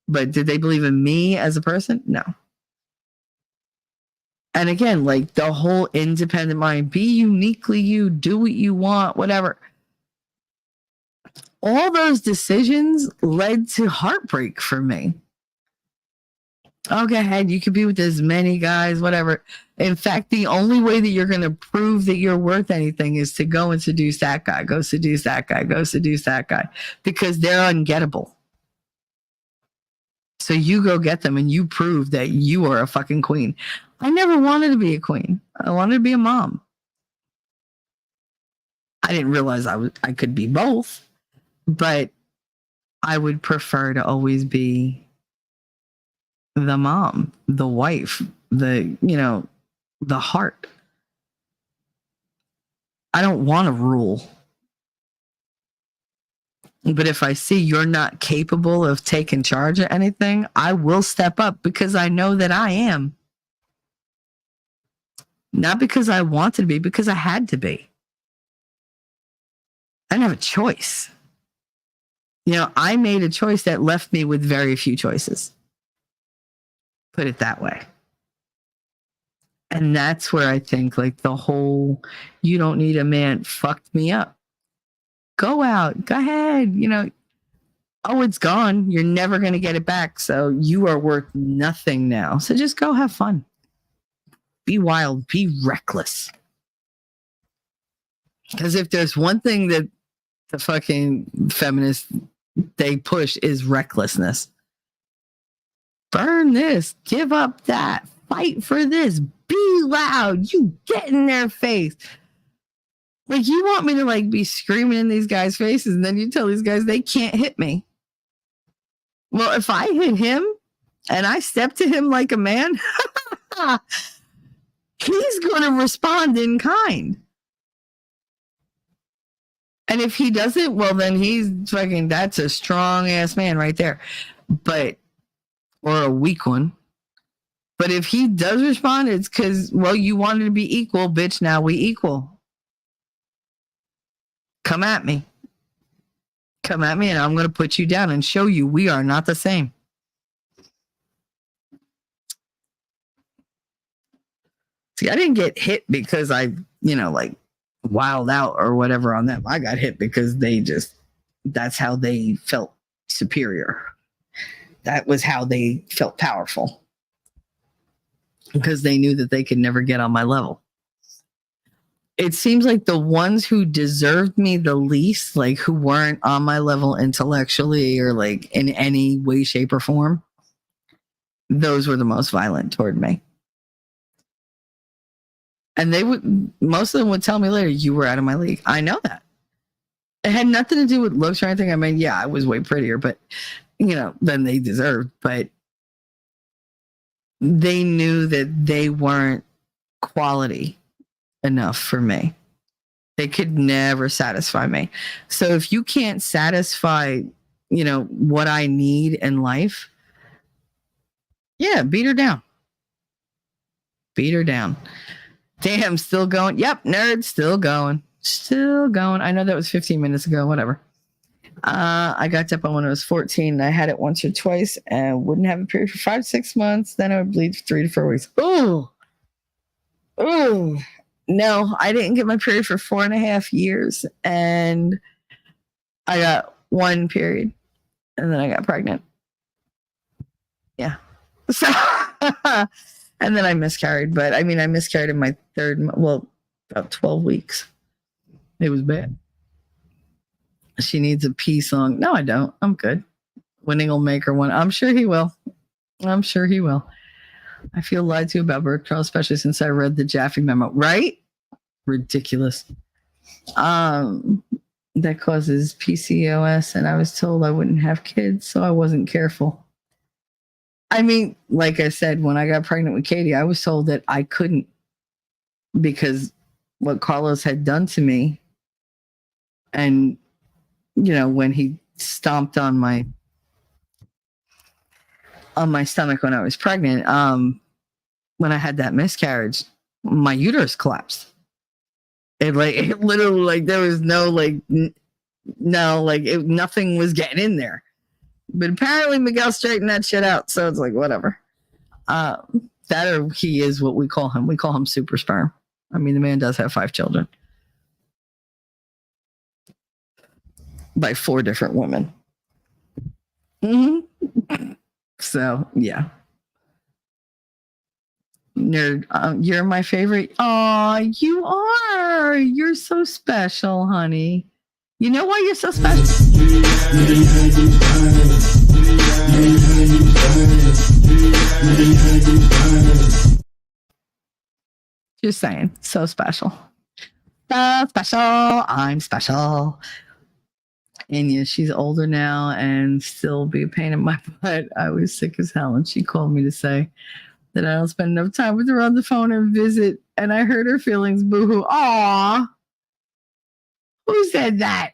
[SPEAKER 3] but did they believe in me as a person? No. And again, like the whole independent mind, be uniquely you, do what you want, whatever. All those decisions led to heartbreak for me. Oh, go ahead. You could be with as many guys, whatever. In fact, the only way that you're going to prove that you're worth anything is to go and seduce that guy, go seduce that guy, go seduce that guy, because they're ungettable. So you go get them and you prove that you are a fucking queen. I never wanted to be a queen. I wanted to be a mom. I didn't realize I could be both, but I would prefer to always be the mom, the wife, the heart. I don't want to rule. But if I see you're not capable of taking charge of anything, I will step up because I know that I am. Not because I wanted to be, because I had to be. I didn't have a choice. I made a choice that left me with very few choices. Put it that way. And that's where I think like the whole, you don't need a man, fucked me up. Go out, go ahead, oh, it's gone. You're never going to get it back. So you are worth nothing now. So just go have fun. Be wild, be reckless. Because if there's one thing that the fucking feminists, they push is recklessness. Burn this, give up that, fight for this, be loud, you get in their face. Like, you want me to like be screaming in these guys' faces and then you tell these guys they can't hit me. Well, if I hit him and I step to him like a man, he's going to respond in kind. And if he doesn't, well, then he's fucking, that's a strong ass man right there. Or a weak one. But if he does respond, it's because, well, you wanted to be equal, bitch. Now we equal. Come at me. Come at me and I'm going to put you down and show you we are not the same. See, I didn't get hit because I, like wild out or whatever on them. I got hit because that's how they felt superior. That was how they felt powerful. Because they knew that they could never get on my level. It seems like the ones who deserved me the least, like who weren't on my level intellectually or like in any way, shape, or form, those were the most violent toward me. And most of them would tell me later, you were out of my league. I know that. It had nothing to do with looks or anything. I mean, yeah, I was way prettier, but, than they deserved. But they knew that they weren't quality enough for me. They could never satisfy me. So if you can't satisfy, what I need in life, yeah, beat her down. Beat her down. Damn, still going. Yep, nerd, still going. Still going. I know that was 15 minutes ago, whatever. I got Depo when I was 14. I had it once or twice and wouldn't have a period for 5 to 6 months. Then I would bleed for 3 to 4 weeks. Ooh. No, I didn't get my period for 4.5 years. And I got 1 period. And then I got pregnant. Yeah. So, and then I miscarried. But I mean, I miscarried in my about 12 weeks. It was bad. She needs a pee song. No, I don't. I'm good. Winning will make her one. I'm sure he will. I feel lied to about birth control, especially since I read the Jaffe memo. Right? Ridiculous. That causes PCOS, and I was told I wouldn't have kids, so I wasn't careful. I mean, like I said, when I got pregnant with Katie, I was told that I couldn't because what Carlos had done to me. And, when he stomped on my stomach when I was pregnant, when I had that miscarriage, my uterus collapsed. It literally, there was nothing was getting in there. But apparently Miguel straightened that shit out. So it's like, whatever. That or he is what we call him. We call him super sperm. I mean, the man does have 5 children. By 4 different women. Mm-hmm. So, yeah. Nerd, you're my favorite. Aw, you are. You're so special, honey. You know why you're so special? Just saying. So special. So special. I'm special. And yeah, she's older now and still be a pain in my butt. I was sick as hell, and she called me to say that I don't spend enough time with her on the phone and visit. And I hurt her feelings. Boo-hoo. Aw. Who said that?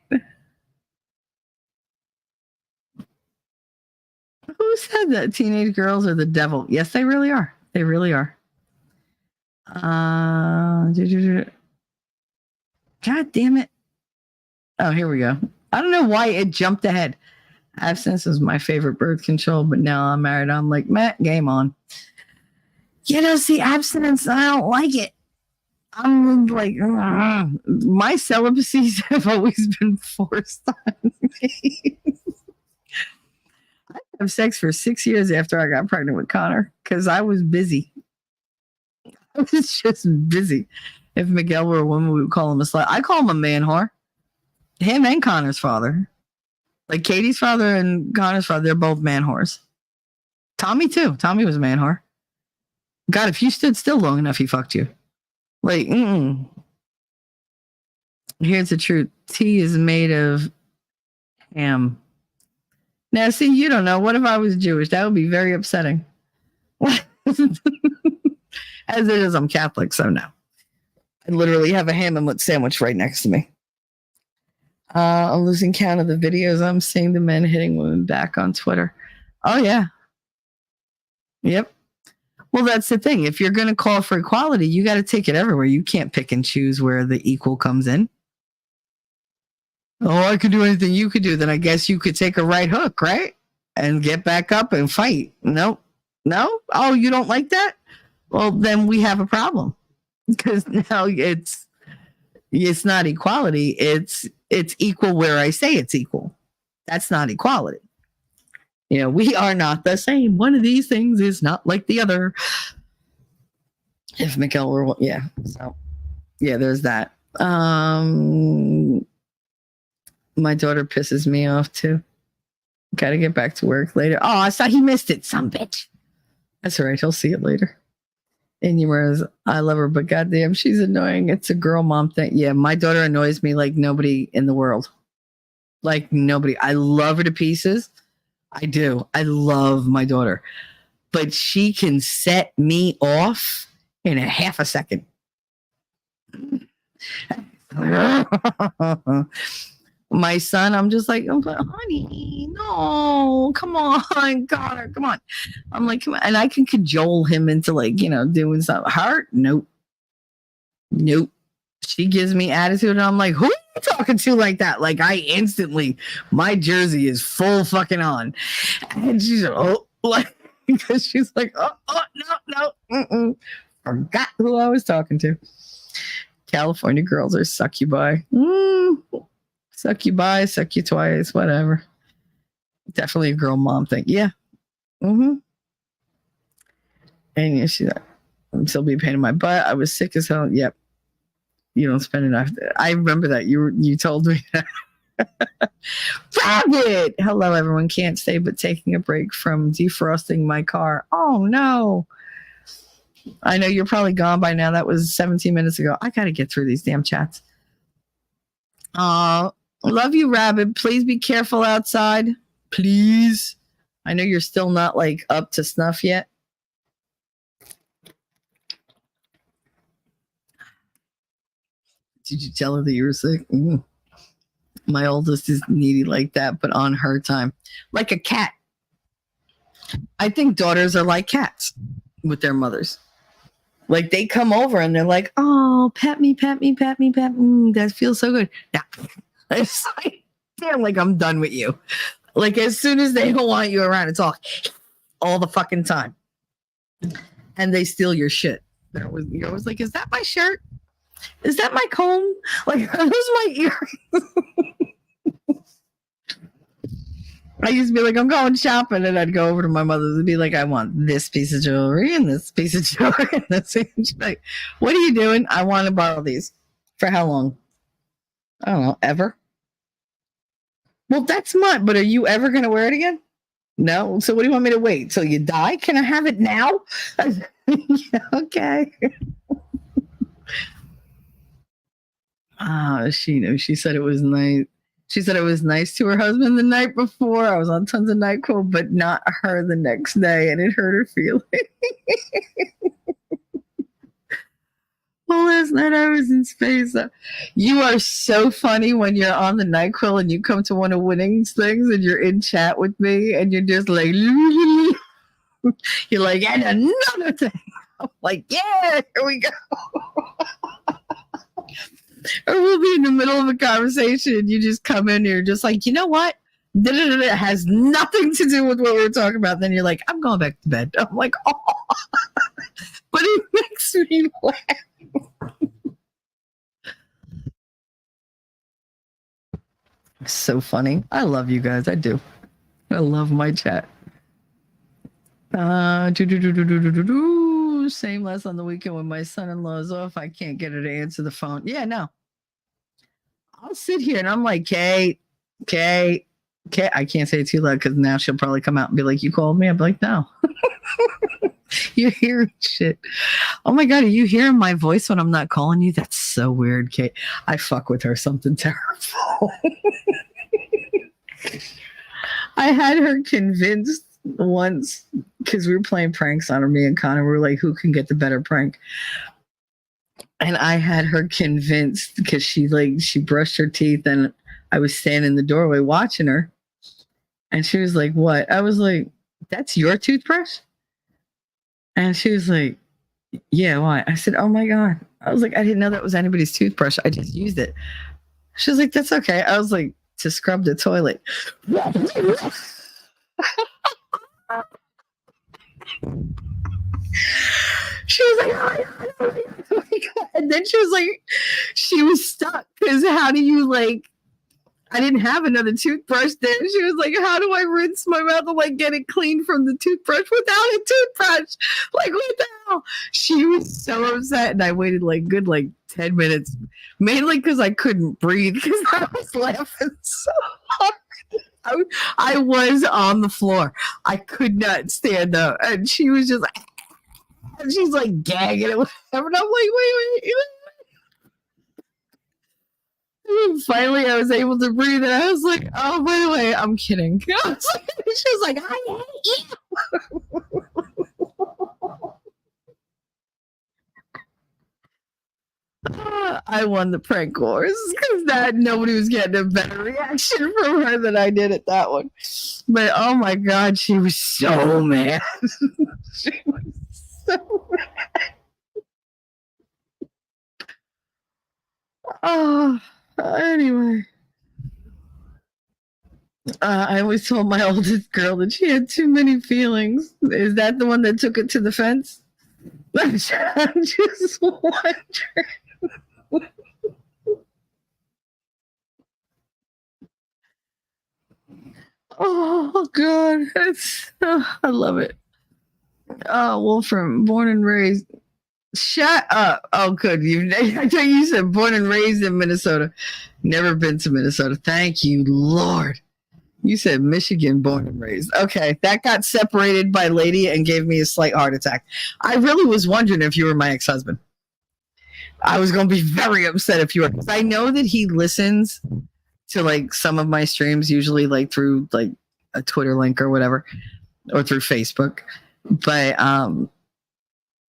[SPEAKER 3] Who said that? Teenage girls are the devil. Yes, they really are. They really are. God damn it. Oh, here we go. I don't know why it jumped ahead. Abstinence was my favorite birth control, but now I'm married. I'm like, Matt, game on. You know, see, abstinence, I don't like it. I'm like, my celibacies have always been forced on me. I have sex for 6 years after I got pregnant with Connor because I was busy. I was just busy. If Miguel were a woman, we would call him a slut. I call him a man whore. Him and Connor's father. Like Katie's father and Connor's father, they're both man whores. Tommy, too. Tommy was a man whore. God, if you stood still long enough, he fucked you. Like, Here's the truth. Tea is made of ham. Now, see, you don't know. What if I was Jewish? That would be very upsetting. As it is, I'm Catholic, so no. I literally have a ham and sandwich right next to me. I'm losing count of the videos I'm seeing the men hitting women back on Twitter. Oh, yeah. Yep. Well, that's the thing. If you're going to call for equality, you got to take it everywhere. You can't pick and choose where the equal comes in. Oh, I could do anything you could do. Then I guess you could take a right hook, right? And get back up and fight. Nope. No? Oh, you don't like that? Well, then we have a problem. Because now it's not equality. It's equal where I say it's equal. That's not equality. You know, we are not the same. One of these things is not like the other. If Mikkel were, yeah. So, yeah, there's that. My daughter pisses me off too. Got to get back to work later. Oh, I saw he missed it. Some bitch. That's all right. He'll see it later. And Whereas I love her, but goddamn, she's annoying. It's a girl mom thing. Yeah, my daughter annoys me like nobody in the world. Like nobody. I love her to pieces. I do. I love my daughter. But she can set me off in a half a second. My son, I'm just like, honey, no, come on, Connor, come on. I'm like, come on. And I can cajole him into like, doing something. Her, nope. She gives me attitude and I'm like, who are you talking to like that? Like I instantly, my jersey is full fucking on. And she's like, because she's like, no, forgot who I was talking to. California girls are succubi. Suck you by, suck you twice, whatever. Definitely a girl mom thing. Yeah. And yeah, she's like, I'm still being a pain in my butt. I was sick as hell. Yep. You don't spend enough. I remember that. You told me that. Rabbit! Hello, everyone. Can't stay but taking a break from defrosting my car. Oh, no. I know you're probably gone by now. That was 17 minutes ago. I got to get through these damn chats. Love you, Rabbit. Please be careful outside. Please. I know you're still not like up to snuff yet. Did you tell her that you were sick? My oldest is needy like that, but on her time. Like a cat. I think daughters are like cats with their mothers. Like they come over and they're like, oh, pat me, pat me, pat me, pat me. That feels so good. Yeah. It's like, damn, like I'm done with you. Like as soon as they don't want you around, it's all the fucking time. And they steal your shit. You're always like, is that my shirt? Is that my comb? Like, are those my earrings? I used to be like, I'm going shopping, and I'd go over to my mother's and be like, I want this piece of jewelry and this piece of jewelry and this. And she's like, what are you doing? I want to borrow these. For how long? I don't know, ever. Well, that's mine, but are you ever going to wear it again? No. So what do you want me to wait till you die? Can I have it now? Yeah, okay. She knew. She said it was nice. She said it was nice to her husband the night before. I was on tons of NyQuil, but not her the next day, and it hurt her feelings. Well, last night I was in space. You are so funny when you're on the NyQuil and you come to one of Winning's things and you're in chat with me and you're just like, you're like, and another thing. I'm like, yeah, here we go. Or we'll be in the middle of a conversation and you just come in and you're just like, you know what? It has nothing to do with what we're talking about. Then you're like, I'm going back to bed. I'm like, oh, but it makes me laugh. So funny. I love you guys. I do. I love my chat. Same less on the weekend when my son-in-law is off. I can't get her to answer the phone. Yeah, no. I'll sit here and I'm like, Kate. I can't say it too loud because now she'll probably come out and be like, you called me? I'll be like, no. You're hearing shit. Oh my God, are you hearing my voice when I'm not calling you? That's so weird, Kate. I fuck with her something terrible. I had her convinced once because we were playing pranks on her, me and Connor. We were like, who can get the better prank? And I had her convinced because she brushed her teeth and I was standing in the doorway watching her. And she was like, what? I was like, that's your toothbrush? And she was like, yeah, why? I said, oh my God. I was like, I didn't know that was anybody's toothbrush. I just used it. She was like, that's okay. I was like, to scrub the toilet. She was like, oh my God. And then she was like, she was stuck because how do you I didn't have another toothbrush then. She was like, how do I rinse my mouth and get it clean from the toothbrush without a toothbrush? What the hell? She was so upset and I waited good 10 minutes, mainly because I couldn't breathe because I was laughing so hard. I was on the floor. I could not stand up. And she was just and she's gagging it, whatever. And I'm like, wait. And finally, I was able to breathe, and I was like, "Oh, by the way, I'm kidding." She was like, "I hate you." I won the prank wars because nobody was getting a better reaction from her than I did at that one. But oh my God, she was so mad. She was so mad. Oh. Anyway, I always told my oldest girl that she had too many feelings. Is that the one that took it to the fence? I'm just wondering. Oh God, I love it. Wolfram, born and raised. Shut up. Oh, good. I thought you said born and raised in Minnesota. Never been to Minnesota. Thank you, Lord. You said Michigan, born and raised. Okay, that got separated by lady and gave me a slight heart attack. I really was wondering if you were my ex-husband. I was going to be very upset if you were. Because I know that he listens to some of my streams, usually through a Twitter link or whatever, or through Facebook. But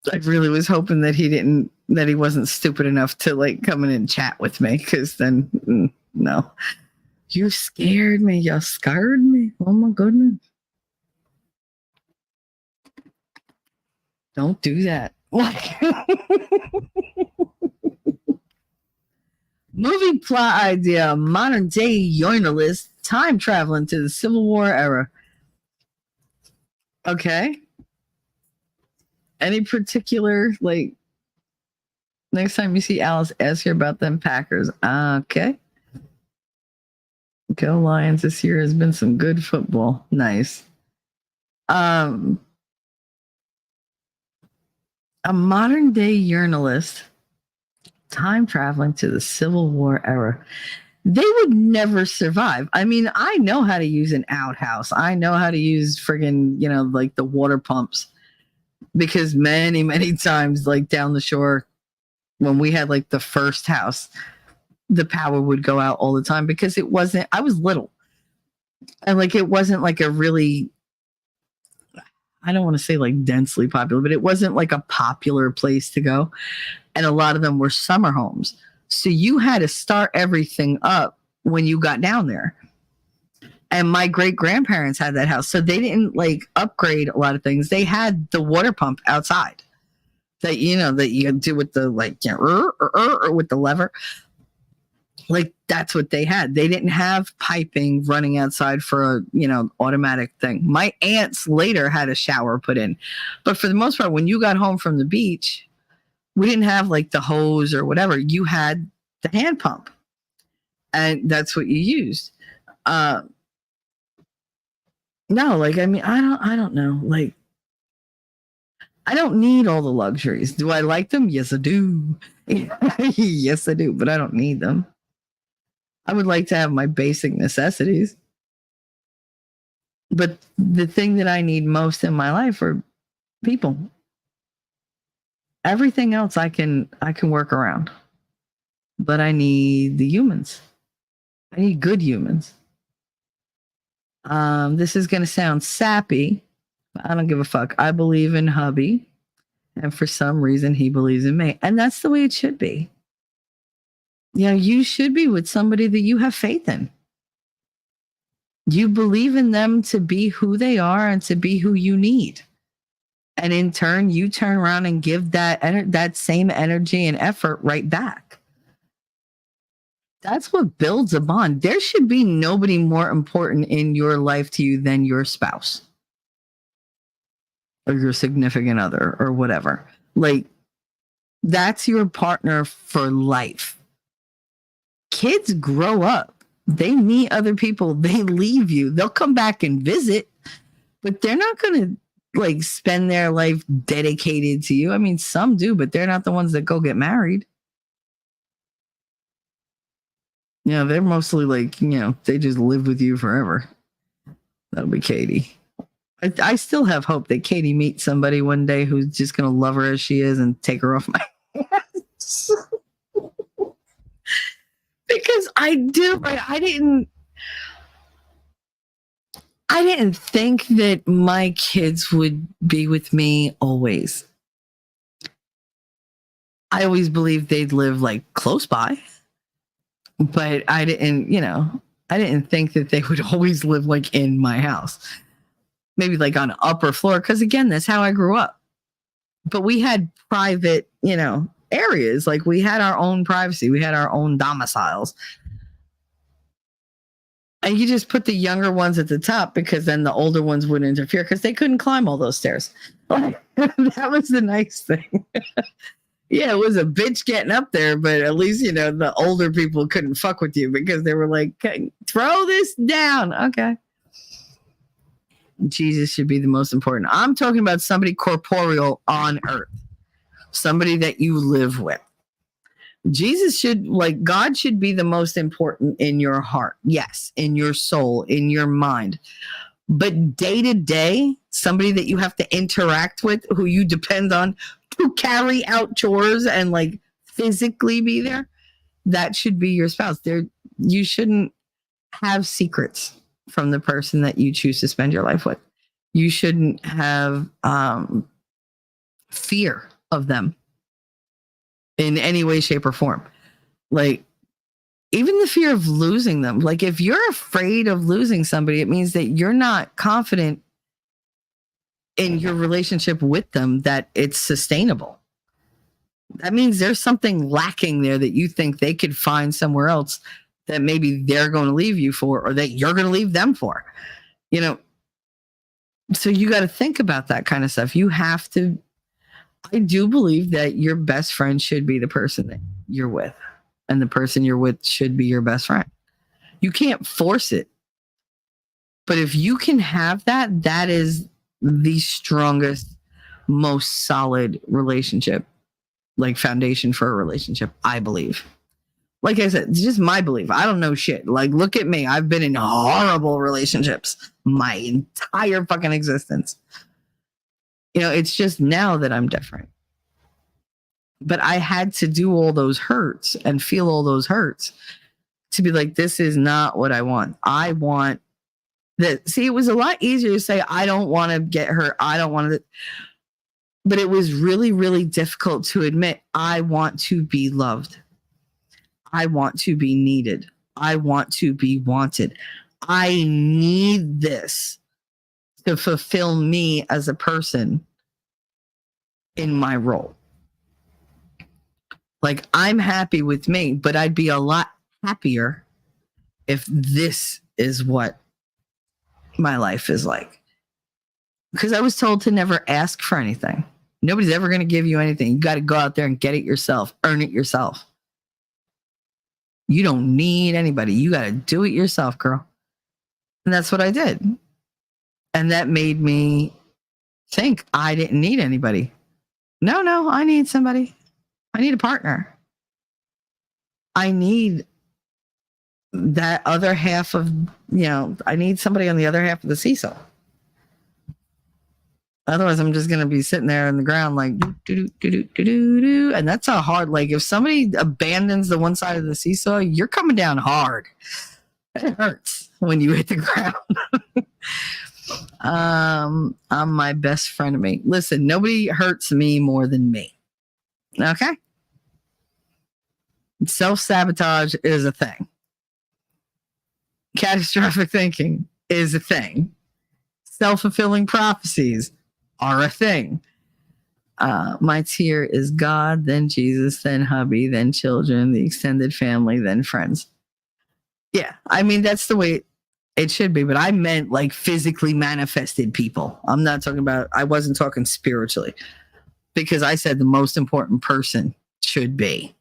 [SPEAKER 3] I really was hoping that he wasn't stupid enough to come in and chat with me, because then no. You scared me. You scared me. Oh my goodness. Don't do that. Movie plot idea: modern day journalist time traveling to the Civil War era. Okay. Any particular, next time you see Alice, ask her about them Packers. Okay. Go Lions. This year has been some good football. Nice. A modern day journalist time traveling to the Civil War era. They would never survive. I mean, I know how to use an outhouse. I know how to use friggin', the water pumps. Because many, many times, down the shore, when we had the first house, the power would go out all the time because it wasn't, I was little. And like, it wasn't like a really, I don't want to say like densely popular, but it wasn't like a popular place to go. And a lot of them were summer homes. So you had to start everything up when you got down there. And my great grandparents had that house. So they didn't like upgrade a lot of things. They had the water pump outside that, you know, that you do with the like, you know, or with the lever. Like that's what they had. They didn't have piping running outside for a, you know, automatic thing. My aunts later had a shower put in. But for the most part, when you got home from the beach, we didn't have like the hose or whatever. You had the hand pump. And that's what you used. No, like, I mean, I don't know. Like, I don't need all the luxuries. Do I like them? Yes, I do. Yes, I do, but I don't need them. I would like to have my basic necessities. But the thing that I need most in my life are people. Everything else I can work around. But I need the humans. I need good humans. This is going to sound sappy. But I don't give a fuck. I believe in hubby. And for some reason, he believes in me. And that's the way it should be. You know, you should be with somebody that you have faith in. You believe in them to be who they are and to be who you need. And in turn, you turn around and give that same energy and effort right back. That's what builds a bond. There should be nobody more important in your life to you than your spouse or your significant other or whatever. Like, that's your partner for life. Kids grow up. They meet other people. They leave you. They'll come back and visit, but they're not going to like spend their life dedicated to you. I mean, some do, but they're not the ones that go get married. You know, they're mostly like, you know, they just live with you forever. That'll be Katie. I still have hope that Katie meets somebody one day who's just going to love her as she is and take her off my hands. Because I do, I didn't think that my kids would be with me always. I always believed they'd live like close by, but I didn't think that they would always live like in my house. Maybe like on an upper floor, because again, that's how I grew up. But we had private, you know, areas. Like we had our own privacy. We had our own domiciles. And you just put the younger ones at the top because then the older ones wouldn't interfere because they couldn't climb all those stairs. That was the nice thing. Yeah, it was a bitch getting up there, but at least, you know, the older people couldn't fuck with you because they were like, throw this down. Okay. Jesus should be the most important. I'm talking about somebody corporeal on earth, somebody that you live with. Jesus should, like, God should be the most important in your heart. Yes, in your soul, in your mind. But day to day, somebody that you have to interact with, who you depend on to carry out chores and like physically be there, that should be your spouse. You shouldn't have secrets from the person that you choose to spend your life with. You shouldn't have fear of them in any way, shape, or form. Like, even the fear of losing them. Like, if you're afraid of losing somebody, it means that you're not confident in your relationship with them, that it's sustainable. That means there's something lacking there that you think they could find somewhere else that maybe they're going to leave you for, or that you're going to leave them for. You know, so you got to think about that kind of stuff. You have to, I do believe that your best friend should be the person that you're with, and the person you're with should be your best friend. You can't force it. But if you can have that, that is the strongest, most solid relationship, like foundation for a relationship, I believe. Like I said, it's just my belief. I don't know shit. Like, look at me. I've been in horrible relationships my entire fucking existence. You know, it's just now that I'm different. But I had to do all those hurts and feel all those hurts to be like, this is not what I want. I want that. See, it was a lot easier to say, I don't want to get hurt. I don't want to. But it was really, really difficult to admit, I want to be loved. I want to be needed. I want to be wanted. I need this to fulfill me as a person in my role. Like, I'm happy with me, but I'd be a lot happier if this is what my life is like. Because I was told to never ask for anything. Nobody's ever going to give you anything. You got to go out there and get it yourself, earn it yourself. You don't need anybody. You got to do it yourself, girl. And that's what I did. And that made me think I didn't need anybody. No, I need somebody. I need a partner. I need that other half of, I need somebody on the other half of the seesaw. Otherwise, I'm just going to be sitting there in the ground like, do. And that's a hard, like, if somebody abandons the one side of the seesaw, you're coming down hard. It hurts when you hit the ground. I'm my best friend of me. Listen, nobody hurts me more than me. Okay? Self-sabotage is a thing. Catastrophic thinking is a thing. Self-fulfilling prophecies are a thing. My tier is God, then Jesus, then hubby, then children, the extended family, then friends. Yeah, I mean, that's the way it should be, but I meant like physically manifested people. I'm not talking about, I wasn't talking spiritually, because I said the most important person should be.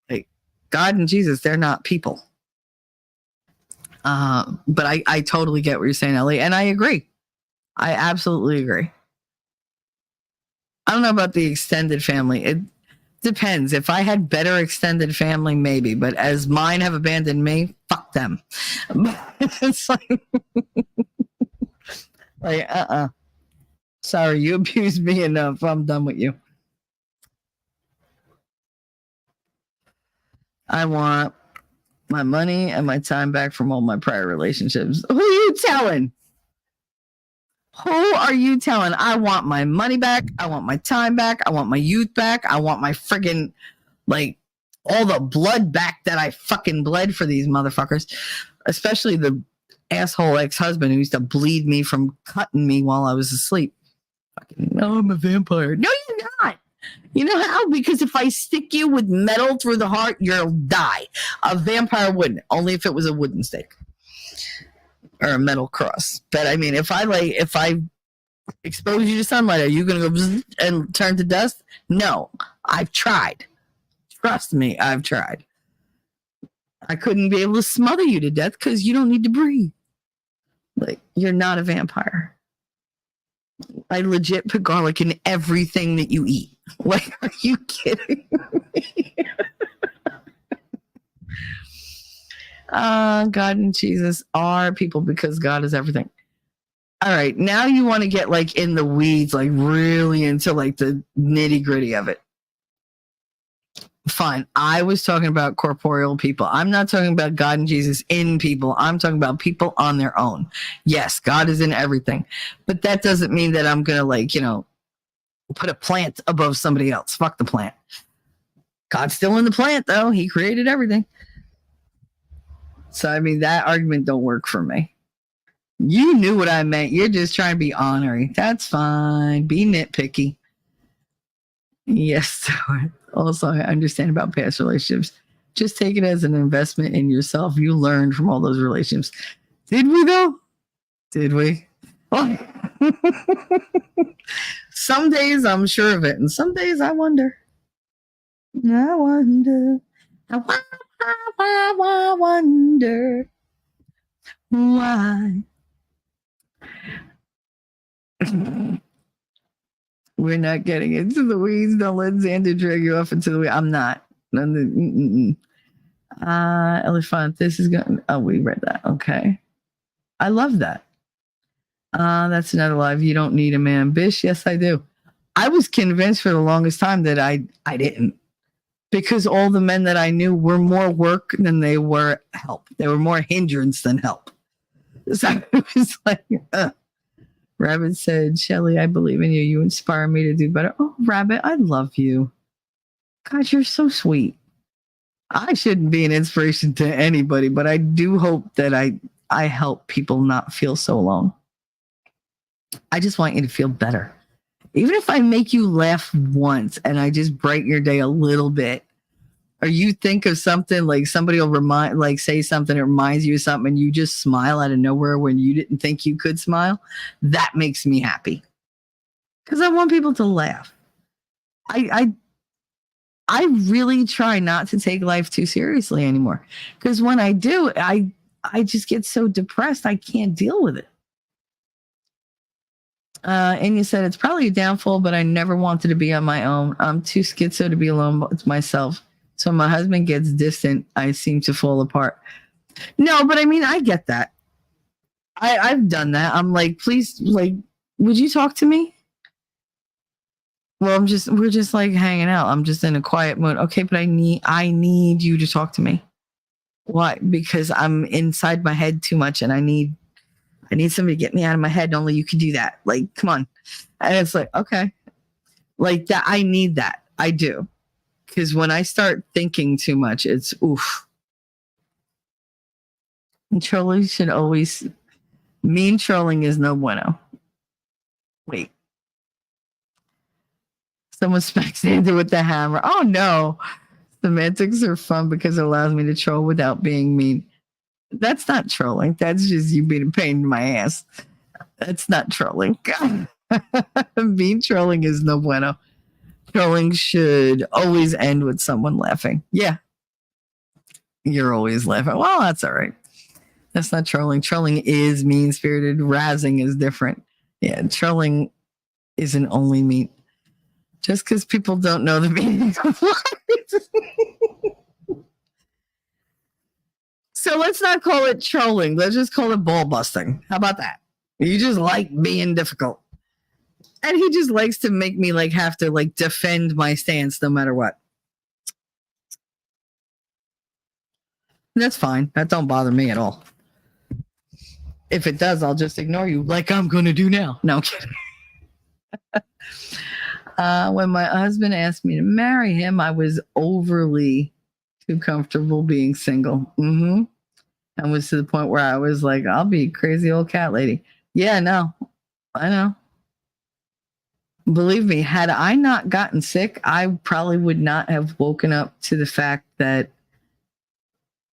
[SPEAKER 3] Like, God and Jesus, they're not people. But I totally get what you're saying, Ellie, and I agree. I absolutely agree. I don't know about the extended family. It depends. If I had better extended family, maybe. But as mine have abandoned me, fuck them. It's like sorry, you abused me enough. I'm done with you. I want my money and my time back from all my prior relationships. Who are you telling? Who are you telling? I want my money back. I want my time back. I want my youth back. I want my friggin', like, all the blood back that I fucking bled for these motherfuckers. Especially the asshole ex-husband who used to bleed me from cutting me while I was asleep. Fucking, no, I'm a vampire. No, you're not. You know how? Because if I stick you with metal through the heart, you'll die. A vampire wouldn't. Only if it was a wooden stake. Or a metal cross. But I mean, if I expose you to sunlight, are you going to go and turn to dust? No, I've tried. Trust me, I've tried. I couldn't be able to smother you to death because you don't need to breathe. Like, you're not a vampire. I legit put garlic in everything that you eat. Like, are you kidding me? God and Jesus are people because God is everything. All right, now you want to get like in the weeds, like really into like the nitty gritty of it. Fine. I was talking about corporeal people. I'm not talking about God and Jesus in people. I'm talking about people on their own. Yes, God is in everything, but that doesn't mean that I'm going to like, put a plant above somebody else. Fuck the plant. God's still in the plant though. He created everything. So, I mean, that argument don't work for me. You knew what I meant. You're just trying to be honorary. That's fine. Be nitpicky. Yes. Also, I understand about past relationships. Just take it as an investment in yourself. You learned from all those relationships. Did we, though? Did we? Oh. Some days I'm sure of it. And some days I wonder. I wonder why. We're not getting into the weeds. Don't let Xander drag you off into the weeds. I'm not. Elephant, this is going. Oh, we read that. Okay. I love that. That's another live. You don't need a man. Bish, yes, I do. I was convinced for the longest time that I didn't, because all the men that I knew were more work than they were help. They were more hindrance than help. So it was like, Rabbit said, Shelly, I believe in you. You inspire me to do better. Oh, Rabbit, I love you. God, you're so sweet. I shouldn't be an inspiration to anybody, but I do hope that I help people not feel so alone. I just want you to feel better. Even if I make you laugh once and I just brighten your day a little bit, or you think of something, like somebody will say something that reminds you of something and you just smile out of nowhere when you didn't think you could smile, that makes me happy. Because I want people to laugh. I really try not to take life too seriously anymore. Because when I do, I just get so depressed I can't deal with it. And you said it's probably a downfall, but I never wanted to be on my own. I'm too schizo to be alone with myself. So my husband gets distant, I seem to fall apart. No, but I mean, I get that. I've done that. I'm like, please, like, would you talk to me? Well, we're just like hanging out. I'm just in a quiet mood. Okay, but I need you to talk to me. Why? Because I'm inside my head too much and I need somebody to get me out of my head. And only you can do that. Like, come on. And it's like, okay. Like that, I need that. I do. Because when I start thinking too much, it's oof. And trolling should always, mean trolling is no bueno. Wait. Someone smacks Sandra with the hammer. Oh no. Semantics are fun because it allows me to troll without being mean. That's not trolling. That's just you being a pain in my ass. That's not trolling. Mean trolling is no bueno. Trolling should always end with someone laughing. Yeah. You're always laughing. Well, that's all right. That's not trolling. Trolling is mean-spirited. Razzing is different. Yeah, trolling isn't only mean. Just because people don't know the meaning of words. So let's not call it trolling. Let's just call it ball busting. How about that? You just like being difficult. And he just likes to make me like have to like defend my stance no matter what. That's fine. That don't bother me at all. If it does, I'll just ignore you like I'm going to do now. No, I'm kidding. When my husband asked me to marry him, I was overly too comfortable being single. Mm-hmm. And was to the point where I was like, I'll be a crazy old cat lady. Yeah, no, I know. Believe me, had I not gotten sick, I probably would not have woken up to the fact that,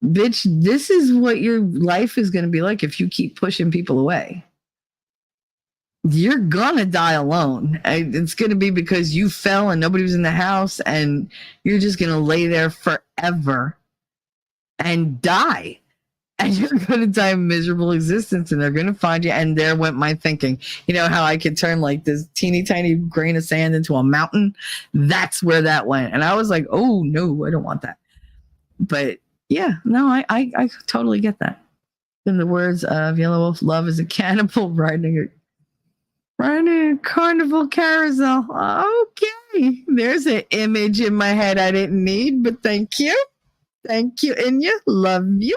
[SPEAKER 3] bitch, this is what your life is going to be like if you keep pushing people away. You're going to die alone. It's going to be because you fell and nobody was in the house and you're just going to lay there forever and die. And you're going to die a miserable existence and they're going to find you. And there went my thinking. You know how I could turn like this teeny tiny grain of sand into a mountain? That's where that went. And I was like, oh, no, I don't want that. But yeah, no, I totally get that. In the words of Yellow Wolf, love is a cannibal riding a carnival carousel. Okay. There's an image in my head I didn't need, but thank you. Thank you, Inya. Love you.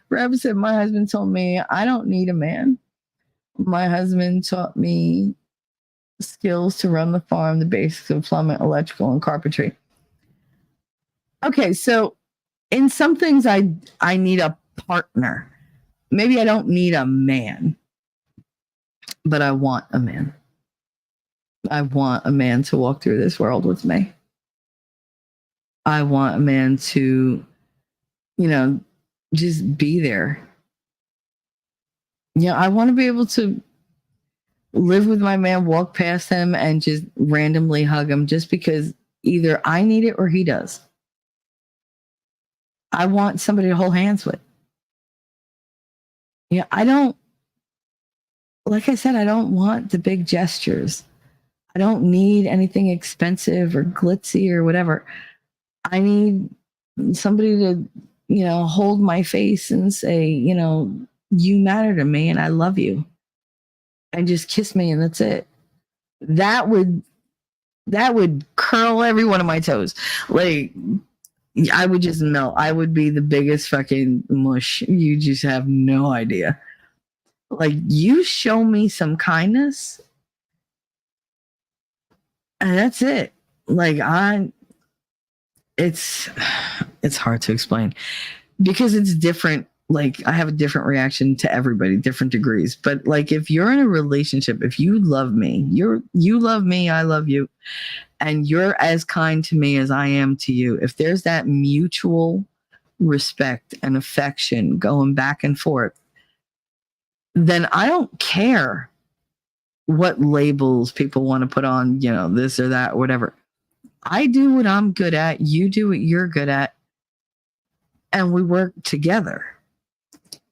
[SPEAKER 3] Rabbit said, my husband told me I don't need a man. My husband taught me skills to run the farm, the basics of plumbing, electrical, and carpentry. Okay, so in some things I need a partner. Maybe I don't need a man, but I want a man. I want a man to walk through this world with me. I want a man to, just be there. I want to be able to live with my man, walk past him, and just randomly hug him just because either I need it or he does. I want somebody to hold hands with. Like I said, I don't want the big gestures. I don't need anything expensive or glitzy or whatever. I need somebody to, hold my face and say, you matter to me and I love you. and just kiss me and that's it. That would curl every one of my toes. Like, I would just melt. I would be the biggest fucking mush. You just have no idea. Like, you show me some kindness, and that's it. Like, it's hard to explain because it's different. Like, I have a different reaction to everybody, different degrees. But like, if you're in a relationship, if you love me, you love me, I love you, and you're as kind to me as I am to you, if there's that mutual respect and affection going back and forth, then I don't care what labels people want to put on, this or that, or whatever. I do what I'm good at, you do what you're good at, and we work together.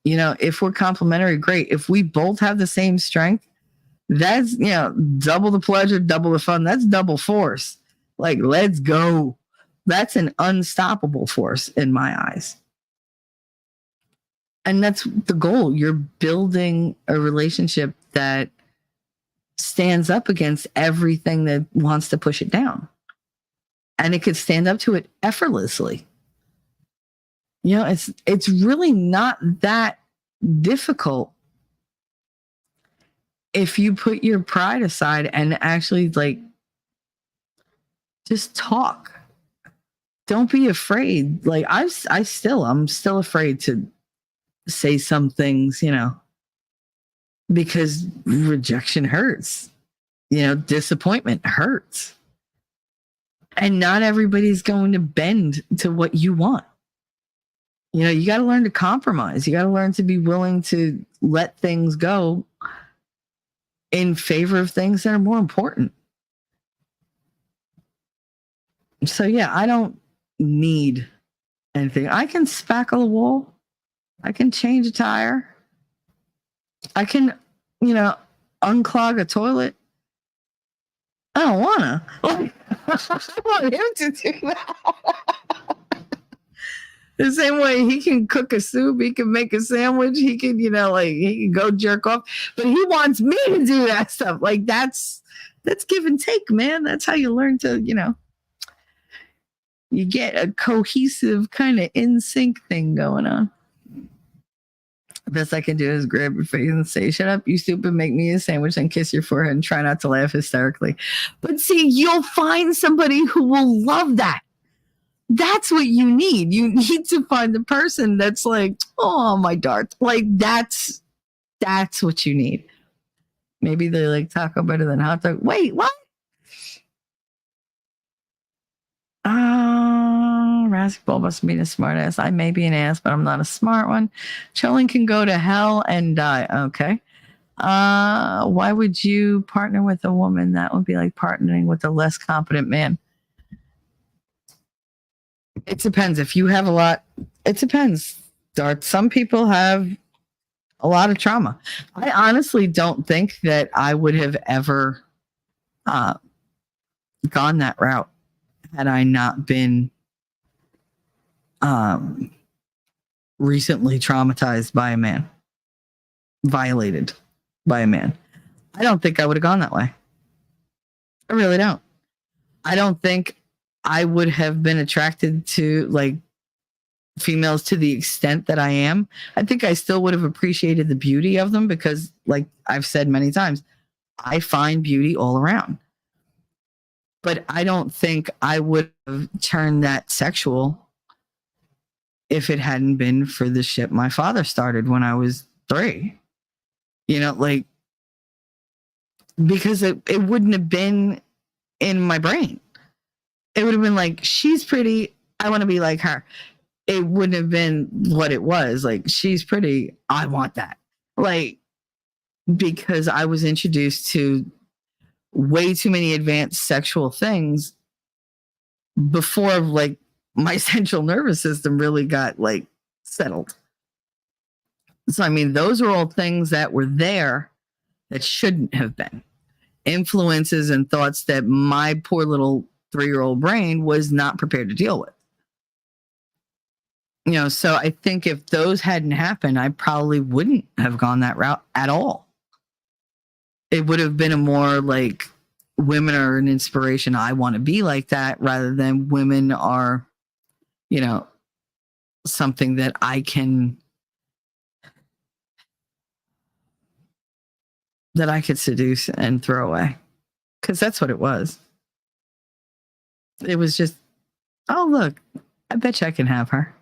[SPEAKER 3] If we're complementary, great. If we both have the same strength, that's, double the pleasure, double the fun. That's double force. Like, let's go. That's an unstoppable force in my eyes. And that's the goal. You're building a relationship that stands up against everything that wants to push it down. And it could stand up to it effortlessly. It's really not that difficult if you put your pride aside and actually, like, just talk. Don't be afraid. Like, I'm still afraid to say some things, because rejection hurts. Disappointment hurts. And not everybody's going to bend to what you want. You got to learn to compromise. You got to learn to be willing to let things go in favor of things that are more important. So, yeah, I don't need anything. I can spackle a wall. I can change a tire. I can, unclog a toilet. I don't want to. I want him to do that. The same way he can cook a soup, he can make a sandwich, he can, he can go jerk off, but he wants me to do that stuff. Like, that's give and take, man. That's how you learn to, you get a cohesive kind of in sync thing going on. The best I can do is grab your face and say, "Shut up, you stupid, make me a sandwich," and kiss your forehead and try not to laugh hysterically. But see, you'll find somebody who will love that. That's what you need. You need to find the person that's like, "Oh, my dart." Like, that's what you need. Maybe they like taco better than hot dog. Wait, what? Razzball must be a smart ass. I may be an ass, but I'm not a smart one. Trolling can go to hell and die. Okay. Why would you partner with a woman? That would be like partnering with a less competent man. It depends. If you have a lot, it depends. Dart. Some people have a lot of trauma. I honestly don't think that I would have ever gone that route had I not been recently traumatized by a man, violated by a man. I don't think I would have gone that way. I really don't. I don't think I would have been attracted to like females to the extent that I am. I think I still would have appreciated the beauty of them because, like I've said many times, I find beauty all around. But I don't think I would have turned that sexual if it hadn't been for the shit my father started when I was 3. Like, because it wouldn't have been in my brain. It would have been like, she's pretty, I want to be like her. It wouldn't have been what it was. Like, she's pretty, I want that. Like, because I was introduced to way too many advanced sexual things before, like, my central nervous system really got, like, settled. So, I mean, those are all things that were there that shouldn't have been. Influences and thoughts that my poor little 3-year-old brain was not prepared to deal with. So I think if those hadn't happened, I probably wouldn't have gone that route at all. it would have been a more like women are an inspiration. I want to be like that rather than women are, you know, something that I could seduce and throw away. Because that's what it was. It was just, oh, look, I bet you I can have her.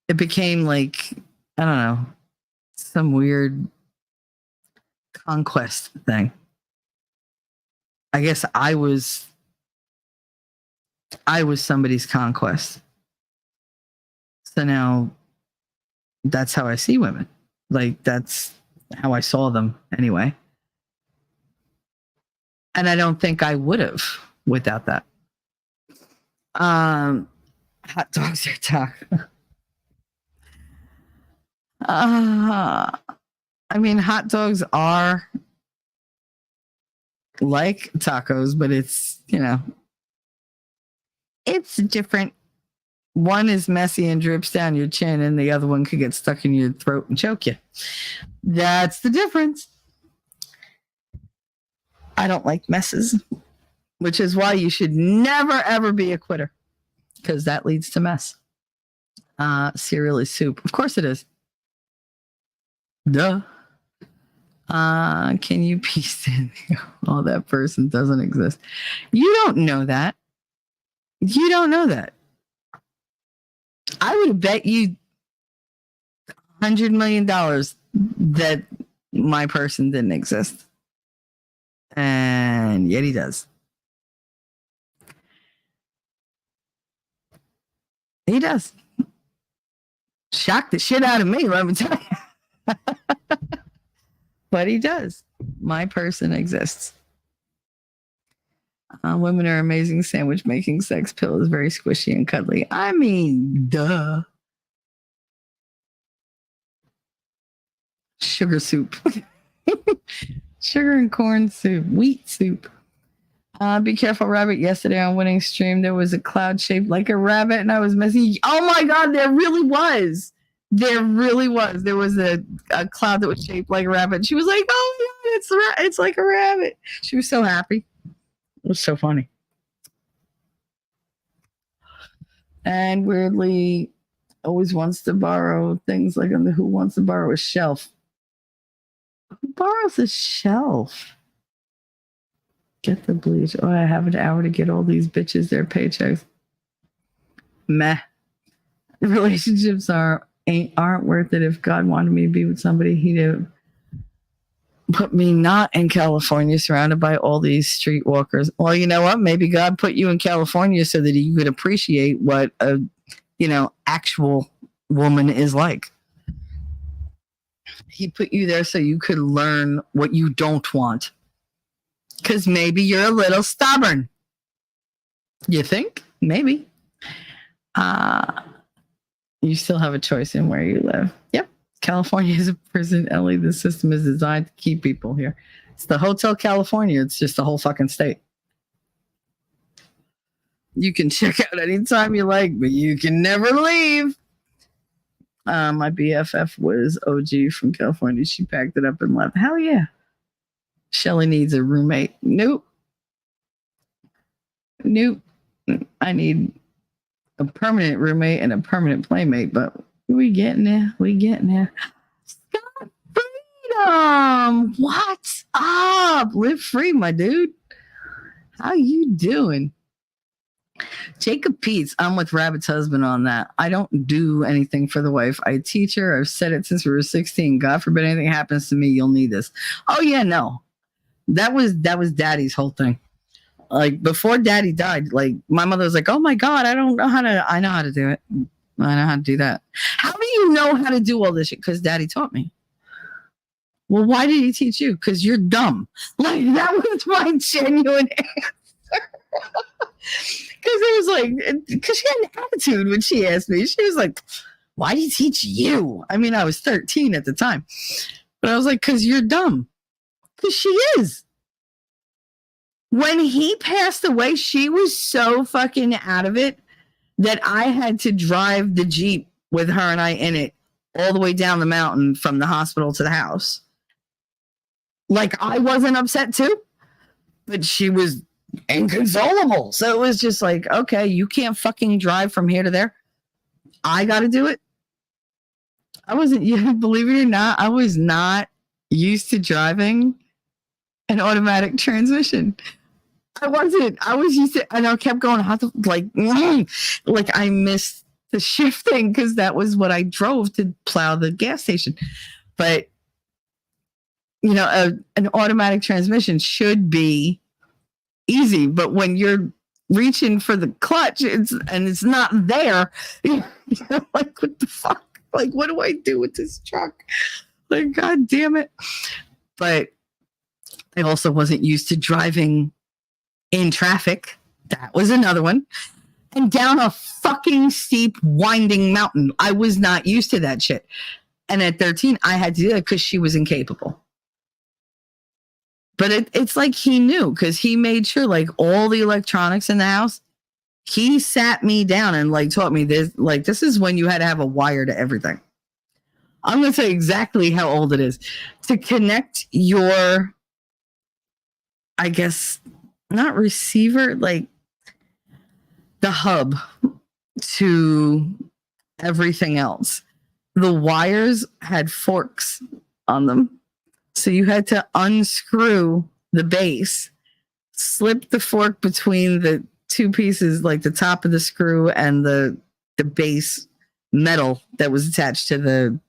[SPEAKER 3] It became like, I don't know, some weird conquest thing. I guess I was somebody's conquest. So now that's how I see women. Like, that's how I saw them anyway. And I don't think I would have without that. Hot dogs are taco. I mean, hot dogs are like tacos, but it's, you know, it's different. One is messy and drips down your chin, and the other one could get stuck in your throat and choke you. That's the difference. I don't like messes, which is why you should never, ever be a quitter, because that leads to mess. Cereal is soup. Of course it is. Duh. Can you piece in? Oh, that person doesn't exist. You don't know that. You don't know that. I would bet you $100 million that my person didn't exist. And yet he does. He does. Shocked the shit out of me, let me tell you. But he does. My person exists. Women are amazing sandwich making. Sex pill is very squishy and cuddly. I mean, duh. Sugar soup. Sugar and corn soup. Wheat soup. Be careful, rabbit. Yesterday on Winning Stream, there was a cloud shaped like a rabbit, and I was messing. Oh my God, there really was. There really was. There was a cloud that was shaped like a rabbit. She was like, "Oh yeah, it's like a rabbit." She was so happy. It was so funny. And weirdly, always wants to borrow things like on the Who Wants to Borrow a Shelf. Who borrows a shelf? Get the bleach. Oh, I have an hour to get all these bitches their paychecks. Meh. Relationships aren't worth it. If God wanted me to be with somebody, he'd have put me not in California surrounded by all these streetwalkers. Well, you know what? Maybe God put you in California so that you could appreciate what a, you know, actual woman is like. He put you there so you could learn what you don't want. Because maybe you're a little stubborn. You think? Maybe. You still have a choice in where you live. Yep. California is a prison, Ellie. The system is designed to keep people here. It's the Hotel California. It's just the whole fucking state. You can check out anytime you like, but you can never leave. My BFF was OG from California. She packed it up and left. Hell yeah. Shelly needs a roommate. Nope. I need a permanent roommate and a permanent playmate, but we getting there. Scott Freedom, what's up? Live free, my dude. How you doing? Jacob Peets, I'm with Rabbit's husband on that. I don't do anything for the wife. I teach her. I've said it since we were 16. God forbid anything happens to me, you'll need this. Oh yeah, no. That was Daddy's whole thing. Like before Daddy died, like my mother was like, "Oh my God, I know how to do it. I know how to do that." How do you know how to do all this shit? Because Daddy taught me. Well, why did he teach you? Because you're dumb. Like that was my genuine answer. Because it was like, because she had an attitude when she asked me. She was like, "Why did he teach you?" I mean, I was 13 at the time, but I was like, "Because you're dumb." Because she is. When he passed away, she was so fucking out of it that I had to drive the Jeep with her and I in it all the way down the mountain from the hospital to the house. Like, I wasn't upset too, but she was inconsolable. So it was just like, okay, you can't fucking drive from here to there. I got to do it. I wasn't, believe it or not, I was not used to driving an automatic transmission. I wasn't. I was used to, and I kept going, like I missed the shifting because that was what I drove to plow the gas station. But, an automatic transmission should be easy. But when you're reaching for the clutch and it's not there, you're like, what the fuck? Like, what do I do with this truck? Like, God damn it. But I also wasn't used to driving in traffic. That was another one. And down a fucking steep, winding mountain. I was not used to that shit. And at 13, I had to do that because she was incapable. But it's like he knew, because he made sure, like, all the electronics in the house, he sat me down and, like, taught me this. Like, this is when you had to have a wire to everything. I'm going to say exactly how old it is. To connect your, I guess, not receiver, like the hub to everything else. The wires had forks on them. So you had to unscrew the base, slip the fork between the two pieces, like the top of the screw and the base metal that was attached to the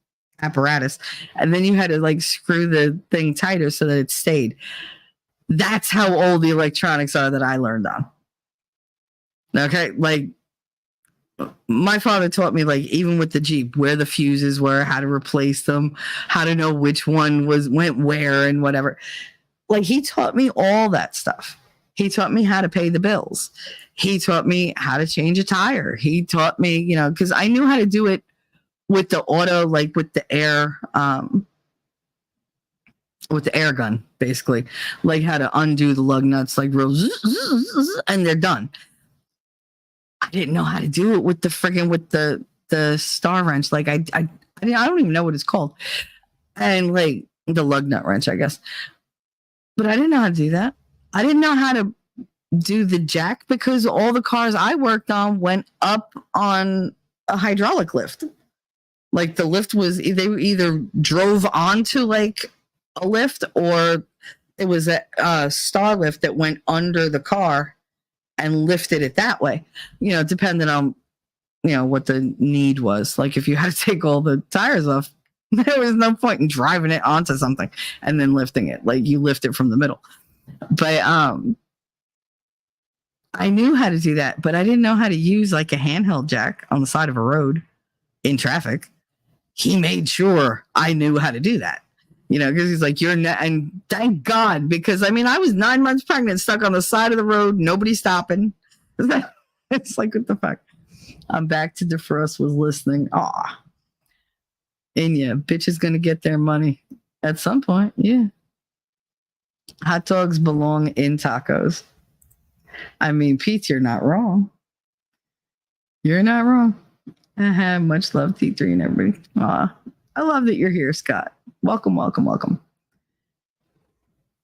[SPEAKER 3] apparatus. And then you had to, like, screw the thing tighter so that it stayed. That's how old the electronics are that I learned on. Okay, like, my father taught me, like, even with the Jeep, where the fuses were, how to replace them, how to know which one went where and whatever. Like, he taught me all that stuff. He taught me how to pay the bills. He taught me how to change a tire. He taught me, because I knew how to do it with the auto, like with the air, with the air gun, basically, like how to undo the lug nuts, like real, and they're done. I didn't know how to do it with the star wrench. Like I don't even know what it's called. And like the lug nut wrench, I guess. But I didn't know how to do that. I didn't know how to do the jack because all the cars I worked on went up on a hydraulic lift. Like the lift was, they either drove onto like a lift or it was a star lift that went under the car and lifted it that way, depending on, what the need was. Like if you had to take all the tires off, there was no point in driving it onto something and then lifting it. Like you lift it from the middle. But I knew how to do that, but I didn't know how to use like a handheld jack on the side of a road in traffic. He made sure I knew how to do that. Because he's like, and thank God, because I was 9 months pregnant, stuck on the side of the road, nobody stopping. It's like, what the fuck? I'm back to DeFrost was listening. Aw. And yeah, bitch is going to get their money at some point. Yeah. Hot dogs belong in tacos. Pete, you're not wrong. You're not wrong. Much love, T3 and everybody. Aw. I love that you're here, Scott. Welcome, welcome, welcome.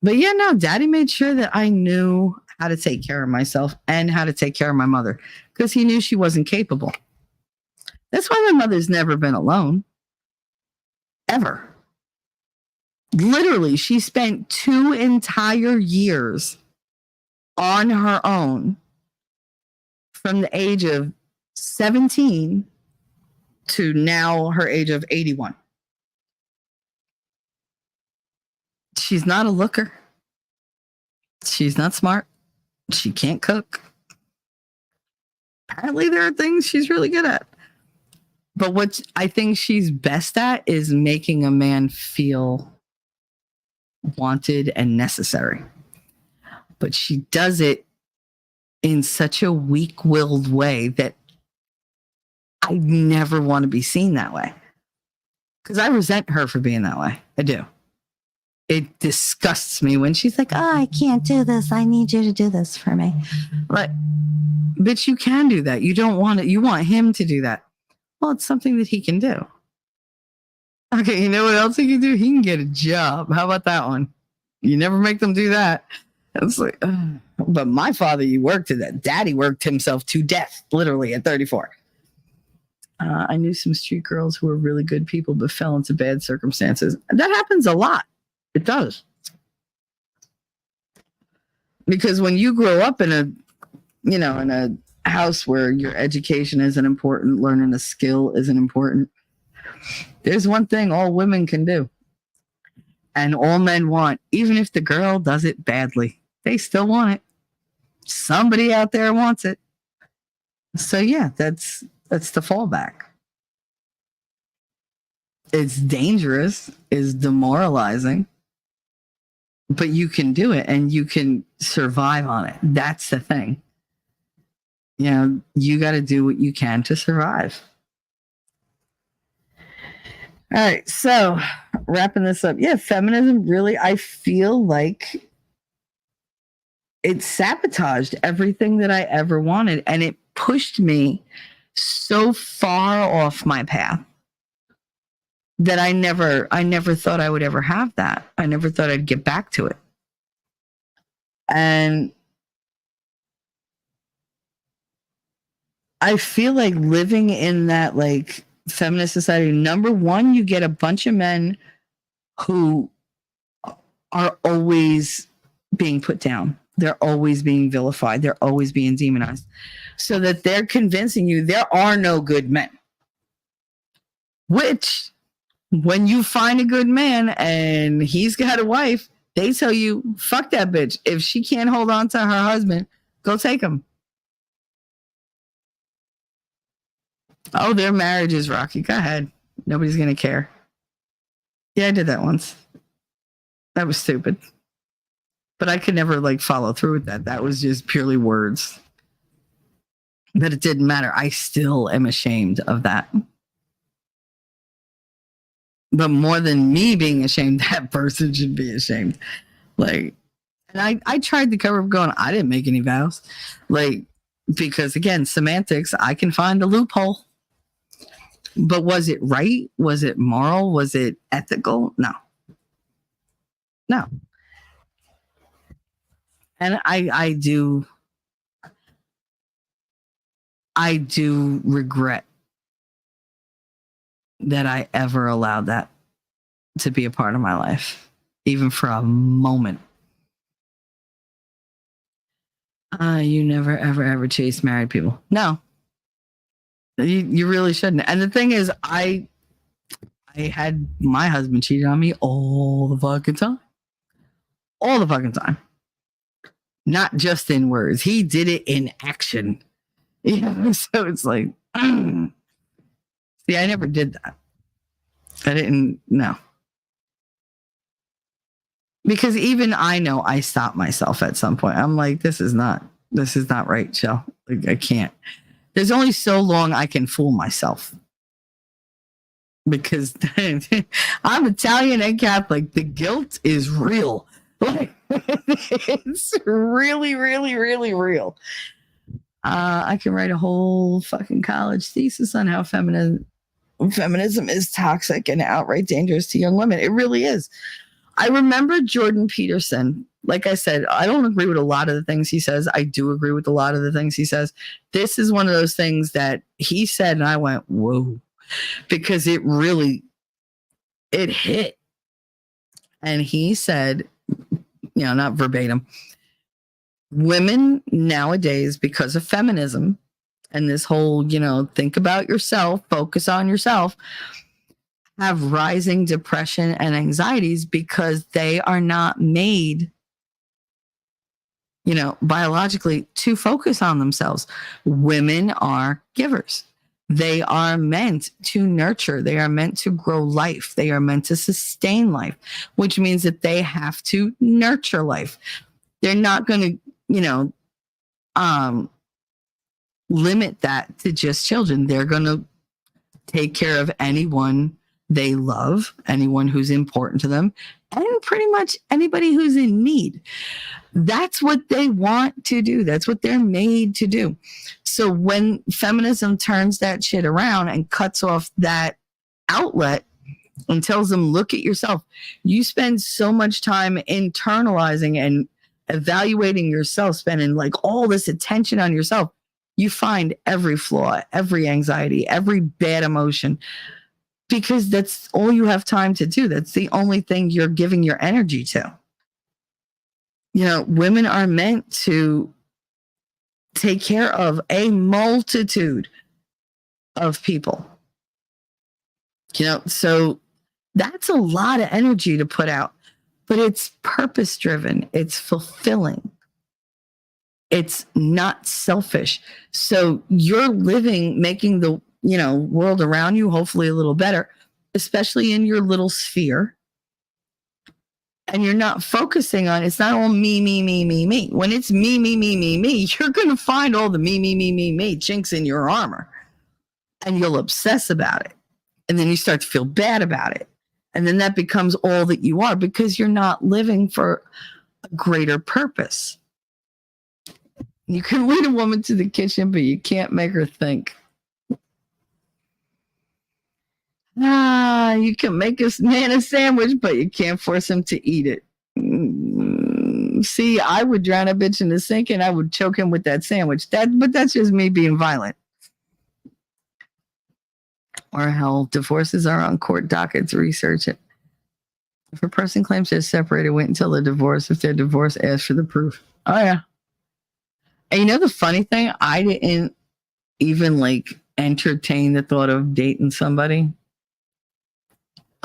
[SPEAKER 3] But yeah, no, Daddy made sure that I knew how to take care of myself and how to take care of my mother because he knew she wasn't capable. That's why my mother's never been alone. Ever. Literally, she spent 2 entire years on her own from the age of 17 to now her age of 81. She's not a looker. She's not smart. She can't cook. Apparently there are things she's really good at. But what I think she's best at is making a man feel wanted and necessary. But she does it in such a weak-willed way that I never want to be seen that way. Because I resent her for being that way. I do. It disgusts me when she's like, oh, I can't do this. I need you to do this for me. Like, bitch, you can do that. You don't want it. You want him to do that. Well, it's something that he can do. Okay, you know what else he can do? He can get a job. How about that one? You never make them do that. It's like, but my father, you worked to that. Daddy worked himself to death, literally at 34. I knew some street girls who were really good people, but fell into bad circumstances. That happens a lot. It does. Because when you grow up in a house where your education isn't important, learning a skill isn't important, there's one thing all women can do. And all men want, even if the girl does it badly, they still want it. Somebody out there wants it. So yeah, that's the fallback. It's dangerous, it's demoralizing, but you can do it and you can survive on it. That's the thing. You know, you got to do what you can to survive. All right, so wrapping this up. Yeah, feminism really, I feel like it sabotaged everything that I ever wanted, and it pushed me so far off my path that I never thought I would ever have that. I never thought I'd get back to it. And I feel like living in that like feminist society, number one, you get a bunch of men who are always being put down. They're always being vilified. They're always being demonized. So that they're convincing you there are no good men. Which, when you find a good man and he's got a wife, they tell you, fuck that bitch. If she can't hold on to her husband, go take him. Oh, their marriage is rocky. Go ahead. Nobody's going to care. Yeah, I did that once. That was stupid. But I could never like follow through with that. That was just purely words. But it didn't matter. I still am ashamed of that. But more than me being ashamed, that person should be ashamed. Like, and I tried to cover up going, I didn't make any vows. Like, because again, semantics, I can find a loophole. But was it right? Was it moral? Was it ethical? No. No. And I do regret that I ever allowed that to be a part of my life, even for a moment. You never, ever, ever chase married people. No. You really shouldn't. And the thing is, I had my husband cheated on me all the fucking time. All the fucking time. Not just in words. He did it in action. Yeah, so it's like, see, I never did that. I didn't, no. Because even I know I stopped myself at some point. I'm like, this is not right, Shell. Like, I can't. There's only so long I can fool myself. Because I'm Italian and Catholic. The guilt is real. Like, it's really, really, really real. I can write a whole fucking college thesis on how feminism is toxic and outright dangerous to young women. It really is. I remember Jordan Peterson. Like I said, I don't agree with a lot of the things he says. I do agree with a lot of the things he says. This is one of those things that he said, and I went, whoa, because it hit. And he said, not verbatim, women nowadays, because of feminism and this whole, think about yourself, focus on yourself, have rising depression and anxieties because they are not made, biologically to focus on themselves. Women are givers. They are meant to nurture. They are meant to grow life. They are meant to sustain life, which means that they have to nurture life. They're not going to, limit that to just children. They're going to take care of anyone they love, anyone who's important to them, and pretty much anybody who's in need. That's what they want to do. That's what they're made to do. So when feminism turns that shit around and cuts off that outlet, and tells them, look at yourself. You spend so much time internalizing and evaluating yourself, spending like all this attention on yourself. You find every flaw, every anxiety, every bad emotion, because that's all you have time to do. That's the only thing you're giving your energy to. You know, women are meant to take care of a multitude of people. You know, so that's a lot of energy to put out, but it's purpose driven. It's fulfilling. It's not selfish. So you're living, making the, you know, world around you hopefully a little better, especially in your little sphere. And you're not focusing on, it's not all me, me, me, me, me. When it's me, me, me, me, me, you're going to find all the me, me, me, me, me chinks in your armor. And you'll obsess about it. And then you start to feel bad about it. And then that becomes all that you are, because you're not living for a greater purpose. You can lead a woman to the kitchen, but you can't make her think. You can make a man a sandwich, but you can't force him to eat it. See, I would drown a bitch in the sink and I would choke him with that sandwich. But that's just me being violent. Or hell, divorces are on court dockets. Research it. If a person claims they're separated, wait until the divorce. If they're divorced, ask for the proof. Oh, yeah. And you know the funny thing? I didn't even like entertain the thought of dating somebody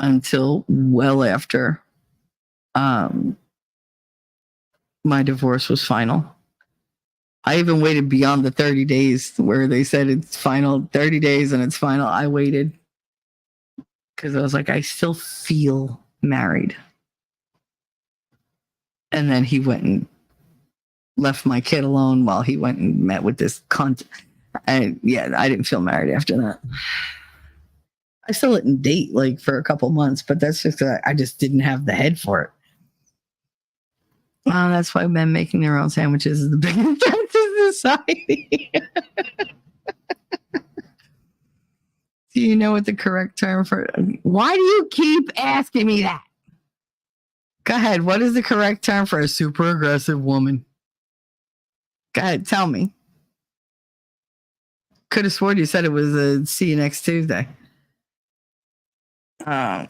[SPEAKER 3] until well after my divorce was final. I even waited beyond the 30 days where they said it's final, 30 days and it's final. I waited because I was like, I still feel married. And then he went and left my kid alone while he went and met with this cunt. And yeah, I didn't feel married after that. I still didn't date like for a couple months, but that's just because I just didn't have the head for it. That's why men making their own sandwiches is the biggest threat to society. Do you know what the correct term for it? Why do you keep asking me that? Go ahead. What is the correct term for a super aggressive woman? Go ahead. Tell me. Could have sworn you said it was a see you next Tuesday. I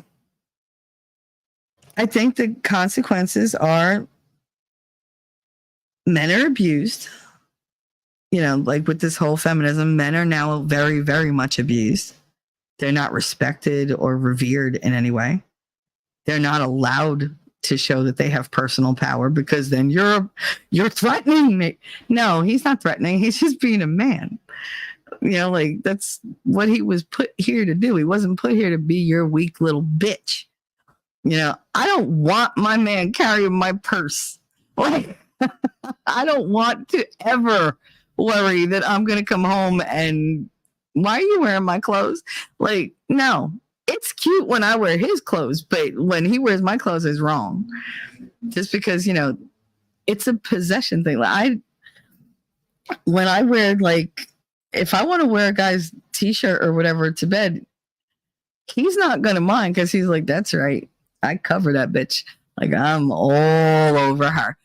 [SPEAKER 3] think the consequences are men are abused. You know, like with this whole feminism, men are now very, very much abused. They're not respected or revered in any way. They're not allowed to show that they have personal power, because then you're threatening me. No, he's not threatening. He's just being a man. You know, like that's what he was put here to do. He wasn't put here to be your weak little bitch. You know, I don't want my man carrying my purse. Like, I don't want to ever worry that I'm going to come home and why are you wearing my clothes? Like, no, it's cute when I wear his clothes, but when he wears my clothes is wrong. Just because, you know, it's a possession thing. Like when I wear, like, if I want to wear a guy's t-shirt or whatever to bed, he's not going to mind, because he's like, that's right. I cover that bitch. Like, I'm all over her.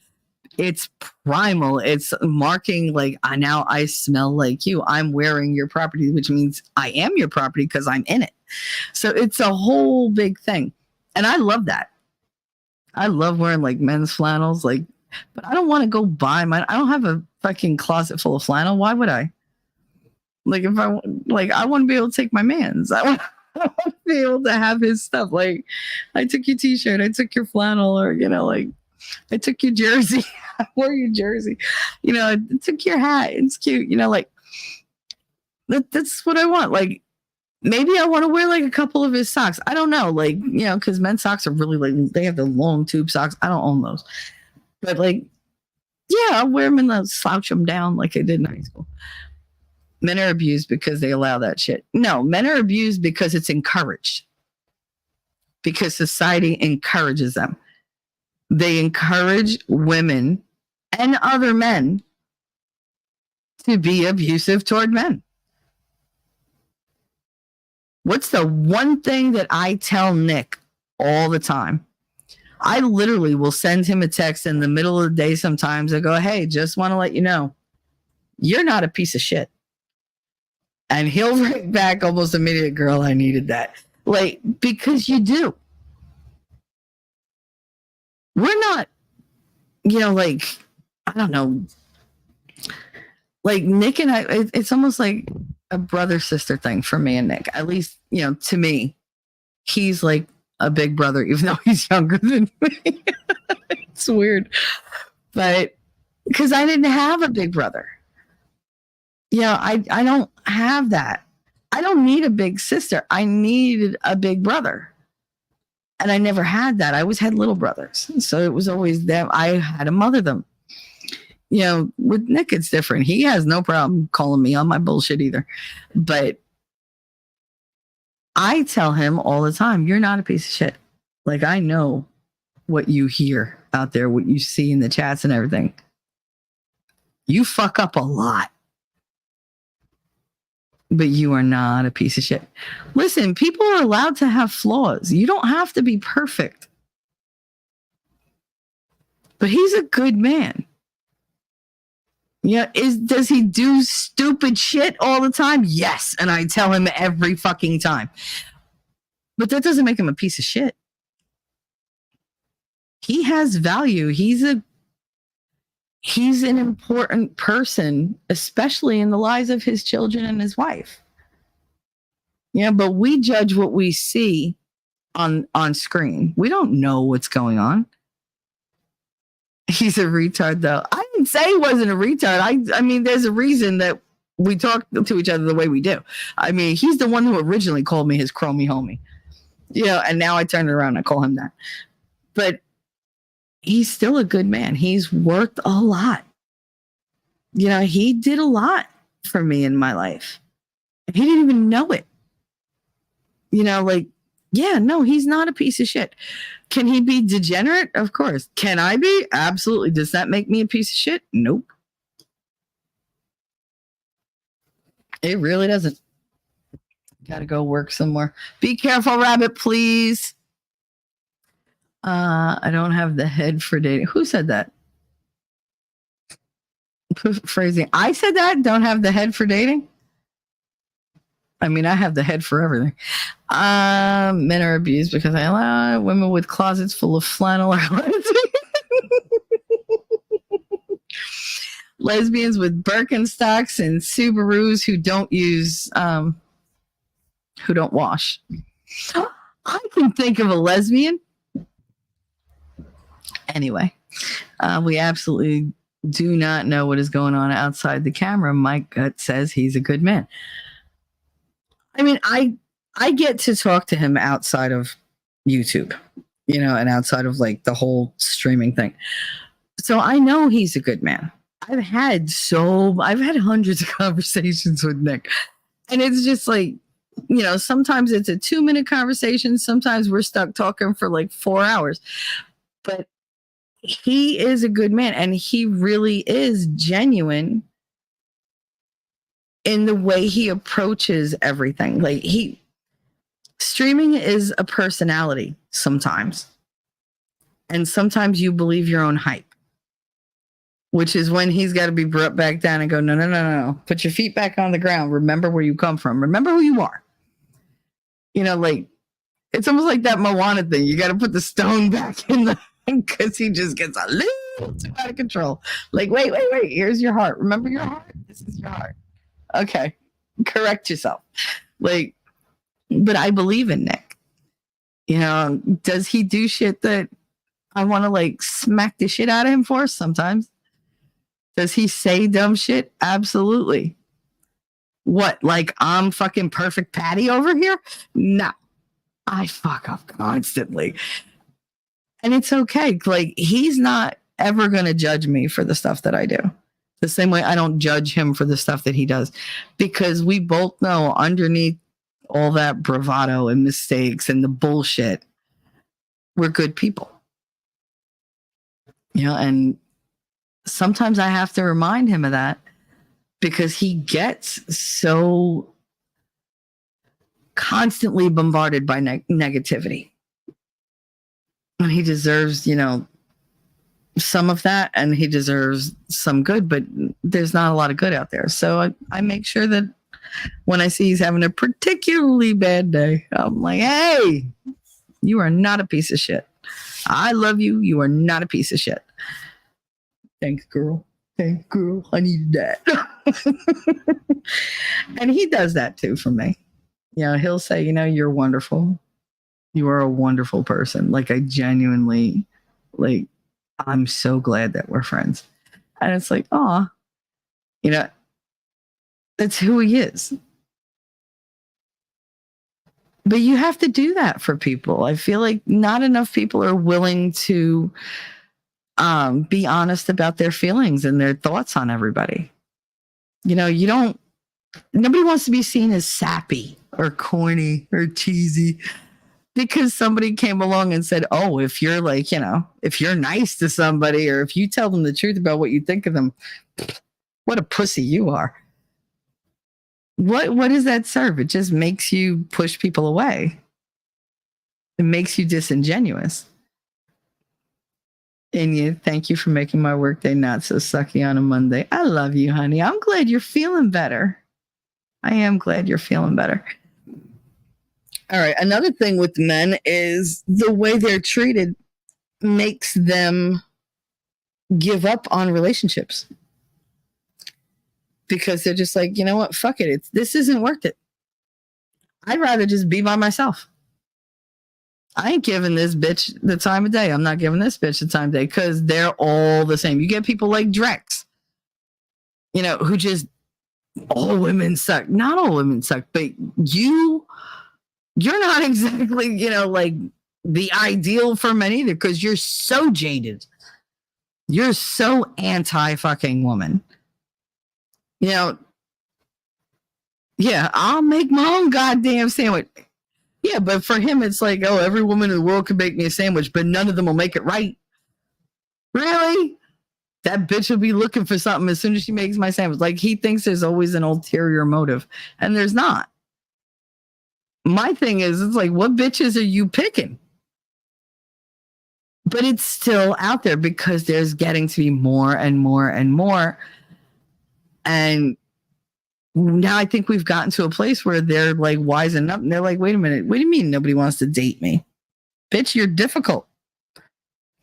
[SPEAKER 3] It's primal. It's marking, like, now I smell like you. I'm wearing your property, which means I am your property because I'm in it. So it's a whole big thing. And I love that. I love wearing like men's flannels, like, but I don't want to go buy mine. I don't have a fucking closet full of flannel. Why would I? Like, if I like, I want to be able to take my man's. I want to be able to have his stuff. Like, I took your t-shirt, I took your flannel, or, you know, like, I took your jersey. I wore your jersey. You know, I took your hat. It's cute. You know, like, that's what I want. Like, maybe I want to wear like a couple of his socks. I don't know. Like, you know, because men's socks are really like, they have the long tube socks. I don't own those. But like, yeah, I'll wear them and I'll slouch them down like I did in high school. Men are abused because they allow that shit. No, men are abused because it's encouraged. Because society encourages them. They encourage women and other men to be abusive toward men. What's the one thing that I tell Nick all the time? I literally will send him a text in the middle of the day sometimes. I go, hey, just want to let you know, you're not a piece of shit. And he'll write back almost immediately, girl, I needed that. Like, because you do. We're not, like, I don't know. Like Nick and I, it's almost like a brother-sister thing for me and Nick. At least, to me, he's like a big brother, even though he's younger than me. It's weird. But because I didn't have a big brother. I don't have that. I don't need a big sister. I needed a big brother. And I never had that. I always had little brothers. So it was always them. I had to mother them. With Nick, it's different. He has no problem calling me on my bullshit either. But I tell him all the time, you're not a piece of shit. Like, I know what you hear out there, what you see in the chats and everything. You fuck up a lot. But you are not a piece of shit. Listen, people are allowed to have flaws. You don't have to be perfect. But he's a good man. Does he do stupid shit all the time? Yes. And I tell him every fucking time. But that doesn't make him a piece of shit. He has value. He's an important person, especially in the lives of his children and his wife. But we judge what we see on screen. We don't know what's going on. He's a retard, though. I didn't say he wasn't a retard. I mean, there's a reason that we talk to each other the way we do. I mean, he's the one who originally called me his chromey homie. And now I turn it around and I call him that. But he's still a good man. He's worth a lot. He did a lot for me in my life. He didn't even know it. He's not a piece of shit. Can he be degenerate? Of course. Can I be? Absolutely. Does that make me a piece of shit? Nope. It really doesn't. Gotta go work some more. Be careful, rabbit, please. I don't have the head for dating. Who said that? Phrasing. I said that? Don't have the head for dating? I mean, I have the head for everything. Men are abused because I allow women with closets full of flannel or lesbians with Birkenstocks and Subarus who don't wash. I can think of a lesbian. Anyway, we absolutely do not know what is going on outside the camera. My gut says he's a good man. I mean, I get to talk to him outside of YouTube, and outside of like the whole streaming thing. So I know he's a good man. I've had hundreds of conversations with Nick, and it's just like, sometimes it's a 2-minute conversation. Sometimes we're stuck talking for like 4 hours, but he is a good man, and he really is genuine in the way he approaches everything. Like, streaming is a personality sometimes. And sometimes you believe your own hype, which is when he's got to be brought back down and go, no. Put your feet back on the ground. Remember where you come from. Remember who you are. Like, it's almost like that Moana thing. You got to put the stone back in the, because he just gets a little too out of control. Like, wait. Here's your heart. Remember your heart? This is your heart. Okay, correct yourself. Like, but I believe in Nick. Does he do shit that I want to like smack the shit out of him for? Sometimes. Does he say dumb shit? Absolutely. What, like I'm fucking perfect Patty over here? No, I fuck up constantly. And it's okay. Like, he's not ever going to judge me for the stuff that I do. The same way I don't judge him for the stuff that he does, because we both know underneath all that bravado and mistakes and the bullshit, we're good people. And sometimes I have to remind him of that, because he gets so constantly bombarded by negativity. And he deserves, some of that, and he deserves some good, but there's not a lot of good out there. So I make sure that when I see he's having a particularly bad day, I'm like, hey, you are not a piece of shit. I love you. You are not a piece of shit. Thanks, girl. Thanks, girl. I needed that. And he does that too for me. He'll say, you're wonderful. You are a wonderful person. Like, I genuinely, I'm so glad that we're friends. And it's like, aw, that's who he is. But you have to do that for people. I feel like not enough people are willing to be honest about their feelings and their thoughts on everybody. Nobody wants to be seen as sappy or corny or cheesy because somebody came along and said, oh, if you're if you're nice to somebody or if you tell them the truth about what you think of them, what a pussy you are. What does that serve? It just makes you push people away. It makes you disingenuous. And thank you for making my workday not so sucky on a Monday. I love you, honey. I'm glad you're feeling better. I am glad you're feeling better. All right. Another thing with men is the way they're treated makes them give up on relationships. Because they're just like, you know what? Fuck it. This isn't worth it. I'd rather just be by myself. I ain't giving this bitch the time of day. I'm not giving this bitch the time of day because they're all the same. You get people like Drex, who just, all women suck. Not all women suck, but you're not exactly, like the ideal for men either because you're so jaded. You're so anti-fucking woman. Yeah, I'll make my own goddamn sandwich. Yeah, but for him, it's like, oh, every woman in the world can make me a sandwich, but none of them will make it right. Really? That bitch will be looking for something as soon as she makes my sandwich. Like, he thinks there's always an ulterior motive, and there's not. My thing is, it's like, what bitches are you picking? But it's still out there because there's getting to be more and more and more. And now I think we've gotten to a place where they're like wising up and they're like, wait a minute, what do you mean nobody wants to date me? Bitch, you're difficult.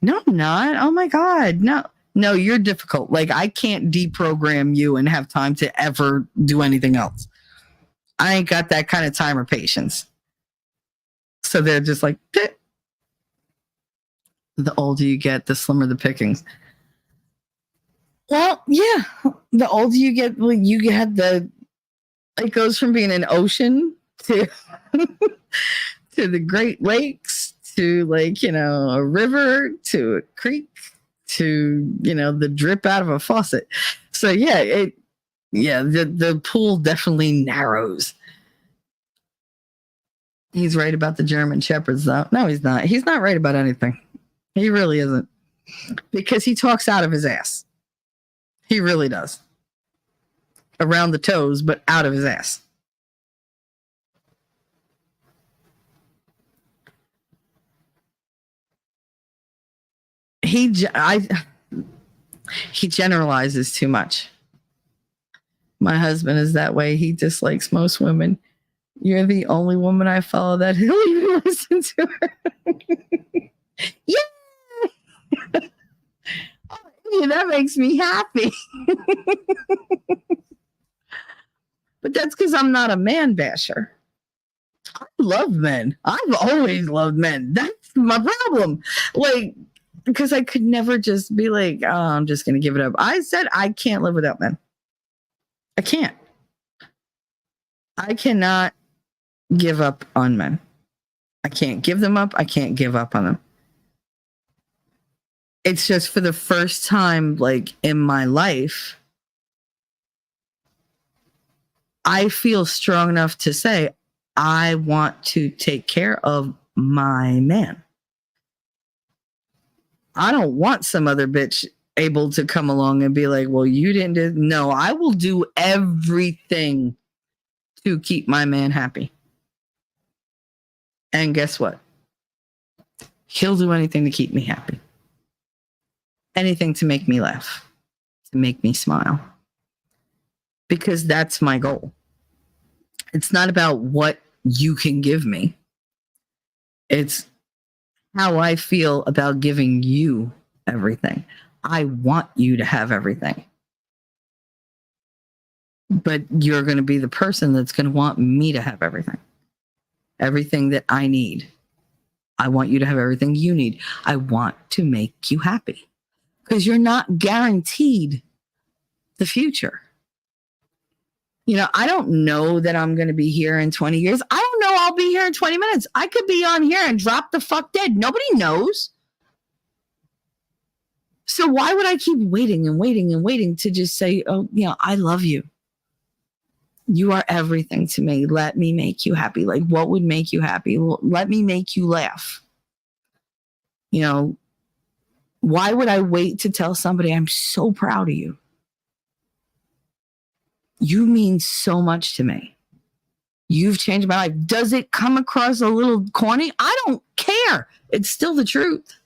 [SPEAKER 3] No, I'm not. Oh my God. No, you're difficult. Like, I can't deprogram you and have time to ever do anything else. I ain't got that kind of time or patience. So they're just like, eh. The older you get, the slimmer the pickings. Well, yeah. The older you get, you get it goes from being an ocean to to the Great Lakes to a river to a creek to the drip out of a faucet. So the pool definitely narrows. He's right about the German Shepherds, though. No, he's not. He's not right about anything. He really isn't, because he talks out of his ass. He really does. Around the toes, but out of his ass. He generalizes too much. My husband is that way. He dislikes most women. You're the only woman I follow that he'll even listen to her. Yeah. Yeah, that makes me happy. But that's because I'm not a man basher. I love men. I've always loved men. That's my problem. Because I could never just be like, oh, I'm just going to give it up. I said I can't live without men. I can't. I cannot give up on men. I can't give them up. I can't give up on them. It's just for the first time, in my life, I feel strong enough to say, I want to take care of my man. I don't want some other bitch able to come along and be like, well, you didn't do. No, I will do everything to keep my man happy. And guess what? He'll do anything to keep me happy. Anything to make me laugh, to make me smile. Because that's my goal. It's not about what you can give me. It's how I feel about giving you everything. I want you to have everything. But you're going to be the person that's going to want me to have everything. Everything that I need. I want you to have everything you need. I want to make you happy. Because you're not guaranteed the future. You know, I don't know that I'm going to be here in 20 years. I don't know I'll be here in 20 minutes. I could be on here and drop the fuck dead. Nobody knows. So why would I keep waiting and waiting and waiting to just say, oh, you know, I love you. You are everything to me. Let me make you happy. Like, what would make you happy? Well, let me make you laugh. You know, why would I wait to tell somebody I'm so proud of you? You mean so much to me. You've changed my life. Does it come across a little corny? I don't care. It's still the truth.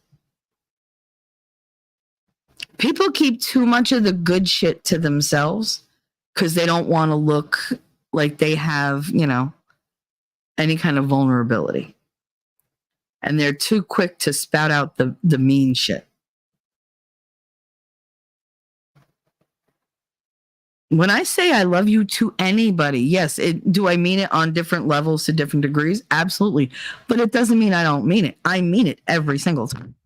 [SPEAKER 3] People keep too much of the good shit to themselves because they don't want to look like they have, you know, any kind of vulnerability. And they're too quick to spout out the mean shit. When I say I love you to anybody, yes, do I mean it on different levels to different degrees? Absolutely. But it doesn't mean I don't mean it. I mean it every single time.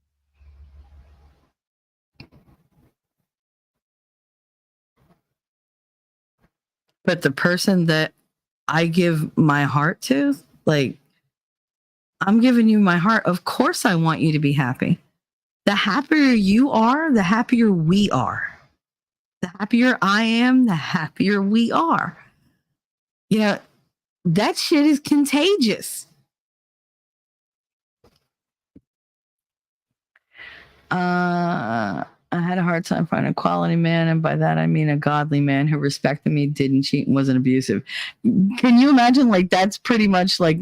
[SPEAKER 3] But the person that I give my heart to, like, I'm giving you my heart. Of course I want you to be happy. The happier you are, the happier we are. The happier I am, the happier we are. You know, that shit is contagious. I had a hard time finding a quality man, and by that I mean a godly man who respected me, didn't cheat, and wasn't abusive. Can you imagine? Like, that's pretty much like,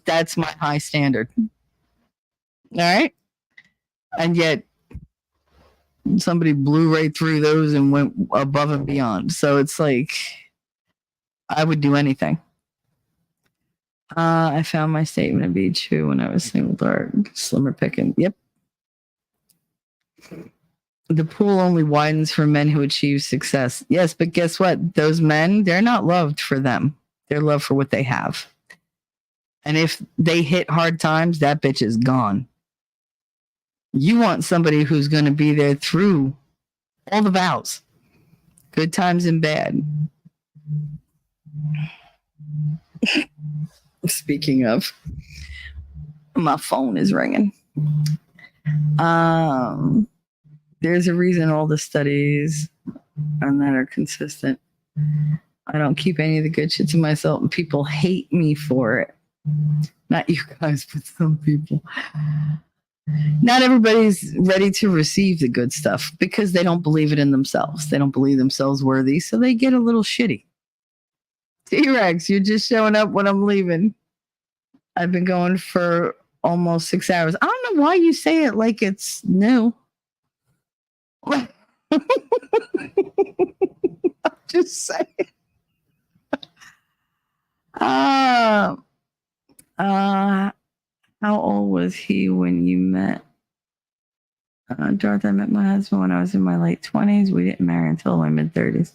[SPEAKER 3] that's my high standard. All right? And yet, somebody blew right through those and went above and beyond. So it's like, I would do anything. I found my statement to be true when I was single, dark, slimmer picking. Yep. The pool only widens for men who achieve success. Yes, but guess what? Those men, they're not loved for them. They're loved for what they have. And if they hit hard times, that bitch is gone. You want somebody who's going to be there through all the vows, good times and bad. Speaking of, my phone is ringing. There's a reason all the studies on that are consistent. I don't keep any of the good shit to myself, and people hate me for it. Not you guys, but some people. Not everybody's ready to receive the good stuff because they don't believe it in themselves. They don't believe themselves worthy, so they get a little shitty. T-Rex, you're just showing up when I'm leaving. I've been going for almost 6 hours. I don't know why you say it like it's new. Just saying. How old was he when you met? Darth, I met my husband when I was in my late 20s. We didn't marry until my mid 30s.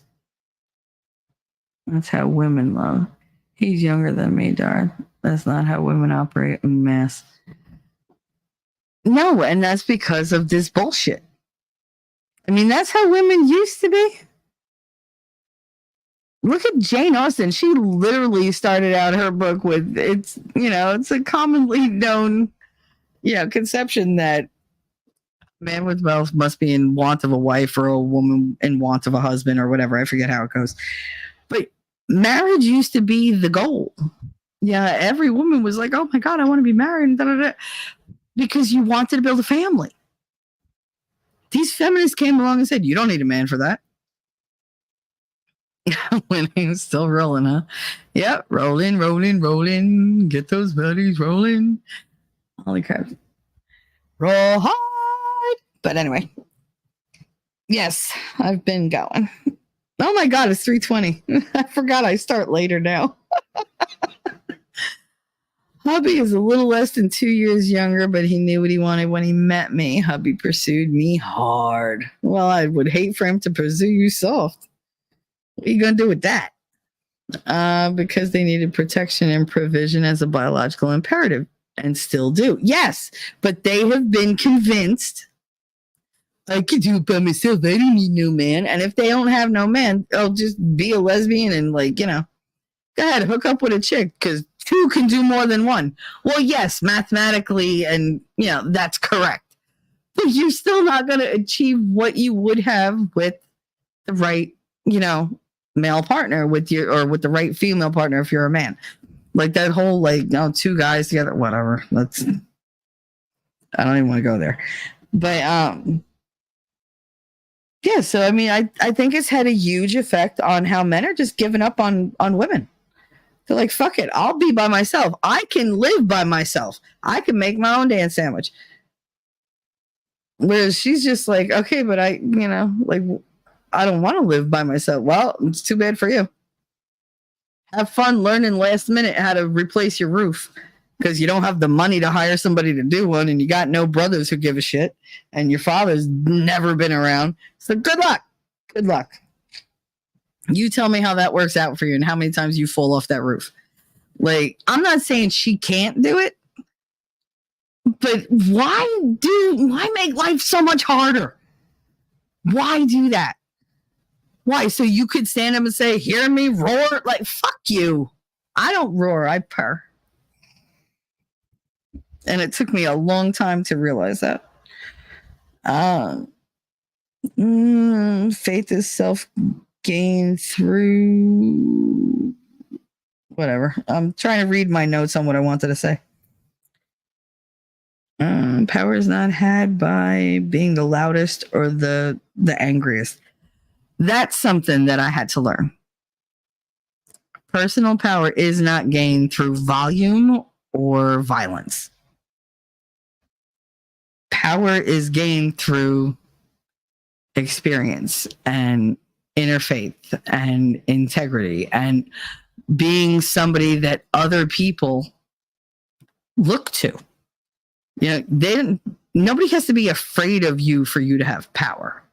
[SPEAKER 3] That's how women love. He's younger than me, Darth. That's not how women operate en masse. No, and that's because of this bullshit. I mean, that's how women used to be. Look at Jane Austen. She literally started out her book with, it's a commonly known, conception that man with wealth must be in want of a wife or a woman in want of a husband or whatever. I forget how it goes. But marriage used to be the goal. Yeah, every woman was like, oh my God, I want to be married. Because you wanted to build a family. These feminists came along and said, you don't need a man for that. Winning, still rolling, huh? Yep, rolling. Get those buddies rolling. Holy crap. Roll hard. But anyway, yes, I've been going. Oh my God, it's 3:20. I forgot I start later now. Hubby is a little less than 2 years younger, but he knew what he wanted when he met me. Hubby pursued me hard. Well, I would hate for him to pursue you soft. What are you going to do with that? Because they needed protection and provision as a biological imperative, and still do. Yes, but they have been convinced I can do it by myself. I don't need no man. And if they don't have no man, they'll just be a lesbian and go ahead, hook up with a chick because two can do more than one. Well, yes, mathematically, and that's correct. But you're still not going to achieve what you would have with the right, male partner with the right female partner if you're a man. Like that whole two guys together, whatever. I don't even want to go there. But yeah, so I mean, I think it's had a huge effect on how men are just giving up on women. They're like, fuck it, I'll be by myself. I can live by myself. I can make my own damn sandwich. Whereas she's just like, okay, but I don't want to live by myself. Well, it's too bad for you. Have fun learning last minute how to replace your roof because you don't have the money to hire somebody to do one and you got no brothers who give a shit and your father's never been around. So good luck. Good luck. You tell me how that works out for you and how many times you fall off that roof. I'm not saying she can't do it, but why make life so much harder? Why do that? Why? So you could stand up and say, hear me roar? Fuck you. I don't roar, I purr. And it took me a long time to realize that. Faith is self-gained through whatever. I'm trying to read my notes on what I wanted to say. Power is not had by being the loudest or the angriest. That's something that I had to learn. Personal power is not gained through volume or violence. Power is gained through experience and inner faith and integrity and being somebody that other people look to. Nobody has to be afraid of you for you to have power.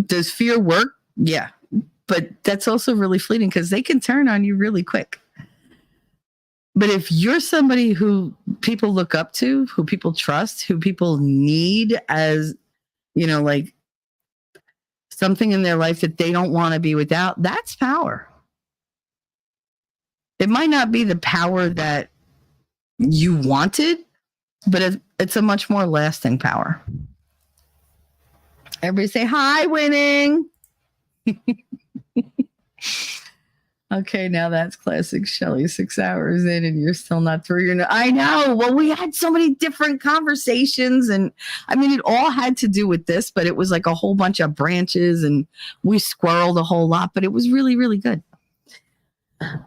[SPEAKER 3] Does fear work? Yeah. But that's also really fleeting because they can turn on you really quick. But if you're somebody who people look up to, who people trust, who people need as, something in their life that they don't want to be without, that's power. It might not be the power that you wanted, but it's a much more lasting power. Everybody say, hi, winning. Okay, now that's classic Shelly. 6 hours in and you're still not through. I know. Well, we had so many different conversations and I mean, it all had to do with this, but it was like a whole bunch of branches and we squirreled a whole lot, but it was really, really good.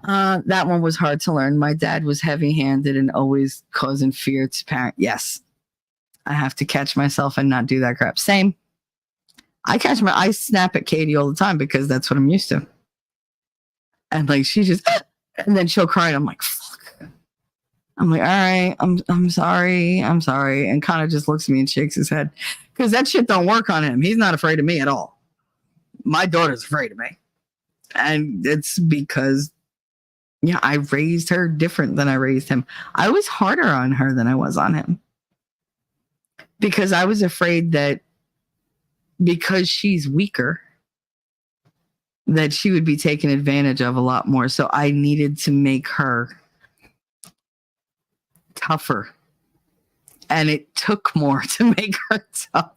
[SPEAKER 3] That one was hard to learn. My dad was heavy-handed and always causing fear to parents. Yes, I have to catch myself and not do that crap. Same. I snap at Katie all the time because that's what I'm used to. And she just, and then she'll cry and I'm like, fuck. I'm like, all right, I'm sorry. And kind of just looks at me and shakes his head because that shit don't work on him. He's not afraid of me at all. My daughter's afraid of me. And it's because, I raised her different than I raised him. I was harder on her than I was on him because I was afraid that because she's weaker, that she would be taken advantage of a lot more. So I needed to make her tougher. And it took more to make her tough.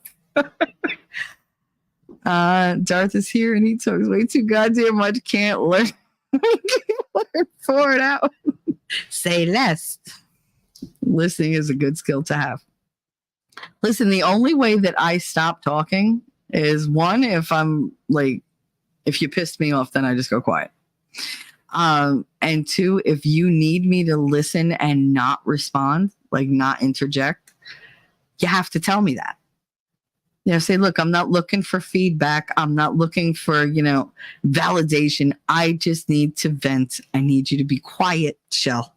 [SPEAKER 3] Darth is here and he talks way too goddamn much. Can't learn. Pour it out. Say less. Listening is a good skill to have. Listen, the only way that I stop talking is one, if I'm If you pissed me off, then I just go quiet. And two, if you need me to listen and not respond, like not interject, you have to tell me that. Say, look, I'm not looking for feedback. I'm not looking for, validation. I just need to vent. I need you to be quiet, Shell,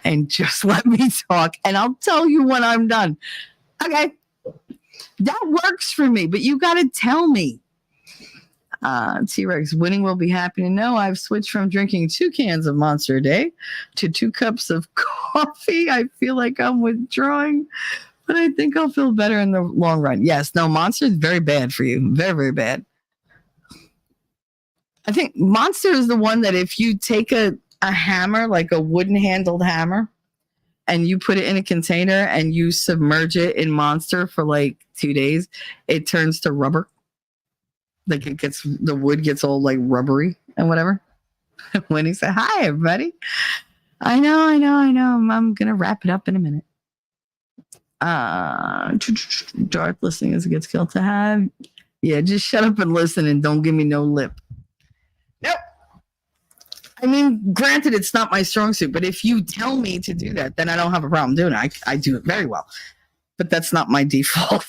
[SPEAKER 3] and just let me talk. And I'll tell you when I'm done. Okay. That works for me, but you got to tell me. T-Rex, winning will be happy to know I've switched from drinking 2 cans of Monster a day to 2 cups of coffee. I feel like I'm withdrawing, but I think I'll feel better in the long run. Yes, no, Monster is very bad for you. Very, very bad. I think Monster is the one that if you take a hammer, like a wooden handled hammer, and you put it in a container and you submerge it in Monster for like 2 days, it turns to rubber. Like the wood gets all like rubbery and whatever. When he said, hi, everybody. I know. I'm going to wrap it up in a minute. Darth, listening is a good skill to have. Yeah, just shut up and listen and don't give me no lip. Nope. I mean, granted, it's not my strong suit, but if you tell me to do that, then I don't have a problem doing it. I do it very well. But that's not my default.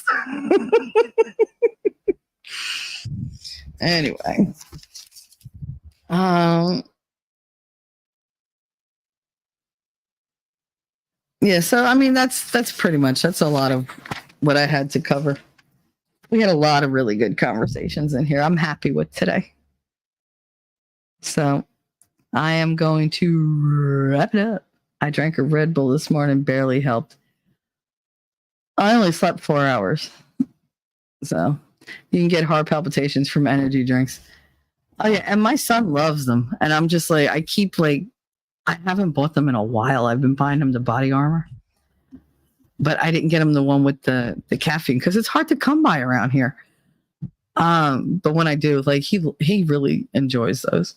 [SPEAKER 3] Anyway. Yeah, so I mean that's pretty much that's a lot of what I had to cover. We had a lot of really good conversations in here. I'm happy with today. So I am going to wrap it up. I drank a Red Bull this morning, barely helped. I only slept 4 hours. So you can get heart palpitations from energy drinks. Oh yeah, and my son loves them. And I'm just like, I haven't bought them in a while. I've been buying him the Body Armor. But I didn't get him the one with the caffeine because it's hard to come by around here. But when I do, like he really enjoys those.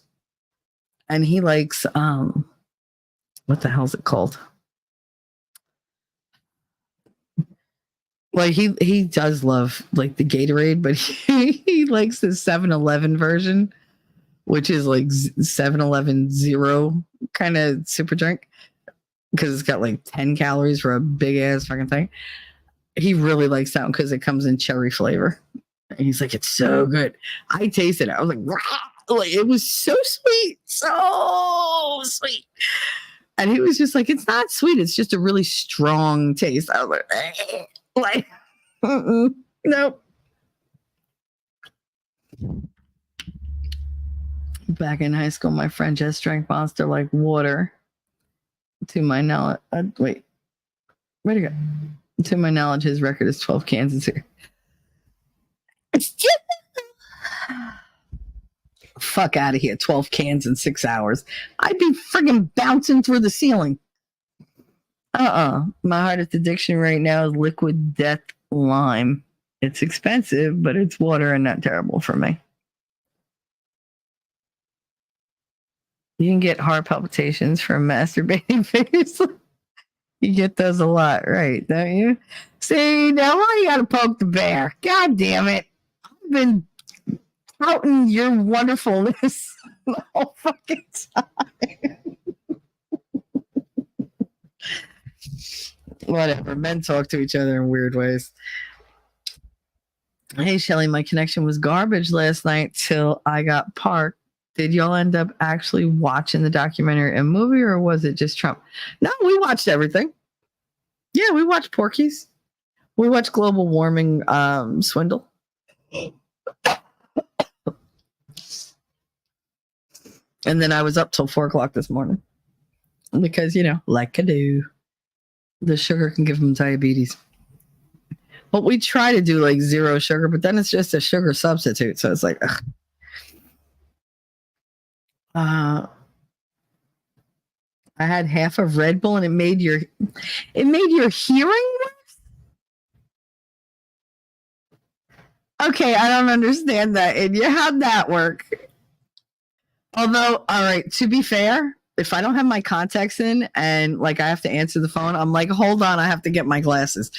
[SPEAKER 3] And he likes what the hell is it called? Like he does love like the Gatorade, but he likes the 7-Eleven version, which is like 7-Eleven Zero kind of super drink because it's got like 10 calories for a big ass fucking thing. He really likes that one because it comes in cherry flavor. And he's like, it's so good. I tasted it. I was like, rah! Like it was so sweet, so sweet. And he was just like, it's not sweet. It's just a really strong taste. I was like, nope. Back in high school, my friend just drank Monster like water. To my knowledge, wait, where'd it go? To my knowledge, his record is 12 cans and 6. Fuck out of here! 12 cans in 6 hours. I'd be friggin' bouncing through the ceiling. My hardest addiction right now is Liquid Death Lime. It's expensive, but it's water and not terrible for me. You can get heart palpitations from masturbating figures. You get those a lot, right? Don't you? See, now why you gotta poke the bear? God damn it. I've been touting your wonderfulness the whole fucking time. Whatever. Men talk to each other in weird ways. Hey, Shelly, my connection was garbage last night till I got parked. Did y'all end up actually watching the documentary and movie, or was it just Trump? No, we watched everything. Yeah, we watched Porky's. We watched Global Warming Swindle. And then I was up till 4 o'clock this morning. Because, like I do. The sugar can give them diabetes. But we try to do like 0 sugar, but then it's just a sugar substitute. So it's like, ugh. I had half of Red Bull and it made your hearing worse? Okay, I don't understand that. And how'd that work? Although, all right, to be fair, if I don't have my contacts in and like I have to answer the phone, I'm like, hold on, I have to get my glasses.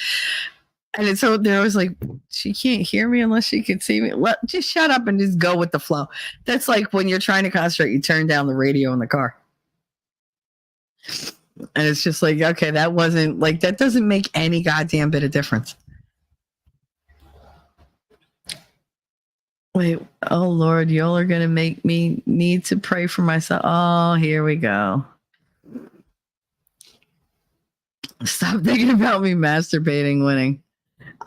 [SPEAKER 3] And it's so they're always like, she can't hear me unless she can see me. Just shut up and just go with the flow. That's like when you're trying to concentrate, you turn down the radio in the car. And it's just like, okay, that wasn't like, that doesn't make any goddamn bit of difference. Wait, oh Lord, y'all are going to make me need to pray for myself. Oh, here we go. Stop thinking about me masturbating winning.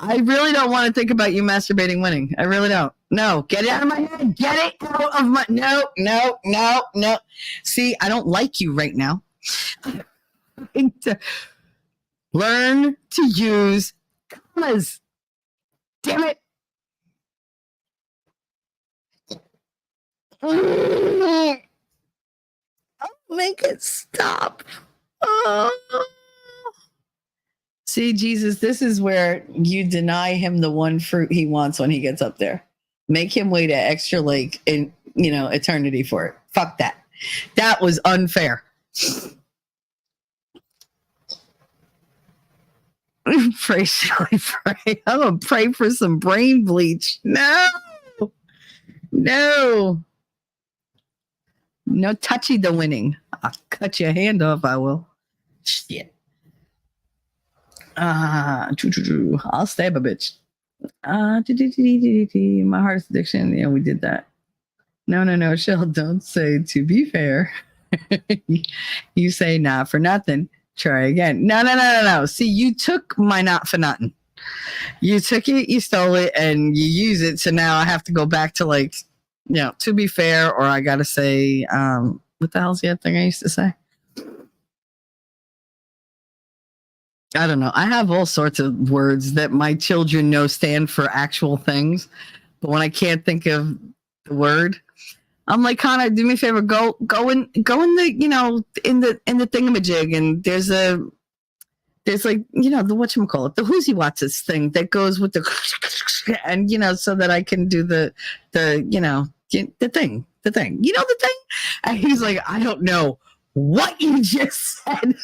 [SPEAKER 3] I really don't want to think about you masturbating winning. I really don't. No, get it out of my head. Get it out of my... No. See, I don't like you right now. Learn to use commas. Damn it. I'll make it stop. Oh. See, Jesus, this is where you deny him the one fruit he wants when he gets up there. Make him wait an extra in eternity for it. Fuck that. That was unfair. Pray, Shelly, pray. I'm gonna pray for some brain bleach. No, touchy the winning. I'll cut your hand off. I will. Shit. I'll stab a bitch. My heart's addiction. Yeah, we did that. No, Shell, don't say to be fair. You say not for nothing. Try again. No. See, you took my not for nothing. You took it, you stole it, and you use it. So now I have to go back to to be fair, or I gotta say, what the hell's the other thing I used to say? I don't know. I have all sorts of words that my children know stand for actual things, but when I can't think of the word, I'm like, Connor, do me a favor, go in the in the thingamajig, and there's like the whatchamacallit, the whoozy watsits thing that goes with the and so that I can do the thing, the thing, the thing. And he's like, I don't know what you just said.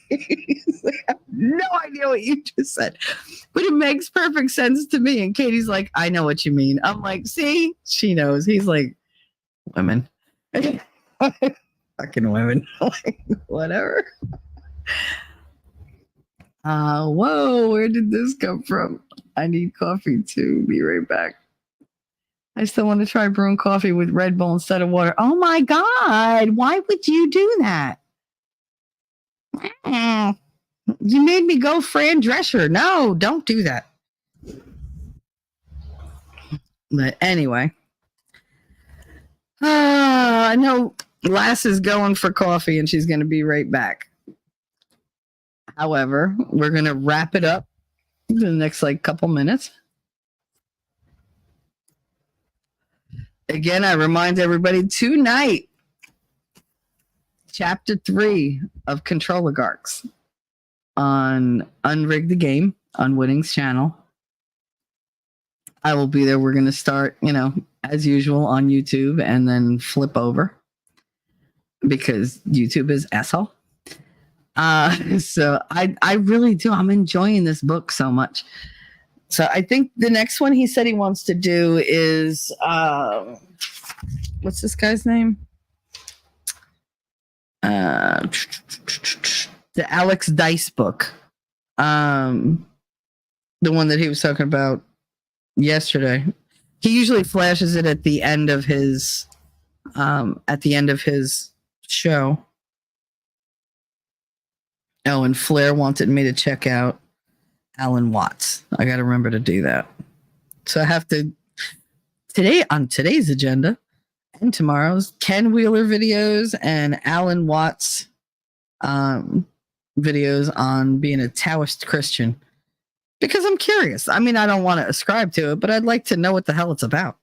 [SPEAKER 3] He's like, I have no idea what you just said, but it makes perfect sense to me. And Katie's like, I know what you mean. I'm like, see, she knows. He's like, women. Fucking women. Like, whatever. Whoa, where did this come from? I need coffee too. Be right back. I still want to try brewing coffee with Red Bull instead of water. Oh my God, why would you do that? You made me go Fran Drescher. No, don't do that. But anyway. I know Lass is going for coffee and she's going to be right back. However, we're going to wrap it up in the next couple minutes. Again, I remind everybody tonight, Chapter 3 of Control Oligarchs on Unrig the Game on Winning's channel. I will be there. We're going to start, as usual on YouTube and then flip over because YouTube is asshole. So I really do. I'm enjoying this book so much. So I think the next one he said he wants to do is, what's this guy's name? The Alex Dice book. The one that he was talking about yesterday. He usually flashes it at the end of his show. Oh, and Flair wanted me to check out Alan Watts. I got to remember to do that. So I have to on today's agenda and tomorrow's Ken Wheeler videos and Alan Watts videos on being a Taoist Christian. Because I'm curious. I mean, I don't want to ascribe to it, but I'd like to know what the hell it's about.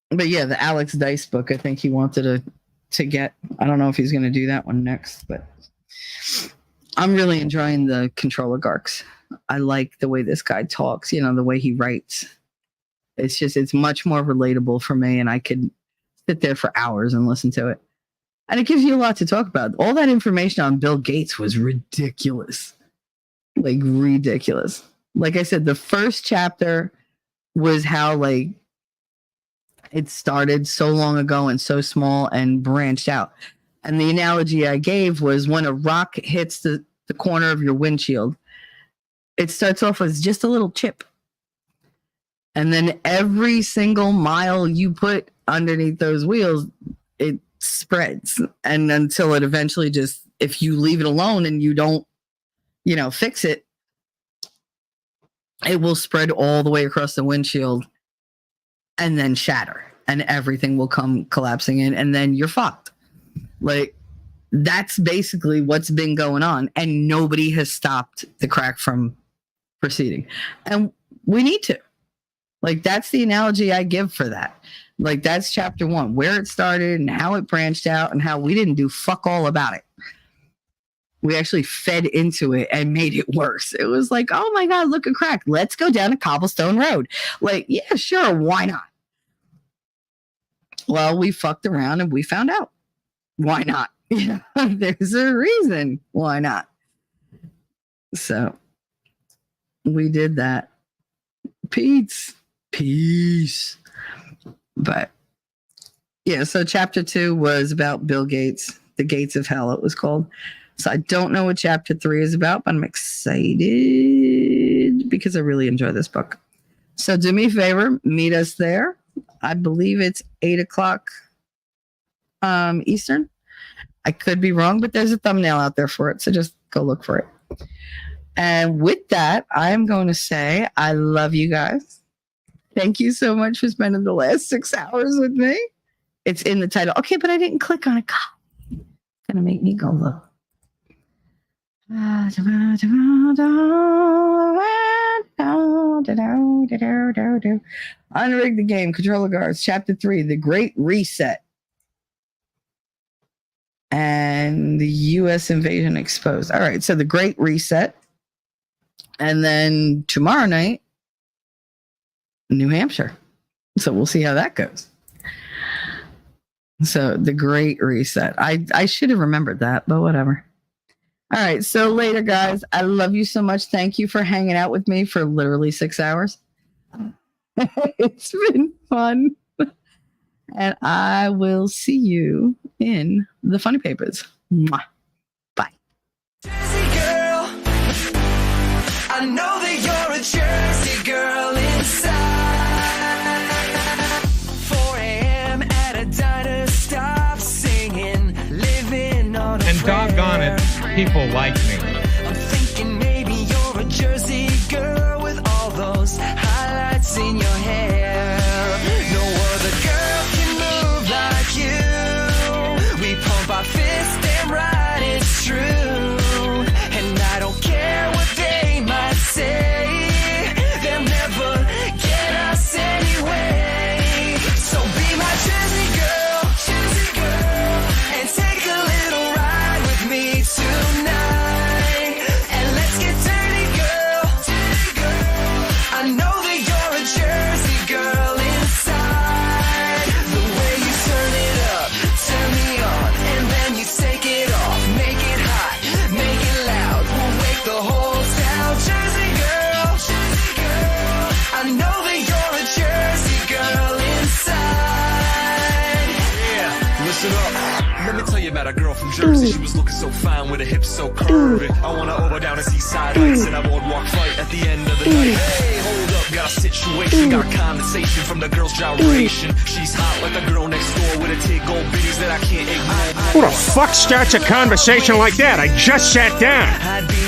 [SPEAKER 3] But yeah, the Alex Dice book, I think he wanted to get. I don't know if he's going to do that one next, but I'm really enjoying the Control Oligarchs. I like the way this guy talks, the way he writes. It's much more relatable for me, and I could sit there for hours and listen to it. And it gives you a lot to talk about. All that information on Bill Gates was ridiculous. Like ridiculous. Like I said, the first chapter was how like it started so long ago and so small and branched out. And the analogy I gave was when a rock hits the corner of your windshield, it starts off as just a little chip. And then every single mile you put underneath those wheels, it spreads. And until it eventually just, if you leave it alone and you don't, fix it, it will spread all the way across the windshield and then shatter. And everything will come collapsing in, and then you're fucked. Like, that's basically what's been going on. And nobody has stopped the crack from proceeding. And we need to. Like, that's the analogy I give for that. Like, that's chapter 1, where it started and how it branched out and how we didn't do fuck all about it. We actually fed into it and made it worse. It was like, oh my God, look at crack. Let's go down a cobblestone road. Like, yeah, sure. Why not? Well, we fucked around and we found out. Why not? There's a reason why not. So we did that. Peace. But yeah, so chapter 2 was about Bill Gates, the gates of hell, it was called. So I don't know what chapter 3 is about, but I'm excited because I really enjoy this book. So do me a favor, meet us there. I believe it's 8:00 Eastern. I could be wrong, but there's a thumbnail out there for it. So just go look for it. And with that, I'm going to say I love you guys. Thank you so much for spending the last 6 hours with me. It's in the title. Okay, but I didn't click on it. God, it's going to make me go look. Unrig the game. Controller guards. Chapter 3. The Great Reset. And the U.S. invasion exposed. All right. So the Great Reset. And then tomorrow night, New Hampshire. So we'll see how that goes. So the Great Reset. I should have remembered that, but whatever. All right. So later, guys. I love you so much. Thank you for hanging out with me for literally 6 hours. It's been fun. And I will see you in the funny papers. Mwah. Bye.
[SPEAKER 1] Jersey girl, I know that you're a Jersey girl inside. 4 a.m. at a diner, stop singing, living on a
[SPEAKER 6] And
[SPEAKER 1] prayer.
[SPEAKER 6] doggone it, people like me.
[SPEAKER 1] I'm thinking maybe you're a Jersey girl with all those highlights in your hair. No other girl can move like you. We pump our fists, damn right it's true. And I don't care what they might say, they'll never get us anyway. So be my Jersey girl, and take a little ride with me tonight. And let's get dirty, girl. I know that you're a Jersey girl inside. The way you turn it up, turn me on, and then you take it off. Make it hot, make it loud. We'll wake the whole town. Jersey girl, I know that you're a Jersey girl inside.
[SPEAKER 10] Yeah, listen up. Let me tell you about a girl from Jersey. She was looking so fine with her hips so curvy. I wanna over down and see side lights and a boardwalk fight at the end of the night. Hey, hold up, got a situation, got condensation from the girl's gyration. She's hot like the girl next door with a tig gold bitties that I can't ignore.
[SPEAKER 11] Who the fuck starts a conversation like that? I just sat down.
[SPEAKER 1] I'd be